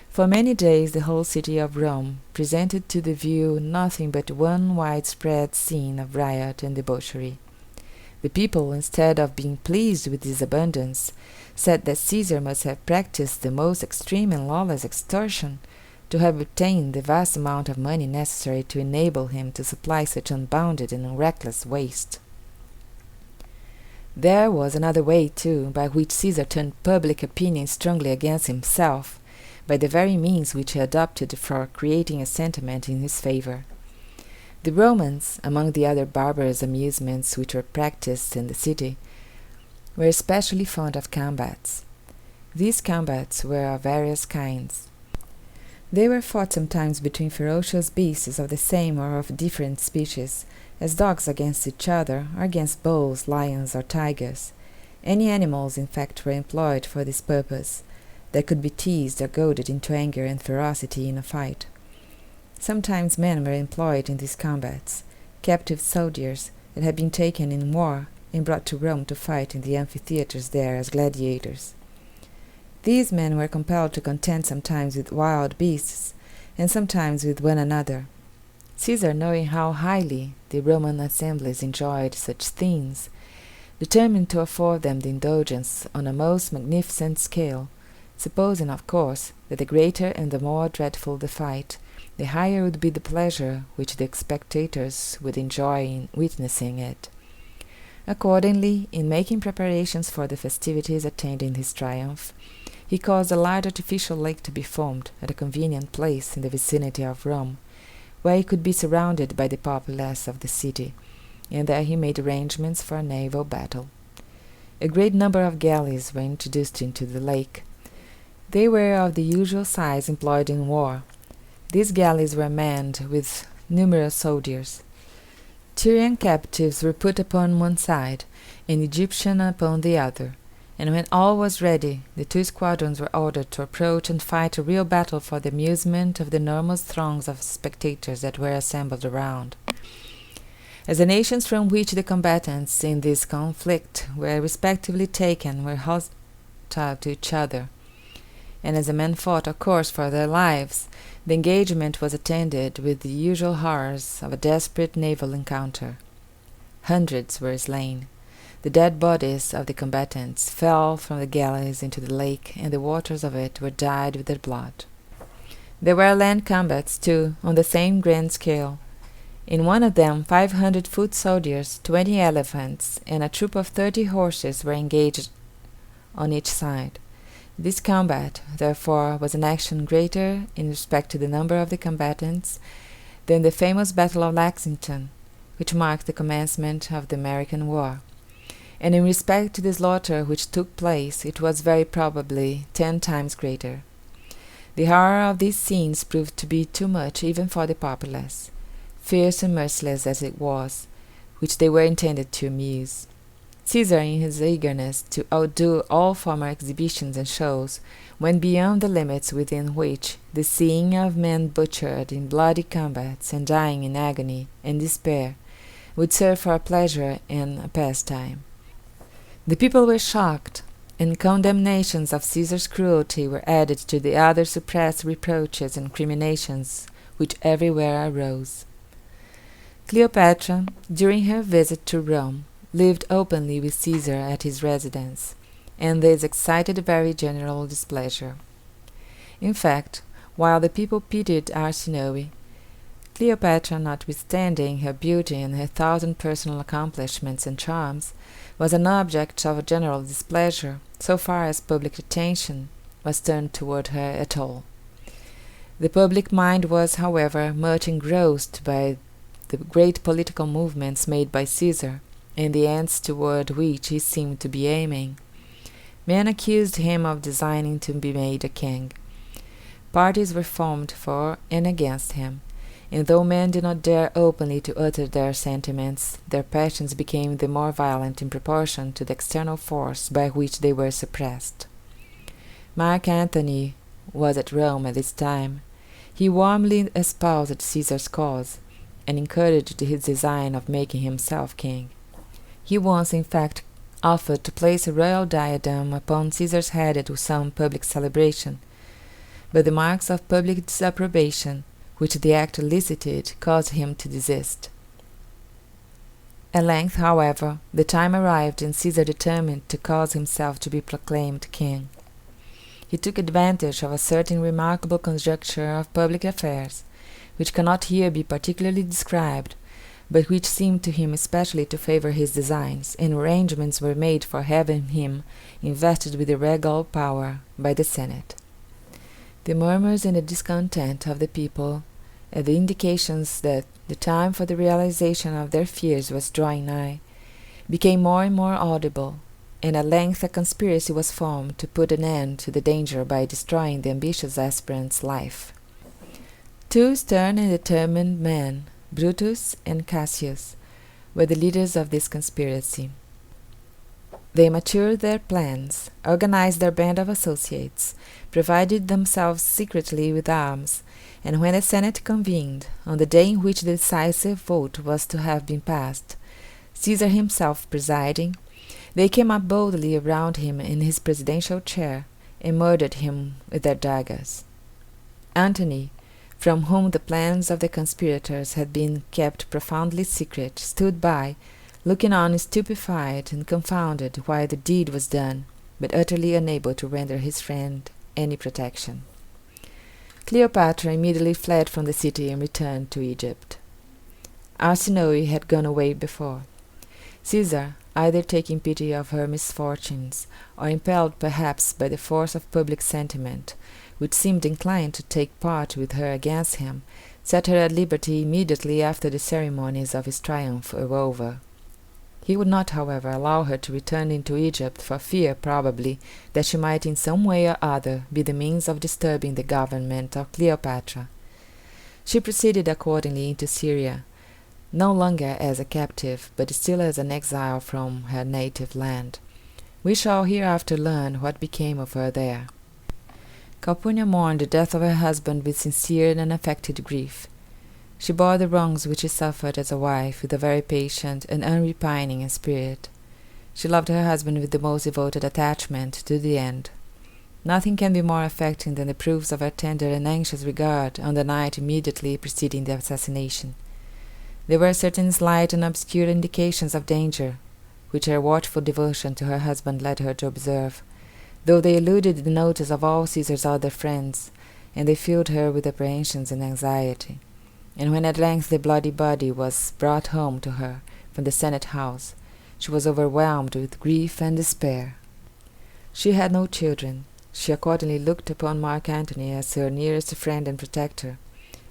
Speaker 6: For many days the whole city of Rome presented to the view nothing but one widespread scene of riot and debauchery. The people, instead of being pleased with this abundance, said that Caesar must have practised the most extreme and lawless extortion to have obtained the vast amount of money necessary to enable him to supply such unbounded and reckless waste. There was another way, too, by which Caesar turned public opinion strongly against himself, by the very means which he adopted for creating a sentiment in his favor. The Romans, among the other barbarous amusements which were practised in the city, were especially fond of combats. These combats were of various kinds. They were fought sometimes between ferocious beasts of the same or of different species, as dogs against each other, or against bulls, lions, or tigers. Any animals, in fact, were employed for this purpose, that could be teased or goaded into anger and ferocity in a fight. Sometimes men were employed in these combats, captive soldiers that had been taken in war and brought to Rome to fight in the amphitheatres there as gladiators. These men were compelled to contend sometimes with wild beasts, and sometimes with one another. Caesar, knowing how highly the Roman assemblies enjoyed such scenes, determined to afford them the indulgence on a most magnificent scale, supposing, of course, that the greater and the more dreadful the fight, the higher would be the pleasure which the spectators would enjoy in witnessing it. Accordingly, in making preparations for the festivities attending his triumph, he caused a large artificial lake to be formed at a convenient place in the vicinity of Rome, where he could be surrounded by the populace of the city, and there he made arrangements for a naval battle. A great number of galleys were introduced into the lake. They were of the usual size employed in war. These galleys were manned with numerous soldiers. Tyrian captives were put upon one side, and Egyptian upon the other, and when all was ready, the two squadrons were ordered to approach and fight a real battle for the amusement of the enormous throngs of spectators that were assembled around. As the nations from which the combatants in this conflict were respectively taken were hostile to each other, and as the men fought, of course, for their lives, the engagement was attended with the usual horrors of a desperate naval encounter. Hundreds were slain. The dead bodies of the combatants fell from the galleys into the lake, and the waters of it were dyed with their blood. There were land combats, too, on the same grand scale. In one of them 500 foot soldiers, 20 elephants, and a troop of 30 horses were engaged on each side. This combat, therefore, was an action greater in respect to the number of the combatants than the famous Battle of Lexington, which marked the commencement of the American War. And in respect to the slaughter which took place, it was very probably 10 times greater. The horror of these scenes proved to be too much even for the populace, fierce and merciless as it was, which they were intended to amuse. Caesar, in his eagerness to outdo all former exhibitions and shows, went beyond the limits within which the seeing of men butchered in bloody combats and dying in agony and despair would serve for a pleasure and a pastime. The people were shocked, and condemnations of Caesar's cruelty were added to the other suppressed reproaches and criminations which everywhere arose. Cleopatra, during her visit to Rome, lived openly with Caesar at his residence, and this excited very general displeasure. In fact, while the people pitied Arsinoe, Cleopatra, notwithstanding her beauty and her 1,000 personal accomplishments and charms, was an object of general displeasure, so far as public attention was turned toward her at all. The public mind was, however, much engrossed by the great political movements made by Caesar, and the ends toward which he seemed to be aiming. Men accused him of designing to be made a king. Parties were formed for and against him, and though men did not dare openly to utter their sentiments, their passions became the more violent in proportion to the external force by which they were suppressed. Mark Antony was at Rome at this time. He warmly espoused Caesar's cause, and encouraged his design of making himself king. He once, in fact, offered to place a royal diadem upon Caesar's head at some public celebration, but the marks of public disapprobation which the act elicited caused him to desist. At length, however, the time arrived, and Caesar determined to cause himself to be proclaimed king. He took advantage of a certain remarkable conjuncture of public affairs, which cannot here be particularly described, but which seemed to him especially to favor his designs, and arrangements were made for having him invested with the regal power by the Senate. The murmurs and the discontent of the people, and the indications that the time for the realization of their fears was drawing nigh, became more and more audible, and at length a conspiracy was formed to put an end to the danger by destroying the ambitious aspirant's life. Two stern and determined men, Brutus and Cassius, were the leaders of this conspiracy. They matured their plans, organized their band of associates, provided themselves secretly with arms, and when the Senate convened, on the day in which the decisive vote was to have been passed, Caesar himself presiding, they came up boldly around him in his presidential chair, and murdered him with their daggers. Antony, from whom the plans of the conspirators had been kept profoundly secret, stood by, looking on stupefied and confounded while the deed was done, but utterly unable to render his friend any protection. Cleopatra immediately fled from the city and returned to Egypt. Arsinoe had gone away before. Caesar, either taking pity of her misfortunes, or impelled perhaps by the force of public sentiment, which seemed inclined to take part with her against him, set her at liberty immediately after the ceremonies of his triumph were over. He would not, however, allow her to return into Egypt, for fear, probably, that she might in some way or other be the means of disturbing the government of Cleopatra. She proceeded accordingly into Syria, no longer as a captive, but still as an exile from her native land. We shall hereafter learn what became of her there. Calpurnia mourned the death of her husband with sincere and unaffected grief. She bore the wrongs which she suffered as a wife with a very patient and unrepining spirit. She loved her husband with the most devoted attachment to the end. Nothing can be more affecting than the proofs of her tender and anxious regard on the night immediately preceding the assassination. There were certain slight and obscure indications of danger, which her watchful devotion to her husband led her to observe, though they eluded the notice of all Caesar's other friends, and they filled her with apprehensions and anxiety. And when at length the bloody body was brought home to her from the Senate house, she was overwhelmed with grief and despair. She had no children. She accordingly looked upon Mark Antony as her nearest friend and protector,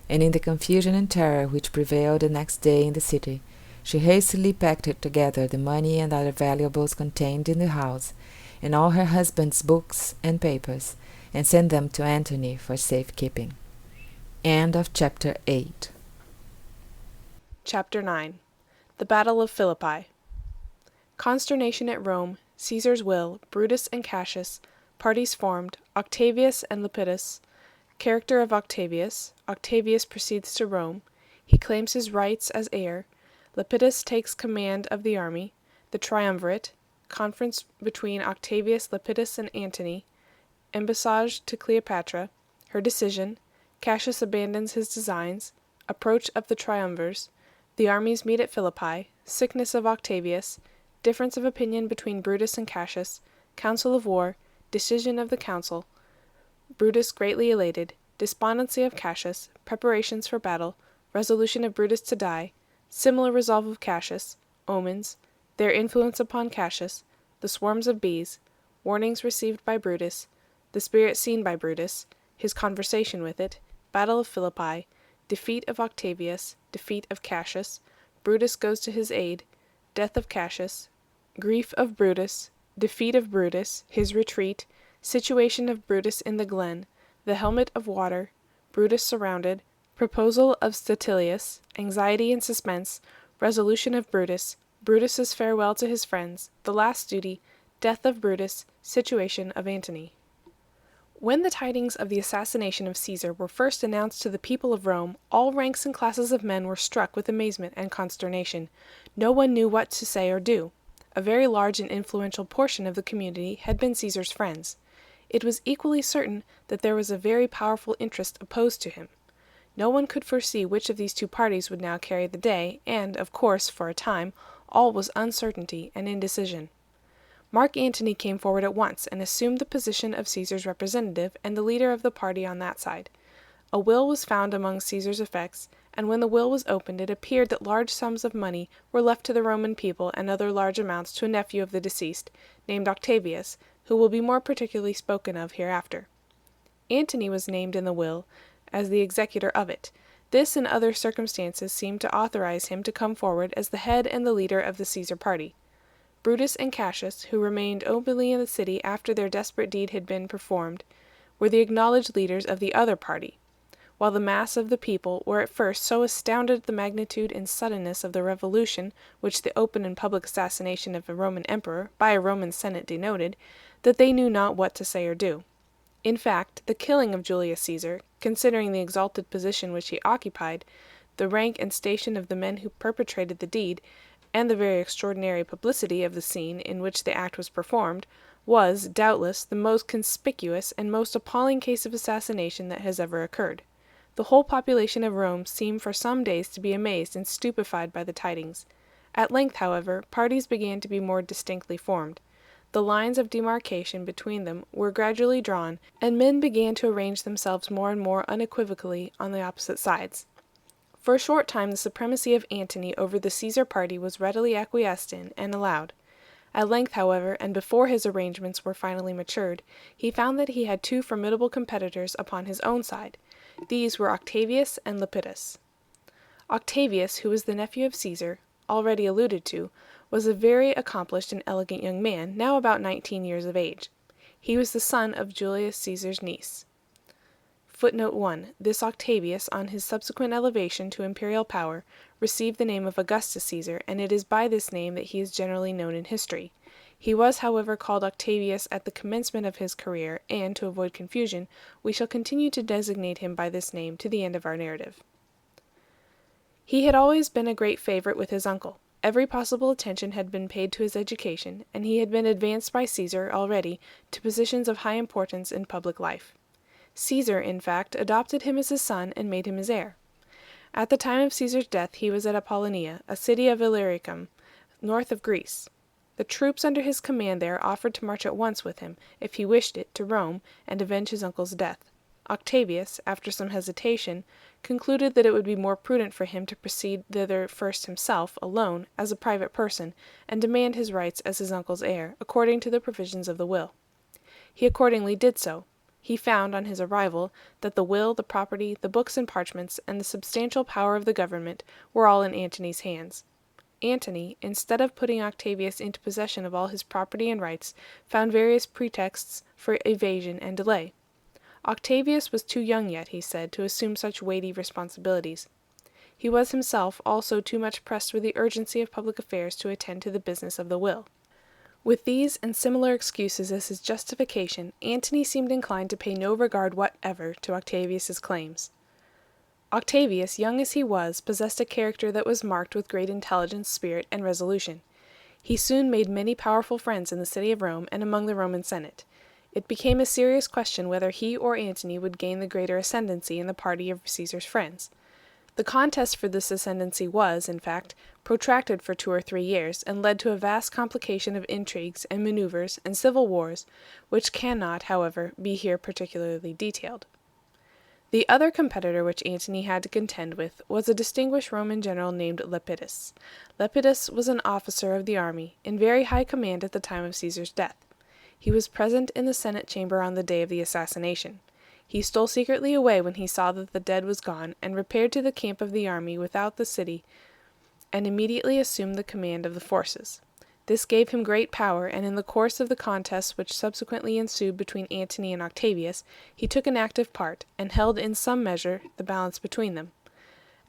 Speaker 6: and in the confusion and terror which prevailed the next day in the city, she hastily packed together the money and other valuables contained in the house, and all her husband's books and papers, and sent them to Antony for safe keeping. End of chapter 8.
Speaker 5: Chapter 9. The Battle of Philippi. Consternation at Rome, Caesar's will, Brutus and Cassius, parties formed, Octavius and Lepidus. Character of Octavius. Octavius proceeds to Rome. He claims his rights as heir. Lepidus takes command of the army. The triumvirate. Conference between Octavius, Lepidus, and Antony. Embassage to Cleopatra. Her decision. Cassius abandons his designs. Approach of the triumvirs. The armies meet at Philippi. Sickness of Octavius. Difference of opinion between Brutus and Cassius. Council of war. Decision of the council. Brutus greatly elated. Despondency of Cassius. Preparations for battle. Resolution of Brutus to die. Similar resolve of Cassius. Omens. Their influence upon Cassius. The swarms of bees. Warnings received by Brutus. The spirit seen by Brutus. His conversation with it. Battle of Philippi. Defeat of Octavius. Defeat of Cassius. Brutus goes to his aid. Death of Cassius. Grief of Brutus. Defeat of Brutus. His retreat. Situation of Brutus in the glen. The helmet of water. Brutus surrounded. proposal of Statilius, anxiety and suspense, resolution of Brutus, Brutus's farewell to his friends, the last duty, death of Brutus, situation of Antony. When the tidings of the assassination of Caesar were first announced to the people of Rome, all ranks and classes of men were struck with amazement and consternation. No one knew what to say or do. A very large and influential portion of the community had been Caesar's friends. It was equally certain that there was a very powerful interest opposed to him. No one could foresee which of these two parties would now carry the day, and, of course, for a time, all was uncertainty and indecision. Mark Antony came forward at once and assumed the position of Caesar's representative and the leader of the party on that side. A will was found among Caesar's effects, and when the will was opened it appeared that large sums of money were left to the Roman people and other large amounts to a nephew of the deceased, named Octavius, who will be more particularly spoken of hereafter. Antony was named in the will as the executor of it. This and other circumstances seemed to authorize him to come forward as the head and the leader of the Caesar party. Brutus and Cassius, who remained openly in the city after their desperate deed had been performed, were the acknowledged leaders of the other party, while the mass of the people were at first so astounded at the magnitude and suddenness of the revolution which the open and public assassination of a Roman emperor by a Roman senate denoted, that they knew not what to say or do. In fact, the killing of Julius Caesar, considering the exalted position which he occupied, the rank and station of the men who perpetrated the deed, and the very extraordinary publicity of the scene in which the act was performed, was, doubtless, the most conspicuous and most appalling case of assassination that has ever occurred. The whole population of Rome seemed for some days to be amazed and stupefied by the tidings. At length, however, parties began to be more distinctly formed. The lines of demarcation between them were gradually drawn, and men began to arrange themselves more and more unequivocally on the opposite sides. For a short time the supremacy of Antony over the Caesar party was readily acquiesced in and allowed. At length, however, and before his arrangements were finally matured, he found that he had two formidable competitors upon his own side. These were Octavius and Lepidus. Octavius, who was the nephew of Caesar, already alluded to, was a very accomplished and elegant young man, now about 19 years of age. He was the son of Julius Caesar's niece. Footnote 1. This Octavius, on his subsequent elevation to imperial power, received the name of Augustus Caesar, and it is by this name that he is generally known in history. He was, however, called Octavius at the commencement of his career, and, to avoid confusion, we shall continue to designate him by this name to the end of our narrative. He had always been a great favorite with his uncle. Every possible attention had been paid to his education, and he had been advanced by Caesar already to positions of high importance in public life. Caesar, in fact, adopted him as his son and made him his heir. At the time of Caesar's death he was at Apollonia, a city of Illyricum, north of Greece. The troops under his command there offered to march at once with him, if he wished it, to Rome, and avenge his uncle's death. Octavius, after some hesitation, concluded that it would be more prudent for him to proceed thither first himself, alone, as a private person, and demand his rights as his uncle's heir, according to the provisions of the will. He accordingly did so. He found, on his arrival, that the will, the property, the books and parchments, and the substantial power of the government were all in Antony's hands. Antony, instead of putting Octavius into possession of all his property and rights, found various pretexts for evasion and delay. Octavius was too young yet, he said, to assume such weighty responsibilities. He was himself also too much pressed with the urgency of public affairs to attend to the business of the will. With these and similar excuses as his justification, Antony seemed inclined to pay no regard whatever to Octavius's claims. Octavius, young as he was, possessed a character that was marked with great intelligence, spirit, and resolution. He soon made many powerful friends in the city of Rome and among the Roman Senate. It became a serious question whether he or Antony would gain the greater ascendancy in the party of Caesar's friends. The contest for this ascendancy was, in fact, protracted for 2 or 3 years, and led to a vast complication of intrigues and maneuvers and civil wars, which cannot, however, be here particularly detailed. The other competitor which Antony had to contend with was a distinguished Roman general named Lepidus. Lepidus was an officer of the army, in very high command at the time of Caesar's death. He was present in the Senate chamber on the day of the assassination. He stole secretly away when he saw that the dead was gone, and repaired to the camp of the army without the city, and immediately assumed the command of the forces. This gave him great power, and in the course of the contests which subsequently ensued between Antony and Octavius, he took an active part, and held in some measure the balance between them.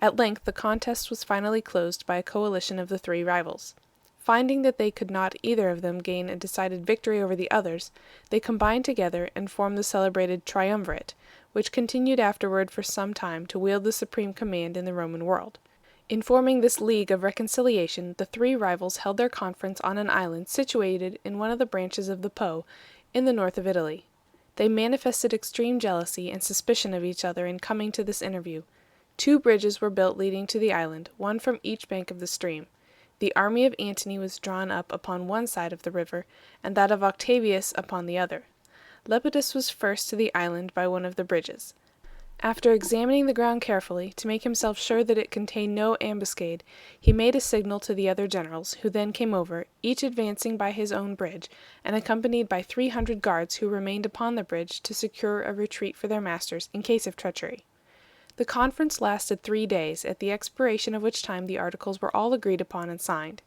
Speaker 5: At length the contest was finally closed by a coalition of the three rivals. Finding that they could not either of them gain a decided victory over the others, they combined together and formed the celebrated triumvirate, which continued afterward for some time to wield the supreme command in the Roman world. In forming this league of reconciliation, the three rivals held their conference on an island situated in one of the branches of the Po, in the north of Italy. They manifested extreme jealousy and suspicion of each other in coming to this interview. 2 bridges were built leading to the island, one from each bank of the stream. The army of Antony was drawn up upon one side of the river, and that of Octavius upon the other. Lepidus was first to the island by one of the bridges. After examining the ground carefully, to make himself sure that it contained no ambuscade, he made a signal to the other generals, who then came over, each advancing by his own bridge, and accompanied by 300 guards who remained upon the bridge to secure a retreat for their masters in case of treachery. The conference lasted 3 days, at the expiration of which time the articles were all agreed upon and signed.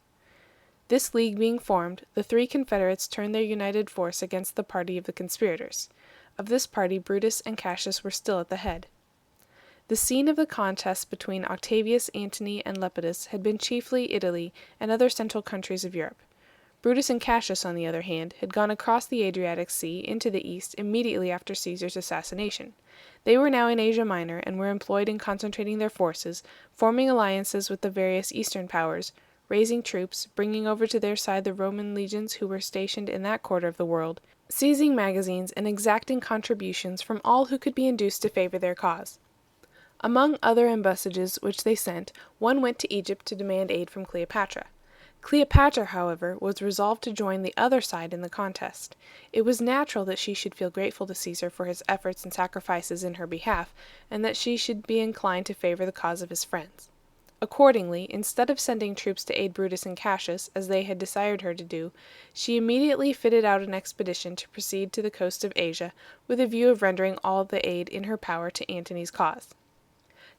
Speaker 5: This league being formed, the 3 confederates turned their united force against the party of the conspirators. Of this party Brutus and Cassius were still at the head. The scene of the contest between Octavius, Antony, and Lepidus had been chiefly Italy and other central countries of Europe. Brutus and Cassius, on the other hand, had gone across the Adriatic Sea into the east immediately after Caesar's assassination. They were now in Asia Minor, and were employed in concentrating their forces, forming alliances with the various eastern powers, raising troops, bringing over to their side the Roman legions who were stationed in that quarter of the world, seizing magazines, and exacting contributions from all who could be induced to favor their cause. Among other embassages which they sent, one went to Egypt to demand aid from Cleopatra. Cleopatra, however, was resolved to join the other side in the contest. It was natural that she should feel grateful to Caesar for his efforts and sacrifices in her behalf, and that she should be inclined to favor the cause of his friends. Accordingly, instead of sending troops to aid Brutus and Cassius, as they had desired her to do, she immediately fitted out an expedition to proceed to the coast of Asia, with a view of rendering all the aid in her power to Antony's cause.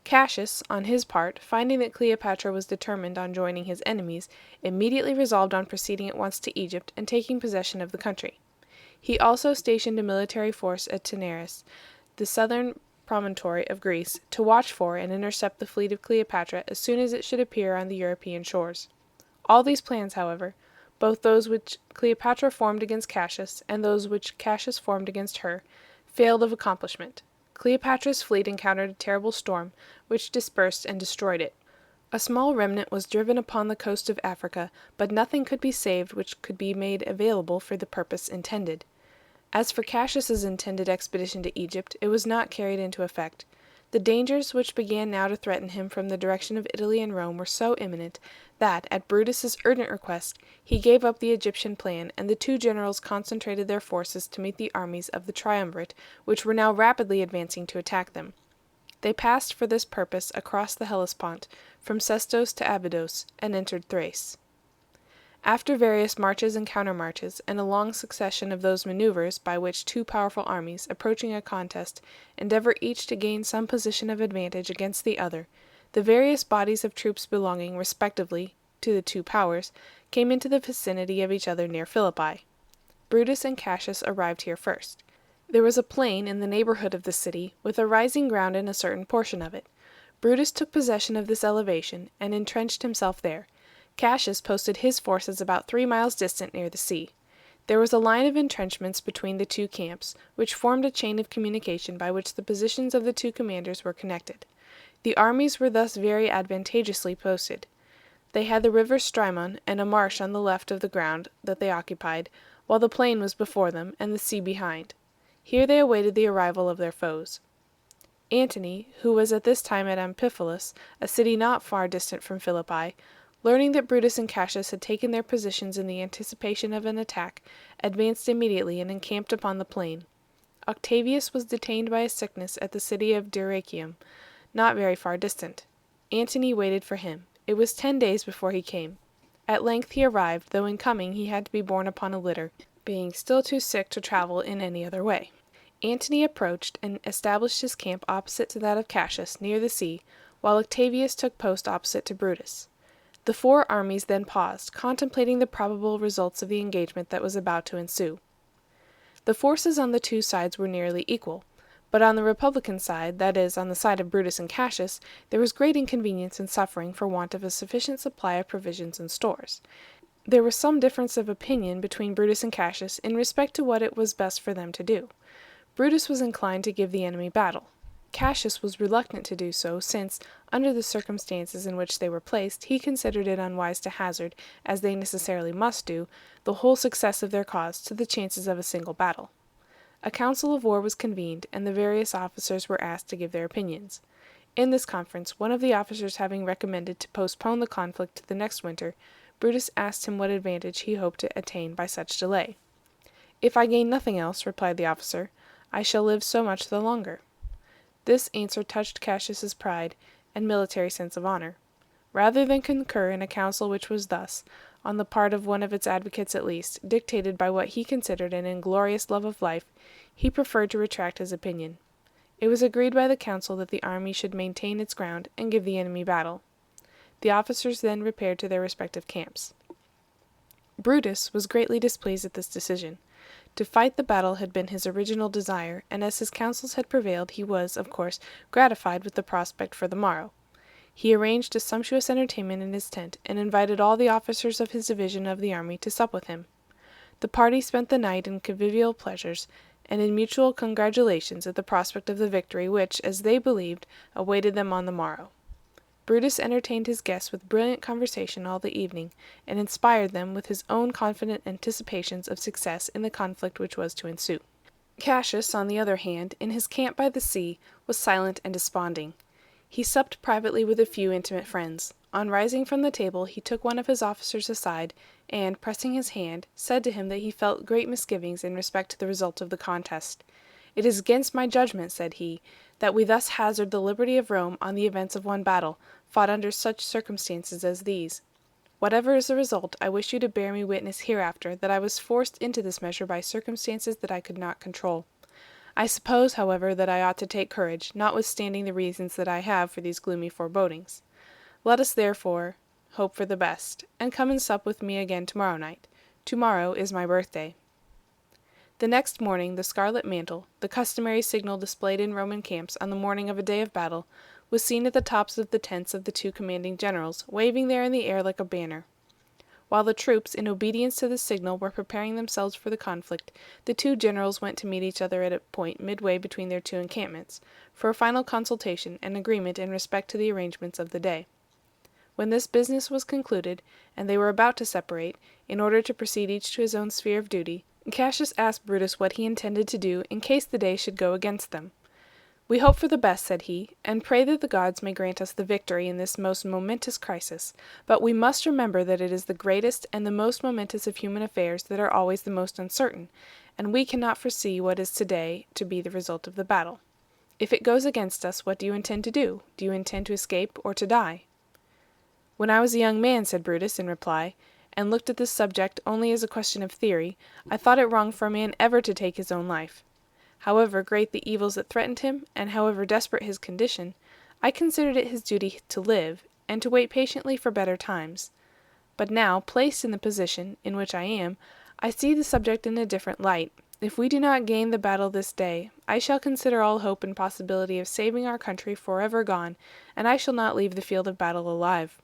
Speaker 5: Cassius, on his part, finding that Cleopatra was determined on joining his enemies, immediately resolved on proceeding at once to Egypt and taking possession of the country. He also stationed a military force at Taenarus, the southern promontory of Greece, to watch for and intercept the fleet of Cleopatra as soon as it should appear on the European shores. All these plans, however, both those which Cleopatra formed against Cassius and those which Cassius formed against her, failed of accomplishment. Cleopatra's fleet encountered a terrible storm, which dispersed and destroyed it. A small remnant was driven upon the coast of Africa, but nothing could be saved which could be made available for the purpose intended. As for Cassius's intended expedition to Egypt, it was not carried into effect. The dangers which began now to threaten him from the direction of Italy and Rome were so imminent that, at Brutus's urgent request, he gave up the Egyptian plan, and the 2 generals concentrated their forces to meet the armies of the triumvirate, which were now rapidly advancing to attack them. They passed for this purpose across the Hellespont, from Sestos to Abydos, and entered Thrace. After various marches and countermarches, and a long succession of those maneuvers by which 2 powerful armies, approaching a contest, endeavor each to gain some position of advantage against the other, the various bodies of troops belonging, respectively, to the 2 powers, came into the vicinity of each other near Philippi. Brutus and Cassius arrived here first. There was a plain in the neighborhood of the city, with a rising ground in a certain portion of it. Brutus took possession of this elevation, and entrenched himself there. Cassius posted his forces about 3 miles distant near the sea. There was a line of entrenchments between the 2 camps, which formed a chain of communication by which the positions of the 2 commanders were connected. The armies were thus very advantageously posted. They had the river Strymon and a marsh on the left of the ground that they occupied, while the plain was before them, and the sea behind. Here they awaited the arrival of their foes. Antony, who was at this time at Amphipolis, a city not far distant from Philippi, learning that Brutus and Cassius had taken their positions in the anticipation of an attack, advanced immediately and encamped upon the plain. Octavius was detained by a sickness at the city of Dyrrachium, not very far distant. Antony waited for him. It was 10 days before he came. At length he arrived, though in coming he had to be borne upon a litter, being still too sick to travel in any other way. Antony approached and established his camp opposite to that of Cassius, near the sea, while Octavius took post opposite to Brutus. The four armies then paused, contemplating the probable results of the engagement that was about to ensue. The forces on the two sides were nearly equal, but on the Republican side, that is, on the side of Brutus and Cassius, there was great inconvenience and suffering for want of a sufficient supply of provisions and stores. There was some difference of opinion between Brutus and Cassius in respect to what it was best for them to do. Brutus was inclined to give the enemy battle. Cassius was reluctant to do so, since, under the circumstances in which they were placed, he considered it unwise to hazard, as they necessarily must do, the whole success of their cause to the chances of a single battle. A council of war was convened, and the various officers were asked to give their opinions. In this conference, one of the officers having recommended to postpone the conflict to the next winter, Brutus asked him what advantage he hoped to attain by such delay. "If I gain nothing else," replied the officer, "I shall live so much the longer." This answer touched Cassius's pride and military sense of honor. Rather than concur in a counsel which was thus, on the part of one of its advocates at least, dictated by what he considered an inglorious love of life, he preferred to retract his opinion. It was agreed by the council that the army should maintain its ground and give the enemy battle. The officers then repaired to their respective camps. Brutus was greatly displeased at this decision. To fight the battle had been his original desire, and as his counsels had prevailed he was, of course, gratified with the prospect for the morrow. He arranged a sumptuous entertainment in his tent, and invited all the officers of his division of the army to sup with him. The party spent the night in convivial pleasures, and in mutual congratulations at the prospect of the victory which, as they believed, awaited them on the morrow. Brutus entertained his guests with brilliant conversation all the evening, and inspired them with his own confident anticipations of success in the conflict which was to ensue. Cassius, on the other hand, in his camp by the sea, was silent and desponding. He supped privately with a few intimate friends. On rising from the table, he took one of his officers aside, and, pressing his hand, said to him that he felt great misgivings in respect to the result of the contest. "It is against my judgment," said he, "that we thus hazard the liberty of Rome on the events of one battle, fought under such circumstances as these. Whatever is the result, I wish you to bear me witness hereafter that I was forced into this measure by circumstances that I could not control. I suppose, however, that I ought to take courage, notwithstanding the reasons that I have for these gloomy forebodings. Let us, therefore, hope for the best, and come and sup with me again tomorrow night. Tomorrow is my birthday." The next morning the scarlet mantle, the customary signal displayed in Roman camps on the morning of a day of battle, was seen at the tops of the tents of the two commanding generals, waving there in the air like a banner. While the troops, in obedience to this signal, were preparing themselves for the conflict, the two generals went to meet each other at a point midway between their two encampments, for a final consultation and agreement in respect to the arrangements of the day. When this business was concluded, and they were about to separate, in order to proceed each to his own sphere of duty, Cassius asked Brutus what he intended to do in case the day should go against them. "We hope for the best," said he, "and pray that the gods may grant us the victory in this most momentous crisis. But we must remember that it is the greatest and the most momentous of human affairs that are always the most uncertain, and we cannot foresee what is today to be the result of the battle. If it goes against us, what do you intend to do? Do you intend to escape or to die?" "When I was a young man," said Brutus in reply, "and looked at this subject only as a question of theory, I thought it wrong for a man ever to take his own life. However great the evils that threatened him, and however desperate his condition, I considered it his duty to live, and to wait patiently for better times. But now, placed in the position in which I am, I see the subject in a different light. If we do not gain the battle this day, I shall consider all hope and possibility of saving our country forever gone, and I shall not leave the field of battle alive."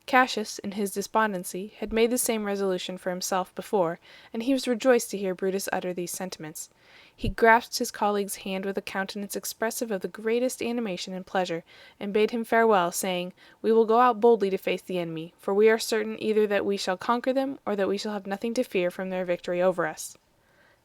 Speaker 5: Cassius, in his despondency, had made the same resolution for himself before, and he was rejoiced to hear Brutus utter these sentiments. He grasped his colleague's hand with a countenance expressive of the greatest animation and pleasure, and bade him farewell, saying, "We will go out boldly to face the enemy, for we are certain either that we shall conquer them, or that we shall have nothing to fear from their victory over us."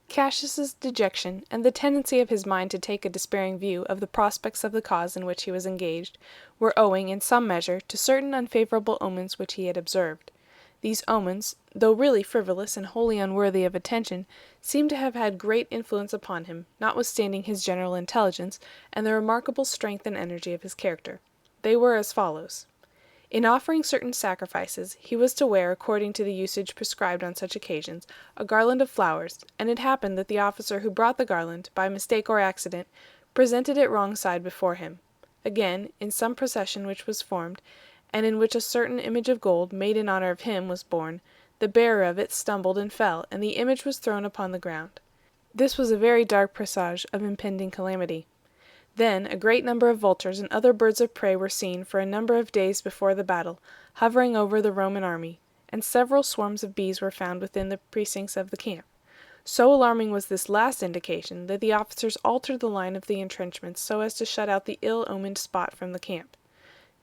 Speaker 5: Cassius's dejection, and the tendency of his mind to take a despairing view of the prospects of the cause in which he was engaged, were owing, in some measure, to certain unfavorable omens which he had observed. These omens, though really frivolous and wholly unworthy of attention, seem to have had great influence upon him, notwithstanding his general intelligence, and the remarkable strength and energy of his character. They were as follows. In offering certain sacrifices, he was to wear, according to the usage prescribed on such occasions, a garland of flowers, and it happened that the officer who brought the garland, by mistake or accident, presented it wrong side before him. Again, in some procession which was formed, and in which a certain image of gold, made in honor of him, was borne, the bearer of it stumbled and fell, and the image was thrown upon the ground. This was a very dark presage of impending calamity. Then a great number of vultures and other birds of prey were seen for a number of days before the battle, hovering over the Roman army, and several swarms of bees were found within the precincts of the camp. So alarming was this last indication that the officers altered the line of the entrenchments so as to shut out the ill-omened spot from the camp.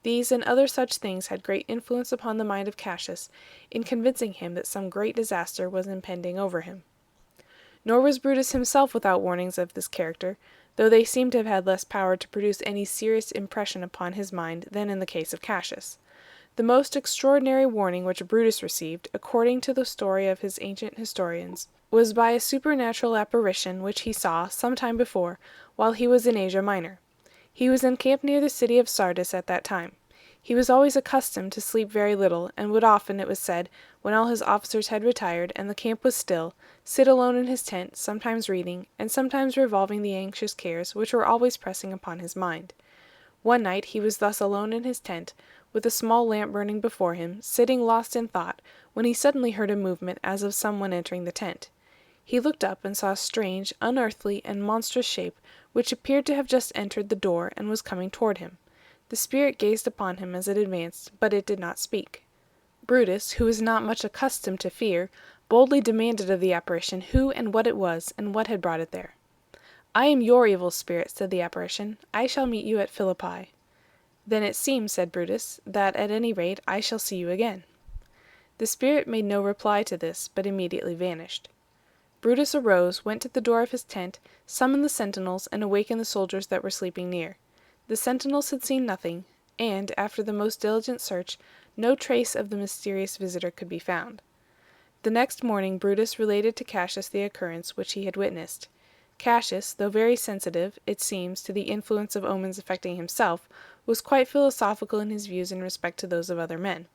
Speaker 5: These and other such things had great influence upon the mind of Cassius, in convincing him that some great disaster was impending over him. Nor was Brutus himself without warnings of this character, though they seem to have had less power to produce any serious impression upon his mind than in the case of Cassius. The most extraordinary warning which Brutus received, according to the story of his ancient historians, was by a supernatural apparition which he saw, some time before, while he was in Asia Minor. He was encamped near the city of Sardis at that time. He was always accustomed to sleep very little, and would often, it was said, when all his officers had retired, and the camp was still, sit alone in his tent, sometimes reading, and sometimes revolving the anxious cares which were always pressing upon his mind. One night he was thus alone in his tent, with a small lamp burning before him, sitting lost in thought, when he suddenly heard a movement as of some one entering the tent. He looked up and saw a strange, unearthly, and monstrous shape, which appeared to have just entered the door and was coming toward him. The spirit gazed upon him as it advanced, but it did not speak. Brutus, who was not much accustomed to fear, boldly demanded of the apparition who and what it was, and what had brought it there. "I am your evil spirit," said the apparition. "I shall meet you at Philippi." "Then it seems," said Brutus, "that at any rate I shall see you again." The spirit made no reply to this, but immediately vanished. Brutus arose, went to the door of his tent, summoned the sentinels, and awakened the soldiers that were sleeping near. The sentinels had seen nothing, and, after the most diligent search, no trace of the mysterious visitor could be found. The next morning Brutus related to Cassius the occurrence which he had witnessed. Cassius, though very sensitive, it seems, to the influence of omens affecting himself, was quite philosophical in his views in respect to those of other men.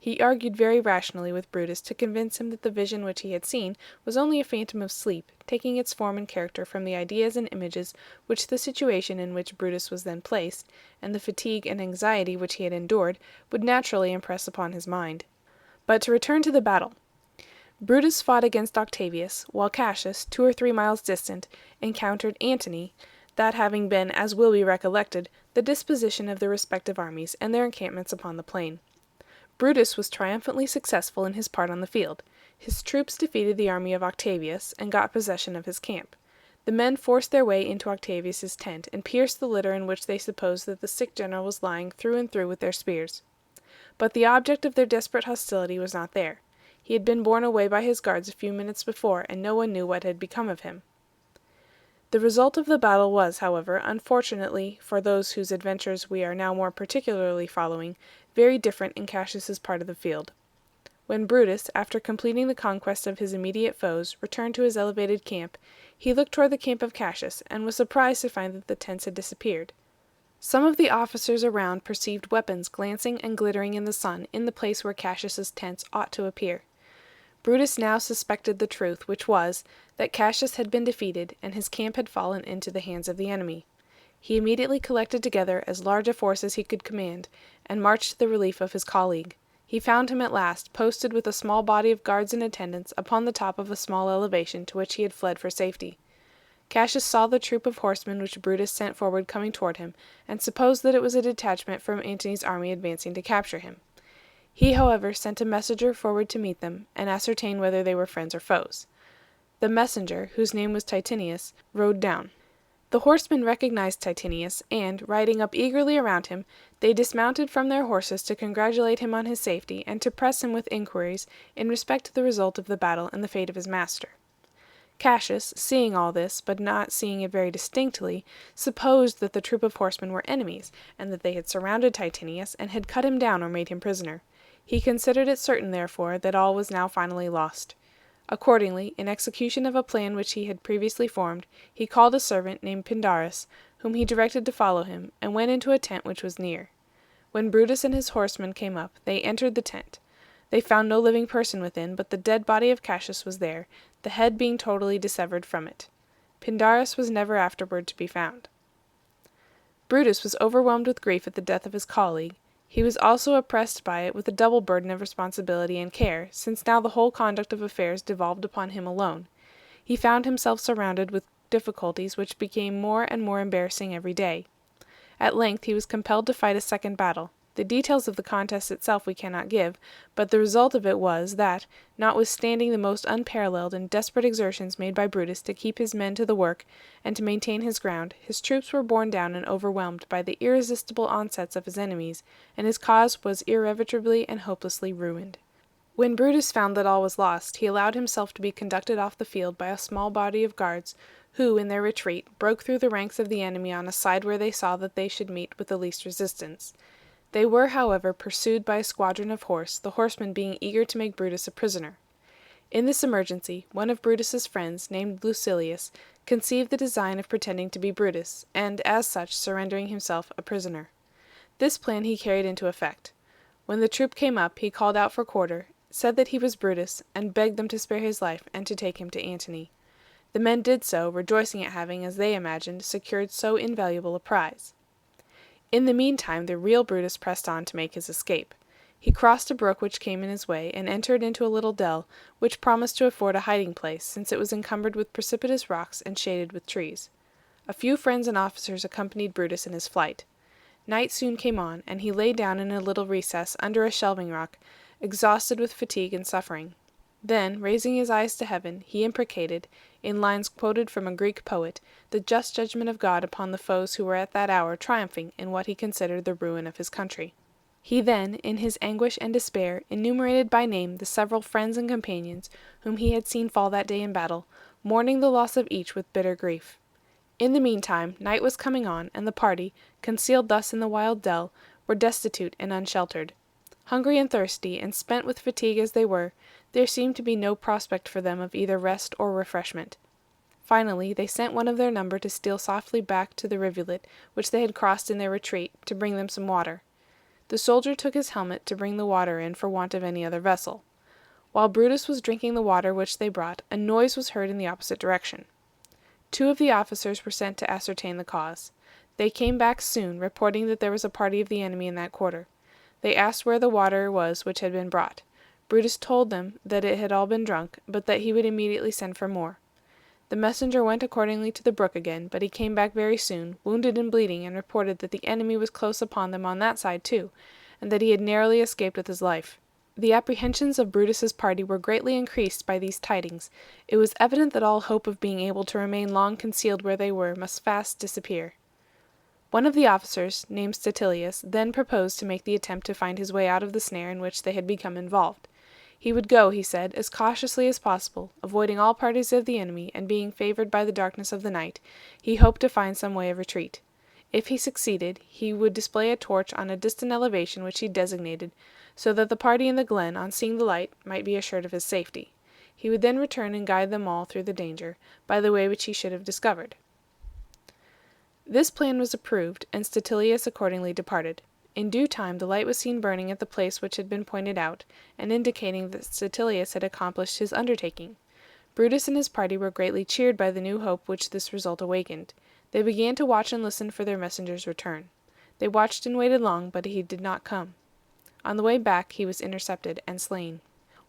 Speaker 5: He argued very rationally with Brutus to convince him that the vision which he had seen was only a phantom of sleep, taking its form and character from the ideas and images which the situation in which Brutus was then placed, and the fatigue and anxiety which he had endured, would naturally impress upon his mind. But to return to the battle. Brutus fought against Octavius, while Cassius, 2 or 3 miles distant, encountered Antony, that having been, as will be recollected, the disposition of the respective armies, and their encampments upon the plain. Brutus was triumphantly successful in his part on the field. His troops defeated the army of Octavius, and got possession of his camp. The men forced their way into Octavius's tent, and pierced the litter in which they supposed that the sick general was lying through and through with their spears. But the object of their desperate hostility was not there. He had been borne away by his guards a few minutes before, and no one knew what had become of him. The result of the battle was, however, unfortunately for those whose adventures we are now more particularly following, very different in Cassius's part of the field. When Brutus, after completing the conquest of his immediate foes, returned to his elevated camp, he looked toward the camp of Cassius, and was surprised to find that the tents had disappeared. Some of the officers around perceived weapons glancing and glittering in the sun in the place where Cassius's tents ought to appear. Brutus now suspected the truth, which was, that Cassius had been defeated, and his camp had fallen into the hands of the enemy. He immediately collected together as large a force as he could command, and marched to the relief of his colleague. He found him at last, posted with a small body of guards and attendants, upon the top of a small elevation to which he had fled for safety. Cassius saw the troop of horsemen which Brutus sent forward coming toward him, and supposed that it was a detachment from Antony's army advancing to capture him. He, however, sent a messenger forward to meet them, and ascertain whether they were friends or foes. The messenger, whose name was Titinius, rode down. The horsemen recognized Titinius, and, riding up eagerly around him, they dismounted from their horses to congratulate him on his safety, and to press him with inquiries in respect to the result of the battle and the fate of his master. Cassius, seeing all this, but not seeing it very distinctly, supposed that the troop of horsemen were enemies, and that they had surrounded Titinius, and had cut him down or made him prisoner. He considered it certain, therefore, that all was now finally lost. Accordingly, in execution of a plan which he had previously formed, he called a servant named Pindarus, whom he directed to follow him, and went into a tent which was near. When Brutus and his horsemen came up, they entered the tent. They found no living person within, but the dead body of Cassius was there, the head being totally dissevered from it. Pindarus was never afterward to be found. Brutus was overwhelmed with grief at the death of his colleague. He was also oppressed by it with a double burden of responsibility and care, since now the whole conduct of affairs devolved upon him alone. He found himself surrounded with difficulties which became more and more embarrassing every day. At length he was compelled to fight a second battle. The details of the contest itself we cannot give, but the result of it was that, notwithstanding the most unparalleled and desperate exertions made by Brutus to keep his men to the work and to maintain his ground, his troops were borne down and overwhelmed by the irresistible onsets of his enemies, and his cause was irretrievably and hopelessly ruined. When Brutus found that all was lost, he allowed himself to be conducted off the field by a small body of guards, who, in their retreat, broke through the ranks of the enemy on a side where they saw that they should meet with the least resistance. They were, however, pursued by a squadron of horse, the horsemen being eager to make Brutus a prisoner. In this emergency, one of Brutus's friends, named Lucilius, conceived the design of pretending to be Brutus, and, as such, surrendering himself a prisoner. This plan he carried into effect. When the troop came up, he called out for quarter, said that he was Brutus, and begged them to spare his life and to take him to Antony. The men did so, rejoicing at having, as they imagined, secured so invaluable a prize. In the meantime the real Brutus pressed on to make his escape. He crossed a brook which came in his way, and entered into a little dell, which promised to afford a hiding place, since it was encumbered with precipitous rocks and shaded with trees. A few friends and officers accompanied Brutus in his flight. Night soon came on, and he lay down in a little recess under a shelving rock, exhausted with fatigue and suffering. Then, raising his eyes to heaven, he imprecated, in lines quoted from a Greek poet, the just judgment of God upon the foes who were at that hour triumphing in what he considered the ruin of his country. He then, in his anguish and despair, enumerated by name the several friends and companions whom he had seen fall that day in battle, mourning the loss of each with bitter grief. In the meantime, night was coming on, and the party, concealed thus in the wild dell, were destitute and unsheltered. Hungry and thirsty, and spent with fatigue as they were, there seemed to be no prospect for them of either rest or refreshment. Finally, they sent one of their number to steal softly back to the rivulet which they had crossed in their retreat, to bring them some water. The soldier took his helmet to bring the water in for want of any other vessel. While Brutus was drinking the water which they brought, a noise was heard in the opposite direction. 2 of the officers were sent to ascertain the cause. They came back soon, reporting that there was a party of the enemy in that quarter. They asked where the water was which had been brought. Brutus told them that it had all been drunk, but that he would immediately send for more. The messenger went accordingly to the brook again, but he came back very soon, wounded and bleeding, and reported that the enemy was close upon them on that side too, and that he had narrowly escaped with his life. The apprehensions of Brutus's party were greatly increased by these tidings. It was evident that all hope of being able to remain long concealed where they were must fast disappear. One of the officers, named Statilius, then proposed to make the attempt to find his way out of the snare in which they had become involved. He would go, he said, as cautiously as possible, avoiding all parties of the enemy, and being favored by the darkness of the night, he hoped to find some way of retreat. If he succeeded, he would display a torch on a distant elevation which he designated, so that the party in the glen, on seeing the light, might be assured of his safety. He would then return and guide them all through the danger, by the way which he should have discovered. This plan was approved, and Statilius accordingly departed. In due time the light was seen burning at the place which had been pointed out, and indicating that Statilius had accomplished his undertaking. Brutus and his party were greatly cheered by the new hope which this result awakened. They began to watch and listen for their messenger's return. They watched and waited long, but he did not come. On the way back he was intercepted and slain.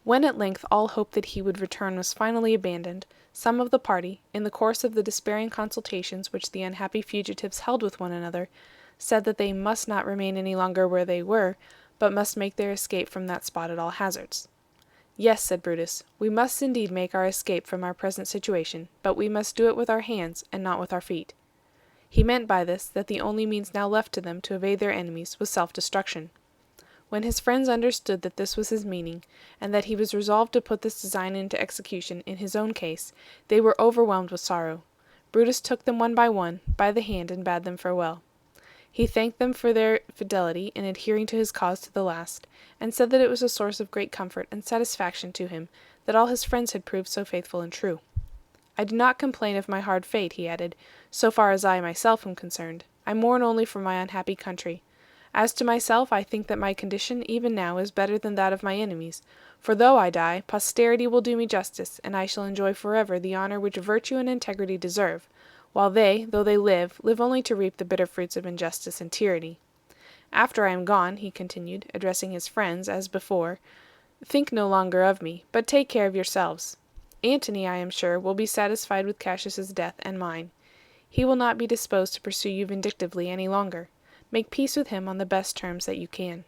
Speaker 5: When at length all hope that he would return was finally abandoned, some of the party, in the course of the despairing consultations which the unhappy fugitives held with one another, said that they must not remain any longer where they were, but must make their escape from that spot at all hazards. Yes, said Brutus, we must indeed make our escape from our present situation, but we must do it with our hands, and not with our feet. He meant by this that the only means now left to them to evade their enemies was self-destruction. When his friends understood that this was his meaning, and that he was resolved to put this design into execution in his own case, they were overwhelmed with sorrow. Brutus took them one by the hand, and bade them farewell. He thanked them for their fidelity in adhering to his cause to the last, and said that it was a source of great comfort and satisfaction to him that all his friends had proved so faithful and true. I do not complain of my hard fate, he added, so far as I myself am concerned. I mourn only for my unhappy country. As to myself, I think that my condition even now is better than that of my enemies, for though I die, posterity will do me justice, and I shall enjoy forever the honor which virtue and integrity deserve, while they, though they live only to reap the bitter fruits of injustice and tyranny. After I am gone," he continued, addressing his friends, as before, "think no longer of me, but take care of yourselves. Antony, I am sure, will be satisfied with Cassius's death and mine. He will not be disposed to pursue you vindictively any longer. Make peace with him on the best terms that you can."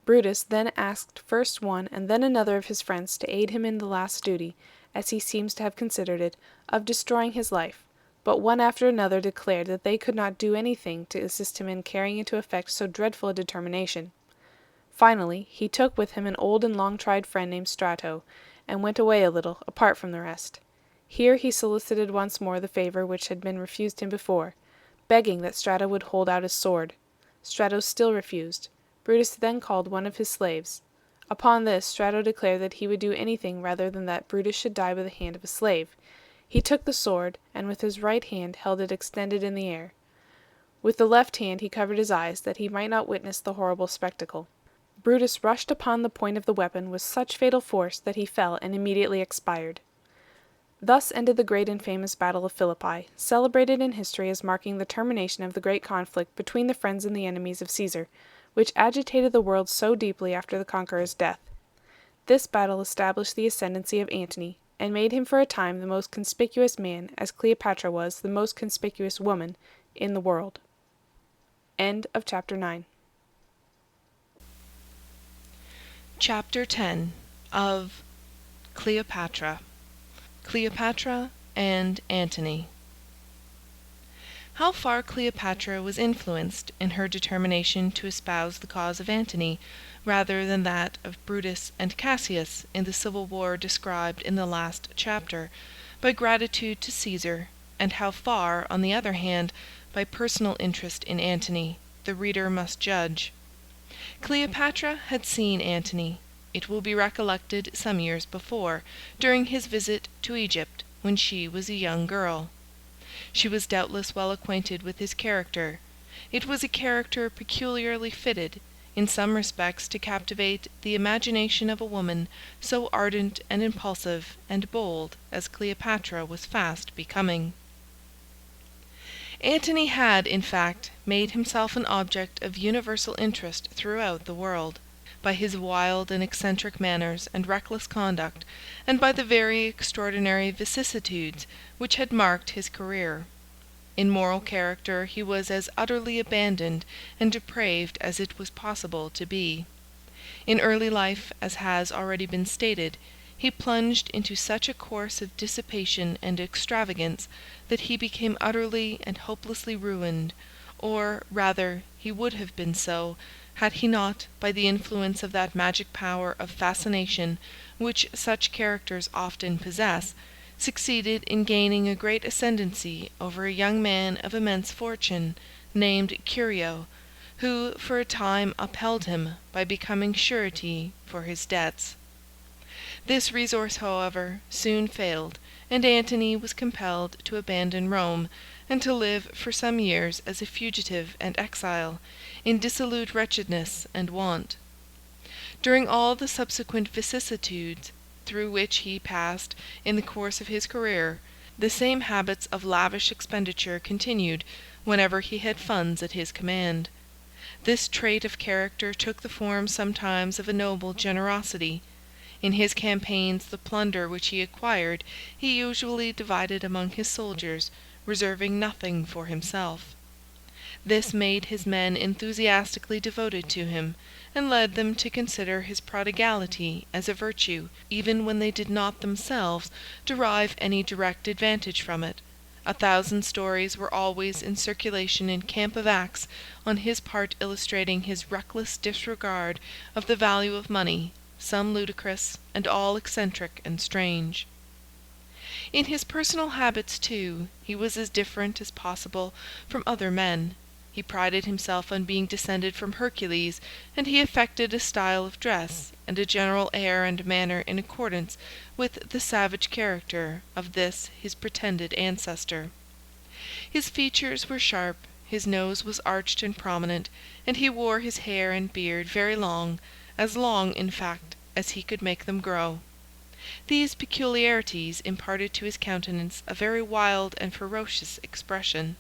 Speaker 5: Brutus then asked first one and then another of his friends to aid him in the last duty, as he seems to have considered it, of destroying his life, but one after another declared that they could not do anything to assist him in carrying into effect so dreadful a determination. Finally, he took with him an old and long-tried friend named Strato, and went away a little, apart from the rest. Here he solicited once more the favor which had been refused him before, begging that Strato would hold out his sword. Strato still refused. Brutus then called one of his slaves. Upon this, Strato declared that he would do anything rather than that Brutus should die by the hand of a slave. He took the sword, and with his right hand held it extended in the air. With the left hand he covered his eyes, that he might not witness the horrible spectacle. Brutus rushed upon the point of the weapon with such fatal force that he fell and immediately expired. Thus ended the great and famous Battle of Philippi, celebrated in history as marking the termination of the great conflict between the friends and the enemies of Caesar, which agitated the world so deeply after the conqueror's death. This battle established the ascendancy of Antony, and made him for a time the most conspicuous man, as Cleopatra was the most conspicuous woman, in the world. End of chapter 9.
Speaker 7: Chapter 10 of Cleopatra, Cleopatra and Antony. How far Cleopatra was influenced in her determination to espouse the cause of Antony rather than that of Brutus and Cassius in the civil war described in the last chapter, by gratitude to Caesar, and how far, on the other hand, by personal interest in Antony, the reader must judge. Cleopatra had seen Antony, it will be recollected, some years before, during his visit to Egypt, when she was a young girl. She was doubtless well acquainted with his character. It was a character peculiarly fitted, in some respects, to captivate the imagination of a woman so ardent and impulsive and bold as Cleopatra was fast becoming. Antony had, in fact, made himself an object of universal interest throughout the world, by his wild and eccentric manners and reckless conduct, and by the very extraordinary vicissitudes which had marked his career. In moral character he was as utterly abandoned and depraved as it was possible to be. In early life, as has already been stated, he plunged into such a course of dissipation and extravagance that he became utterly and hopelessly ruined, or, rather, he would have been so, had he not, by the influence of that magic power of fascination which such characters often possess, succeeded in gaining a great ascendancy over a young man of immense fortune, named Curio, who for a time upheld him by becoming surety for his debts. This resource, however, soon failed, and Antony was compelled to abandon Rome, and to live for some years as a fugitive and exile, in dissolute wretchedness and want. During all the subsequent vicissitudes through which he passed in the course of his career, the same habits of lavish expenditure continued whenever he had funds at his command. This trait of character took the form sometimes of a noble generosity. In his campaigns the plunder which he acquired he usually divided among his soldiers, reserving nothing for himself. This made his men enthusiastically devoted to him, and led them to consider his prodigality as a virtue, even when they did not themselves derive any direct advantage from it. 1,000 stories were always in circulation in camp of Acts on his part illustrating his reckless disregard of the value of money, some ludicrous, and all eccentric and strange. In his personal habits, too, he was as different as possible from other men. He prided himself on being descended from Hercules, and he affected a style of dress and a general air and manner in accordance with the savage character of this his pretended ancestor. His features were sharp, his nose was arched and prominent, and he wore his hair and beard very long, as long, in fact, as he could make them grow. These peculiarities imparted to his countenance a very wild and ferocious expression.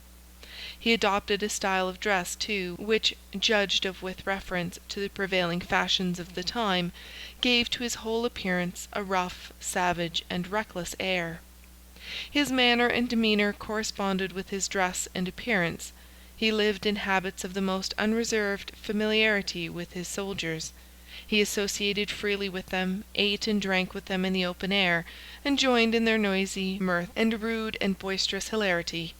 Speaker 7: He adopted a style of dress, too, which, judged of with reference to the prevailing fashions of the time, gave to his whole appearance a rough, savage, and reckless air. His manner and demeanour corresponded with his dress and appearance. He lived in habits of the most unreserved familiarity with his soldiers. He associated freely with them, ate and drank with them in the open air, and joined in their noisy mirth and rude and boisterous hilarity.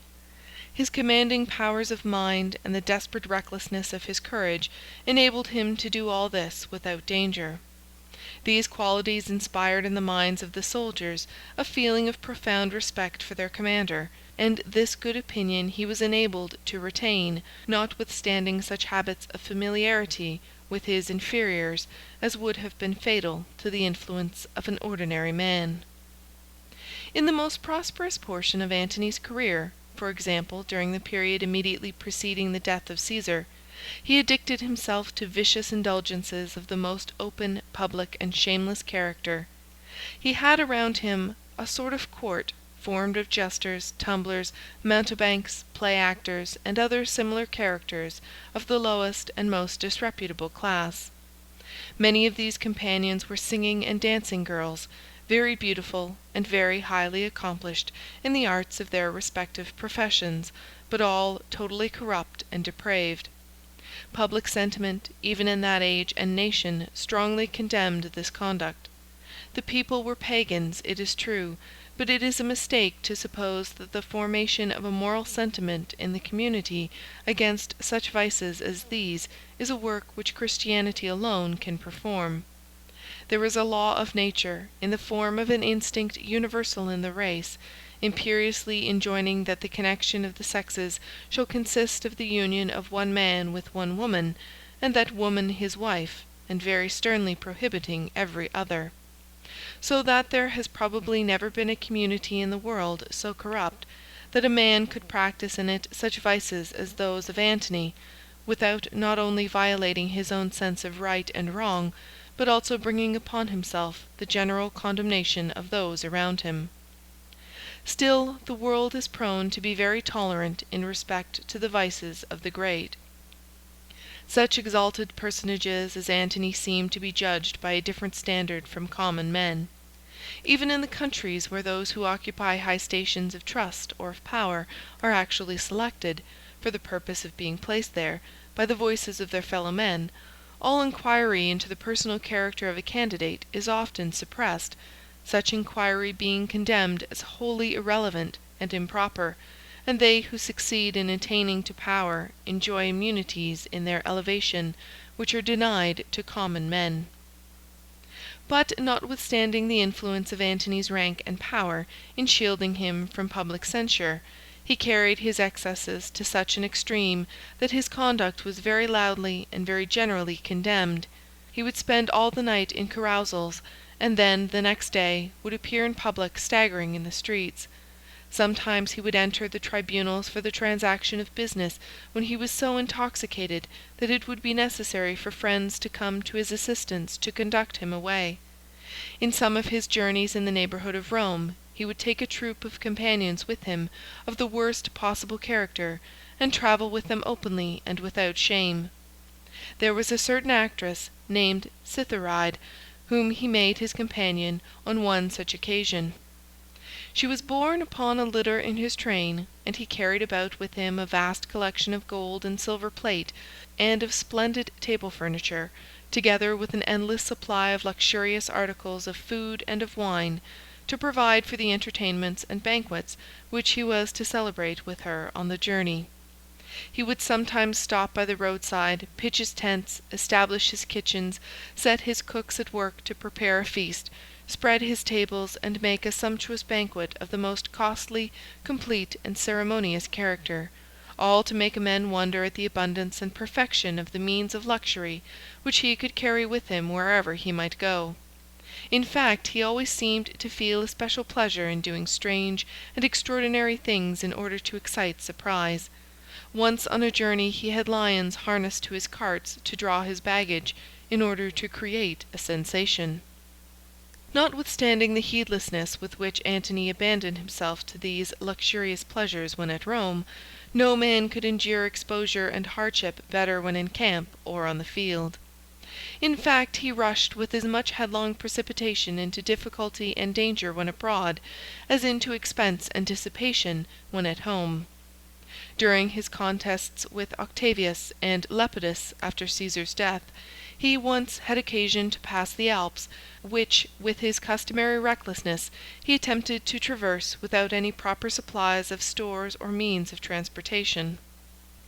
Speaker 7: His commanding powers of mind and the desperate recklessness of his courage enabled him to do all this without danger. These qualities inspired in the minds of the soldiers a feeling of profound respect for their commander, and this good opinion he was enabled to retain, notwithstanding such habits of familiarity with his inferiors as would have been fatal to the influence of an ordinary man. In the most prosperous portion of Antony's career, for example, during the period immediately preceding the death of Caesar, he addicted himself to vicious indulgences of the most open, public, and shameless character. He had around him a sort of court, formed of jesters, tumblers, mountebanks, play-actors, and other similar characters of the lowest and most disreputable class. Many of these companions were singing and dancing girls, very beautiful and very highly accomplished in the arts of their respective professions, but all totally corrupt and depraved. Public sentiment, even in that age and nation, strongly condemned this conduct. The people were pagans, it is true, but it is a mistake to suppose that the formation of a moral sentiment in the community against such vices as these is a work which Christianity alone can perform. There is a law of nature, in the form of an instinct universal in the race, imperiously enjoining that the connection of the sexes shall consist of the union of one man with one woman, and that woman his wife, and very sternly prohibiting every other. So that there has probably never been a community in the world so corrupt, that a man could practice in it such vices as those of Antony, without not only violating his own sense of right and wrong, but also bringing upon himself the general condemnation of those around him. Still, the world is prone to be very tolerant in respect to the vices of the great. Such exalted personages as Antony seem to be judged by a different standard from common men. Even in the countries where those who occupy high stations of trust or of power are actually selected, for the purpose of being placed there, by the voices of their fellow men, all inquiry into the personal character of a candidate is often suppressed, such inquiry being condemned as wholly irrelevant and improper, and they who succeed in attaining to power enjoy immunities in their elevation which are denied to common men. But, notwithstanding the influence of Antony's rank and power in shielding him from public censure, he carried his excesses to such an extreme that his conduct was very loudly and very generally condemned. He would spend all the night in carousals, and then, the next day, would appear in public staggering in the streets. Sometimes he would enter the tribunals for the transaction of business when he was so intoxicated that it would be necessary for friends to come to his assistance to conduct him away. In some of his journeys in the neighbourhood of Rome, he would take a troop of companions with him of the worst possible character, and travel with them openly and without shame. There was a certain actress, named Cytheride, whom he made his companion on one such occasion. She was borne upon a litter in his train, and he carried about with him a vast collection of gold and silver plate, and of splendid table furniture, together with an endless supply of luxurious articles of food and of wine, to provide for the entertainments and banquets which he was to celebrate with her on the journey. He would sometimes stop by the roadside, pitch his tents, establish his kitchens, set his cooks at work to prepare a feast, spread his tables, and make a sumptuous banquet of the most costly, complete, and ceremonious character, all to make men wonder at the abundance and perfection of the means of luxury which he could carry with him wherever he might go. In fact, he always seemed to feel a special pleasure in doing strange and extraordinary things in order to excite surprise. Once on a journey he had lions harnessed to his carts to draw his baggage, in order to create a sensation. Notwithstanding the heedlessness with which Antony abandoned himself to these luxurious pleasures when at Rome, no man could endure exposure and hardship better when in camp or on the field. In fact, he rushed with as much headlong precipitation into difficulty and danger when abroad, as into expense and dissipation when at home. During his contests with Octavius and Lepidus after Caesar's death, he once had occasion to pass the Alps, which, with his customary recklessness, he attempted to traverse without any proper supplies of stores or means of transportation.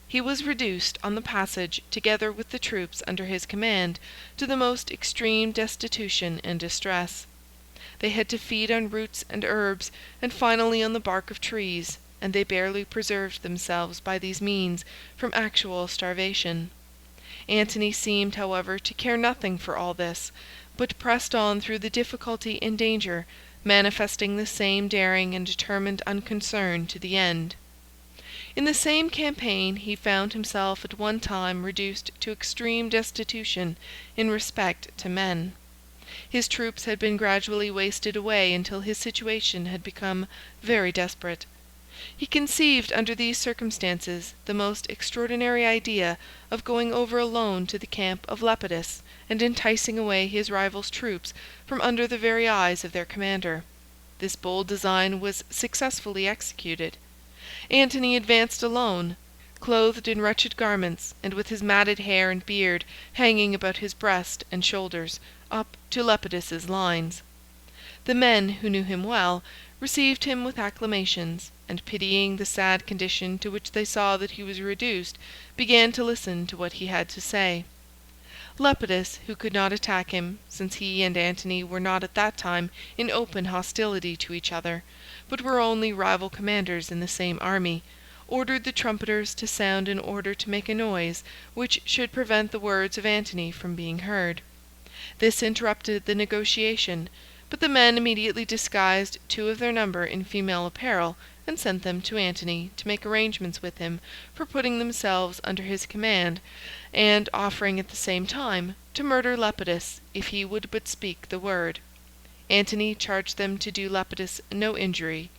Speaker 7: He was reduced on the passage, together with the troops under his command, to the most extreme destitution and distress. They had to feed on roots and herbs, and finally on the bark of trees, and they barely preserved themselves by these means from actual starvation. Antony seemed, however, to care nothing for all this, but pressed on through the difficulty and danger, manifesting the same daring and determined unconcern to the end. In the same campaign he found himself at one time reduced to extreme destitution in respect to men. His troops had been gradually wasted away until his situation had become very desperate. He conceived under these circumstances the most extraordinary idea of going over alone to the camp of Lepidus and enticing away his rival's troops from under the very eyes of their commander. This bold design was successfully executed. Antony advanced alone, clothed in wretched garments, and with his matted hair and beard hanging about his breast and shoulders, up to Lepidus's lines. The men, who knew him well, received him with acclamations, and pitying the sad condition to which they saw that he was reduced, began to listen to what he had to say. Lepidus, who could not attack him, since he and Antony were not at that time in open hostility to each other, but were only rival commanders in the same army, ordered the trumpeters to sound in order to make a noise which should prevent the words of Antony from being heard. This interrupted the negotiation, but the men immediately disguised 2 of their number in female apparel, and sent them to Antony to make arrangements with him for putting themselves under his command, and offering at the same time to murder Lepidus if he would but speak the word. Antony charged them to do Lepidus no injury.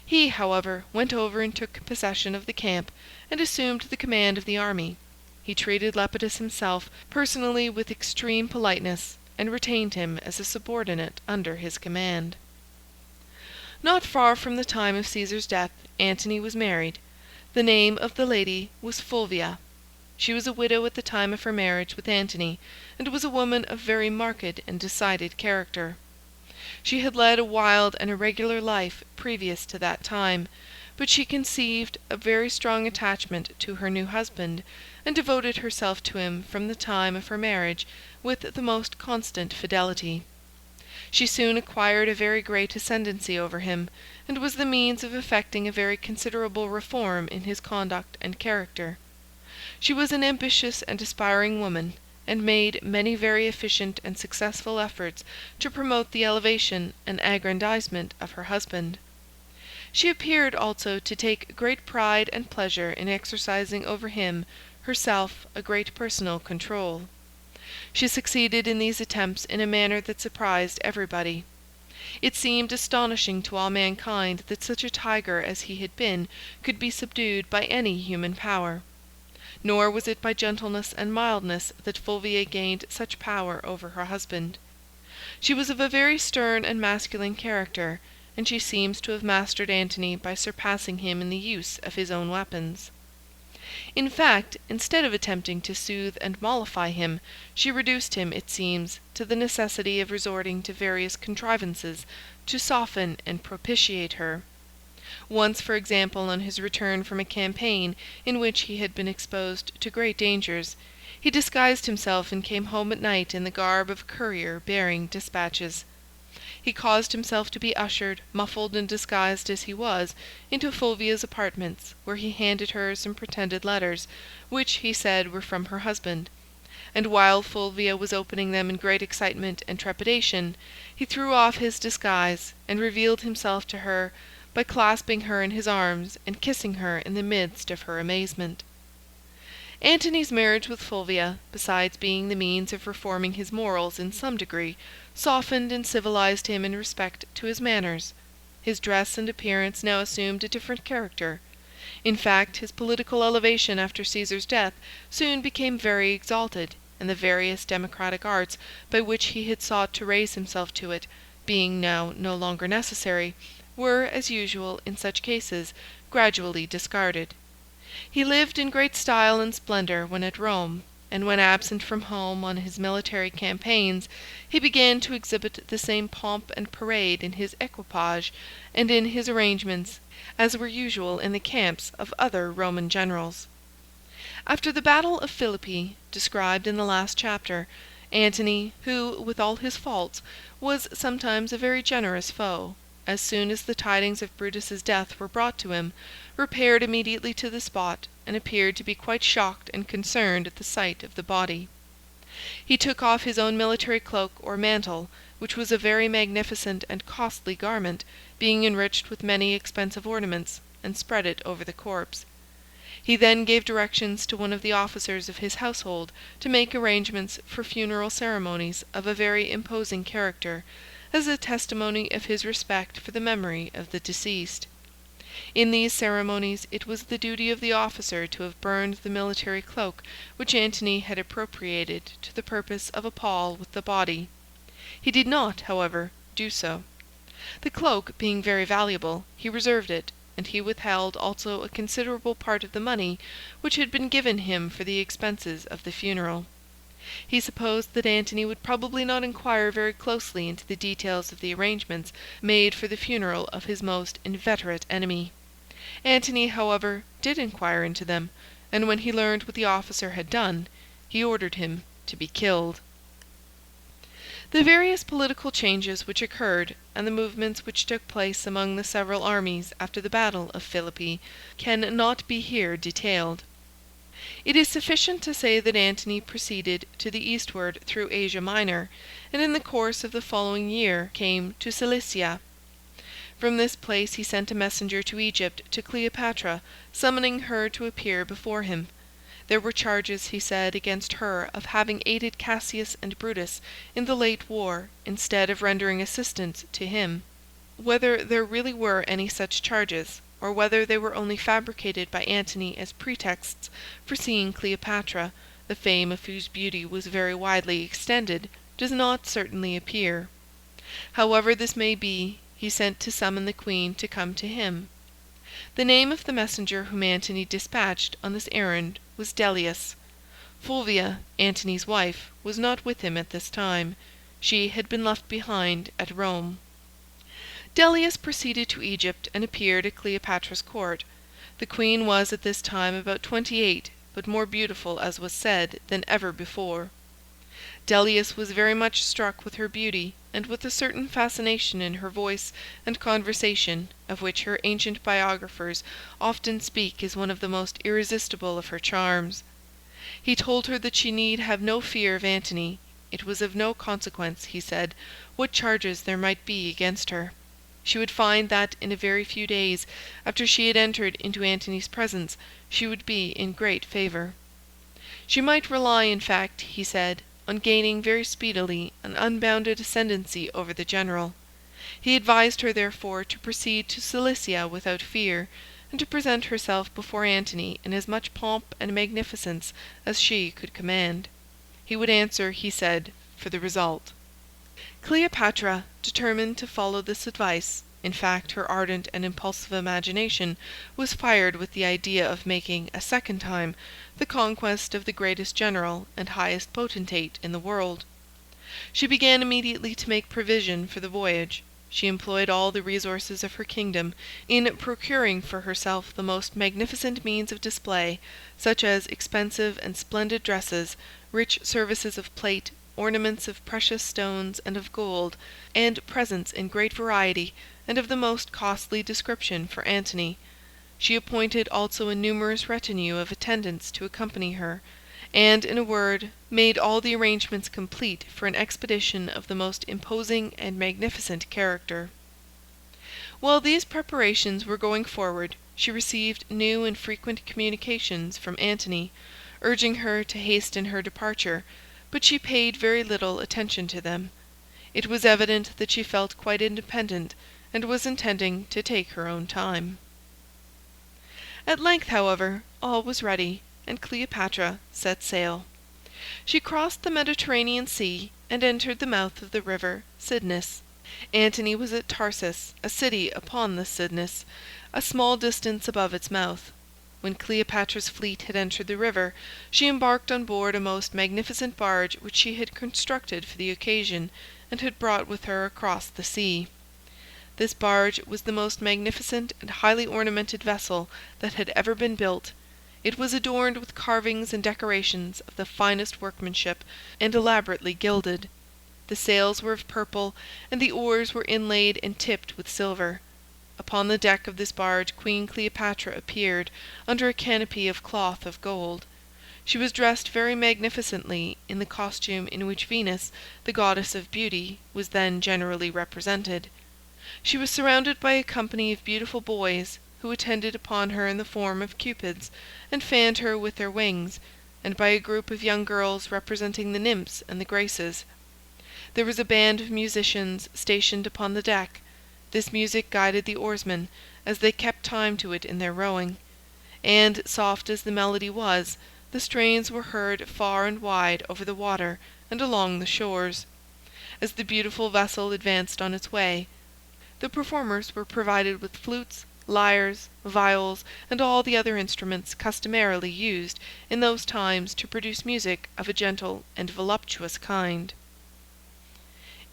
Speaker 7: He, however, went over and took possession of the camp, and assumed the command of the army. He treated Lepidus himself personally with extreme politeness, and retained him as a subordinate under his command. Not far from the time of Caesar's death, Antony was married. The name of the lady was Fulvia. She was a widow at the time of her marriage with Antony, and was a woman of very marked and decided character. She had led a wild and irregular life previous to that time, but she conceived a very strong attachment to her new husband, and devoted herself to him from the time of her marriage with the most constant fidelity. She soon acquired a very great ascendancy over him, and was the means of effecting a very considerable reform in his conduct and character. She was an ambitious and aspiring woman, and made many very efficient and successful efforts to promote the elevation and aggrandizement of her husband. She appeared also to take great pride and pleasure in exercising over him herself a great personal control. She succeeded in these attempts in a manner that surprised everybody. It seemed astonishing to all mankind that such a tiger as he had been could be subdued by any human power. Nor was it by gentleness and mildness that Fulvia gained such power over her husband. She was of a very stern and masculine character, and she seems to have mastered Antony by surpassing him in the use of his own weapons. In fact, instead of attempting to soothe and mollify him, she reduced him, it seems, to the necessity of resorting to various contrivances to soften and propitiate her. Once, for example, on his return from a campaign in which he had been exposed to great dangers, he disguised himself and came home at night in the garb of a courier bearing dispatches. He caused himself to be ushered, muffled and disguised as he was, into Fulvia's apartments, where he handed her some pretended letters, which he said were from her husband. And while Fulvia was opening them in great excitement and trepidation, he threw off his disguise, and revealed himself to her by clasping her in his arms and kissing her in the midst of her amazement. Antony's marriage with Fulvia, besides being the means of reforming his morals in some degree, softened and civilized him in respect to his manners. His dress and appearance now assumed a different character. In fact, his political elevation after Caesar's death soon became very exalted, and the various democratic arts by which he had sought to raise himself to it, being now no longer necessary, were, as usual in such cases, gradually discarded. He lived in great style and splendor when at Rome, and when absent from home on his military campaigns, he began to exhibit the same pomp and parade in his equipage and in his arrangements as were usual in the camps of other Roman generals. After the Battle of Philippi, described in the last chapter, Antony, who, with all his faults, was sometimes a very generous foe, as soon as the tidings of Brutus's death were brought to him, repaired immediately to the spot, and appeared to be quite shocked and concerned at the sight of the body. He took off his own military cloak or mantle, which was a very magnificent and costly garment, being enriched with many expensive ornaments, and spread it over the corpse. He then gave directions to one of the officers of his household to make arrangements for funeral ceremonies of a very imposing character, as a testimony of his respect for the memory of the deceased. In these ceremonies it was the duty of the officer to have burned the military cloak which Antony had appropriated to the purpose of a pall with the body. He did not, however, do so. The cloak being very valuable, he reserved it, and he withheld also a considerable part of the money which had been given him for the expenses of the funeral. He supposed that Antony would probably not inquire very closely into the details of the arrangements made for the funeral of his most inveterate enemy. Antony, however, did inquire into them, and when he learned what the officer had done, he ordered him to be killed. The various political changes which occurred, and the movements which took place among the several armies after the Battle of Philippi, can not be here detailed. It is sufficient to say that Antony proceeded to the eastward through Asia Minor, and in the course of the following year came to Cilicia. From this place he sent a messenger to Egypt to Cleopatra, summoning her to appear before him. There were charges, he said, against her of having aided Cassius and Brutus in the late war, instead of rendering assistance to him. Whether there really were any such charges, or whether they were only fabricated by Antony as pretexts for seeing Cleopatra, the fame of whose beauty was very widely extended, does not certainly appear. However this may be, he sent to summon the queen to come to him. The name of the messenger whom Antony dispatched on this errand was Dellius. Fulvia, Antony's wife, was not with him at this time. She had been left behind at Rome. Dellius proceeded to Egypt and appeared at Cleopatra's court. The queen was at this time about 28, but more beautiful, as was said, than ever before. Dellius was very much struck with her beauty, and with a certain fascination in her voice and conversation, of which her ancient biographers often speak as one of the most irresistible of her charms. He told her that she need have no fear of Antony. It was of no consequence, he said, what charges there might be against her. She would find that in a very few days after she had entered into Antony's presence she would be in great favor. She might rely, in fact, he said, on gaining very speedily an unbounded ascendancy over the general. He advised her, therefore, to proceed to Cilicia without fear, and to present herself before Antony in as much pomp and magnificence as she could command. He would answer, he said, for the result. Cleopatra, determined to follow this advice, in fact her ardent and impulsive imagination was fired with the idea of making, a second time, the conquest of the greatest general and highest potentate in the world. She began immediately to make provision for the voyage. She employed all the resources of her kingdom in procuring for herself the most magnificent means of display, such as expensive and splendid dresses, rich services of plate, ornaments of precious stones and of gold, and presents in great variety and of the most costly description for Antony. She appointed also a numerous retinue of attendants to accompany her, and, in a word, made all the arrangements complete for an expedition of the most imposing and magnificent character. While these preparations were going forward, she received new and frequent communications from Antony, urging her to hasten her departure, but she paid very little attention to them. It was evident that she felt quite independent, and was intending to take her own time. At length, however, all was ready, and Cleopatra set sail. She crossed the Mediterranean Sea and entered the mouth of the river Cydnus. Antony was at Tarsus, a city upon the Cydnus, a small distance above its mouth. When Cleopatra's fleet had entered the river, she embarked on board a most magnificent barge which she had constructed for the occasion and had brought with her across the sea. This barge was the most magnificent and highly ornamented vessel that had ever been built. It was adorned with carvings and decorations of the finest workmanship, and elaborately gilded. The sails were of purple, and the oars were inlaid and tipped with silver. Upon the deck of this barge Queen Cleopatra appeared, under a canopy of cloth of gold. She was dressed very magnificently in the costume in which Venus, the goddess of beauty, was then generally represented. She was surrounded by a company of beautiful boys, who attended upon her in the form of cupids, and fanned her with their wings, and by a group of young girls representing the nymphs and the graces. There was a band of musicians stationed upon the deck. This music guided the oarsmen, as they kept time to it in their rowing, and, soft as the melody was, the strains were heard far and wide over the water and along the shores. As the beautiful vessel advanced on its way, the performers were provided with flutes, lyres, viols, and all the other instruments customarily used in those times to produce music of a gentle and voluptuous kind.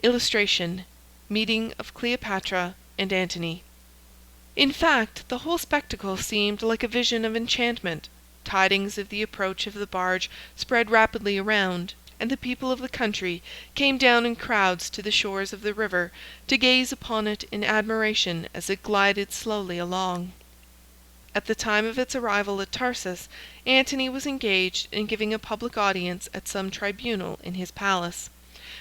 Speaker 7: Illustration: Meeting of Cleopatra and Antony. In fact, the whole spectacle seemed like a vision of enchantment. Tidings of the approach of the barge spread rapidly around, and the people of the country came down in crowds to the shores of the river to gaze upon it in admiration as it glided slowly along. At the time of its arrival at Tarsus, Antony was engaged in giving a public audience at some tribunal in his palace,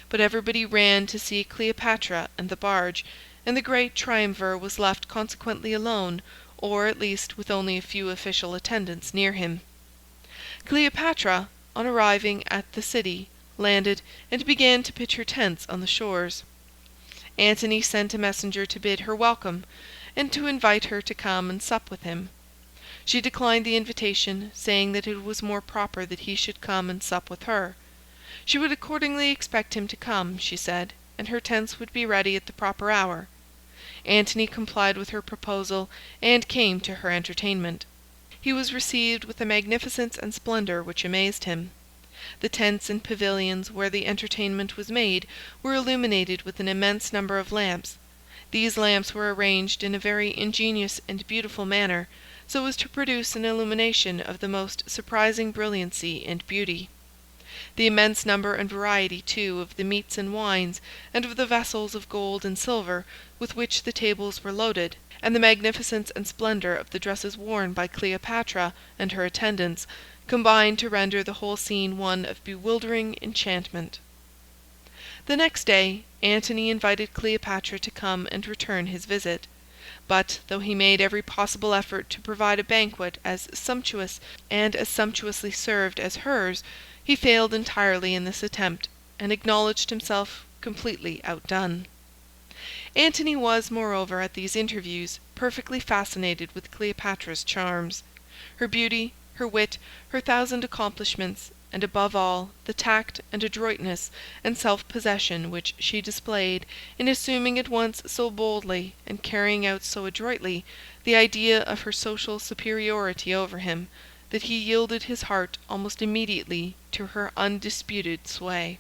Speaker 7: but everybody ran to see Cleopatra and the barge, and the great triumvir was left consequently alone, or at least with only a few official attendants near him. Cleopatra, on arriving at the city, landed and began to pitch her tents on the shores. Antony sent a messenger to bid her welcome, and to invite her to come and sup with him. She declined the invitation, saying that it was more proper that he should come and sup with her. She would accordingly expect him to come, she said, and her tents would be ready at the proper hour. Antony complied with her proposal, and came to her entertainment. He was received with a magnificence and splendor which amazed him. The tents and pavilions where the entertainment was made were illuminated with an immense number of lamps. These lamps were arranged in a very ingenious and beautiful manner, so as to produce an illumination of the most surprising brilliancy and beauty. The immense number and variety, too, of the meats and wines, and of the vessels of gold and silver with which the tables were loaded, and the magnificence and splendor of the dresses worn by Cleopatra and her attendants, combined to render the whole scene one of bewildering enchantment. The next day, Antony invited Cleopatra to come and return his visit. But, though he made every possible effort to provide a banquet as sumptuous and as sumptuously served as hers, he failed entirely in this attempt, and acknowledged himself completely outdone. Antony was, moreover, at these interviews, perfectly fascinated with Cleopatra's charms. Her beauty, her wit, her thousand accomplishments, and above all, the tact and adroitness and self-possession which she displayed in assuming at once so boldly and carrying out so adroitly the idea of her social superiority over him, that he yielded his heart almost immediately to her undisputed sway.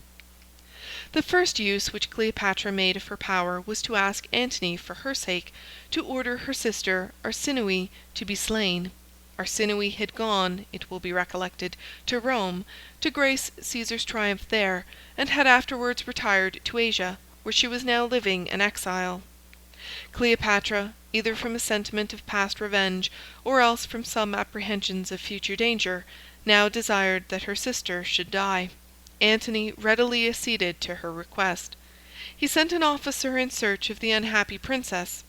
Speaker 7: The first use which Cleopatra made of her power was to ask Antony, for her sake, to order her sister Arsinoe to be slain. Arsinoe had gone, it will be recollected, to Rome, to grace Caesar's triumph there, and had afterwards retired to Asia, where she was now living an exile. Cleopatra, either from a sentiment of past revenge, or else from some apprehensions of future danger, now desired that her sister should die. Antony readily acceded to her request. He sent an officer in search of the unhappy princess.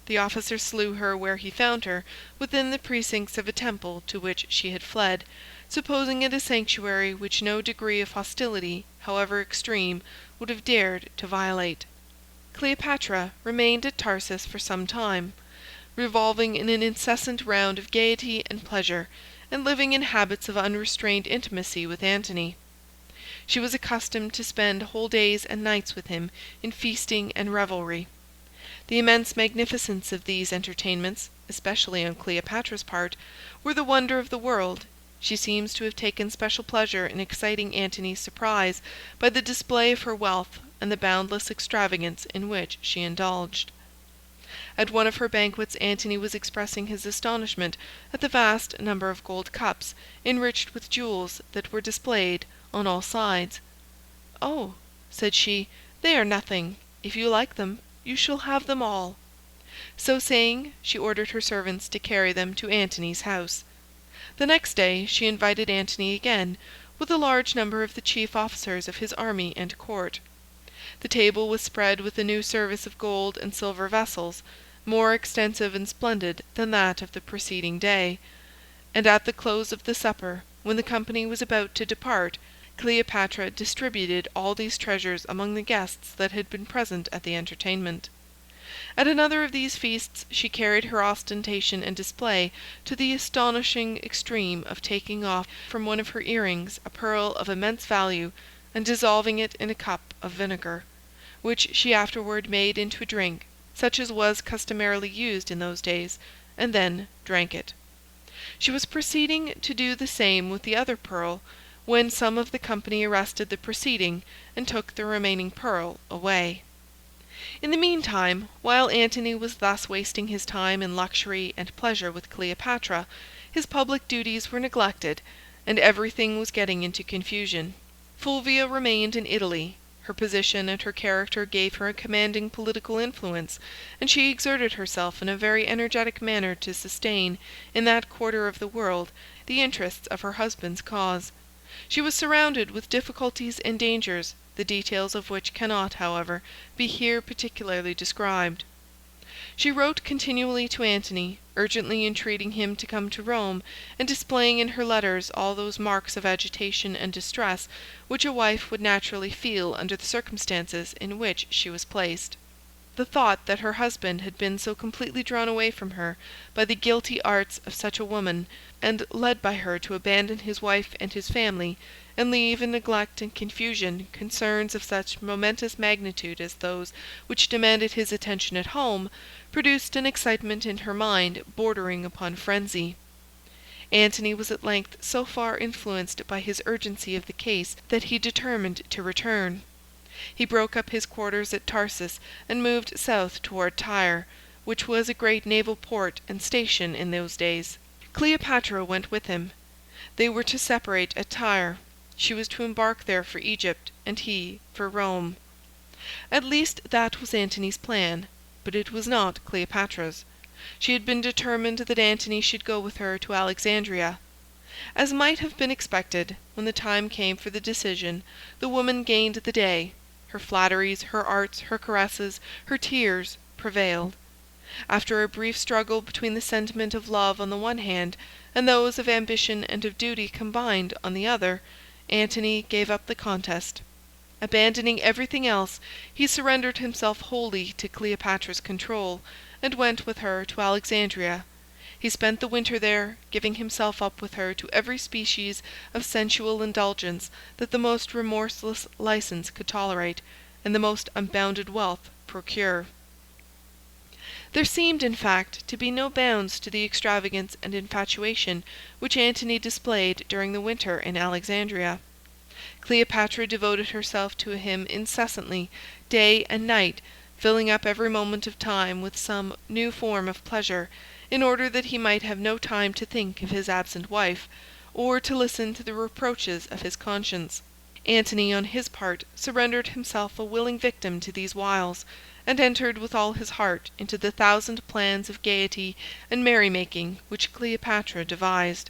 Speaker 7: The officer slew her where he found her, within the precincts of a temple to which she had fled, supposing it a sanctuary which no degree of hostility, however extreme, would have dared to violate. Cleopatra remained at Tarsus for some time, revolving in an incessant round of gaiety and pleasure, and living in habits of unrestrained intimacy with Antony. She was accustomed to spend whole days and nights with him in feasting and revelry. The immense magnificence of these entertainments, especially on Cleopatra's part, were the wonder of the world. She seems to have taken special pleasure in exciting Antony's surprise by the display of her wealth and the boundless extravagance in which she indulged. At one of her banquets Antony was expressing his astonishment at the vast number of gold cups, enriched with jewels, that were displayed on all sides. "Oh," said she, "they are nothing. If you like them, you shall have them all." So saying, she ordered her servants to carry them to Antony's house. The next day she invited Antony again, with a large number of the chief officers of his army and court. The table was spread with a new service of gold and silver vessels, more extensive and splendid than that of the preceding day, and at the close of the supper, when the company was about to depart, Cleopatra distributed all these treasures among the guests that had been present at the entertainment. At another of these feasts she carried her ostentation and display to the astonishing extreme of taking off from one of her earrings a pearl of immense value, and dissolving it in a cup of vinegar, which she afterward made into a drink, such as was customarily used in those days, and then drank it. She was proceeding to do the same with the other pearl, when some of the company arrested the proceeding and took the remaining pearl away. In the meantime, while Antony was thus wasting his time in luxury and pleasure with Cleopatra, his public duties were neglected, and everything was getting into confusion. Fulvia remained in Italy. Her position and her character gave her a commanding political influence, and she exerted herself in a very energetic manner to sustain, in that quarter of the world, the interests of her husband's cause. She was surrounded with difficulties and dangers, the details of which cannot, however, be here particularly described. She wrote continually to Antony, urgently entreating him to come to Rome, and displaying in her letters all those marks of agitation and distress which a wife would naturally feel under the circumstances in which she was placed. The thought that her husband had been so completely drawn away from her by the guilty arts of such a woman, and led by her to abandon his wife and his family, and leave in neglect and confusion concerns of such momentous magnitude as those which demanded his attention at home, produced an excitement in her mind bordering upon frenzy. Antony was at length so far influenced by his urgency of the case that he determined to return. He broke up his quarters at Tarsus and moved south toward Tyre, which was a great naval port and station in those days. Cleopatra went with him. They were to separate at Tyre. She was to embark there for Egypt, and he for Rome. At least that was Antony's plan, but it was not Cleopatra's. She had been determined that Antony should go with her to Alexandria. As might have been expected, when the time came for the decision, the woman gained the day. Her flatteries, her arts, her caresses, her tears prevailed. After a brief struggle between the sentiment of love on the one hand, and those of ambition and of duty combined on the other, Antony gave up the contest. Abandoning everything else, he surrendered himself wholly to Cleopatra's control, and went with her to Alexandria. He spent the winter there, giving himself up with her to every species of sensual indulgence that the most remorseless license could tolerate, and the most unbounded wealth procure. There seemed, in fact, to be no bounds to the extravagance and infatuation which Antony displayed during the winter in Alexandria. Cleopatra devoted herself to him incessantly, day and night, filling up every moment of time with some new form of pleasure, in order that he might have no time to think of his absent wife, or to listen to the reproaches of his conscience. Antony, on his part, surrendered himself a willing victim to these wiles, and entered with all his heart into the thousand plans of gaiety and merrymaking which Cleopatra devised.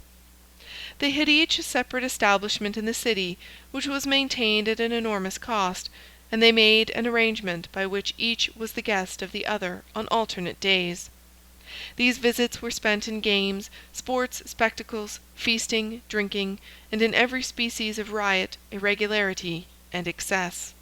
Speaker 7: They had each a separate establishment in the city, which was maintained at an enormous cost, and they made an arrangement by which each was the guest of the other on alternate days. These visits were spent in games, sports, spectacles, feasting, drinking, and in every species of riot, irregularity, and excess.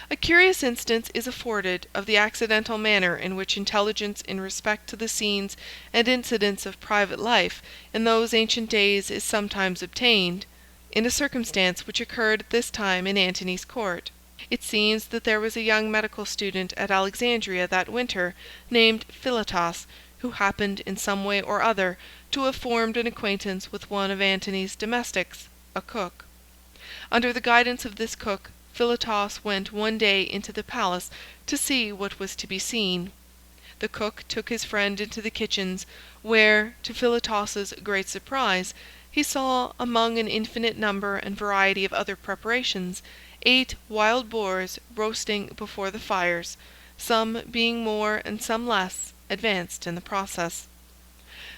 Speaker 7: A curious instance is afforded of the accidental manner in which intelligence in respect to the scenes and incidents of private life in those ancient days is sometimes obtained, in a circumstance which occurred at this time in Antony's court. It seems that there was a young medical student at Alexandria that winter, named Philotas, who happened in some way or other to have formed an acquaintance with one of Antony's domestics, a cook. Under the guidance of this cook, Philotas went one day into the palace to see what was to be seen. The cook took his friend into the kitchens, where, to Philotas's great surprise, he saw, among an infinite number and variety of other preparations, 8 wild boars roasting before the fires, some being more and some less advanced in the process.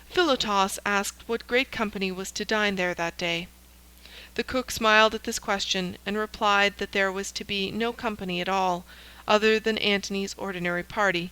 Speaker 7: Philotas asked what great company was to dine there that day. The cook smiled at this question, and replied that there was to be no company at all, other than Antony's ordinary party.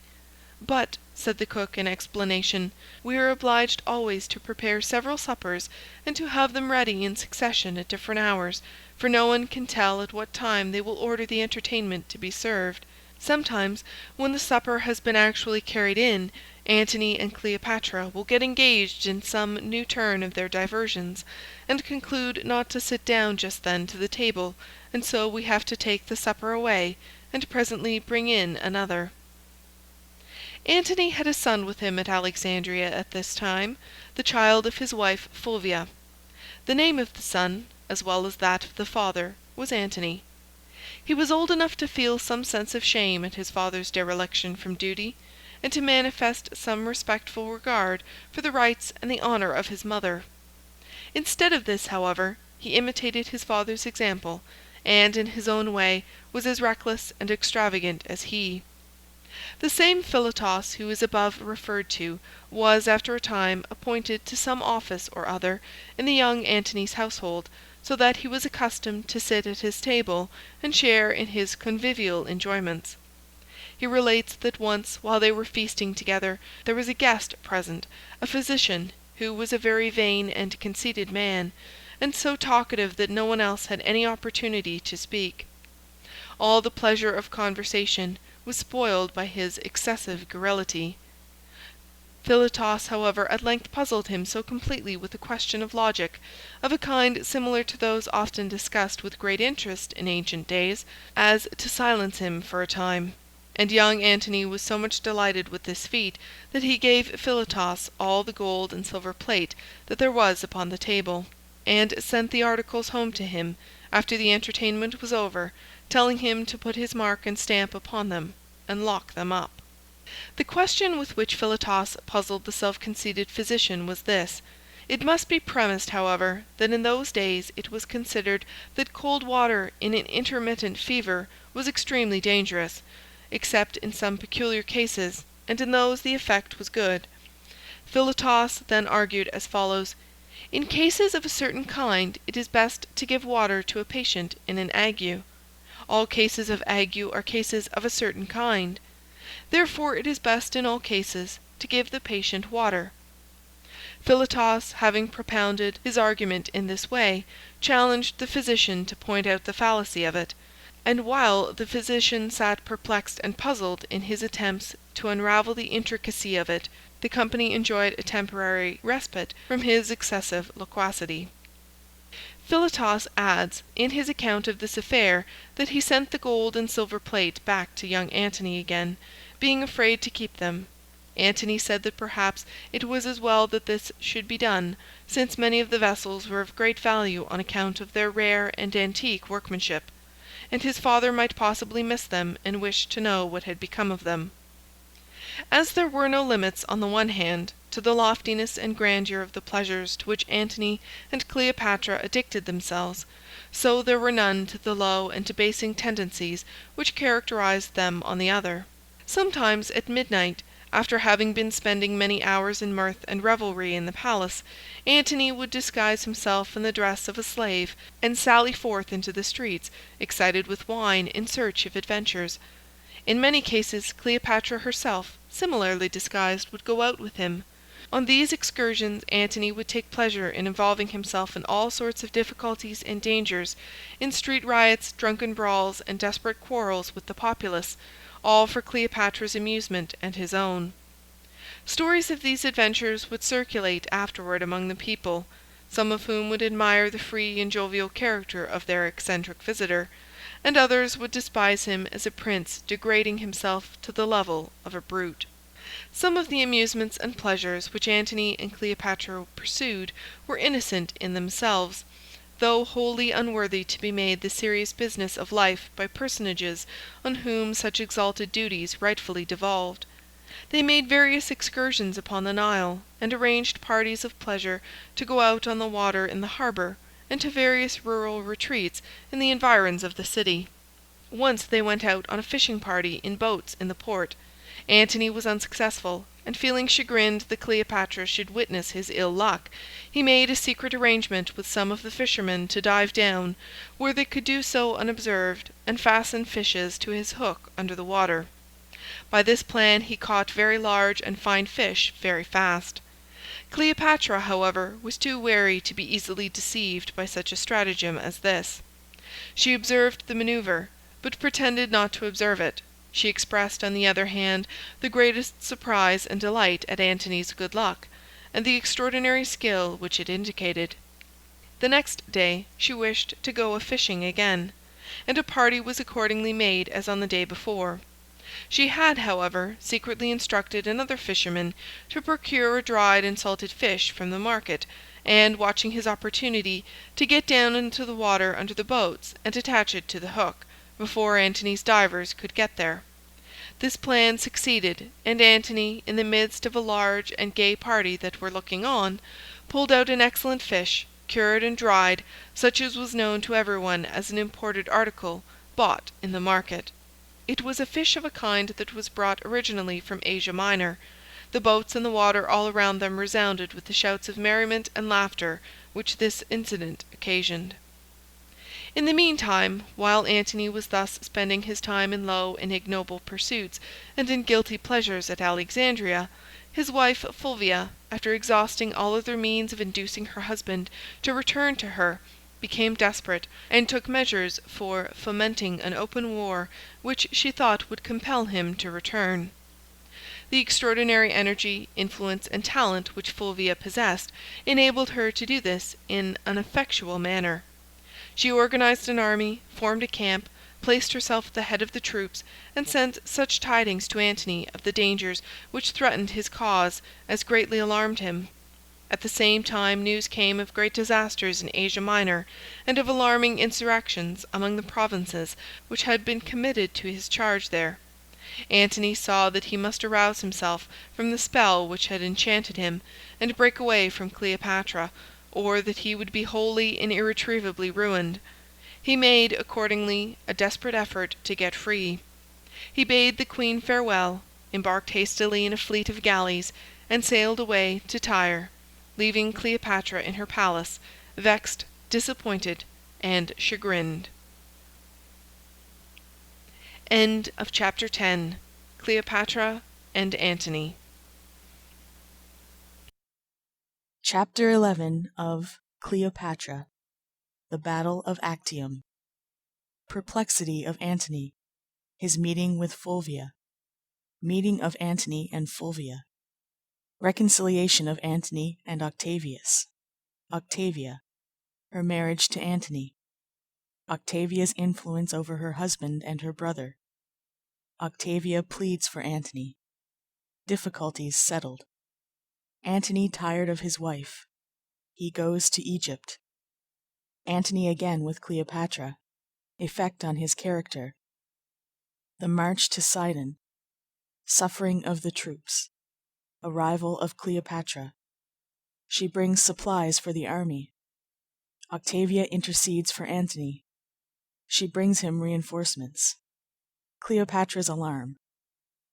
Speaker 7: "But," said the cook in explanation, "we are obliged always to prepare several suppers, and to have them ready in succession at different hours, for no one can tell at what time they will order the entertainment to be served. Sometimes, when the supper has been actually carried in, Antony and Cleopatra will get engaged in some new turn of their diversions, and conclude not to sit down just then to the table, and so we have to take the supper away, and presently bring in another." Antony had a son with him at Alexandria at this time, the child of his wife Fulvia. The name of the son, as well as that of the father, was Antony. He was old enough to feel some sense of shame at his father's dereliction from duty, and to manifest some respectful regard for the rights and the honor of his mother. Instead of this, however, he imitated his father's example, and, in his own way, was as reckless and extravagant as he. The same Philotas who is above referred to was, after a time, appointed to some office or other in the young Antony's household, so that he was accustomed to sit at his table and share in his convivial enjoyments. He relates that once, while they were feasting together, there was a guest present, a physician, who was a very vain and conceited man, and so talkative that no one else had any opportunity to speak. All the pleasure of conversation was spoiled by his excessive garrulity. Philotas, however, at length puzzled him so completely with a question of logic, of a kind similar to those often discussed with great interest in ancient days, as to silence him for a time. And young Antony was so much delighted with this feat that he gave Philotas all the gold and silver plate that there was upon the table, and sent the articles home to him after the entertainment was over, telling him to put his mark and stamp upon them, and lock them up. The question with which Philotas puzzled the self-conceited physician was this. It must be premised, however, that in those days it was considered that cold water in an intermittent fever was extremely dangerous, except in some peculiar cases, and in those the effect was good. Philotas then argued as follows: "In cases of a certain kind it is best to give water to a patient in an ague. All cases of ague are cases of a certain kind. Therefore it is best in all cases to give the patient water." Philotas, having propounded his argument in this way, challenged the physician to point out the fallacy of it, and while the physician sat perplexed and puzzled in his attempts to unravel the intricacy of it, the company enjoyed a temporary respite from his excessive loquacity. Philotas adds, in his account of this affair, that he sent the gold and silver plate back to young Antony again, being afraid to keep them. Antony said that perhaps it was as well that this should be done, since many of the vessels were of great value on account of their rare and antique workmanship, and his father might possibly miss them and wish to know what had become of them. As there were no limits, on the one hand, to the loftiness and grandeur of the pleasures to which Antony and Cleopatra addicted themselves, so there were none to the low and debasing tendencies which characterized them on the other. Sometimes at midnight, after having been spending many hours in mirth and revelry in the palace, Antony would disguise himself in the dress of a slave, and sally forth into the streets, excited with wine, in search of adventures. In many cases Cleopatra herself similarly disguised, would go out with him. On these excursions Antony would take pleasure in involving himself in all sorts of difficulties and dangers, in street riots, drunken brawls, and desperate quarrels with the populace, all for Cleopatra's amusement and his own. Stories of these adventures would circulate afterward among the people, some of whom would admire the free and jovial character of their eccentric visitor, and others would despise him as a prince degrading himself to the level of a brute. Some of the amusements and pleasures which Antony and Cleopatra pursued were innocent in themselves, though wholly unworthy to be made the serious business of life by personages on whom such exalted duties rightfully devolved. They made various excursions upon the Nile, and arranged parties of pleasure to go out on the water in the harbour, and to various rural retreats in the environs of the city. Once they went out on a fishing party in boats in the port. Antony was unsuccessful, and feeling chagrined that Cleopatra should witness his ill luck, he made a secret arrangement with some of the fishermen to dive down, where they could do so unobserved, and fasten fishes to his hook under the water. By this plan he caught very large and fine fish very fast. Cleopatra, however, was too wary to be easily deceived by such a stratagem as this. She observed the maneuver, but pretended not to observe it. She expressed, on the other hand, the greatest surprise and delight at Antony's good luck, and the extraordinary skill which it indicated. The next day she wished to go a-fishing again, and a party was accordingly made as on the day before. She had, however, secretly instructed another fisherman to procure a dried and salted fish from the market, and, watching his opportunity, to get down into the water under the boats and attach it to the hook, before Antony's divers could get there. This plan succeeded, and Antony, in the midst of a large and gay party that were looking on, pulled out an excellent fish, cured and dried, such as was known to everyone as an imported article, bought in the market. It was a fish of a kind that was brought originally from Asia Minor. The boats and the water all around them resounded with the shouts of merriment and laughter which this incident occasioned. In the meantime, while Antony was thus spending his time in low and ignoble pursuits and in guilty pleasures at Alexandria, his wife Fulvia, after exhausting all other means of inducing her husband to return to her, became desperate, and took measures for fomenting an open war which she thought would compel him to return. The extraordinary energy, influence, and talent which Fulvia possessed enabled her to do this in an effectual manner. She organized an army, formed a camp, placed herself at the head of the troops, and sent such tidings to Antony of the dangers which threatened his cause as greatly alarmed him. At the same time news came of great disasters in Asia Minor, and of alarming insurrections among the provinces which had been committed to his charge there. Antony saw that he must arouse himself from the spell which had enchanted him, and break away from Cleopatra, or that he would be wholly and irretrievably ruined. He made, accordingly, a desperate effort to get free. He bade the queen farewell, embarked hastily in a fleet of galleys, and sailed away to Tyre, leaving Cleopatra in her palace, vexed, disappointed, and chagrined. End of Chapter 10. Cleopatra and Antony.
Speaker 8: Chapter 11 of Cleopatra, the Battle of Actium. Perplexity of Antony. His meeting with Fulvia. Meeting of Antony and Fulvia. Reconciliation of Antony and Octavius. Octavia. Her marriage to Antony. Octavia's influence over her husband and her brother. Octavia pleads for Antony. Difficulties settled. Antony tired of his wife. He goes to Egypt. Antony again with Cleopatra. Effect on his character. The march to Sidon. Suffering of the troops. Arrival of Cleopatra. She brings supplies for the army. Octavia intercedes for Antony. She brings him reinforcements. Cleopatra's alarm.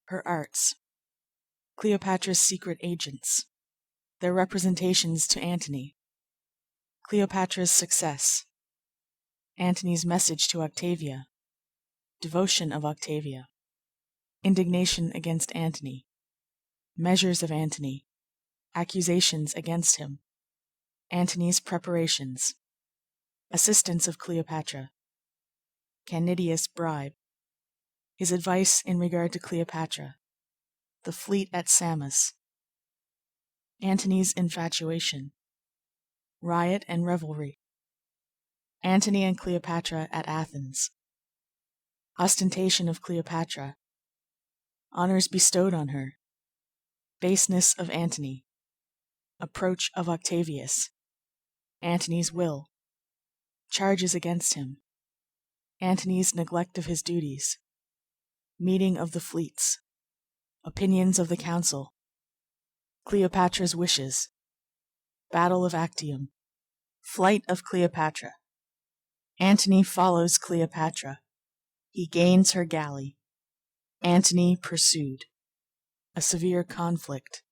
Speaker 8: Her arts. Cleopatra's secret agents. Their representations to Antony. Cleopatra's success. Antony's message to Octavia. Devotion of Octavia. Indignation against Antony. Measures of Antony. Accusations against him. Antony's preparations. Assistance of Cleopatra. Canidius' bribe. His advice in regard to Cleopatra. The fleet at Samos. Antony's infatuation. Riot and revelry. Antony and Cleopatra at Athens. Ostentation of Cleopatra. Honors bestowed on her. Baseness of Antony. Approach of Octavius. Antony's will. Charges against him. Antony's neglect of his duties. Meeting of the fleets. Opinions of the council. Cleopatra's wishes. Battle of Actium. Flight of Cleopatra. Antony follows Cleopatra. He gains her galley. Antony pursued. A severe conflict.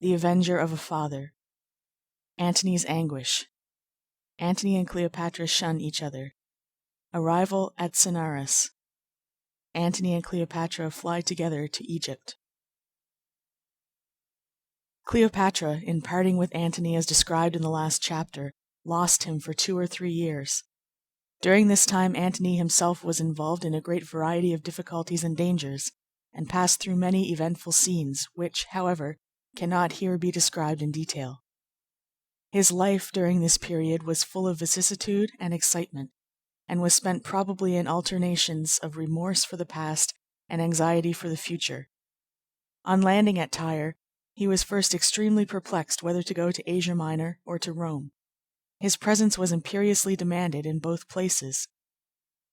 Speaker 8: The avenger of a father. Antony's anguish. Antony and Cleopatra shun each other. Arrival at Cinaris. Antony and Cleopatra fly together to Egypt. Cleopatra, in parting with Antony as described in the last chapter, lost him for 2 or 3 years. During this time Antony himself was involved in a great variety of difficulties and dangers, and passed through many eventful scenes, which, however, cannot here be described in detail. His life during this period was full of vicissitude and excitement, and was spent probably in alternations of remorse for the past and anxiety for the future. On landing at Tyre, he was first extremely perplexed whether to go to Asia Minor or to Rome. His presence was imperiously demanded in both places.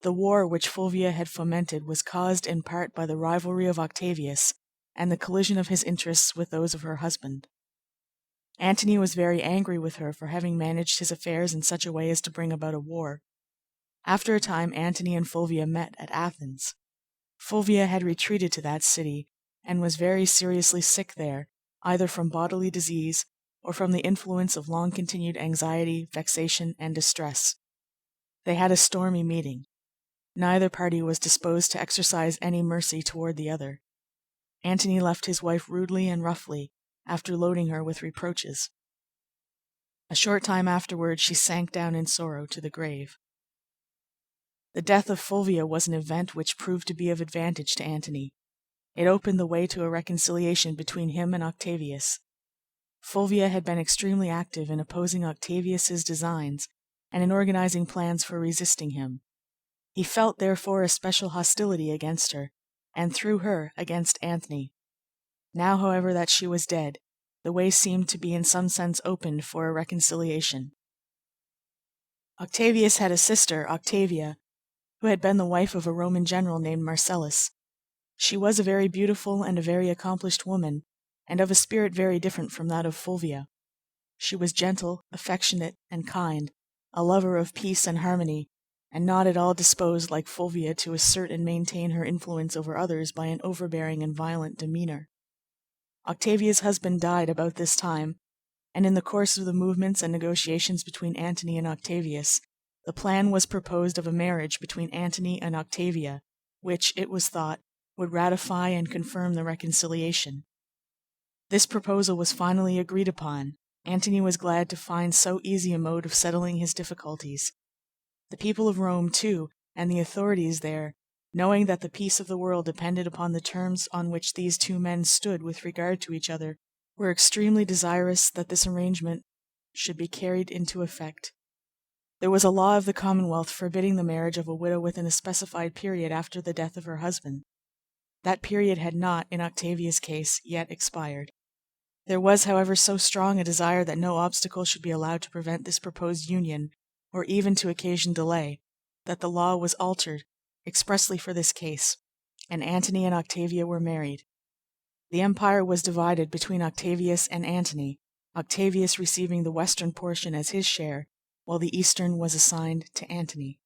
Speaker 8: The war which Fulvia had fomented was caused in part by the rivalry of Octavius and the collision of his interests with those of her husband. Antony was very angry with her for having managed his affairs in such a way as to bring about a war. After a time Antony and Fulvia met at Athens. Fulvia had retreated to that city, and was very seriously sick there, either from bodily disease or from the influence of long-continued anxiety, vexation, and distress. They had a stormy meeting. Neither party was disposed to exercise any mercy toward the other. Antony left his wife rudely and roughly, after loading her with reproaches. A short time afterward she sank down in sorrow to the grave. The death of Fulvia was an event which proved to be of advantage to Antony. It opened the way to a reconciliation between him and Octavius. Fulvia had been extremely active in opposing Octavius's designs and in organizing plans for resisting him. He felt, therefore, a special hostility against her, and through her against Antony. Now, however, that she was dead, the way seemed to be in some sense opened for a reconciliation. Octavius had a sister, Octavia, who had been the wife of a Roman general named Marcellus. She was a very beautiful and a very accomplished woman, and of a spirit very different from that of Fulvia. She was gentle, affectionate, and kind, a lover of peace and harmony, and not at all disposed, like Fulvia, to assert and maintain her influence over others by an overbearing and violent demeanor. Octavia's husband died about this time, and in the course of the movements and negotiations between Antony and Octavius, the plan was proposed of a marriage between Antony and Octavia, which, it was thought, would ratify and confirm the reconciliation. This proposal was finally agreed upon. Antony was glad to find so easy a mode of settling his difficulties. The people of Rome, too, and the authorities there, knowing that the peace of the world depended upon the terms on which these two men stood with regard to each other, were extremely desirous that this arrangement should be carried into effect. There was a law of the Commonwealth forbidding the marriage of a widow within a specified period after the death of her husband. That period had not, in Octavia's case, yet expired. There was, however, so strong a desire that no obstacle should be allowed to prevent this proposed union, or even to occasion delay, that the law was altered expressly for this case, and Antony and Octavia were married. The empire was divided between Octavius and Antony, Octavius receiving the western portion as his share, while the eastern was assigned to Antony.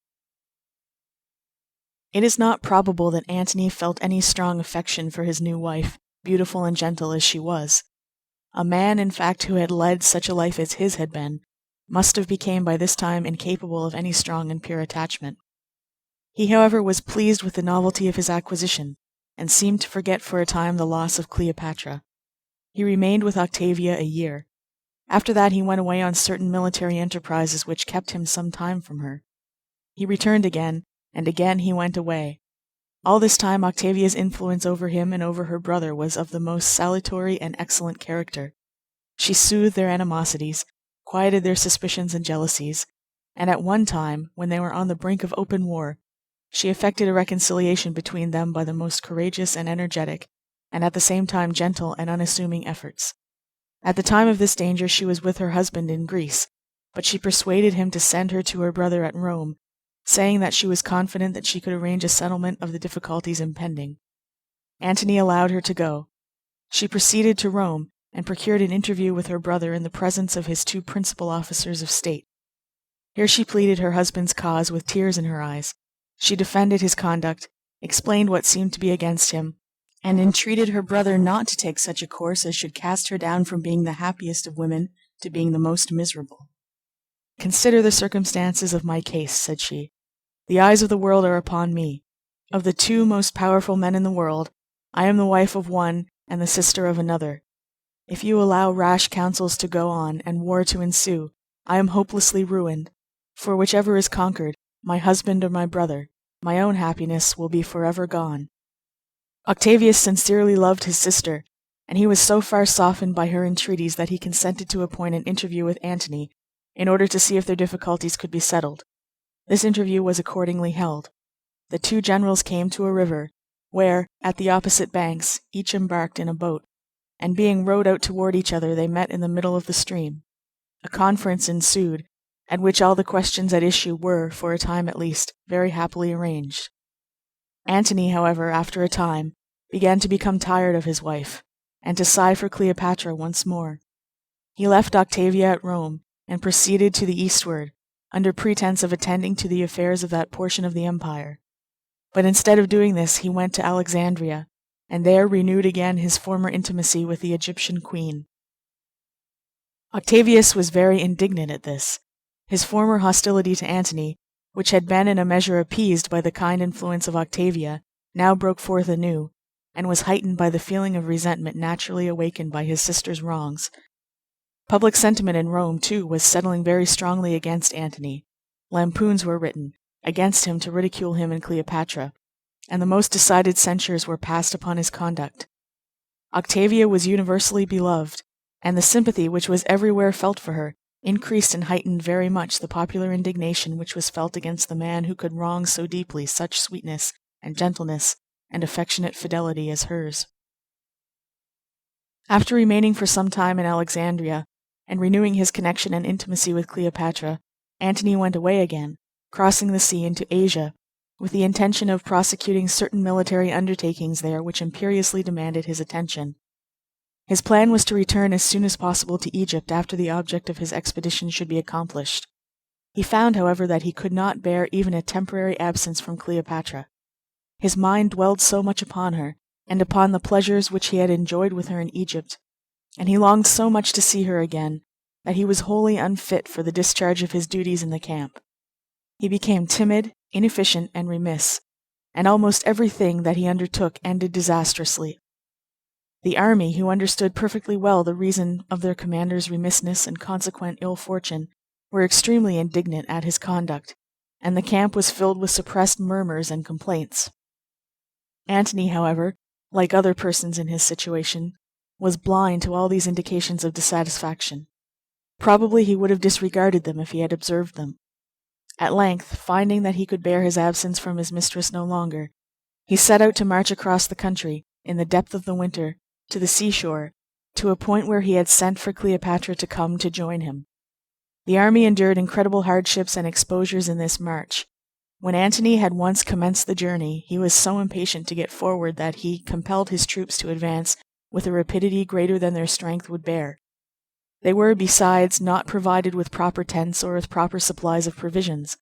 Speaker 8: It is not probable that Antony felt any strong affection for his new wife, beautiful and gentle as she was. A man, in fact, who had led such a life as his had been, must have become by this time incapable of any strong and pure attachment. He, however, was pleased with the novelty of his acquisition, and seemed to forget for a time the loss of Cleopatra. He remained with Octavia a year. After that he went away on certain military enterprises which kept him some time from her. He returned again, and again he went away. All this time Octavia's influence over him and over her brother was of the most salutary and excellent character. She soothed their animosities, quieted their suspicions and jealousies, and at one time, when they were on the brink of open war, she effected a reconciliation between them by the most courageous and energetic, and at the same time gentle and unassuming efforts. At the time of this danger she was with her husband in Greece, but she persuaded him to send her to her brother at Rome, saying that she was confident that she could arrange a settlement of the difficulties impending. Antony allowed her to go. She proceeded to Rome, and procured an interview with her brother in the presence of his two principal officers of state. Here she pleaded her husband's cause with tears in her eyes. She defended his conduct, explained what seemed to be against him, and entreated her brother not to take such a course as should cast her down from being the happiest of women to being the most miserable. "Consider the circumstances of my case," said she. "The eyes of the world are upon me. Of the two most powerful men in the world, I am the wife of one and the sister of another. If you allow rash counsels to go on and war to ensue, I am hopelessly ruined, for whichever is conquered, my husband or my brother, my own happiness will be forever gone." Octavius sincerely loved his sister, and he was so far softened by her entreaties that he consented to appoint an interview with Antony in order to see if their difficulties could be settled. This interview was accordingly held. The two generals came to a river, where, at the opposite banks, each embarked in a boat, and being rowed out toward each other, they met in the middle of the stream. A conference ensued, at which all the questions at issue were, for a time at least, very happily arranged. Antony, however, after a time, began to become tired of his wife, and to sigh for Cleopatra once more. He left Octavia at Rome, and proceeded to the eastward, under pretense of attending to the affairs of that portion of the empire. But instead of doing this, he went to Alexandria, and there renewed again his former intimacy with the Egyptian queen. Octavius was very indignant at this. His former hostility to Antony, which had been in a measure appeased by the kind influence of Octavia, now broke forth anew, and was heightened by the feeling of resentment naturally awakened by his sister's wrongs. Public sentiment in Rome, too, was settling very strongly against Antony. Lampoons were written against him to ridicule him and Cleopatra, and the most decided censures were passed upon his conduct. Octavia was universally beloved, and the sympathy which was everywhere felt for her increased and heightened very much the popular indignation which was felt against the man who could wrong so deeply such sweetness and gentleness and affectionate fidelity as hers. After remaining for some time in Alexandria, and renewing his connection and intimacy with Cleopatra, Antony went away again, crossing the sea into Asia, with the intention of prosecuting certain military undertakings there which imperiously demanded his attention. His plan was to return as soon as possible to Egypt after the object of his expedition should be accomplished. He found, however, that he could not bear even a temporary absence from Cleopatra. His mind dwelled so much upon her, and upon the pleasures which he had enjoyed with her in Egypt, and he longed so much to see her again, that he was wholly unfit for the discharge of his duties in the camp. He became timid, inefficient, and remiss, and almost everything that he undertook ended disastrously. The army, who understood perfectly well the reason of their commander's remissness and consequent ill fortune, were extremely indignant at his conduct, and the camp was filled with suppressed murmurs and complaints. Antony, however, like other persons in his situation, was blind to all these indications of dissatisfaction. Probably he would have disregarded them if he had observed them. At length, finding that he could bear his absence from his mistress no longer, he set out to march across the country, in the depth of the winter, to the seashore, to a point where he had sent for Cleopatra to come to join him. The army endured incredible hardships and exposures in this march. When Antony had once commenced the journey, he was so impatient to get forward that he compelled his troops to advance with a rapidity greater than their strength would bear. They were, besides, not provided with proper tents or with proper supplies of provisions.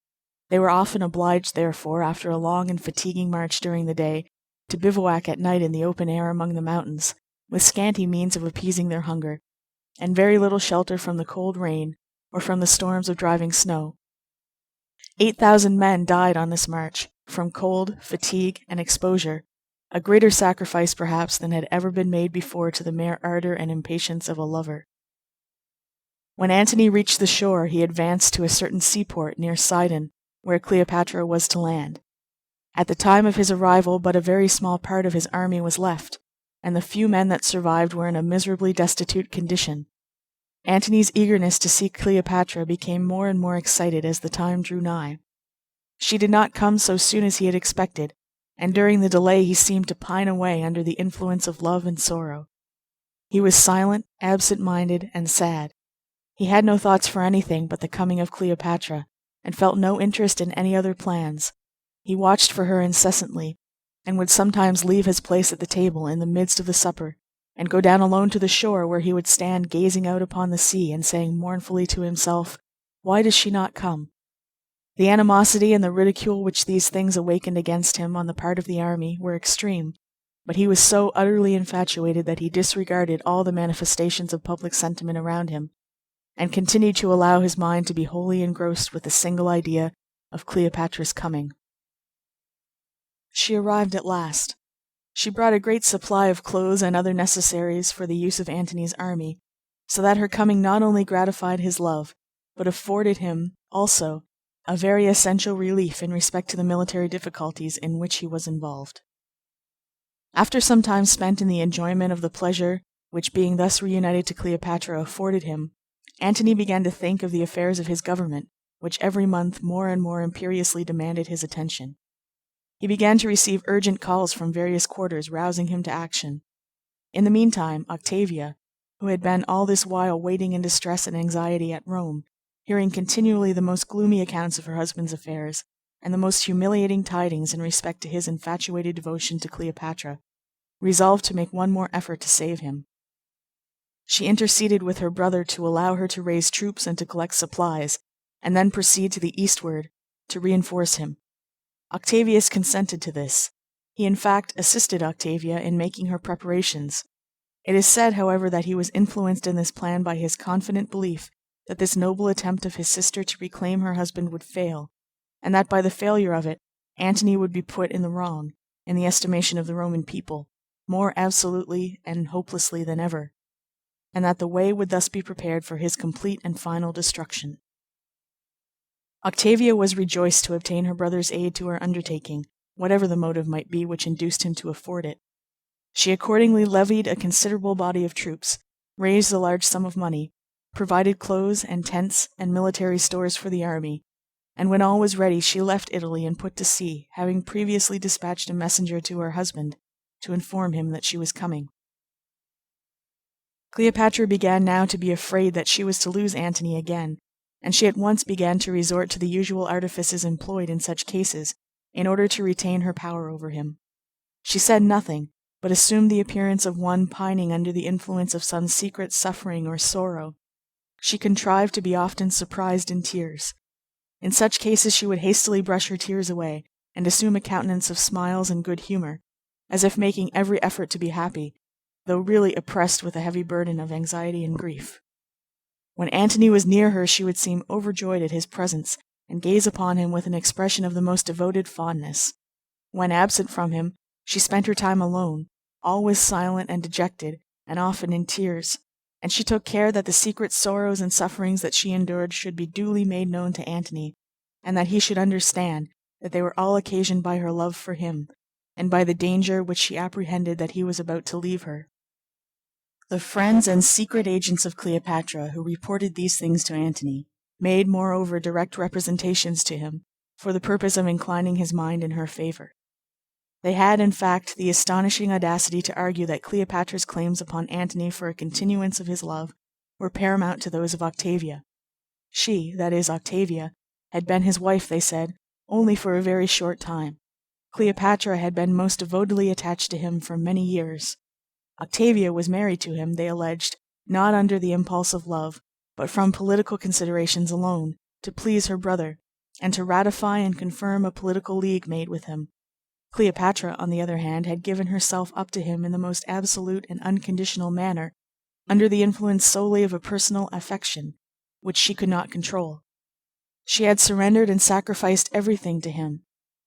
Speaker 8: They were often obliged, therefore, after a long and fatiguing march during the day, to bivouac at night in the open air among the mountains, with scanty means of appeasing their hunger, and very little shelter from the cold rain or from the storms of driving snow. 8,000 men died on this march, from cold, fatigue, and exposure, a greater sacrifice perhaps than had ever been made before to the mere ardor and impatience of a lover. When Antony reached the shore, he advanced to a certain seaport near Sidon, where Cleopatra was to land. At the time of his arrival but a very small part of his army was left, and the few men that survived were in a miserably destitute condition. Antony's eagerness to see Cleopatra became more and more excited as the time drew nigh. She did not come so soon as he had expected, and during the delay he seemed to pine away under the influence of love and sorrow. He was silent, absent-minded, and sad. He had no thoughts for anything but the coming of Cleopatra, and felt no interest in any other plans. He watched for her incessantly, and would sometimes leave his place at the table in the midst of the supper, and go down alone to the shore, where he would stand gazing out upon the sea and saying mournfully to himself, "Why does she not come?" The animosity and the ridicule which these things awakened against him on the part of the army were extreme, but he was so utterly infatuated that he disregarded all the manifestations of public sentiment around him, and continued to allow his mind to be wholly engrossed with the single idea of Cleopatra's coming. She arrived at last. She brought a great supply of clothes and other necessaries for the use of Antony's army, so that her coming not only gratified his love, but afforded him, also, a very essential relief in respect to the military difficulties in which he was involved. After some time spent in the enjoyment of the pleasure which being thus reunited to Cleopatra afforded him, Antony began to think of the affairs of his government, which every month more and more imperiously demanded his attention. He began to receive urgent calls from various quarters, rousing him to action. In the meantime, Octavia, who had been all this while waiting in distress and anxiety at Rome, hearing continually the most gloomy accounts of her husband's affairs, and the most humiliating tidings in respect to his infatuated devotion to Cleopatra, resolved to make one more effort to save him. She interceded with her brother to allow her to raise troops and to collect supplies, and then proceed to the eastward to reinforce him. Octavius consented to this. He in fact assisted Octavia in making her preparations. It is said, however, that he was influenced in this plan by his confident belief that this noble attempt of his sister to reclaim her husband would fail, and that by the failure of it Antony would be put in the wrong, in the estimation of the Roman people, more absolutely and hopelessly than ever, and that the way would thus be prepared for his complete and final destruction. Octavia was rejoiced to obtain her brother's aid to her undertaking, whatever the motive might be which induced him to afford it. She accordingly levied a considerable body of troops, raised a large sum of money, provided clothes and tents and military stores for the army, and when all was ready she left Italy and put to sea, having previously dispatched a messenger to her husband to inform him that she was coming. Cleopatra began now to be afraid that she was to lose Antony again, and she at once began to resort to the usual artifices employed in such cases in order to retain her power over him. She said nothing, but assumed the appearance of one pining under the influence of some secret suffering or sorrow. She contrived to be often surprised in tears. In such cases she would hastily brush her tears away, and assume a countenance of smiles and good humor, as if making every effort to be happy, though really oppressed with a heavy burden of anxiety and grief. When Antony was near her she would seem overjoyed at his presence, and gaze upon him with an expression of the most devoted fondness. When absent from him, she spent her time alone, always silent and dejected, and often in tears, and she took care that the secret sorrows and sufferings that she endured should be duly made known to Antony, and that he should understand that they were all occasioned by her love for him, and by the danger which she apprehended that he was about to leave her. The friends and secret agents of Cleopatra who reported these things to Antony made, moreover, direct representations to him, for the purpose of inclining his mind in her favor. They had, in fact, the astonishing audacity to argue that Cleopatra's claims upon Antony for a continuance of his love were paramount to those of Octavia. She, that is, Octavia, had been his wife, they said, only for a very short time. Cleopatra had been most devotedly attached to him for many years. Octavia was married to him, they alleged, not under the impulse of love, but from political considerations alone, to please her brother, and to ratify and confirm a political league made with him. Cleopatra, on the other hand, had given herself up to him in the most absolute and unconditional manner, under the influence solely of a personal affection, which she could not control. She had surrendered and sacrificed everything to him.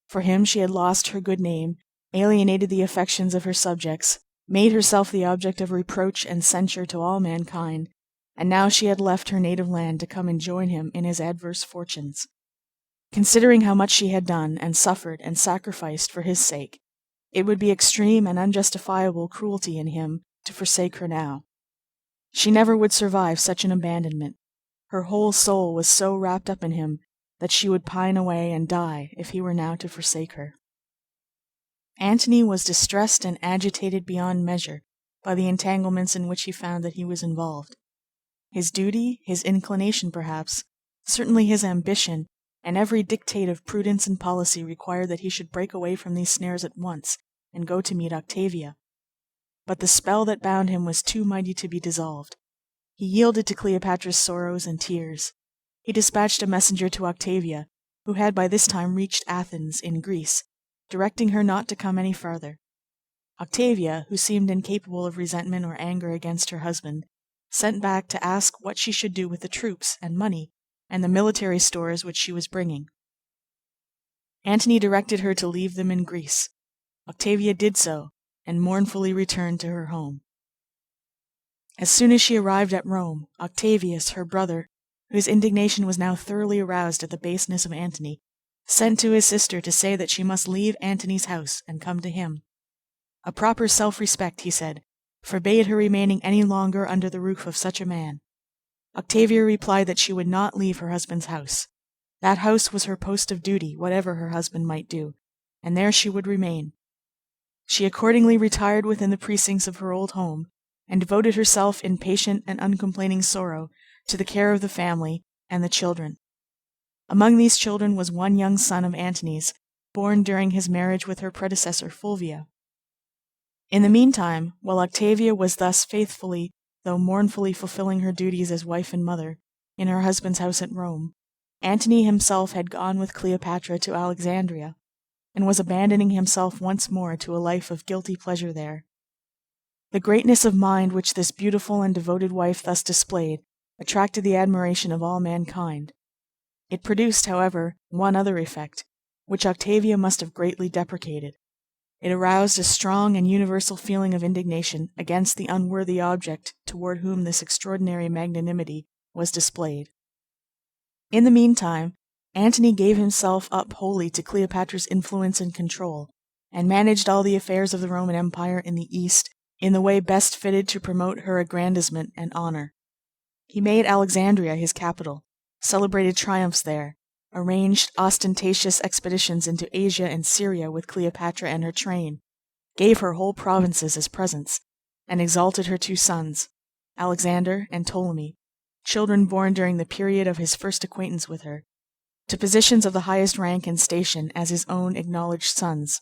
Speaker 8: For him she had lost her good name, alienated the affections of her subjects, made herself the object of reproach and censure to all mankind, and now she had left her native land to come and join him in his adverse fortunes. Considering how much she had done, and suffered, and sacrificed for his sake, it would be extreme and unjustifiable cruelty in him to forsake her now. She never would survive such an abandonment. Her whole soul was so wrapped up in him that she would pine away and die if he were now to forsake her. Antony was distressed and agitated beyond measure by the entanglements in which he found that he was involved. His duty, his inclination perhaps, certainly his ambition, and every dictate of prudence and policy required that he should break away from these snares at once and go to meet Octavia. But the spell that bound him was too mighty to be dissolved. He yielded to Cleopatra's sorrows and tears. He dispatched a messenger to Octavia, who had by this time reached Athens, in Greece, directing her not to come any farther. Octavia, who seemed incapable of resentment or anger against her husband, sent back to ask what she should do with the troops and money and the military stores which she was bringing. Antony directed her to leave them in Greece. Octavia did so, and mournfully returned to her home. As soon as she arrived at Rome, Octavius, her brother, whose indignation was now thoroughly aroused at the baseness of Antony, sent to his sister to say that she must leave Antony's house and come to him. A proper self-respect, he said, forbade her remaining any longer under the roof of such a man. Octavia replied that she would not leave her husband's house. That house was her post of duty, whatever her husband might do, and there she would remain. She accordingly retired within the precincts of her old home, and devoted herself in patient and uncomplaining sorrow to the care of the family and the children. Among these children was one young son of Antony's, born during his marriage with her predecessor Fulvia. In the meantime, while Octavia was thus faithfully, though mournfully fulfilling her duties as wife and mother, in her husband's house at Rome, Antony himself had gone with Cleopatra to Alexandria, and was abandoning himself once more to a life of guilty pleasure there. The greatness of mind which this beautiful and devoted wife thus displayed attracted the admiration of all mankind. It produced, however, one other effect, which Octavia must have greatly deprecated. It aroused a strong and universal feeling of indignation against the unworthy object toward whom this extraordinary magnanimity was displayed. In the meantime, Antony gave himself up wholly to Cleopatra's influence and control, and managed all the affairs of the Roman Empire in the East in the way best fitted to promote her aggrandizement and honor. He made Alexandria his capital, celebrated triumphs there, arranged ostentatious expeditions into Asia and Syria with Cleopatra and her train, gave her whole provinces as presents, and exalted her two sons, Alexander and Ptolemy, children born during the period of his first acquaintance with her, to positions of the highest rank and station as his own acknowledged sons.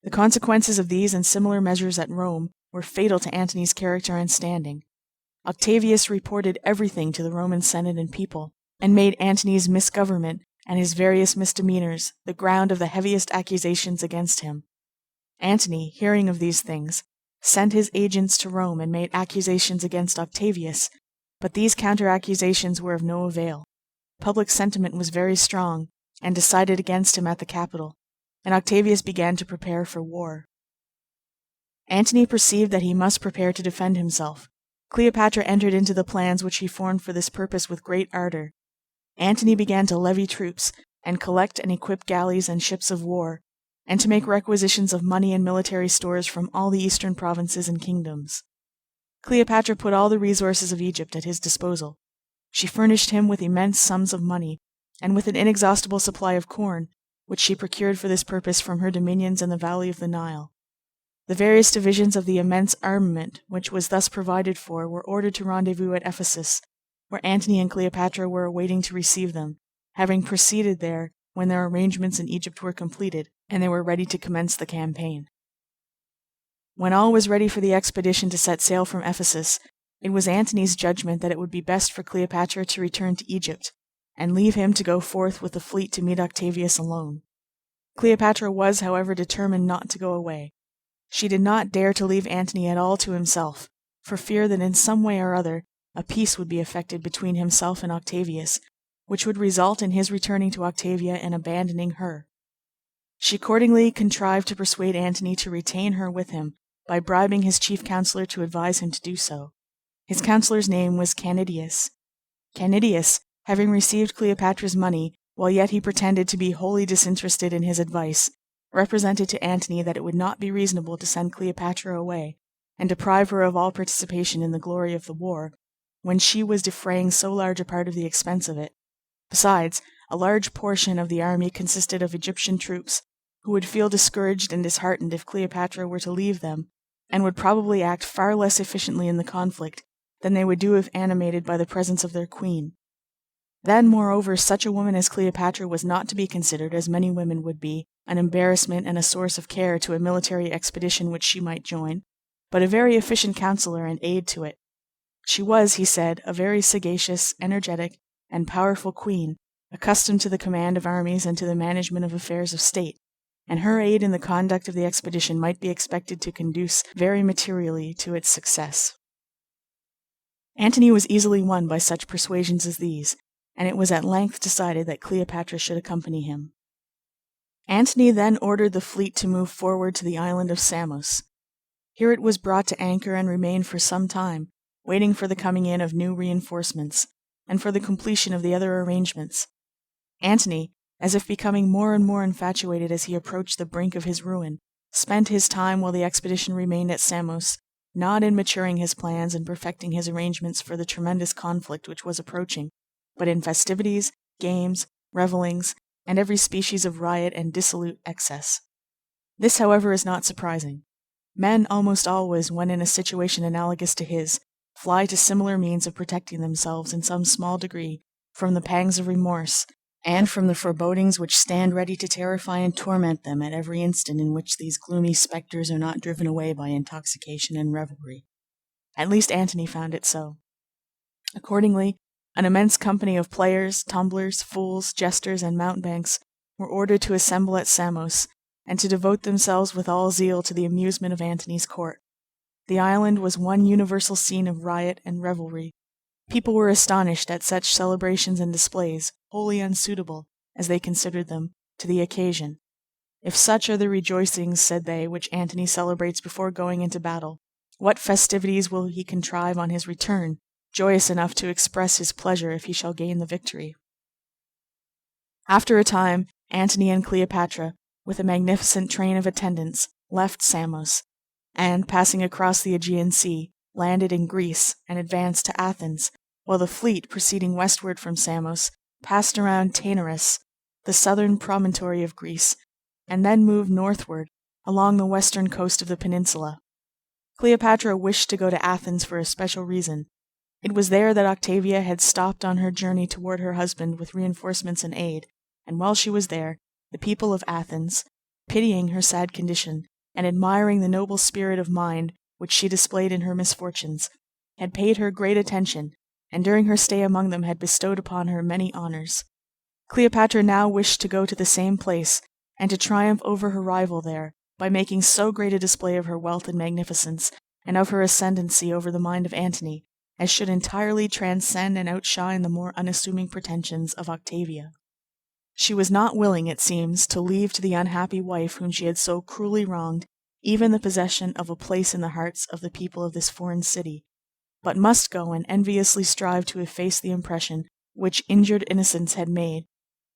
Speaker 8: The consequences of these and similar measures at Rome were fatal to Antony's character and standing. Octavius reported everything to the Roman Senate and people, and made Antony's misgovernment and his various misdemeanors the ground of the heaviest accusations against him. Antony, hearing of these things, sent his agents to Rome and made accusations against Octavius, but these counter-accusations were of no avail. Public sentiment was very strong, and decided against him at the capital, and Octavius began to prepare for war. Antony perceived that he must prepare to defend himself. Cleopatra entered into the plans which he formed for this purpose with great ardor. Antony began to levy troops, and collect and equip galleys and ships of war, and to make requisitions of money and military stores from all the eastern provinces and kingdoms. Cleopatra put all the resources of Egypt at his disposal. She furnished him with immense sums of money, and with an inexhaustible supply of corn, which she procured for this purpose from her dominions in the valley of the Nile. The various divisions of the immense armament which was thus provided for were ordered to rendezvous at Ephesus, where Antony and Cleopatra were awaiting to receive them, having proceeded there when their arrangements in Egypt were completed, and they were ready to commence the campaign. When all was ready for the expedition to set sail from Ephesus, it was Antony's judgment that it would be best for Cleopatra to return to Egypt, and leave him to go forth with the fleet to meet Octavius alone. Cleopatra was, however, determined not to go away. She did not dare to leave Antony at all to himself, for fear that in some way or other a peace would be effected between himself and Octavius, which would result in his returning to Octavia and abandoning her. She accordingly contrived to persuade Antony to retain her with him by bribing his chief counselor to advise him to do so. His counselor's name was Canidius. Canidius, having received Cleopatra's money, while yet he pretended to be wholly disinterested in his advice, represented to Antony that it would not be reasonable to send Cleopatra away, and deprive her of all participation in the glory of the war, when she was defraying so large a part of the expense of it. Besides, a large portion of the army consisted of Egyptian troops, who would feel discouraged and disheartened if Cleopatra were to leave them, and would probably act far less efficiently in the conflict than they would do if animated by the presence of their queen. Then, moreover, such a woman as Cleopatra was not to be considered, as many women would be, an embarrassment and a source of care to a military expedition which she might join, but a very efficient counselor and aid to it. She was, he said, a very sagacious, energetic, and powerful queen, accustomed to the command of armies and to the management of affairs of state, and her aid in the conduct of the expedition might be expected to conduce very materially to its success. Antony was easily won by such persuasions as these, and it was at length decided that Cleopatra should accompany him. Antony then ordered the fleet to move forward to the island of Samos. Here it was brought to anchor and remained for some time, waiting for the coming in of new reinforcements, and for the completion of the other arrangements. Antony, as if becoming more and more infatuated as he approached the brink of his ruin, spent his time while the expedition remained at Samos, not in maturing his plans and perfecting his arrangements for the tremendous conflict which was approaching, but in festivities, games, revellings, and every species of riot and dissolute excess. This, however, is not surprising. Men almost always, when in a situation analogous to his, fly to similar means of protecting themselves in some small degree from the pangs of remorse, and from the forebodings which stand ready to terrify and torment them at every instant in which these gloomy spectres are not driven away by intoxication and revelry. At least Antony found it so. Accordingly, an immense company of players, tumblers, fools, jesters, and mountebanks were ordered to assemble at Samos, and to devote themselves with all zeal to the amusement of Antony's court. The island was one universal scene of riot and revelry. People were astonished at such celebrations and displays, wholly unsuitable, as they considered them, to the occasion. If such are the rejoicings, said they, which Antony celebrates before going into battle, what festivities will he contrive on his return, joyous enough to express his pleasure if he shall gain the victory? After a time, Antony and Cleopatra, with a magnificent train of attendants, left Samos, and, passing across the Aegean Sea, landed in Greece and advanced to Athens, while the fleet, proceeding westward from Samos, passed around Taenarus, the southern promontory of Greece, and then moved northward along the western coast of the peninsula. Cleopatra wished to go to Athens for a special reason. It was there that Octavia had stopped on her journey toward her husband with reinforcements and aid, and while she was there, the people of Athens, pitying her sad condition, and admiring the noble spirit of mind which she displayed in her misfortunes, had paid her great attention, and during her stay among them had bestowed upon her many honors. Cleopatra now wished to go to the same place, and to triumph over her rival there, by making so great a display of her wealth and magnificence, and of her ascendancy over the mind of Antony, as should entirely transcend and outshine the more unassuming pretensions of Octavia. She was not willing, it seems, to leave to the unhappy wife whom she had so cruelly wronged even the possession of a place in the hearts of the people of this foreign city, but must go and enviously strive to efface the impression which injured innocence had made,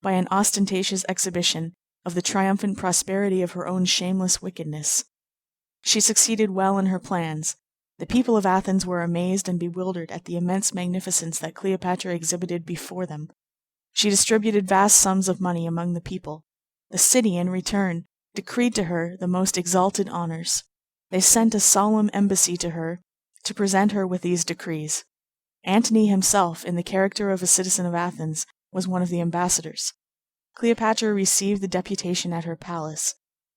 Speaker 8: by an ostentatious exhibition of the triumphant prosperity of her own shameless wickedness. She succeeded well in her plans. The people of Athens were amazed and bewildered at the immense magnificence that Cleopatra exhibited before them. She distributed vast sums of money among the people. The city, in return, decreed to her the most exalted honors. They sent a solemn embassy to her to present her with these decrees. Antony himself, in the character of a citizen of Athens, was one of the ambassadors. Cleopatra received the deputation at her palace.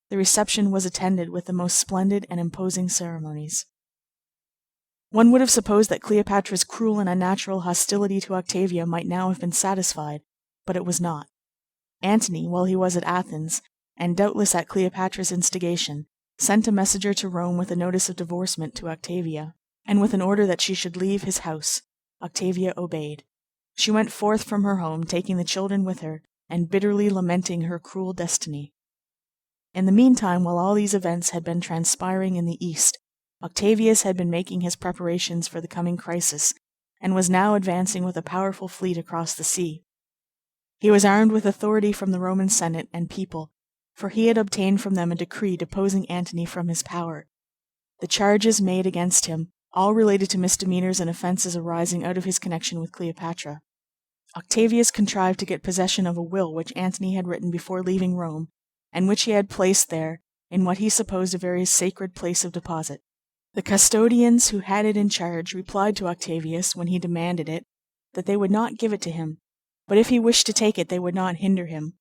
Speaker 8: The reception was attended with the most splendid and imposing ceremonies. One would have supposed that Cleopatra's cruel and unnatural hostility to Octavia might now have been satisfied, but it was not. Antony, while he was at Athens, and doubtless at Cleopatra's instigation, sent a messenger to Rome with a notice of divorcement to Octavia, and with an order that she should leave his house. Octavia obeyed. She went forth from her home, taking the children with her, and bitterly lamenting her cruel destiny. In the meantime, while all these events had been transpiring in the east, Octavius had been making his preparations for the coming crisis, and was now advancing with a powerful fleet across the sea. He was armed with authority from the Roman Senate and people, for he had obtained from them a decree deposing Antony from his power. The charges made against him all related to misdemeanors and offenses arising out of his connection with Cleopatra. Octavius contrived to get possession of a will which Antony had written before leaving Rome, and which he had placed there in what he supposed a very sacred place of deposit. The custodians who had it in charge replied to Octavius, when he demanded it, that they would not give it to him, but if he wished to take it they would not hinder him.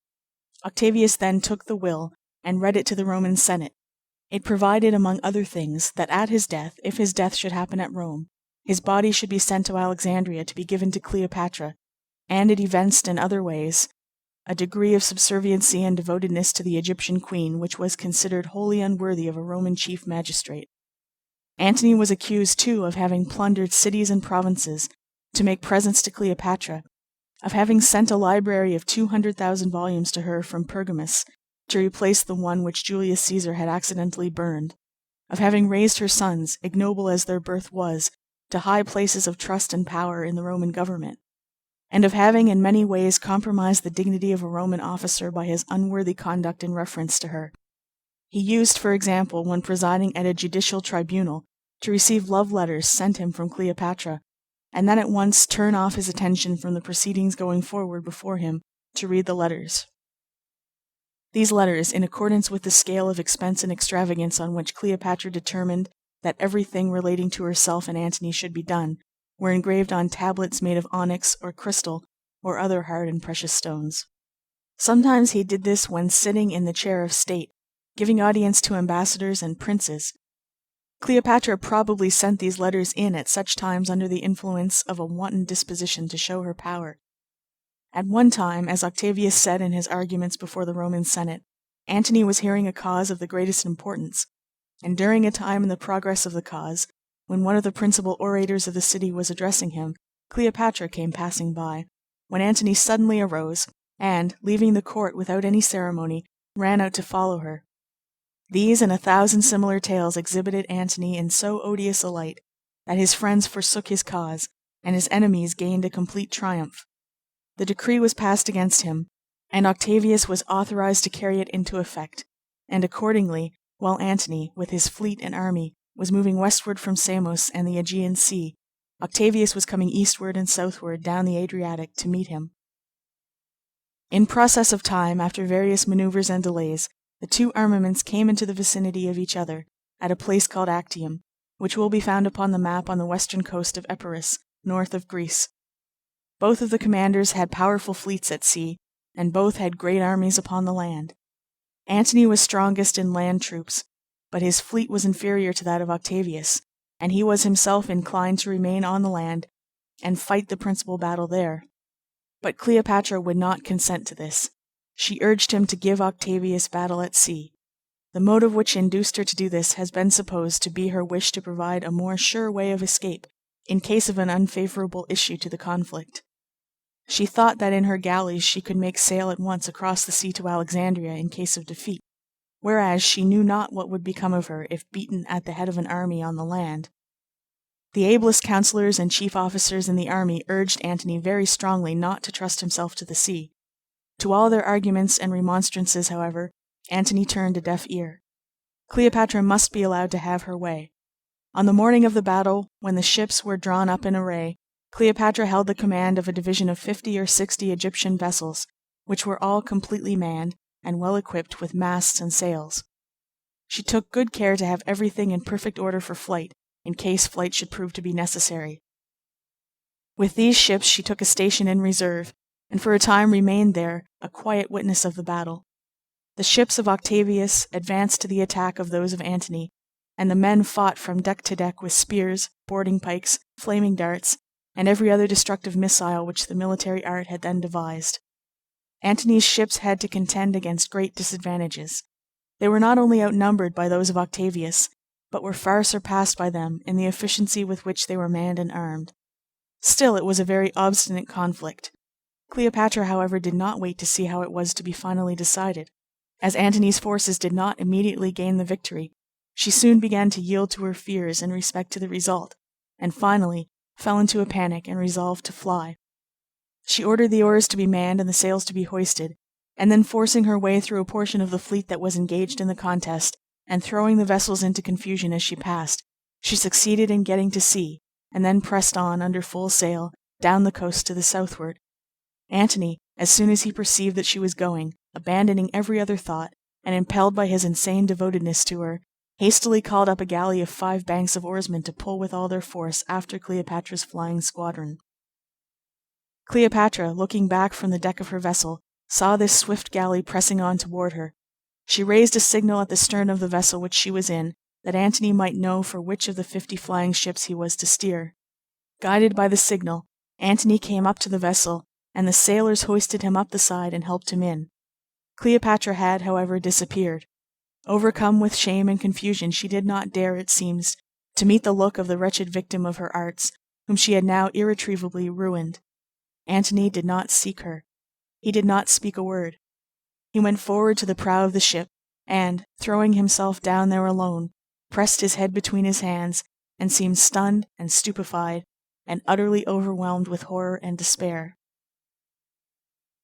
Speaker 8: Octavius then took the will and read it to the Roman Senate. It provided, among other things, that at his death, if his death should happen at Rome, his body should be sent to Alexandria to be given to Cleopatra, and it evinced in other ways a degree of subserviency and devotedness to the Egyptian queen which was considered wholly unworthy of a Roman chief magistrate. Antony was accused, too, of having plundered cities and provinces to make presents to Cleopatra, of having sent a library of 200,000 volumes to her from Pergamus, to replace the one which Julius Caesar had accidentally burned, of having raised her sons, ignoble as their birth was, to high places of trust and power in the Roman government, and of having in many ways compromised the dignity of a Roman officer by his unworthy conduct in reference to her. He used, for example, when presiding at a judicial tribunal, to receive love letters sent him from Cleopatra, and then at once turn off his attention from the proceedings going forward before him to read the letters. These letters, in accordance with the scale of expense and extravagance on which Cleopatra determined that everything relating to herself and Antony should be done, were engraved on tablets made of onyx or crystal or other hard and precious stones. Sometimes he did this when sitting in the chair of state, giving audience to ambassadors and princes. Cleopatra probably sent these letters in at such times under the influence of a wanton disposition to show her power. At one time, as Octavius said in his arguments before the Roman Senate, Antony was hearing a cause of the greatest importance, and during a time in the progress of the cause, when one of the principal orators of the city was addressing him, Cleopatra came passing by, when Antony suddenly arose, and, leaving the court without any ceremony, ran out to follow her. These and 1,000 similar tales exhibited Antony in so odious a light that his friends forsook his cause, and his enemies gained a complete triumph. The decree was passed against him, and Octavius was authorized to carry it into effect, and accordingly, while Antony, with his fleet and army, was moving westward from Samos and the Aegean Sea, Octavius was coming eastward and southward down the Adriatic to meet him. In process of time, after various maneuvers and delays, the two armaments came into the vicinity of each other, at a place called Actium, which will be found upon the map on the western coast of Epirus, north of Greece. Both of the commanders had powerful fleets at sea, and both had great armies upon the land. Antony was strongest in land troops, but his fleet was inferior to that of Octavius, and he was himself inclined to remain on the land and fight the principal battle there. But Cleopatra would not consent to this. She urged him to give Octavius battle at sea. The motive which induced her to do this has been supposed to be her wish to provide a more sure way of escape in case of an unfavorable issue to the conflict. She thought that in her galleys she could make sail at once across the sea to Alexandria in case of defeat, whereas she knew not what would become of her if beaten at the head of an army on the land. The ablest counselors and chief officers in the army urged Antony very strongly not to trust himself to the sea. To all their arguments and remonstrances, however, Antony turned a deaf ear. Cleopatra must be allowed to have her way. On the morning of the battle, when the ships were drawn up in array, Cleopatra held the command of a division of 50 or 60 Egyptian vessels, which were all completely manned and well equipped with masts and sails. She took good care to have everything in perfect order for flight, in case flight should prove to be necessary. With these ships she took a station in reserve, and for a time remained there, a quiet witness of the battle. The ships of Octavius advanced to the attack of those of Antony, and the men fought from deck to deck with spears, boarding pikes, flaming darts, and every other destructive missile which the military art had then devised. Antony's ships had to contend against great disadvantages. They were not only outnumbered by those of Octavius, but were far surpassed by them in the efficiency with which they were manned and armed. Still, it was a very obstinate conflict. Cleopatra, however, did not wait to see how it was to be finally decided. As Antony's forces did not immediately gain the victory, she soon began to yield to her fears in respect to the result, and finally fell into a panic and resolved to fly. She ordered the oars to be manned and the sails to be hoisted, and then forcing her way through a portion of the fleet that was engaged in the contest, and throwing the vessels into confusion as she passed, she succeeded in getting to sea, and then pressed on under full sail down the coast to the southward. Antony, as soon as he perceived that she was going, abandoning every other thought, and impelled by his insane devotedness to her, hastily called up a galley of 5 banks of oarsmen to pull with all their force after Cleopatra's flying squadron. Cleopatra, looking back from the deck of her vessel, saw this swift galley pressing on toward her. She raised a signal at the stern of the vessel which she was in, that Antony might know for which of the 50 flying ships he was to steer. Guided by the signal, Antony came up to the vessel, and the sailors hoisted him up the side and helped him in. Cleopatra had, however, disappeared. Overcome with shame and confusion, she did not dare, it seems, to meet the look of the wretched victim of her arts, whom she had now irretrievably ruined. Antony did not seek her. He did not speak a word. He went forward to the prow of the ship, and, throwing himself down there alone, pressed his head between his hands, and seemed stunned and stupefied, and utterly overwhelmed with horror and despair.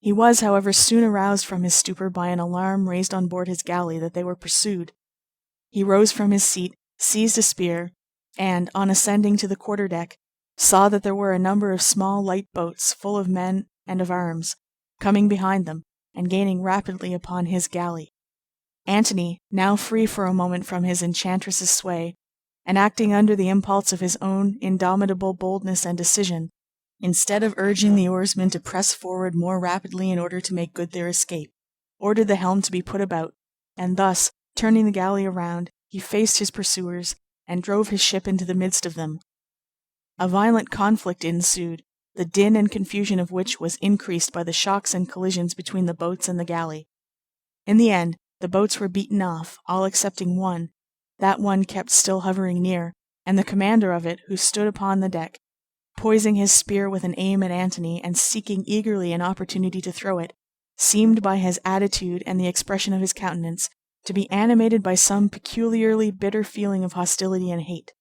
Speaker 8: He was, however, soon aroused from his stupor by an alarm raised on board his galley that they were pursued. He rose from his seat, seized a spear, and, on ascending to the quarter-deck, saw that there were a number of small light boats full of men and of arms, coming behind them, and gaining rapidly upon his galley. Antony, now free for a moment from his enchantress's sway, and acting under the impulse of his own indomitable boldness and decision, instead of urging the oarsmen to press forward more rapidly in order to make good their escape, ordered the helm to be put about, and thus, turning the galley around, he faced his pursuers, and drove his ship into the midst of them. A violent conflict ensued, the din and confusion of which was increased by the shocks and collisions between the boats and the galley. In the end, the boats were beaten off, all excepting one, that one kept still hovering near, and the commander of it, who stood upon the deck, poising his spear with an aim at Antony, and seeking eagerly an opportunity to throw it, seemed by his attitude and the expression of his countenance to be animated by some peculiarly bitter feeling of hostility and hate.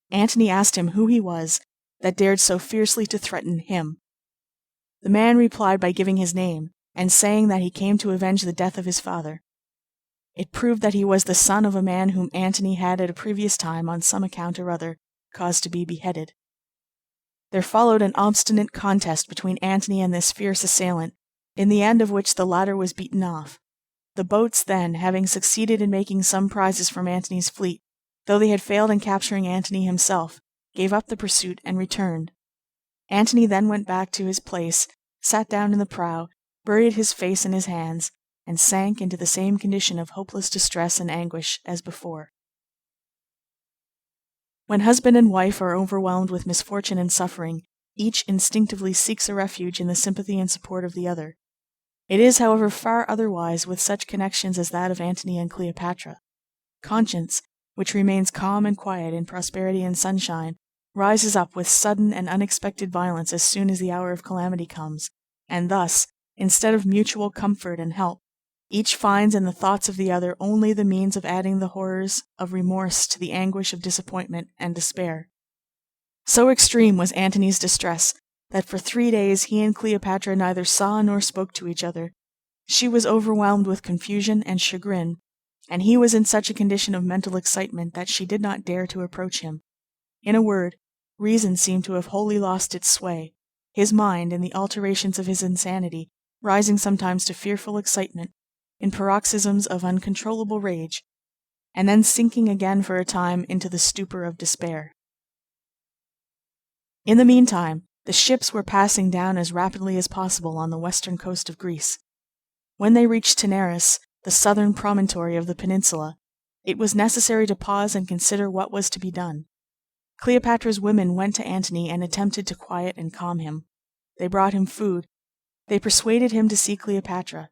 Speaker 8: Antony asked him who he was that dared so fiercely to threaten him. The man replied by giving his name, and saying that he came to avenge the death of his father. It proved that he was the son of a man whom Antony had at a previous time, on some account or other, caused to be beheaded. There followed an obstinate contest between Antony and this fierce assailant, in the end of which the latter was beaten off. The boats then, having succeeded in making some prizes from Antony's fleet, though they had failed in capturing Antony himself, gave up the pursuit and returned. Antony then went back to his place, sat down in the prow, buried his face in his hands, and sank into the same condition of hopeless distress and anguish as before. When husband and wife are overwhelmed with misfortune and suffering, each instinctively seeks a refuge in the sympathy and support of the other. It is, however, far otherwise with such connections as that of Antony and Cleopatra. Conscience, which remains calm and quiet in prosperity and sunshine, rises up with sudden and unexpected violence as soon as the hour of calamity comes, and thus, instead of mutual comfort and help, each finds in the thoughts of the other only the means of adding the horrors of remorse to the anguish of disappointment and despair. So extreme was Antony's distress that for 3 days he and Cleopatra neither saw nor spoke to each other. She was overwhelmed with confusion and chagrin, and he was in such a condition of mental excitement that she did not dare to approach him. In a word, reason seemed to have wholly lost its sway, his mind, in the alternations of his insanity, rising sometimes to fearful excitement, in paroxysms of uncontrollable rage, and then sinking again for a time into the stupor of despair. In the meantime, the ships were passing down as rapidly as possible on the western coast of Greece. When they reached Taenarus, the southern promontory of the peninsula, it was necessary to pause and consider what was to be done. Cleopatra's women went to Antony and attempted to quiet and calm him. They brought him food. They persuaded him to see Cleopatra.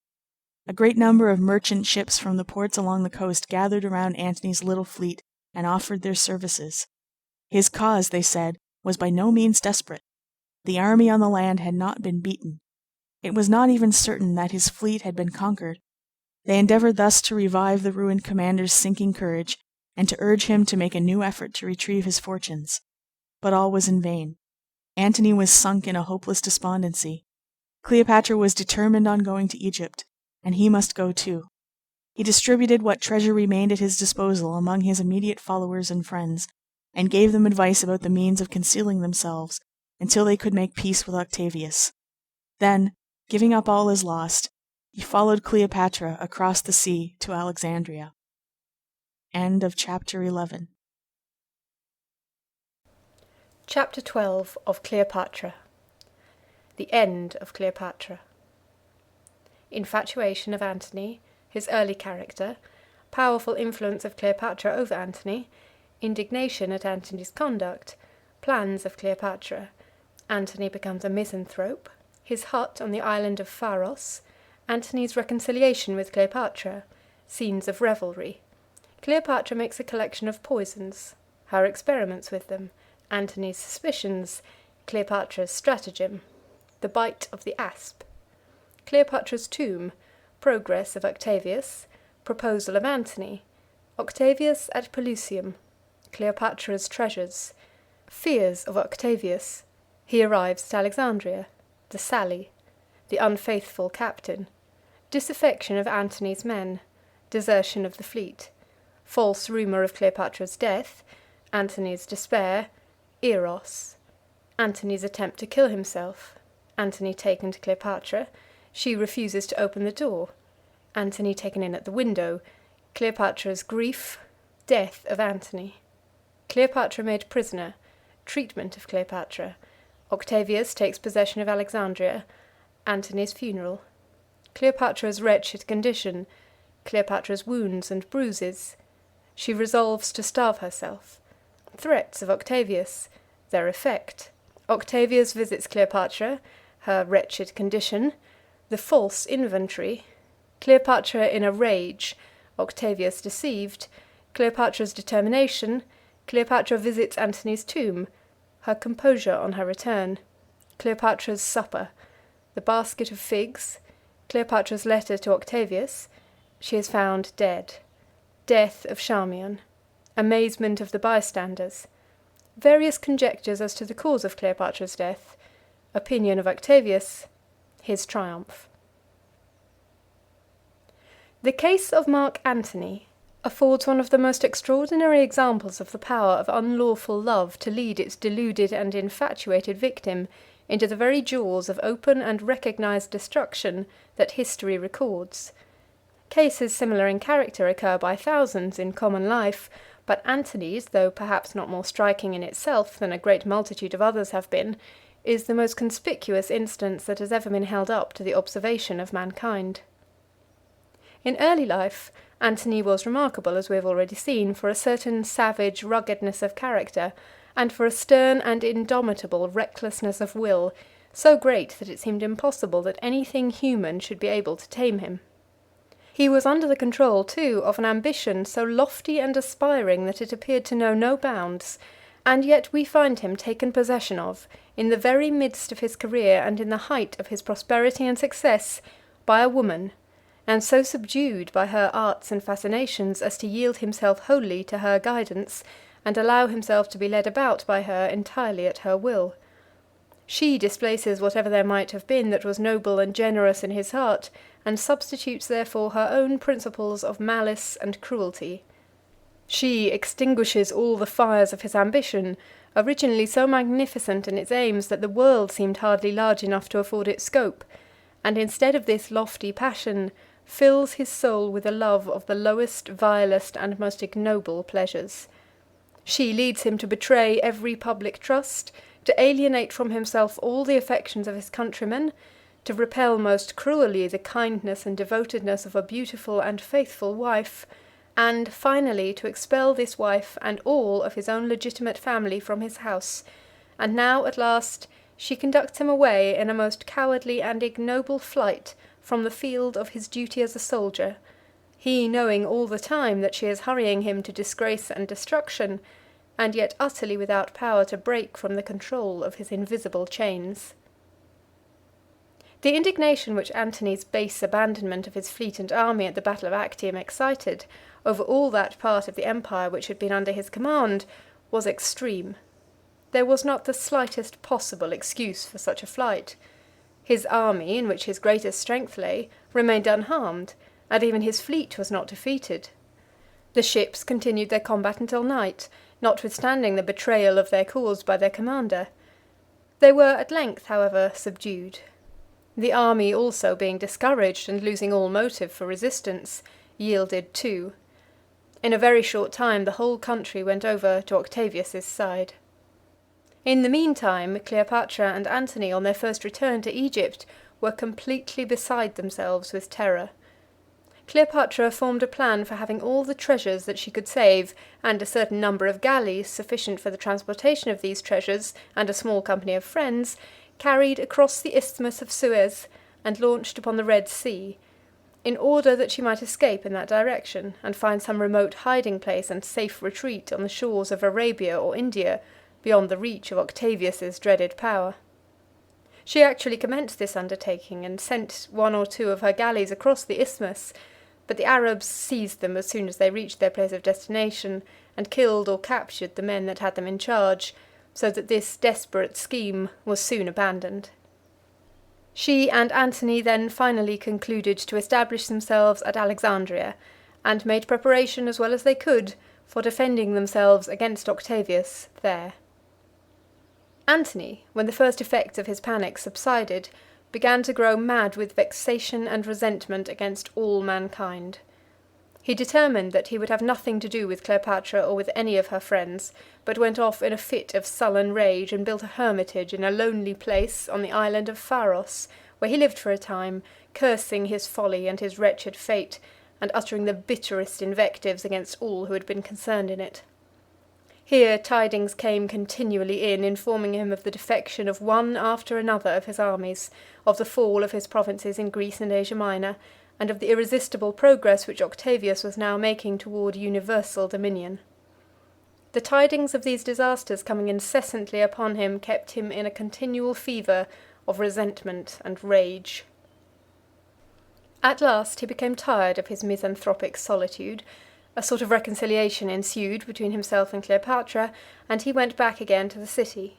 Speaker 8: A great number of merchant ships from the ports along the coast gathered around Antony's little fleet and offered their services. His cause, they said, was by no means desperate. The army on the land had not been beaten. It was not even certain that his fleet had been conquered. They endeavored thus to revive the ruined commander's sinking courage, and to urge him to make a new effort to retrieve his fortunes. But all was in vain. Antony was sunk in a hopeless despondency. Cleopatra was determined on going to Egypt, and he must go too. He distributed what treasure remained at his disposal among his immediate followers and friends, and gave them advice about the means of concealing themselves until they could make peace with Octavius. Then, giving up all as lost, he followed Cleopatra across the sea to Alexandria. End of chapter 11.
Speaker 5: Chapter 12 of Cleopatra. The End of Cleopatra. Infatuation of Antony, his early character, powerful influence of Cleopatra over Antony, indignation at Antony's conduct, plans of Cleopatra, Antony becomes a misanthrope, his hut on the island of Pharos, Antony's reconciliation with Cleopatra, scenes of revelry. Cleopatra makes a collection of poisons, her experiments with them, Antony's suspicions, Cleopatra's stratagem, the bite of the asp, Cleopatra's tomb, progress of Octavius, proposal of Antony, Octavius at Pelusium, Cleopatra's treasures, fears of Octavius, he arrives at Alexandria, the sally, the unfaithful captain, disaffection of Antony's men, desertion of the fleet, false rumour of Cleopatra's death, Antony's despair, Eros, Antony's attempt to kill himself, Antony taken to Cleopatra, she refuses to open the door, Antony taken in at the window, Cleopatra's grief, death of Antony, Cleopatra made prisoner, treatment of Cleopatra, Octavius takes possession of Alexandria, Antony's funeral, Cleopatra's wretched condition, Cleopatra's wounds and bruises, she resolves to starve herself, threats of Octavius, their effect, Octavius visits Cleopatra, her wretched condition, the false inventory, Cleopatra in a rage, Octavius deceived, Cleopatra's determination, Cleopatra visits Antony's tomb, her composure on her return, Cleopatra's supper, the basket of figs, Cleopatra's letter to Octavius, she is found dead, death of Charmian, amazement of the bystanders, various conjectures as to the cause of Cleopatra's death, opinion of Octavius, his triumph. The case of Mark Antony affords one of the most extraordinary examples of the power of unlawful love to lead its deluded and infatuated victim into the very jaws of open and recognized destruction that history records. Cases similar in character occur by thousands in common life, but Antony's, though perhaps not more striking in itself than a great multitude of others have been, is the most conspicuous instance that has ever been held up to the observation of mankind. In early life, Antony was remarkable, as we have already seen, for a certain savage ruggedness of character, and for a stern and indomitable recklessness of will, so great that it seemed impossible that anything human should be able to tame him. He was under the control, too, of an ambition so lofty and aspiring that it appeared to know no bounds, and yet we find him taken possession of, in the very midst of his career and in the height of his prosperity and success, by a woman, and so subdued by her arts and fascinations as to yield himself wholly to her guidance, and allow himself to be led about by her entirely at her will. She displaces whatever there might have been that was noble and generous in his heart, and substitutes therefore her own principles of malice and cruelty. She extinguishes all the fires of his ambition, originally so magnificent in its aims that the world seemed hardly large enough to afford it scope, and instead of this lofty passion, fills his soul with a love of the lowest, vilest, and most ignoble pleasures. She leads him to betray every public trust, to alienate from himself all the affections of his countrymen, to repel most cruelly the kindness and devotedness of a beautiful and faithful wife, and, finally, to expel this wife and all of his own legitimate family from his house, and now, at last, she conducts him away in a most cowardly and ignoble flight from the field of his duty as a soldier, he knowing all the time that she is hurrying him to disgrace and destruction, and yet utterly without power to break from the control of his invisible chains. The indignation which Antony's base abandonment of his fleet and army at the Battle of Actium excited, over all that part of the empire which had been under his command, was extreme. There was not the slightest possible excuse for such a flight. His army, in which his greatest strength lay, remained unharmed, and even his fleet was not defeated. The ships continued their combat until night, notwithstanding the betrayal of their cause by their commander. They were at length, however, subdued. The army also, being discouraged and losing all motive for resistance, yielded too. In a very short time the whole country went over to Octavius's side. In the meantime, Cleopatra and Antony, on their first return to Egypt, were completely beside themselves with terror. Cleopatra formed a plan for having all the treasures that she could save, and a certain number of galleys sufficient for the transportation of these treasures, and a small company of friends, carried across the Isthmus of Suez, and launched upon the Red Sea, in order that she might escape in that direction, and find some remote hiding place and safe retreat on the shores of Arabia or India, beyond the reach of Octavius's dreaded power. She actually commenced this undertaking, and sent one or two of her galleys across the isthmus, but the Arabs seized them as soon as they reached their place of destination, and killed or captured the men that had them in charge, so that this desperate scheme was soon abandoned. She and Antony then finally concluded to establish themselves at Alexandria, and made preparation as well as they could for defending themselves against Octavius there. Antony, when the first effects of his panic subsided, began to grow mad with vexation and resentment against all mankind. He determined that he would have nothing to do with Cleopatra or with any of her friends, but went off in a fit of sullen rage and built a hermitage in a lonely place on the island of Pharos, where he lived for a time, cursing his folly and his wretched fate, and uttering the bitterest invectives against all who had been concerned in it. Here tidings came continually in, informing him of the defection of one after another of his armies, of the fall of his provinces in Greece and Asia Minor, and of the irresistible progress which Octavius was now making toward universal dominion. The tidings of these disasters coming incessantly upon him kept him in a continual fever of resentment and rage. At last he became tired of his misanthropic solitude. A sort of reconciliation ensued between himself and Cleopatra, and he went back again to the city.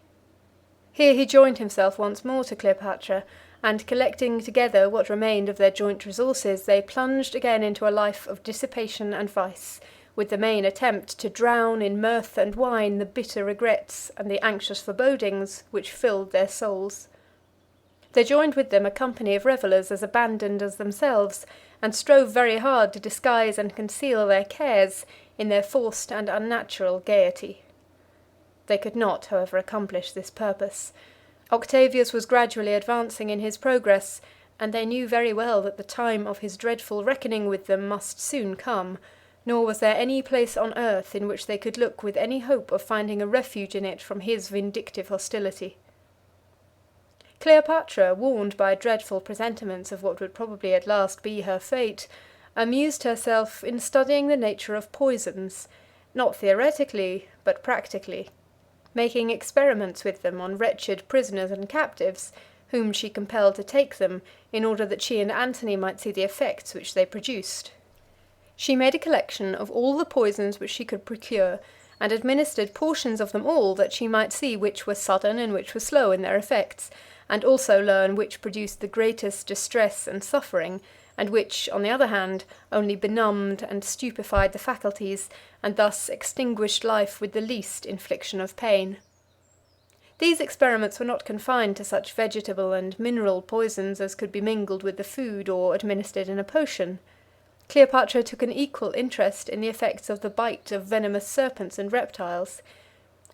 Speaker 5: Here he joined himself once more to Cleopatra, and collecting together what remained of their joint resources, they plunged again into a life of dissipation and vice, with the main attempt to drown in mirth and wine the bitter regrets and the anxious forebodings which filled their souls. They joined with them a company of revellers as abandoned as themselves, and strove very hard to disguise and conceal their cares in their forced and unnatural gaiety. They could not, however, accomplish this purpose. Octavius was gradually advancing in his progress, and they knew very well that the time of his dreadful reckoning with them must soon come, nor was there any place on earth in which they could look with any hope of finding a refuge in it from his vindictive hostility. Cleopatra, warned by dreadful presentiments of what would probably at last be her fate, amused herself in studying the nature of poisons, not theoretically, but practically, making experiments with them on wretched prisoners and captives, whom she compelled to take them, in order that she and Antony might see the effects which they produced. She made a collection of all the poisons which she could procure, and administered portions of them all, that she might see which were sudden and which were slow in their effects, and also learn which produced the greatest distress and suffering, and which, on the other hand, only benumbed and stupefied the faculties, and thus extinguished life with the least infliction of pain. These experiments were not confined to such vegetable and mineral poisons as could be mingled with the food or administered in a potion. Cleopatra took an equal interest in the effects of the bite of venomous serpents and reptiles.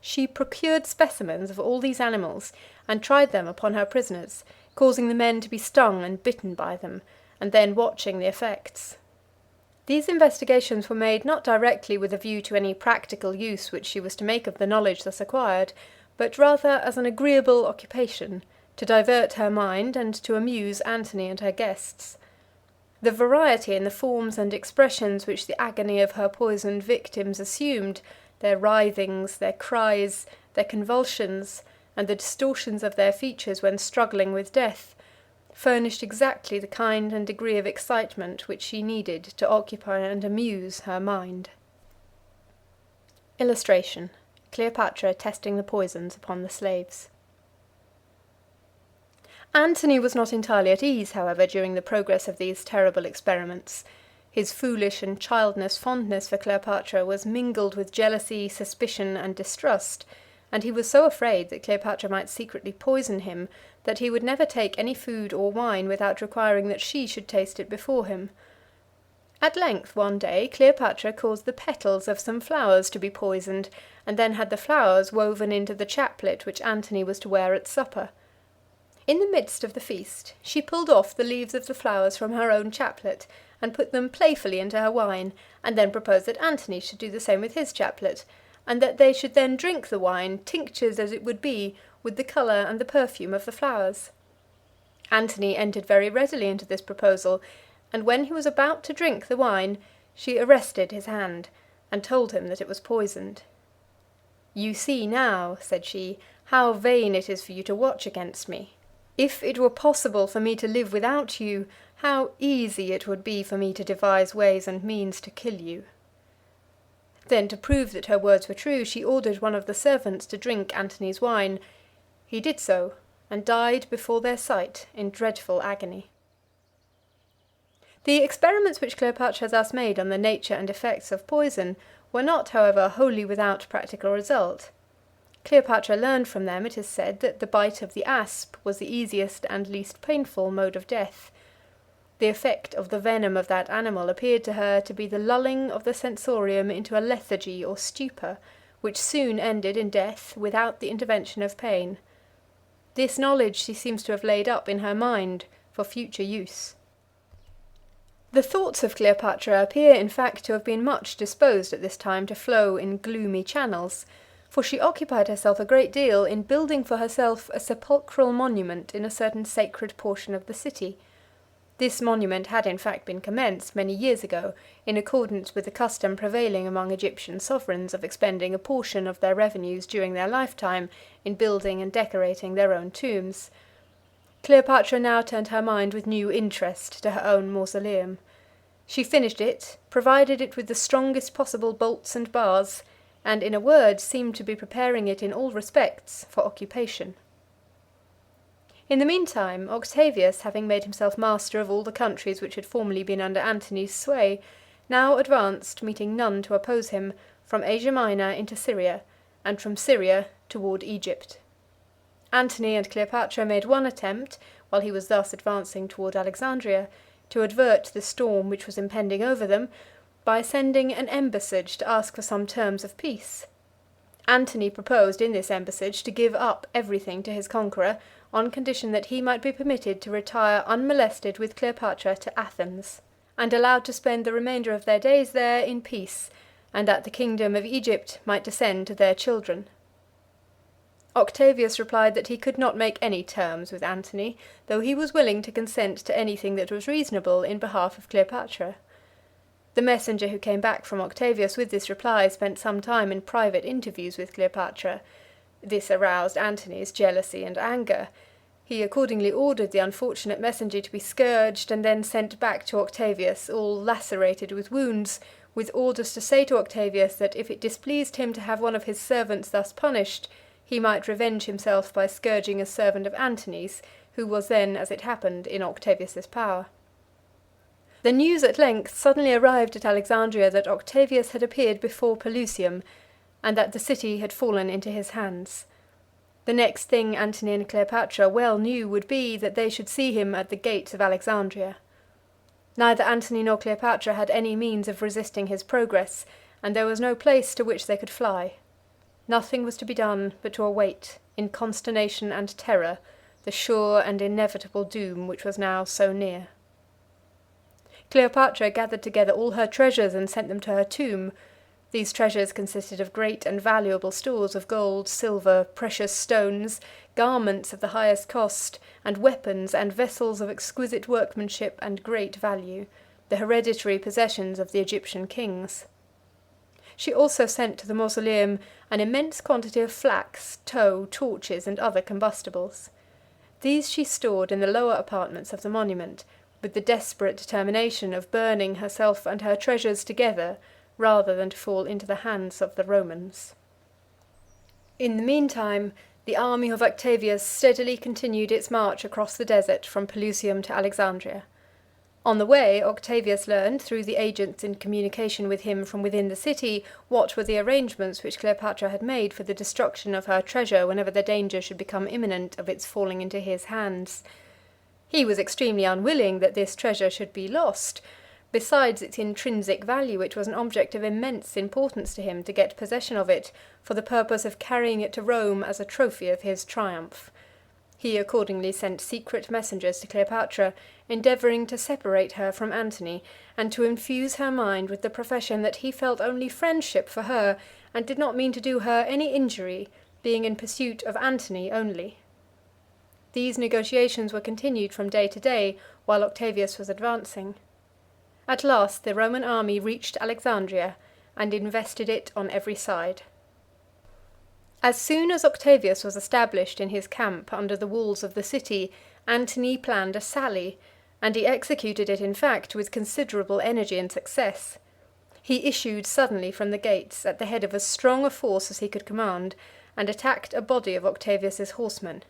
Speaker 5: She procured specimens of all these animals, and tried them upon her prisoners, causing the men to be stung and bitten by them, and then watching the effects. These investigations were made not directly with a view to any practical use which she was to make of the knowledge thus acquired, but rather as an agreeable occupation, to divert her mind and to amuse Antony and her guests. The variety in the forms and expressions which the agony of her poisoned victims assumed, their writhings, their cries, their convulsions, and the distortions of their features when struggling with death, furnished exactly the kind and degree of excitement which she needed to occupy and amuse her mind. Illustration: Cleopatra testing the poisons upon the slaves. Antony was not entirely at ease, however, during the progress of these terrible experiments. His foolish and childless fondness for Cleopatra was mingled with jealousy, suspicion, and distrust, and he was so afraid that Cleopatra might secretly poison him that he would never take any food or wine without requiring that she should taste it before him. At length, one day, Cleopatra caused the petals of some flowers to be poisoned, and then had the flowers woven into the chaplet which Antony was to wear at supper. In the midst of the feast, she pulled off the leaves of the flowers from her own chaplet, and put them playfully into her wine, and then proposed that Antony should do the same with his chaplet, and that they should then drink the wine, tinctured as it would be, with the colour and the perfume of the flowers. Antony entered very readily into this proposal, and when he was about to drink the wine, she arrested his hand, and told him that it was poisoned. "You see now," said she, "how vain it is for you to watch against me. If it were possible for me to live without you, how easy it would be for me to devise ways and means to kill you." Then, to prove that her words were true, she ordered one of the servants to drink Antony's wine. He did so, and died before their sight in dreadful agony. The experiments which Cleopatra thus made on the nature and effects of poison were not, however, wholly without practical result. Cleopatra learned from them, it is said, that the bite of the asp was the easiest and least painful mode of death. The effect of the venom of that animal appeared to her to be the lulling of the sensorium into a lethargy or stupor, which soon ended in death without the intervention of pain. This knowledge she seems to have laid up in her mind for future use. The thoughts of Cleopatra appear in fact to have been much disposed at this time to flow in gloomy channels, for she occupied herself a great deal in building for herself a sepulchral monument in a certain sacred portion of the city. This monument had in fact been commenced many years ago, in accordance with the custom prevailing among Egyptian sovereigns of expending a portion of their revenues during their lifetime in building and decorating their own tombs. Cleopatra now turned her mind with new interest to her own mausoleum. She finished it, provided it with the strongest possible bolts and bars, and in a word seemed to be preparing it in all respects for occupation. In the meantime, Octavius, having made himself master of all the countries which had formerly been under Antony's sway, now advanced, meeting none to oppose him, from Asia Minor into Syria, and from Syria toward Egypt. Antony and Cleopatra made one attempt, while he was thus advancing toward Alexandria, to avert the storm which was impending over them, by sending an embassage to ask for some terms of peace. Antony proposed in this embassage to give up everything to his conqueror, on condition that he might be permitted to retire unmolested with Cleopatra to Athens, and allowed to spend the remainder of their days there in peace, and that the kingdom of Egypt might descend to their children. Octavius replied that he could not make any terms with Antony, though he was willing to consent to anything that was reasonable in behalf of Cleopatra. The messenger who came back from Octavius with this reply spent some time in private interviews with Cleopatra. This aroused Antony's jealousy and anger. He accordingly ordered the unfortunate messenger to be scourged, and then sent back to Octavius, all lacerated with wounds, with orders to say to Octavius that if it displeased him to have one of his servants thus punished, he might revenge himself by scourging a servant of Antony's, who was then, as it happened, in Octavius's power. The news at length suddenly arrived at Alexandria that Octavius had appeared before Pelusium, and that the city had fallen into his hands. The next thing Antony and Cleopatra well knew would be that they should see him at the gates of Alexandria. Neither Antony nor Cleopatra had any means of resisting his progress, and there was no place to which they could fly. Nothing was to be done but to await, in consternation and terror, the sure and inevitable doom which was now so near. Cleopatra gathered together all her treasures and sent them to her tomb. These treasures consisted of great and valuable stores of gold, silver, precious stones, garments of the highest cost, and weapons and vessels of exquisite workmanship and great value, the hereditary possessions of the Egyptian kings. She also sent to the mausoleum an immense quantity of flax, tow, torches, and other combustibles. These she stored in the lower apartments of the monument, with the desperate determination of burning herself and her treasures together, rather than to fall into the hands of the Romans. In the meantime, the army of Octavius steadily continued its march across the desert from Pelusium to Alexandria. On the way, Octavius learned, through the agents in communication with him from within the city, what were the arrangements which Cleopatra had made for the destruction of her treasure whenever the danger should become imminent of its falling into his hands. He was extremely unwilling that this treasure should be lost. Besides its intrinsic value, it was an object of immense importance to him to get possession of it for the purpose of carrying it to Rome as a trophy of his triumph. He accordingly sent secret messengers to Cleopatra, endeavouring to separate her from Antony, and to infuse her mind with the profession that he felt only friendship for her, and did not mean to do her any injury, being in pursuit of Antony only. These negotiations were continued from day to day, while Octavius was advancing. At last the Roman army reached Alexandria, and invested it on every side. As soon as Octavius was established in his camp under the walls of the city, Antony planned a sally, and he executed it in fact with considerable energy and success. He issued suddenly from the gates, at the head of as strong a force as he could command, and attacked a body of Octavius's horsemen.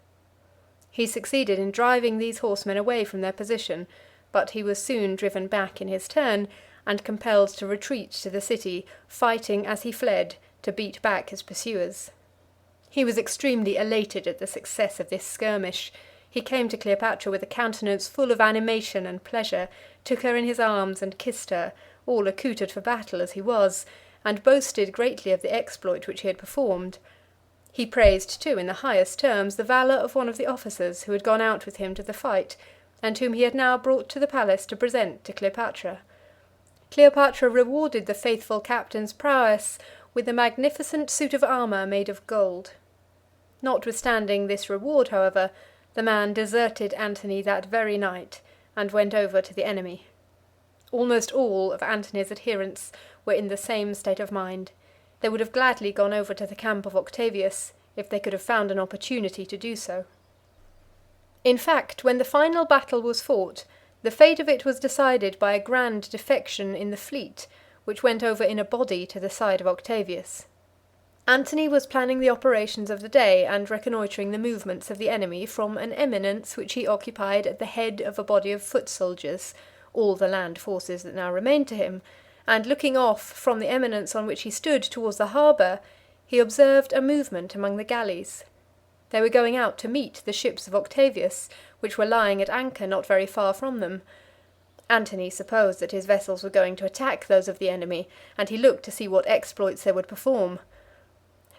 Speaker 5: He succeeded in driving these horsemen away from their position, but he was soon driven back in his turn, and compelled to retreat to the city, fighting as he fled to beat back his pursuers. He was extremely elated at the success of this skirmish. He came to Cleopatra with a countenance full of animation and pleasure, took her in his arms and kissed her, all accoutred for battle as he was, and boasted greatly of the exploit which he had performed. He praised, too, in the highest terms, the valour of one of the officers who had gone out with him to the fight, and whom he had now brought to the palace to present to Cleopatra. Cleopatra rewarded the faithful captain's prowess with a magnificent suit of armour made of gold. Notwithstanding this reward, however, the man deserted Antony that very night, and went over to the enemy. Almost all of Antony's adherents were in the same state of mind. They would have gladly gone over to the camp of Octavius, if they could have found an opportunity to do so. In fact, when the final battle was fought, the fate of it was decided by a grand defection in the fleet, which went over in a body to the side of Octavius. Antony was planning the operations of the day, and reconnoitring the movements of the enemy from an eminence which he occupied at the head of a body of foot soldiers, all the land forces that now remained to him, and looking off from the eminence on which he stood towards the harbour, he observed a movement among the galleys. They were going out to meet the ships of Octavius, which were lying at anchor not very far from them. Antony supposed that his vessels were going to attack those of the enemy, and he looked to see what exploits they would perform.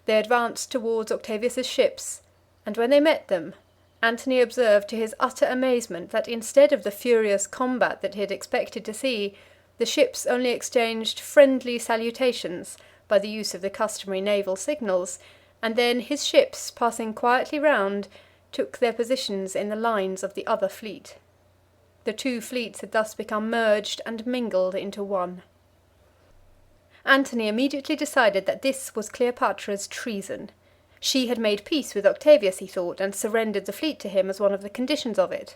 Speaker 5: They advanced towards Octavius's ships, and when they met them, Antony observed to his utter amazement that instead of the furious combat that he had expected to see, the ships only exchanged friendly salutations by the use of the customary naval signals, and then his ships, passing quietly round, took their positions in the lines of the other fleet. The two fleets had thus become merged and mingled into one. Antony immediately decided that this was Cleopatra's treason. She had made peace with Octavius, he thought, and surrendered the fleet to him as one of the conditions of it.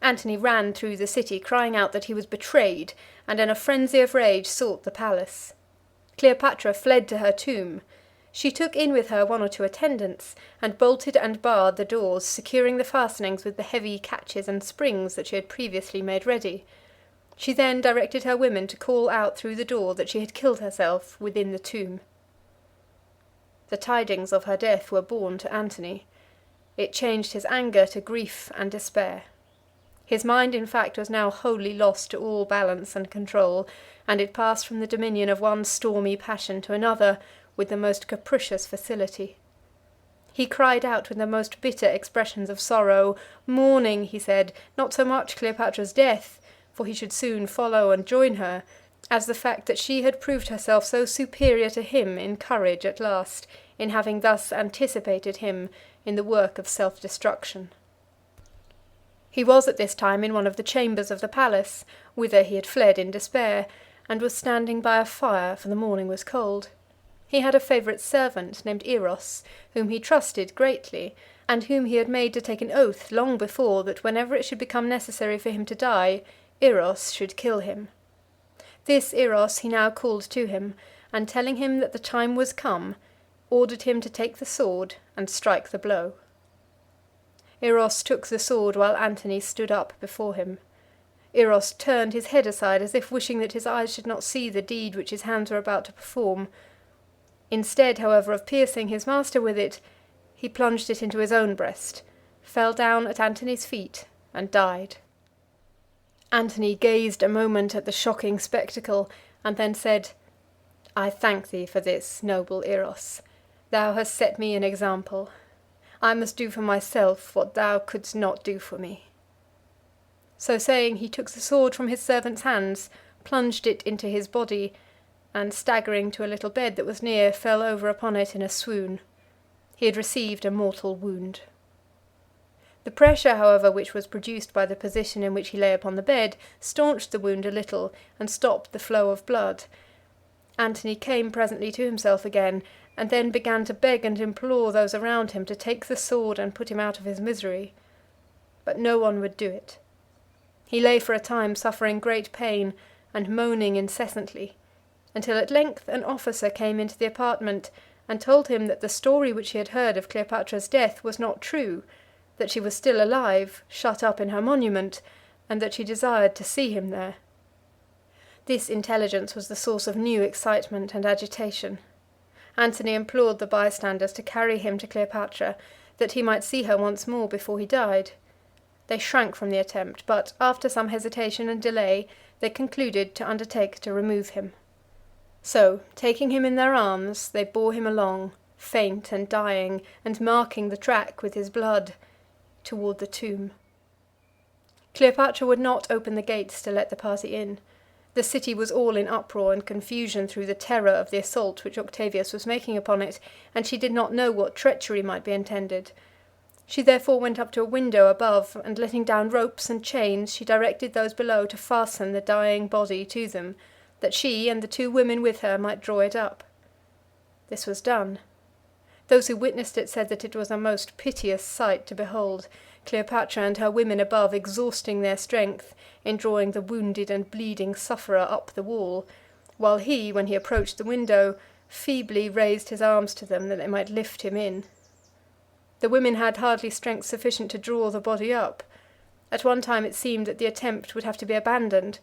Speaker 5: Antony ran through the city, crying out that he was betrayed, and in a frenzy of rage sought the palace. Cleopatra fled to her tomb. She took in with her one or two attendants, and bolted and barred the doors, securing the fastenings with the heavy catches and springs that she had previously made ready. She then directed her women to call out through the door that she had killed herself within the tomb. The tidings of her death were borne to Antony. It changed his anger to grief and despair. His mind, in fact, was now wholly lost to all balance and control, and it passed from the dominion of one stormy passion to another with the most capricious facility. He cried out with the most bitter expressions of sorrow, mourning, he said, not so much Cleopatra's death, for he should soon follow and join her, as the fact that she had proved herself so superior to him in courage at last, in having thus anticipated him in the work of self-destruction. He was at this time in one of the chambers of the palace, whither he had fled in despair, and was standing by a fire, for the morning was cold. He had a favourite servant named Eros, whom he trusted greatly,
Speaker 9: and whom he had made to take an oath long before that whenever it should become necessary for him to die, Eros should kill him. This Eros he now called to him, and telling him that the time was come, ordered him to take the sword and strike the blow. Eros took the sword while Antony stood up before him. Eros turned his head aside as if wishing that his eyes should not see the deed which his hands were about to perform. Instead, however, of piercing his master with it, he plunged it into his own breast, fell down at Antony's feet, and died. Antony gazed a moment at the shocking spectacle, and then said, "I thank thee for this, noble Eros. Thou hast set me an example. I must do for myself what thou couldst not do for me." So saying, he took the sword from his servant's hands, plunged it into his body, and staggering to a little bed that was near, fell over upon it in a swoon. He had received a mortal wound. The pressure, however, which was produced by the position in which he lay upon the bed, staunched the wound a little, and stopped the flow of blood. Antony came presently to himself again, and then began to beg and implore those around him to take the sword and put him out of his misery. But no one would do it. He lay for a time suffering great pain, and moaning incessantly, until at length an officer came into the apartment, and told him that the story which he had heard of Cleopatra's death was not true, that she was still alive, shut up in her monument, and that she desired to see him there. This intelligence was the source of new excitement and agitation. Antony implored the bystanders to carry him to Cleopatra, that he might see her once more before he died. They shrank from the attempt, but, after some hesitation and delay, they concluded to undertake to remove him. So, taking him in their arms, they bore him along, faint and dying, and marking the track with his blood, toward the tomb. Cleopatra would not open the gates to let the party in. The city was all in uproar and confusion through the terror of the assault which Octavius was making upon it, and she did not know what treachery might be intended. She therefore went up to a window above, and letting down ropes and chains, she directed those below to fasten the dying body to them, that she and the 2 women with her might draw it up. This was done. Those who witnessed it said that it was a most piteous sight to behold, Cleopatra and her women above exhausting their strength in drawing the wounded and bleeding sufferer up the wall, while he, when he approached the window, feebly raised his arms to them that they might lift him in. The women had hardly strength sufficient to draw the body up. At one time it seemed that the attempt would have to be abandoned,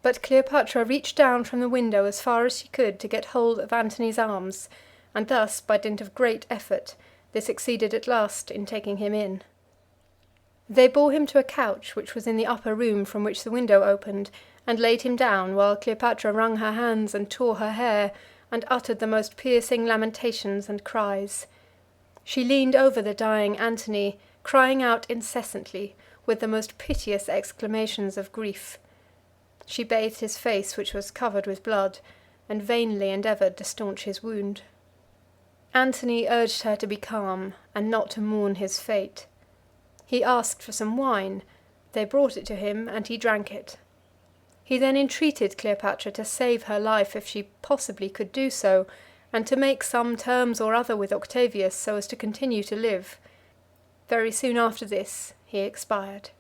Speaker 9: but Cleopatra reached down from the window as far as she could to get hold of Antony's arms, and thus, by dint of great effort, they succeeded at last in taking him in. They bore him to a couch which was in the upper room from which the window opened, and laid him down, while Cleopatra wrung her hands and tore her hair, and uttered the most piercing lamentations and cries. She leaned over the dying Antony, crying out incessantly, with the most piteous exclamations of grief. She bathed his face, which was covered with blood, and vainly endeavoured to staunch his wound. Antony urged her to be calm, and not to mourn his fate. He asked for some wine. They brought it to him, and he drank it. He then entreated Cleopatra to save her life if she possibly could do so, and to make some terms or other with Octavius so as to continue to live. Very soon after this he expired.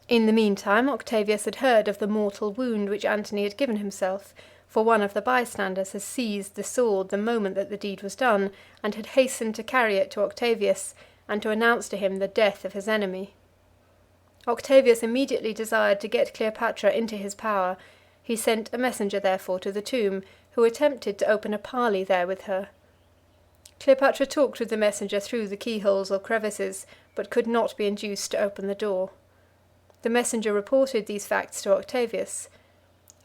Speaker 9: In the meantime Octavius had heard of the mortal wound which Antony had given himself, for one of the bystanders had seized the sword the moment that the deed was done, and had hastened to carry it to Octavius, and to announce to him the death of his enemy. Octavius immediately desired to get Cleopatra into his power. He sent a messenger therefore to the tomb, who attempted to open a parley there with her. Cleopatra talked with the messenger through the keyholes or crevices, but could not be induced to open the door. The messenger reported these facts to Octavius.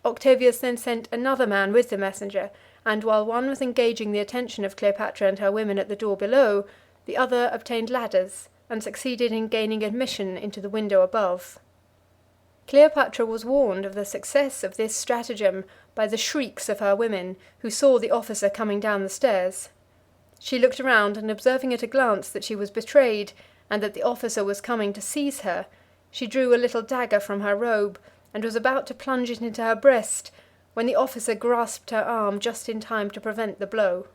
Speaker 9: Octavius then sent another man with the messenger, and while one was engaging the attention of Cleopatra and her women at the door below, the other obtained ladders, and succeeded in gaining admission into the window above. Cleopatra was warned of the success of this stratagem by the shrieks of her women, who saw the officer coming down the stairs. She looked around, and observing at a glance that she was betrayed, and that the officer was coming to seize her, she drew a little dagger from her robe, and was about to plunge it into her breast, when the officer grasped her arm just in time to prevent the blow.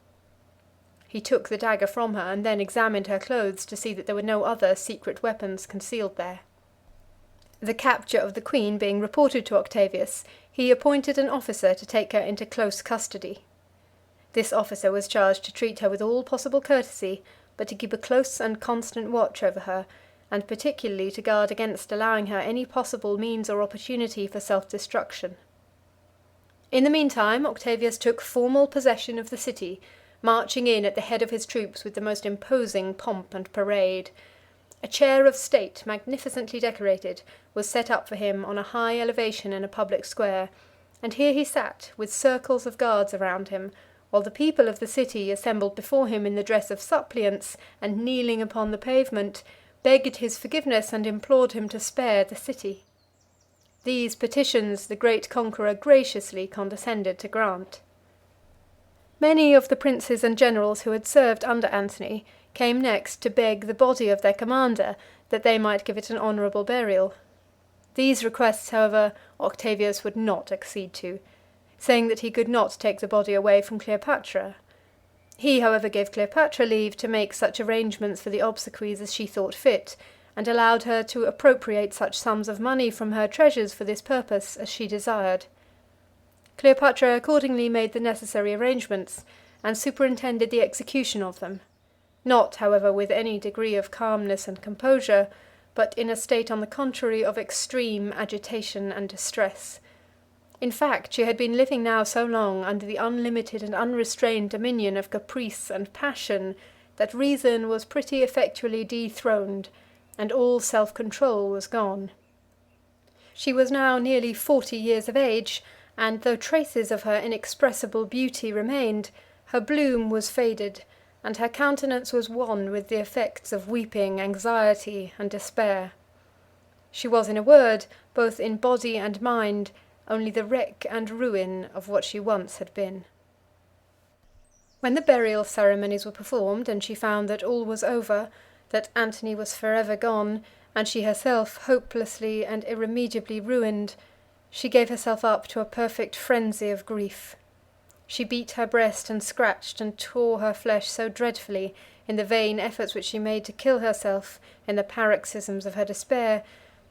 Speaker 9: He took the dagger from her, and then examined her clothes to see that there were no other secret weapons concealed there. The capture of the queen being reported to Octavius, he appointed an officer to take her into close custody. This officer was charged to treat her with all possible courtesy, but to keep a close and constant watch over her, and particularly to guard against allowing her any possible means or opportunity for self-destruction. In the meantime, Octavius took formal possession of the city, marching in at the head of his troops with the most imposing pomp and parade. A chair of state, magnificently decorated, was set up for him on a high elevation in a public square, and here he sat, with circles of guards around him, while the people of the city, assembled before him in the dress of suppliants, and kneeling upon the pavement, begged his forgiveness and implored him to spare the city. These petitions the great conqueror graciously condescended to grant. Many of the princes and generals who had served under Antony came next to beg the body of their commander, that they might give it an honourable burial. These requests, however, Octavius would not accede to, saying that he could not take the body away from Cleopatra. He, however, gave Cleopatra leave to make such arrangements for the obsequies as she thought fit, and allowed her to appropriate such sums of money from her treasures for this purpose as she desired. Cleopatra accordingly made the necessary arrangements, and superintended the execution of them, not, however, with any degree of calmness and composure, but in a state, on the contrary, of extreme agitation and distress. In fact, she had been living now so long under the unlimited and unrestrained dominion of caprice and passion, that reason was pretty effectually dethroned, and all self-control was gone. She was now nearly 40 years of age, and though traces of her inexpressible beauty remained, her bloom was faded, and her countenance was wan with the effects of weeping, anxiety, and despair. She was, in a word, both in body and mind, only the wreck and ruin of what she once had been. When the burial ceremonies were performed, and she found that all was over, that Antony was forever gone, and she herself hopelessly and irremediably ruined, she gave herself up to a perfect frenzy of grief. She beat her breast and scratched and tore her flesh so dreadfully in the vain efforts which she made to kill herself in the paroxysms of her despair,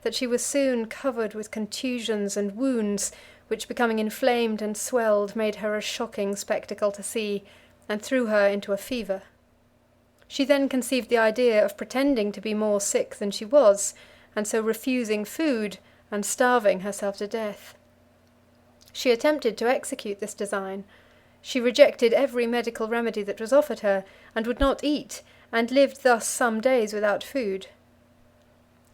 Speaker 9: that she was soon covered with contusions and wounds, which, becoming inflamed and swelled, made her a shocking spectacle to see, and threw her into a fever. She then conceived the idea of pretending to be more sick than she was, and so refusing food and starving herself to death. She attempted to execute this design. She rejected every medical remedy that was offered her, and would not eat, and lived thus some days without food.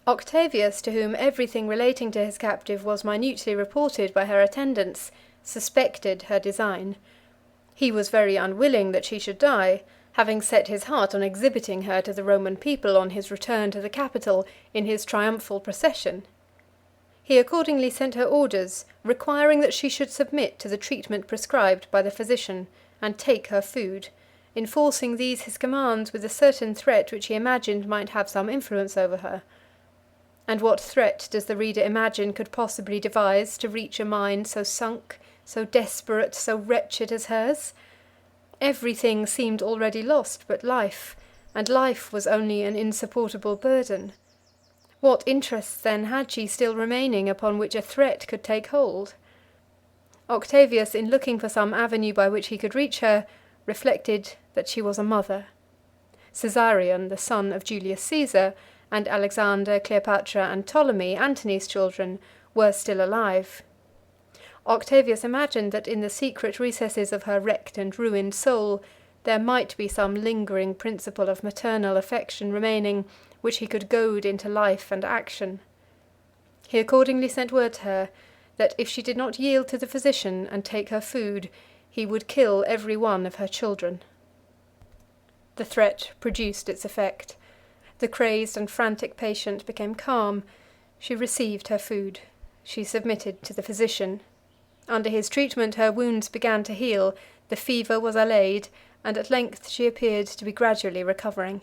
Speaker 9: Octavius, to whom everything relating to his captive was minutely reported by her attendants, suspected her design. He was very unwilling that she should die, having set his heart on exhibiting her to the Roman people on his return to the capital in his triumphal procession. He accordingly sent her orders, requiring that she should submit to the treatment prescribed by the physician, and take her food, enforcing these his commands with a certain threat which he imagined might have some influence over her. And what threat does the reader imagine could possibly devise to reach a mind so sunk, so desperate, so wretched as hers? Everything seemed already lost but life, and life was only an insupportable burden. What interests, then, had she still remaining upon which a threat could take hold? Octavius, in looking for some avenue by which he could reach her, reflected that she was a mother. Caesarion, the son of Julius Caesar, and Alexander, Cleopatra, and Ptolemy, Antony's children, were still alive. Octavius imagined that in the secret recesses of her wrecked and ruined soul there might be some lingering principle of maternal affection remaining, which he could goad into life and action. He accordingly sent word to her that if she did not yield to the physician and take her food, he would kill every one of her children. The threat produced its effect. The crazed and frantic patient became calm. She received her food. She submitted to the physician. Under his treatment her wounds began to heal, the fever was allayed, and at length she appeared to be gradually recovering.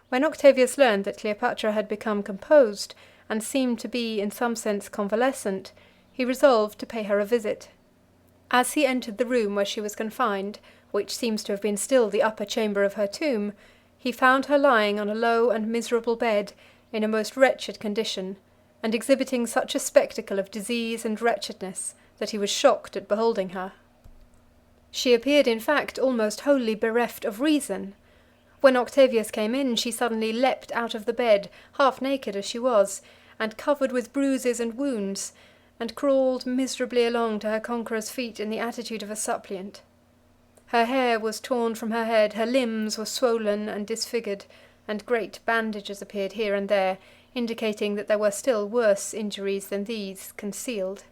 Speaker 9: When Octavius learned that Cleopatra had become composed, and seemed to be in some sense convalescent, he resolved to pay her a visit. As he entered the room where she was confined, which seems to have been still the upper chamber of her tomb, he found her lying on a low and miserable bed, in a most wretched condition, and exhibiting such a spectacle of disease and wretchedness, that he was shocked at beholding her. She appeared, in fact, almost wholly bereft of reason. When Octavius came in, she suddenly leapt out of the bed, half naked as she was, and covered with bruises and wounds, and crawled miserably along to her conqueror's feet in the attitude of a suppliant. Her hair was torn from her head, her limbs were swollen and disfigured, and great bandages appeared here and there, indicating that there were still worse injuries than these concealed.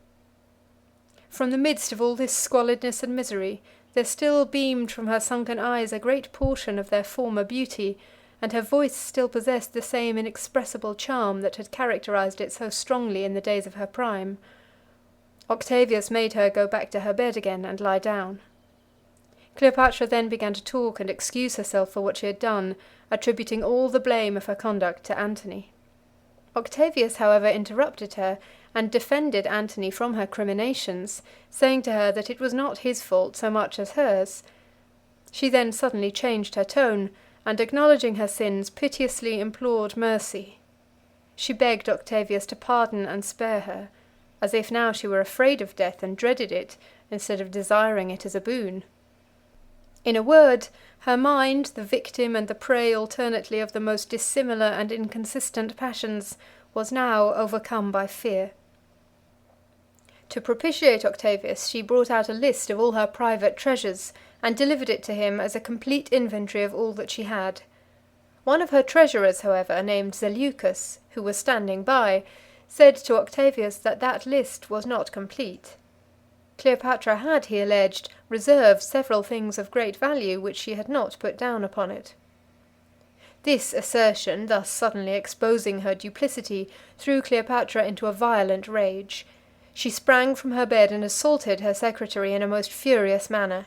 Speaker 9: From the midst of all this squalidness and misery, there still beamed from her sunken eyes a great portion of their former beauty, and her voice still possessed the same inexpressible charm that had characterized it so strongly in the days of her prime. Octavius made her go back to her bed again and lie down. Cleopatra then began to talk and excuse herself for what she had done, attributing all the blame of her conduct to Antony. Octavius, however, interrupted her, and defended Antony from her criminations, saying to her that it was not his fault so much as hers. She then suddenly changed her tone, and acknowledging her sins, piteously implored mercy. She begged Octavius to pardon and spare her, as if now she were afraid of death and dreaded it, instead of desiring it as a boon. In a word, her mind, the victim and the prey alternately of the most dissimilar and inconsistent passions, was now overcome by fear. To propitiate Octavius, she brought out a list of all her private treasures, and delivered it to him as a complete inventory of all that she had. One of her treasurers, however, named Zeleucus, who was standing by, said to Octavius that that list was not complete. Cleopatra had, he alleged, reserved several things of great value which she had not put down upon it. This assertion, thus suddenly exposing her duplicity, threw Cleopatra into a violent rage. She sprang from her bed and assaulted her secretary in a most furious manner.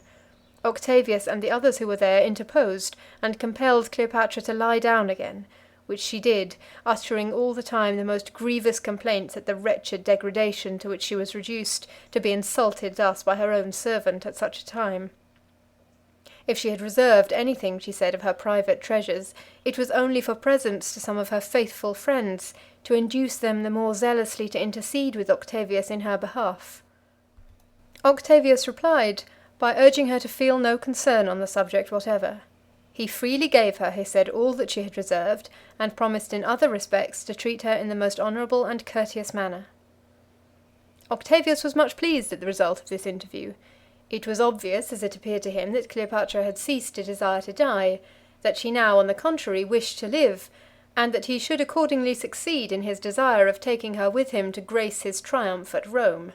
Speaker 9: Octavius and the others who were there interposed, and compelled Cleopatra to lie down again, which she did, uttering all the time the most grievous complaints at the wretched degradation to which she was reduced, to be insulted thus by her own servant at such a time. If she had reserved anything, she said, of her private treasures, it was only for presents to some of her faithful friends, to induce them the more zealously to intercede with Octavius in her behalf. Octavius replied by urging her to feel no concern on the subject whatever. He freely gave her, he said, all that she had reserved, and promised in other respects to treat her in the most honourable and courteous manner. Octavius was much pleased at the result of this interview. It was obvious, as it appeared to him, that Cleopatra had ceased to desire to die, that she now, on the contrary, wished to live, and that he should accordingly succeed in his desire of taking her with him to grace his triumph at Rome.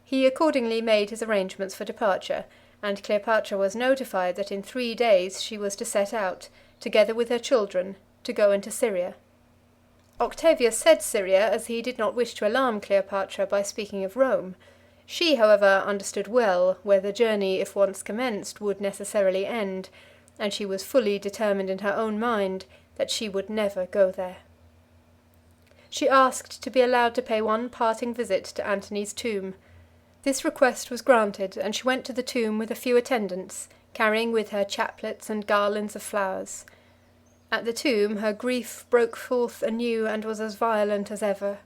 Speaker 9: He accordingly made his arrangements for departure, and Cleopatra was notified that in 3 days she was to set out, together with her children, to go into Syria. Octavius said Syria, as he did not wish to alarm Cleopatra by speaking of Rome. She, however, understood well where the journey, if once commenced, would necessarily end, and she was fully determined in her own mind that she would never go there. She asked to be allowed to pay one parting visit to Antony's tomb. This request was granted, and she went to the tomb with a few attendants, carrying with her chaplets and garlands of flowers. At the tomb her grief broke forth anew and was as violent as ever.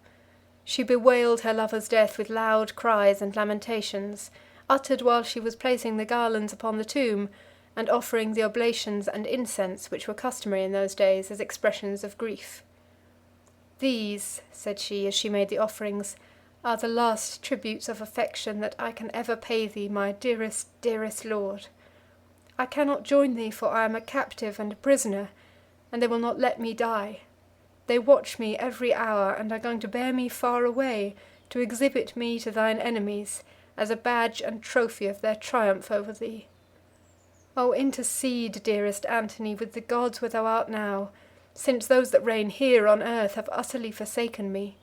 Speaker 9: She bewailed her lover's death with loud cries and lamentations, uttered while she was placing the garlands upon the tomb, and offering the oblations and incense which were customary in those days as expressions of grief. "These," said she, as she made the offerings, "are the last tributes of affection that I can ever pay thee, my dearest, dearest lord. I cannot join thee, for I am a captive and a prisoner, and they will not let me die. They watch me every hour, and are going to bear me far away, to exhibit me to thine enemies, as a badge and trophy of their triumph over thee. O intercede, dearest Antony, with the gods where thou art now, since those that reign here on earth have utterly forsaken me.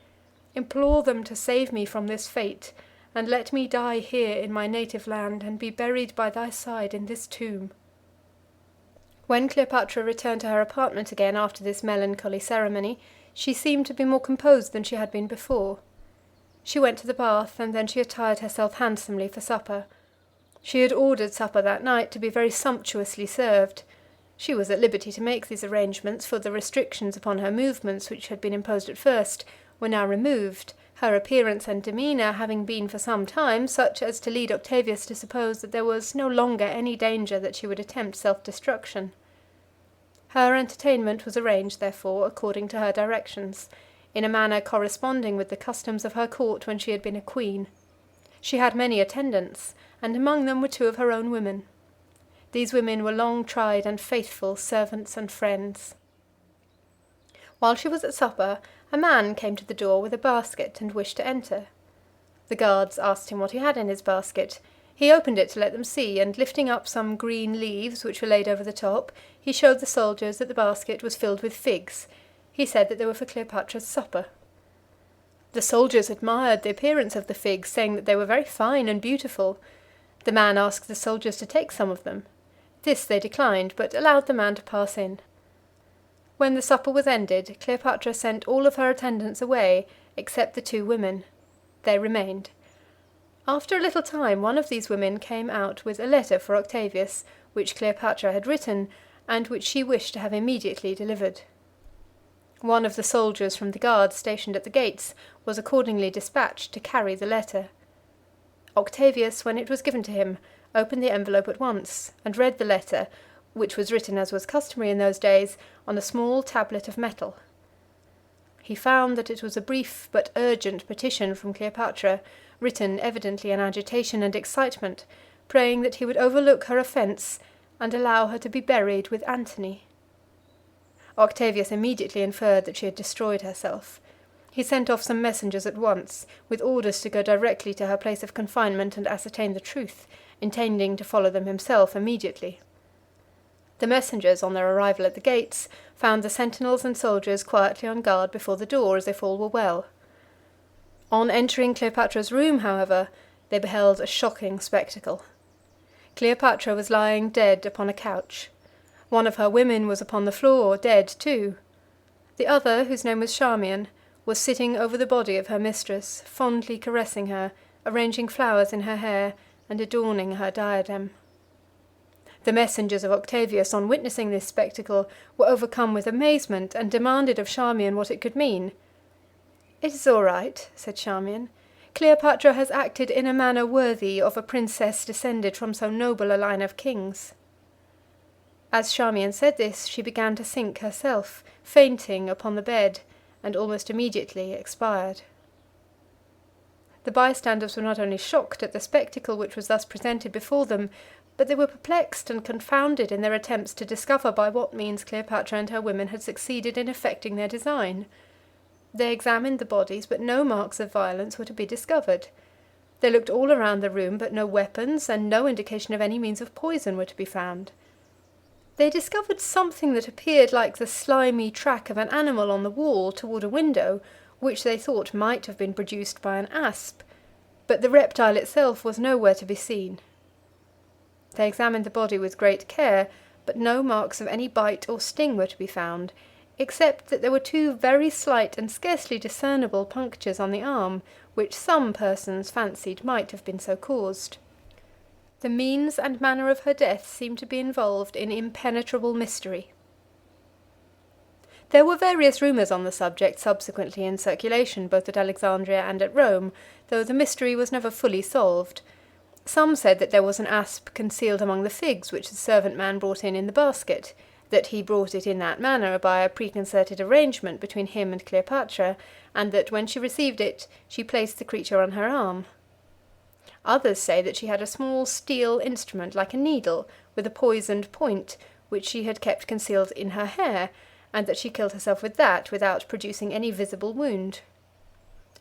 Speaker 9: Implore them to save me from this fate, and let me die here in my native land, and be buried by thy side in this tomb." When Cleopatra returned to her apartment again after this melancholy ceremony, she seemed to be more composed than she had been before. She went to the bath, and then she attired herself handsomely for supper. She had ordered supper that night to be very sumptuously served. She was at liberty to make these arrangements, for the restrictions upon her movements which had been imposed at first were now removed, her appearance and demeanour having been for some time such as to lead Octavius to suppose that there was no longer any danger that she would attempt self-destruction. Her entertainment was arranged, therefore, according to her directions, in a manner corresponding with the customs of her court when she had been a queen. She had many attendants, and among them were 2 of her own women. These women were long tried and faithful servants and friends. While she was at supper, a man came to the door with a basket and wished to enter. The guards asked him what he had in his basket. He opened it to let them see, and lifting up some green leaves which were laid over the top, he showed the soldiers that the basket was filled with figs. He said that they were for Cleopatra's supper. The soldiers admired the appearance of the figs, saying that they were very fine and beautiful. The man asked the soldiers to take some of them. This they declined, but allowed the man to pass in. When the supper was ended, Cleopatra sent all of her attendants away, except the 2 women. They remained. After a little time, one of these women came out with a letter for Octavius, which Cleopatra had written, and which she wished to have immediately delivered. One of the soldiers from the guards stationed at the gates was accordingly dispatched to carry the letter. Octavius, when it was given to him, opened the envelope at once, and read the letter, which was written, as was customary in those days, on a small tablet of metal. He found that it was a brief but urgent petition from Cleopatra, written evidently in agitation and excitement, praying that he would overlook her offence and allow her to be buried with Antony. Octavius immediately inferred that she had destroyed herself. He sent off some messengers at once, with orders to go directly to her place of confinement and ascertain the truth, intending to follow them himself immediately. The messengers, on their arrival at the gates, found the sentinels and soldiers quietly on guard before the door, as if all were well. On entering Cleopatra's room, however, they beheld a shocking spectacle. Cleopatra was lying dead upon a couch. One of her women was upon the floor, dead too. The other, whose name was Charmian, was sitting over the body of her mistress, fondly caressing her, arranging flowers in her hair, and adorning her diadem. The messengers of Octavius, on witnessing this spectacle, were overcome with amazement, and demanded of Charmian what it could mean. "It is all right," said Charmian. "Cleopatra has acted in a manner worthy of a princess descended from so noble a line of kings." As Charmian said this, she began to sink herself, fainting upon the bed, and almost immediately expired. The bystanders were not only shocked at the spectacle which was thus presented before them, but they were perplexed and confounded in their attempts to discover by what means Cleopatra and her women had succeeded in effecting their design. They examined the bodies, but no marks of violence were to be discovered. They looked all around the room, but no weapons, and no indication of any means of poison were to be found. They discovered something that appeared like the slimy track of an animal on the wall toward a window, which they thought might have been produced by an asp, but the reptile itself was nowhere to be seen. They examined the body with great care, but no marks of any bite or sting were to be found, except that there were 2 very slight and scarcely discernible punctures on the arm, which some persons fancied might have been so caused. The means and manner of her death seemed to be involved in impenetrable mystery. There were various rumours on the subject subsequently in circulation, both at Alexandria and at Rome, though the mystery was never fully solved. Some said that there was an asp concealed among the figs which the servant man brought in the basket, that he brought it in that manner by a preconcerted arrangement between him and Cleopatra, and that when she received it, she placed the creature on her arm. Others say that she had a small steel instrument like a needle, with a poisoned point, which she had kept concealed in her hair, and that she killed herself with that, without producing any visible wound.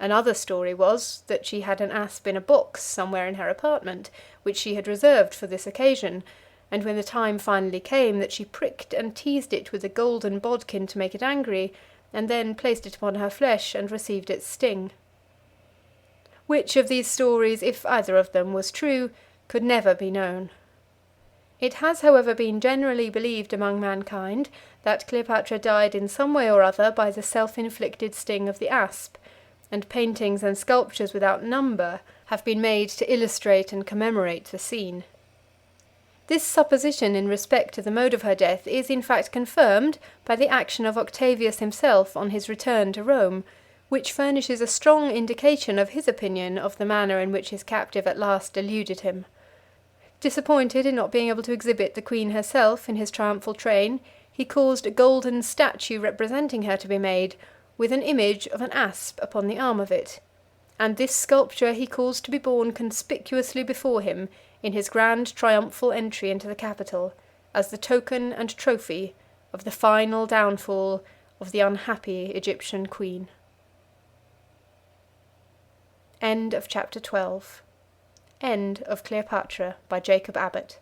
Speaker 9: Another story was, that she had an asp in a box somewhere in her apartment, which she had reserved for this occasion, and when the time finally came, that she pricked and teased it with a golden bodkin to make it angry, and then placed it upon her flesh and received its sting. Which of these stories, if either of them, was true, could never be known. It has, however, been generally believed among mankind that Cleopatra died in some way or other by the self-inflicted sting of the asp, and paintings and sculptures without number have been made to illustrate and commemorate the scene. This supposition in respect to the mode of her death is in fact confirmed by the action of Octavius himself on his return to Rome, which furnishes a strong indication of his opinion of the manner in which his captive at last eluded him. Disappointed in not being able to exhibit the Queen herself in his triumphal train, he caused a golden statue representing her to be made, with an image of an asp upon the arm of it, and this sculpture he caused to be borne conspicuously before him in his grand triumphal entry into the capital, as the token and trophy of the final downfall of the unhappy Egyptian Queen. End of chapter 12. End of Cleopatra by Jacob Abbott.